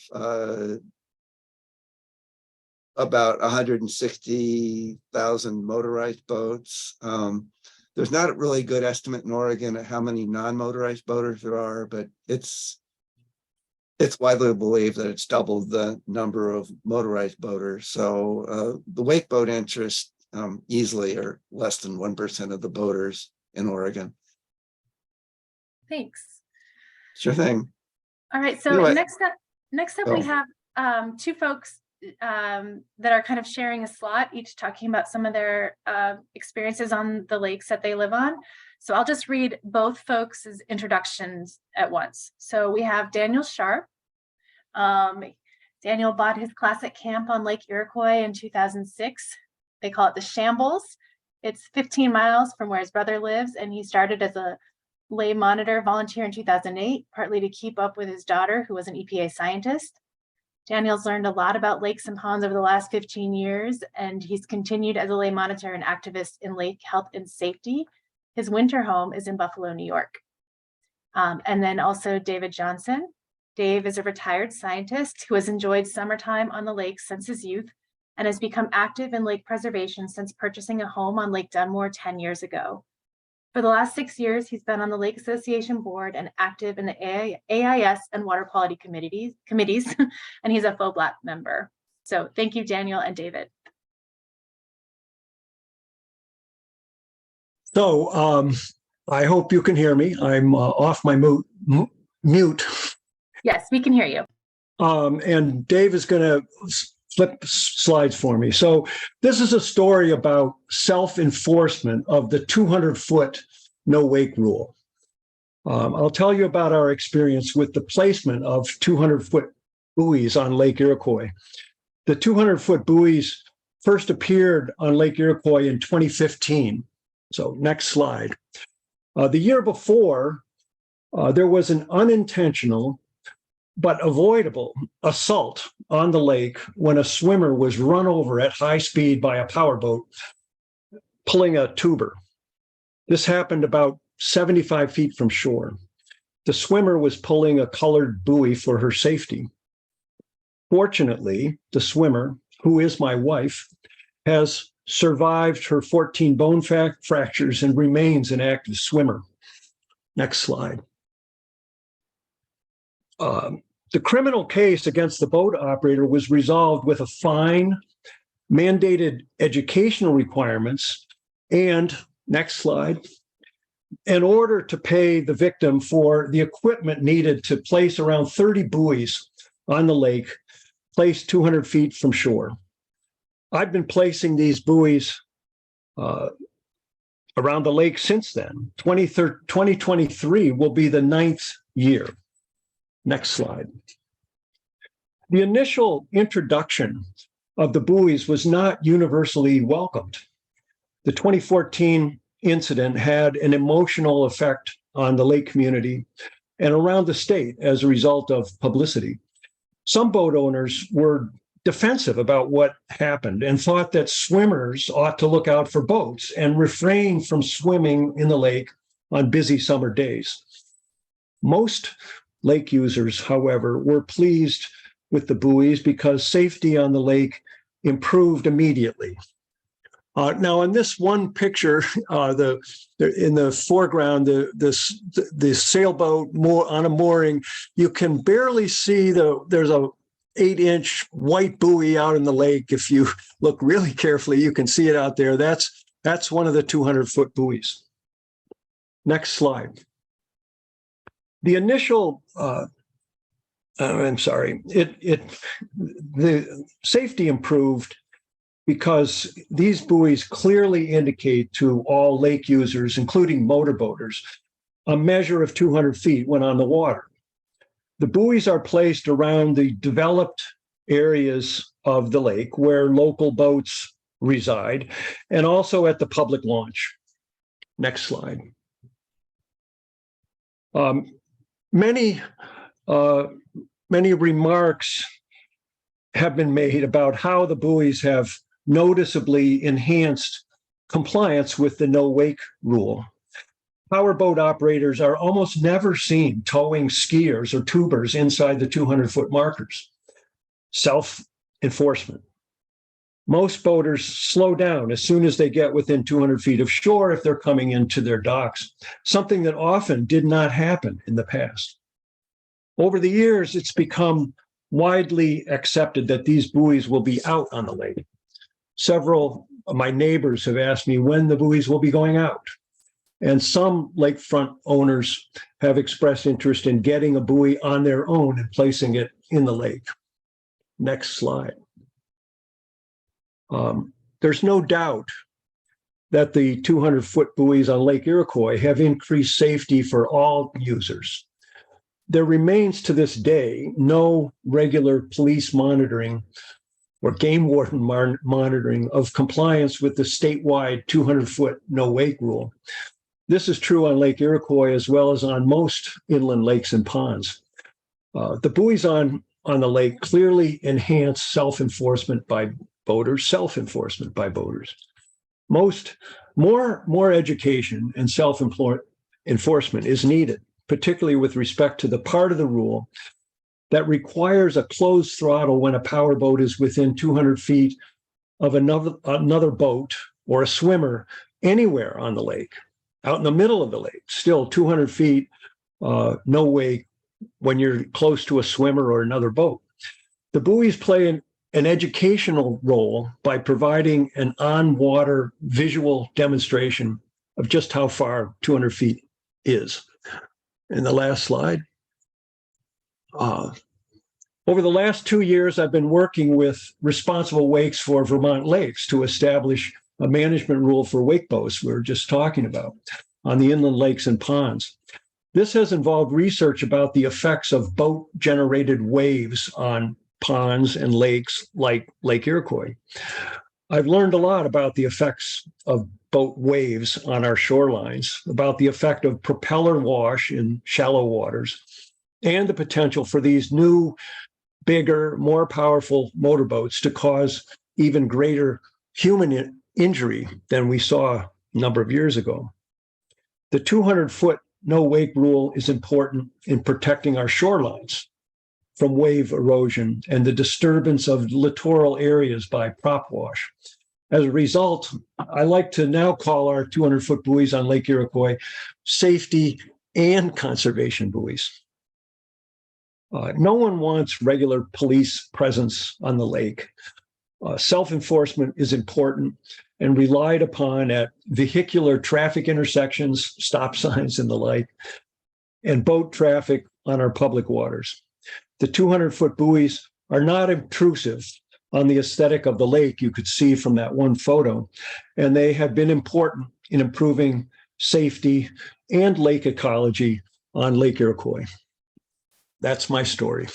about 160,000 motorized boats. There's not a really good estimate in Oregon of how many non-motorized boaters there are, but it's widely believed that it's doubled the number of motorized boaters. So the wake boat interest easily are less than 1% of the boaters in Oregon. Thanks. Sure thing. All right, so next up we have two folks that are kind of sharing a slot, each talking about some of their experiences on the lakes that they live on. So I'll just read both folks' introductions at once. So we have Daniel Sharp. Daniel bought his classic camp on Lake Iroquois in 2006. They call it the Shambles. It's 15 miles from where his brother lives, and he started as a lay monitor volunteer in 2008, partly to keep up with his daughter, who was an EPA scientist. Daniel's learned a lot about lakes and ponds over the last 15 years, and he's continued as a lay monitor and activist in lake health and safety. His winter home is in Buffalo, New York. And then also David Johnson. Dave is a retired scientist who has enjoyed summertime on the lake since his youth and has become active in lake preservation since purchasing a home on Lake Dunmore 10 years ago. For the last 6 years, he's been on the Lake Association board and active in the AIS and water quality committees, and he's a FOBLAP member. So thank you, Daniel and David. So I hope you can hear me. I'm off my mute. Yes, we can hear you. And Dave is going to flip slides for me. So this is a story about self-enforcement of the 200-foot no wake rule. I'll tell you about our experience with the placement of 200-foot buoys on Lake Iroquois. The 200-foot buoys first appeared on Lake Iroquois in 2015. So next slide. The year before, there was an unintentional but avoidable assault on the lake when a swimmer was run over at high speed by a powerboat pulling a tuber. This happened about 75 feet from shore. The swimmer was pulling a colored buoy for her safety. Fortunately, the swimmer, who is my wife, has survived her 14 bone fractures and remains an active swimmer. Next slide. The criminal case against the boat operator was resolved with a fine, mandated educational requirements, and, next slide, in order to pay the victim for the equipment needed to place around 30 buoys on the lake, placed 200 feet from shore. I've been placing these buoys around the lake since then. 2023 will be the 9th year. Next slide. The initial introduction of the buoys was not universally welcomed. The 2014 incident had an emotional effect on the lake community and around the state as a result of publicity. Some boat owners were defensive about what happened and thought that swimmers ought to look out for boats and refrain from swimming in the lake on busy summer days. Most lake users, however, were pleased with the buoys because safety on the lake improved immediately. Now, in this one picture, in the foreground, the sailboat on a mooring, you can barely see there's a 8-inch white buoy out in the lake. If you look really carefully, you can see it out there. That's one of the 200-foot buoys. Next slide. The initial, I'm sorry, the safety improved because these buoys clearly indicate to all lake users, including motorboaters, a measure of 200 feet when on the water. The buoys are placed around the developed areas of the lake where local boats reside, and also at the public launch. Next slide. Many remarks have been made about how the buoys have noticeably enhanced compliance with the no wake rule. Powerboat operators are almost never seen towing skiers or tubers inside the 200-foot markers. Self-enforcement. Most boaters slow down as soon as they get within 200 feet of shore if they're coming into their docks, something that often did not happen in the past. Over the years, it's become widely accepted that these buoys will be out on the lake. Several of my neighbors have asked me when the buoys will be going out. And some lakefront owners have expressed interest in getting a buoy on their own and placing it in the lake. Next slide. There's no doubt that the 200-foot buoys on Lake Iroquois have increased safety for all users. There remains to this day no regular police monitoring or game warden monitoring of compliance with the statewide 200-foot no wake rule. This is true on Lake Iroquois as well as on most inland lakes and ponds. The buoys on on the lake clearly enhance self-enforcement by boaters, More education and self-enforcement is needed, particularly with respect to the part of the rule that requires a closed throttle when a power boat is within 200 feet of another boat or a swimmer anywhere on the lake, out in the middle of the lake, still 200 feet, no way when you're close to a swimmer or another boat. The buoys play an educational role by providing an on-water visual demonstration of just how far 200 feet is. In the last slide. Over the last 2 years, I've been working with Responsible Wakes for Vermont Lakes to establish a management rule for wake boats we were just talking about on the inland lakes and ponds. This has involved research about the effects of boat-generated waves on ponds and lakes like Lake Iroquois. I've learned a lot about the effects of boat waves on our shorelines, about the effect of propeller wash in shallow waters, and the potential for these new, bigger, more powerful motorboats to cause even greater human injury than we saw a number of years ago. The 200-foot no-wake rule is important in protecting our shorelines from wave erosion and the disturbance of littoral areas by prop wash. As a result, I like to now call our 200-foot buoys on Lake Iroquois safety and conservation buoys. No one wants regular police presence on the lake. Self-enforcement is important and relied upon at vehicular traffic intersections, stop signs and the like, and boat traffic on our public waters. The 200-foot buoys are not intrusive on the aesthetic of the lake you could see from that one photo, and they have been important in improving safety and lake ecology on Lake Iroquois. That's my story.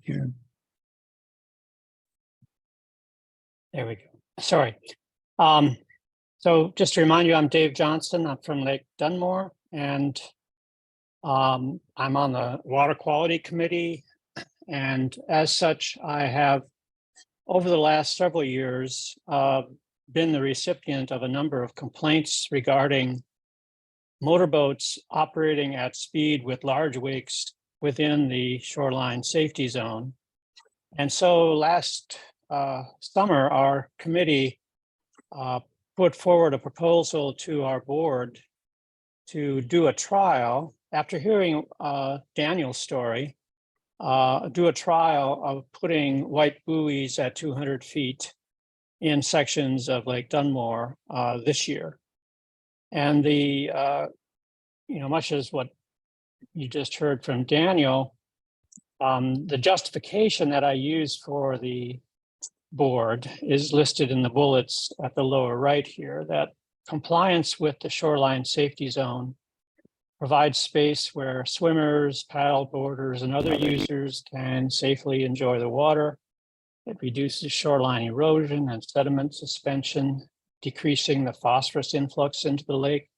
Here. There we go. Sorry. So just to remind you, I'm Dave Johnston. I'm from Lake Dunmore, and I'm on the Water Quality Committee. And as such, I have, over the last several years, been the recipient of a number of complaints regarding motorboats operating at speed with large wakes within the shoreline safety zone. And so last summer, our committee put forward a proposal to our board to do a trial. After hearing Daniel's story, do a trial of putting white buoys at 200 feet in sections of Lake Dunmore this year. And much as what you just heard from Daniel, the justification that I used for the board is listed in the bullets at the lower right here, that compliance with the shoreline safety zone provides space where swimmers, paddle boarders, and other users can safely enjoy the water. It reduces shoreline erosion and sediment suspension, decreasing the phosphorus influx into the lake,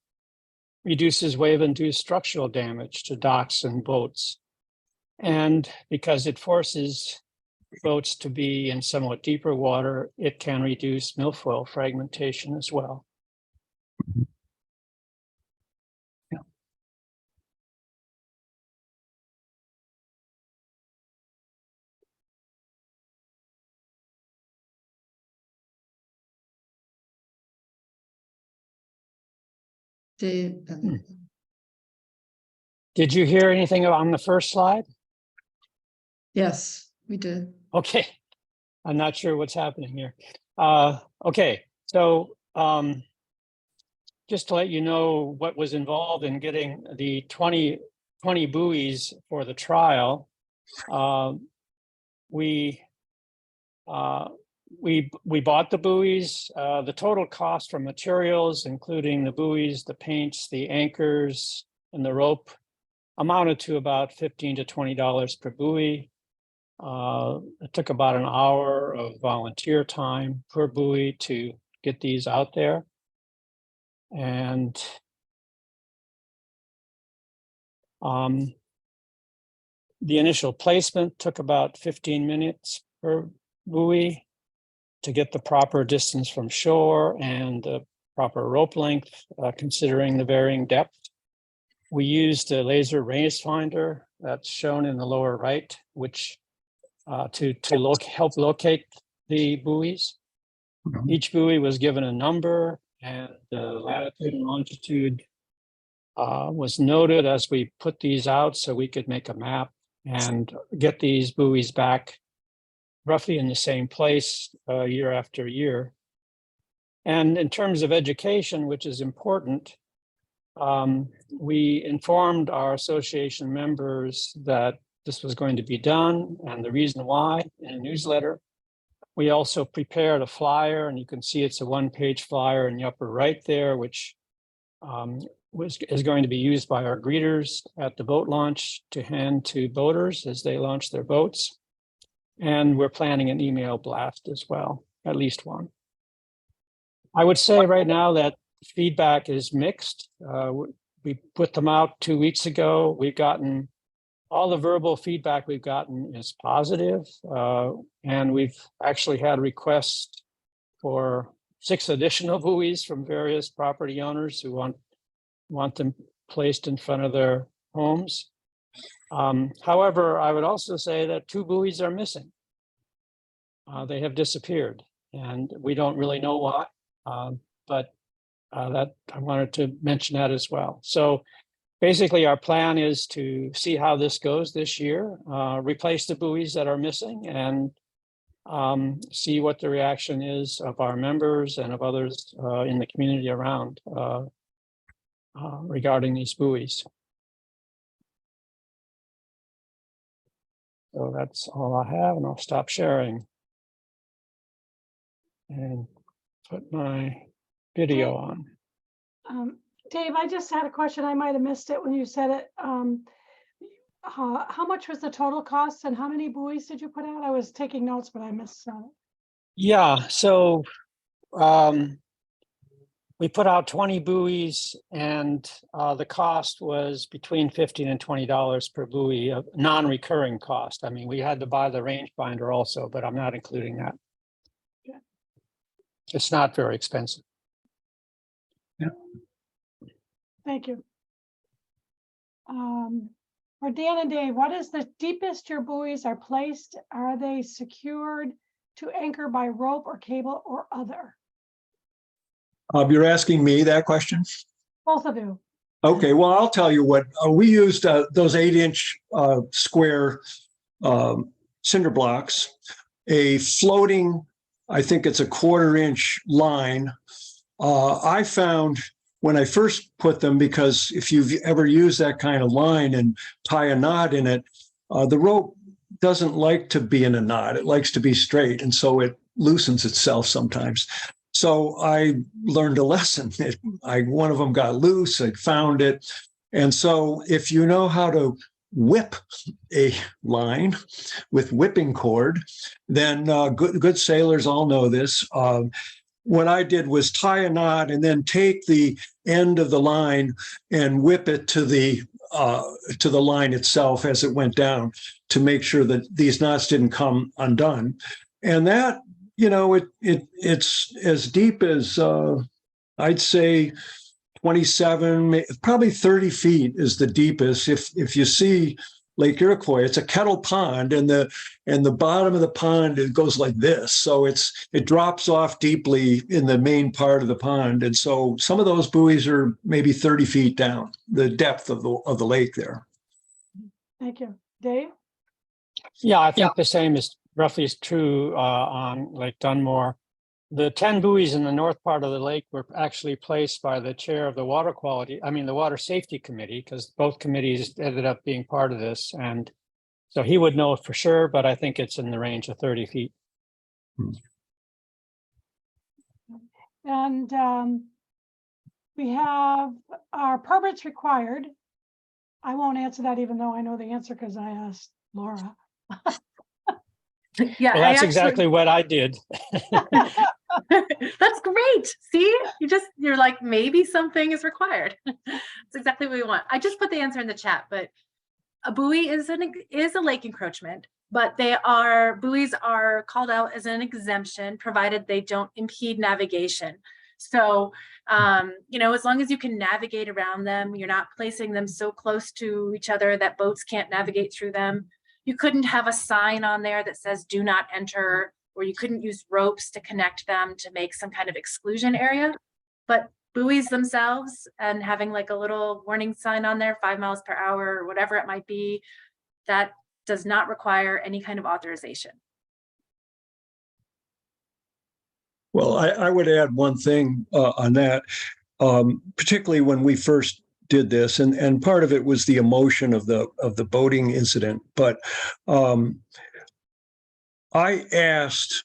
reduces wave-induced structural damage to docks and boats. And because it forces boats to be in somewhat deeper water, it can reduce milfoil fragmentation as well. Yeah. Dave, Did you hear anything on the first slide? yes, we did. Okay, I'm not sure what's happening here. Okay, so just to let you know what was involved in getting the 20 buoys for the trial, we we bought the buoys. The total cost for materials, including the buoys, the paints, the anchors, and the rope, amounted to about $15 to $20 per buoy. It took about an hour of volunteer time per buoy to get these out there. And the initial placement took about 15 minutes per buoy to get the proper distance from shore and the proper rope length, considering the varying depth. We used a laser rangefinder that's shown in the lower right, which to help locate the buoys. Each buoy was given a number, and the latitude and longitude was noted as we put these out so we could make a map and get these buoys back roughly in the same place year after year. And in terms of education, which is important, we informed our association members that this was going to be done and the reason why in a newsletter. We also prepared a flyer, and you can see it's a one-page flyer in the upper right there, which is going to be used by our greeters at the boat launch to hand to boaters as they launch their boats. And we're planning an email blast as well, at least one. I would say right now that feedback is mixed. We put them out 2 weeks ago. We've gotten all the verbal feedback we've gotten is positive. And we've actually had requests for 6 additional buoys from various property owners who want them placed in front of their homes. However, I would also say that 2 buoys are missing. They have disappeared, and we don't really know why, but that I wanted to mention that as well. So basically, our plan is to see how this goes this year, replace the buoys that are missing, and see what the reaction is of our members and of others in the community around regarding these buoys. So that's all I have, and I'll stop sharing and put my video on. Dave, I just had a question. I might have missed it when you said it. How much was the total cost and how many buoys did you put out? I was taking notes, but I missed some. Yeah, so we put out 20 buoys, and the cost was between $15 and $20 per buoy, a non-recurring cost. I mean, we had to buy the rangefinder also, but I'm not including that. Okay. It's not very expensive. Yeah. Thank you. For Dan and Dave, what is the deepest your buoys are placed? Are they secured to anchor by rope or cable or other? You're asking me that question? Both of you. Okay, well, I'll tell you what, we used those 8-inch square cinder blocks, a floating, I think it's a 1/4-inch line. I found when I first put them, because if you've ever used that kind of line and tie a knot in it, the rope doesn't like to be in a knot. It likes to be straight. And so it loosens itself sometimes. So I learned a lesson. One of them got loose, I found it. And so if you know how to whip a line with whipping cord, then good sailors all know this. What I did was tie a knot and then take the end of the line and whip it to the line itself as it went down to make sure that these knots didn't come undone. And that, you know, it's as deep as I'd say 27, probably 30 feet is the deepest. If you see Lake Iroquois, it's a kettle pond, and the bottom of the pond, it goes like this. So it drops off deeply in the main part of the pond. And so some of those buoys are maybe 30 feet down, the depth of the lake there. Thank you. Dave? Yeah, I think the same is roughly is true on Lake Dunmore. The 10 buoys in the north part of the lake were actually placed by the chair of the the Water Safety Committee, because both committees ended up being part of this. And so he would know for sure, but I think it's in the range of 30 feet. And we have our permits required. I won't answer that even though I know the answer because I asked Laura. Yeah, Well, that's exactly what I did. That's great. See, you're like, maybe something is required. That's exactly what we want. I just put the answer in the chat, but a buoy is a lake encroachment, but buoys are called out as an exemption provided they don't impede navigation. So, as long as you can navigate around them, you're not placing them so close to each other that boats can't navigate through them. You couldn't have a sign on there that says do not enter, or you couldn't use ropes to connect them to make some kind of exclusion area. But buoys themselves and having like a little warning sign on there, 5 miles per hour or whatever it might be, that does not require any kind of authorization. Well, I would add one thing on that, particularly when we first did this, and part of it was the emotion of the boating incident. But I asked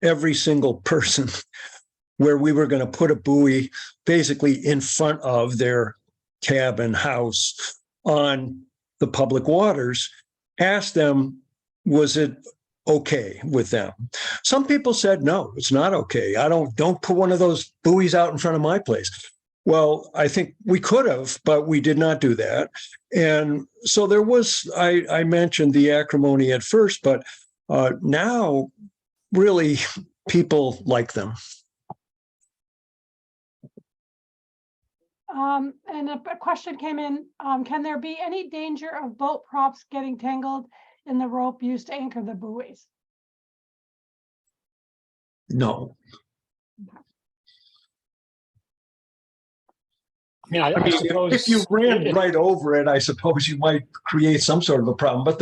every single person where we were going to put a buoy basically in front of their cabin house on the public waters, asked them, was it okay with them? Some people said, no, it's not okay. Don't put one of those buoys out in front of my place. Well, I think we could have, but we did not do that. And so there was, I mentioned the acrimony at first, but now really people like them. And a question came in, can there be any danger of boat props getting tangled in the rope used to anchor the buoys? No. I mean, suppose if you ran right over it, I suppose you might create some sort of a problem. But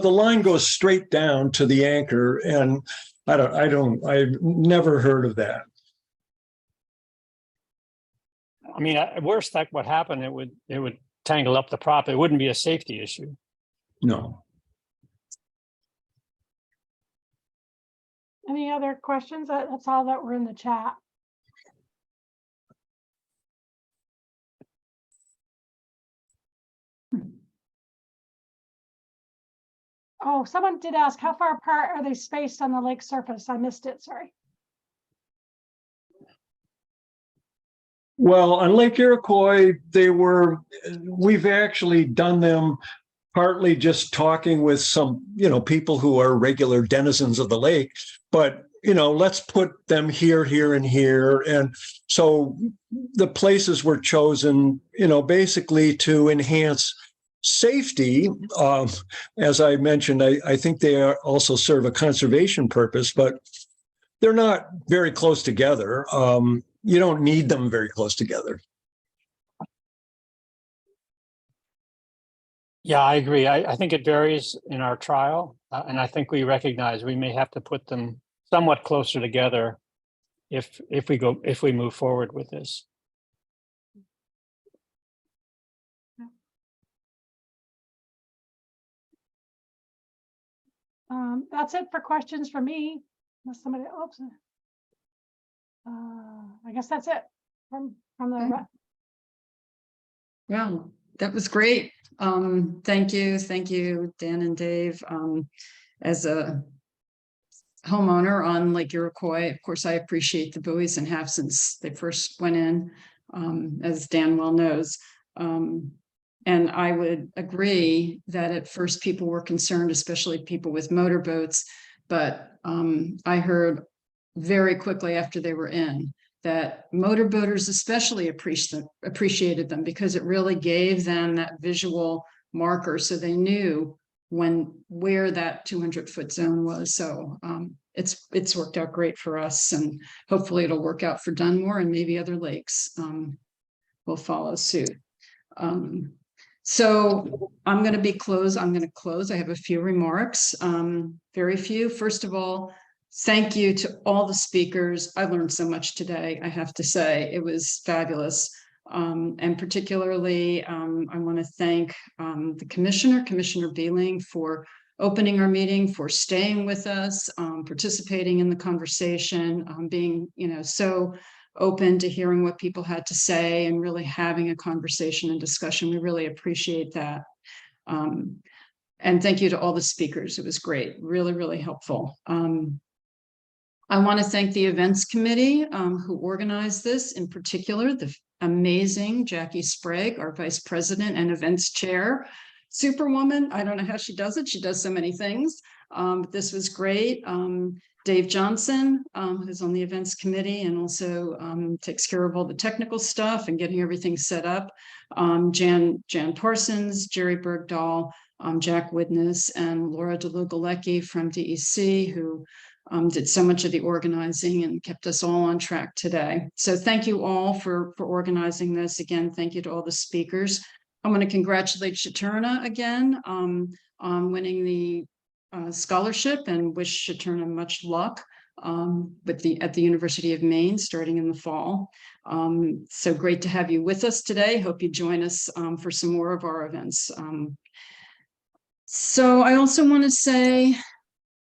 the line goes straight down to the anchor, and I've never heard of that. I mean, at worst, that would happen. It would tangle up the prop. It wouldn't be a safety issue. No. Any other questions? That's all that were in the chat. Oh, someone did ask, how far apart are they spaced on the lake surface? I missed it, sorry. Well, on Lake Iroquois, we've actually done them partly just talking with some, people who are regular denizens of the lake, but, let's put them here, here, and here. And so the places were chosen, basically to enhance safety. As I mentioned, I think they also serve a conservation purpose, but they're not very close together. You don't need them very close together. Yeah, I agree. I think it varies in our trial, and I think we recognize we may have to put them somewhat closer together if we move forward with this. That's it for questions for me. Unless somebody, oops. I guess that's it from the. Well, that was great. Thank you, Dan and Dave. As a homeowner on Lake Iroquois, of course, I appreciate the buoys and have since they first went in, as Dan well knows. And I would agree that at first people were concerned, especially people with motorboats, but I heard very quickly after they were in that motorboaters especially appreciated them because it really gave them that visual marker so they knew where that 200-foot zone was. So it's worked out great for us, and hopefully it'll work out for Dunmore and maybe other lakes will follow suit. So I'm going to close. I have a few remarks, very few. First of all, thank you to all the speakers. I learned so much today, I have to say. It was fabulous. And particularly, I want to thank the Commissioner Beeling, for opening our meeting, for staying with us, participating in the conversation, being, so open to hearing what people had to say and really having a conversation and discussion. We really appreciate that. And thank you to all the speakers. It was great, really, really helpful. I want to thank the events committee who organized this, in particular, the amazing Jackie Sprague, our vice president and events chair. Superwoman, I don't know how she does it. She does so many things. But this was great. Dave Johnson, who's on the events committee and also takes care of all the technical stuff and getting everything set up. Jan Parsons, Jerry Bergdahl, Jack Widness, and Laura DeLugalecki from DEC, who did so much of the organizing and kept us all on track today. So thank you all for organizing this. Again, thank you to all the speakers. I want to congratulate Shaturna again on winning the scholarship and wish Shaturna much luck at the University of Maine starting in the fall. So great to have you with us today. Hope you join us for some more of our events. So I also want to say,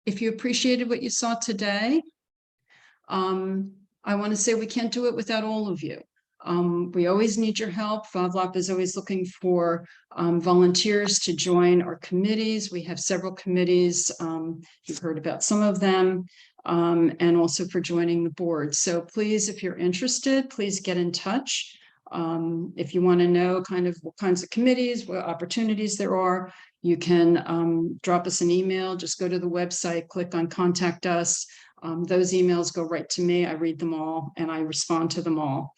if you appreciated what you saw today, I want to say we can't do it without all of you. We always need your help. FOVLAP is always looking for volunteers to join our committees. We have several committees. You've heard about some of them, and also for joining the board. So please, if you're interested, please get in touch. If you want to know kind of what kinds of committees, what opportunities there are, you can drop us an email. Just go to the website, click on Contact Us. Those emails go right to me. I read them all and I respond to them all.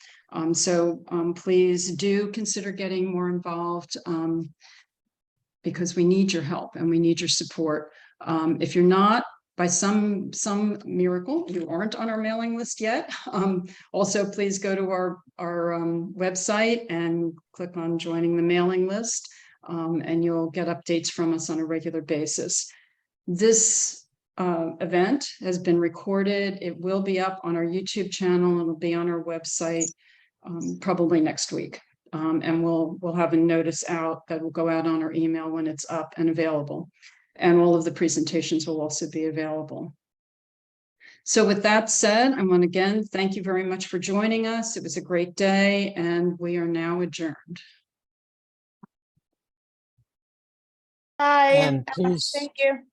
So please do consider getting more involved because we need your help and we need your support. If you're not, by some miracle, you aren't on our mailing list yet, also please go to our website and click on joining the mailing list, and you'll get updates from us on a regular basis. This event has been recorded. It will be up on our YouTube channel. It'll be on our website probably next week. And we'll have a notice out that will go out on our email when it's up and available. And all of the presentations will also be available. So with that said, I want to again thank you very much for joining us. It was a great day and we are now adjourned. Bye. And please, Thank you.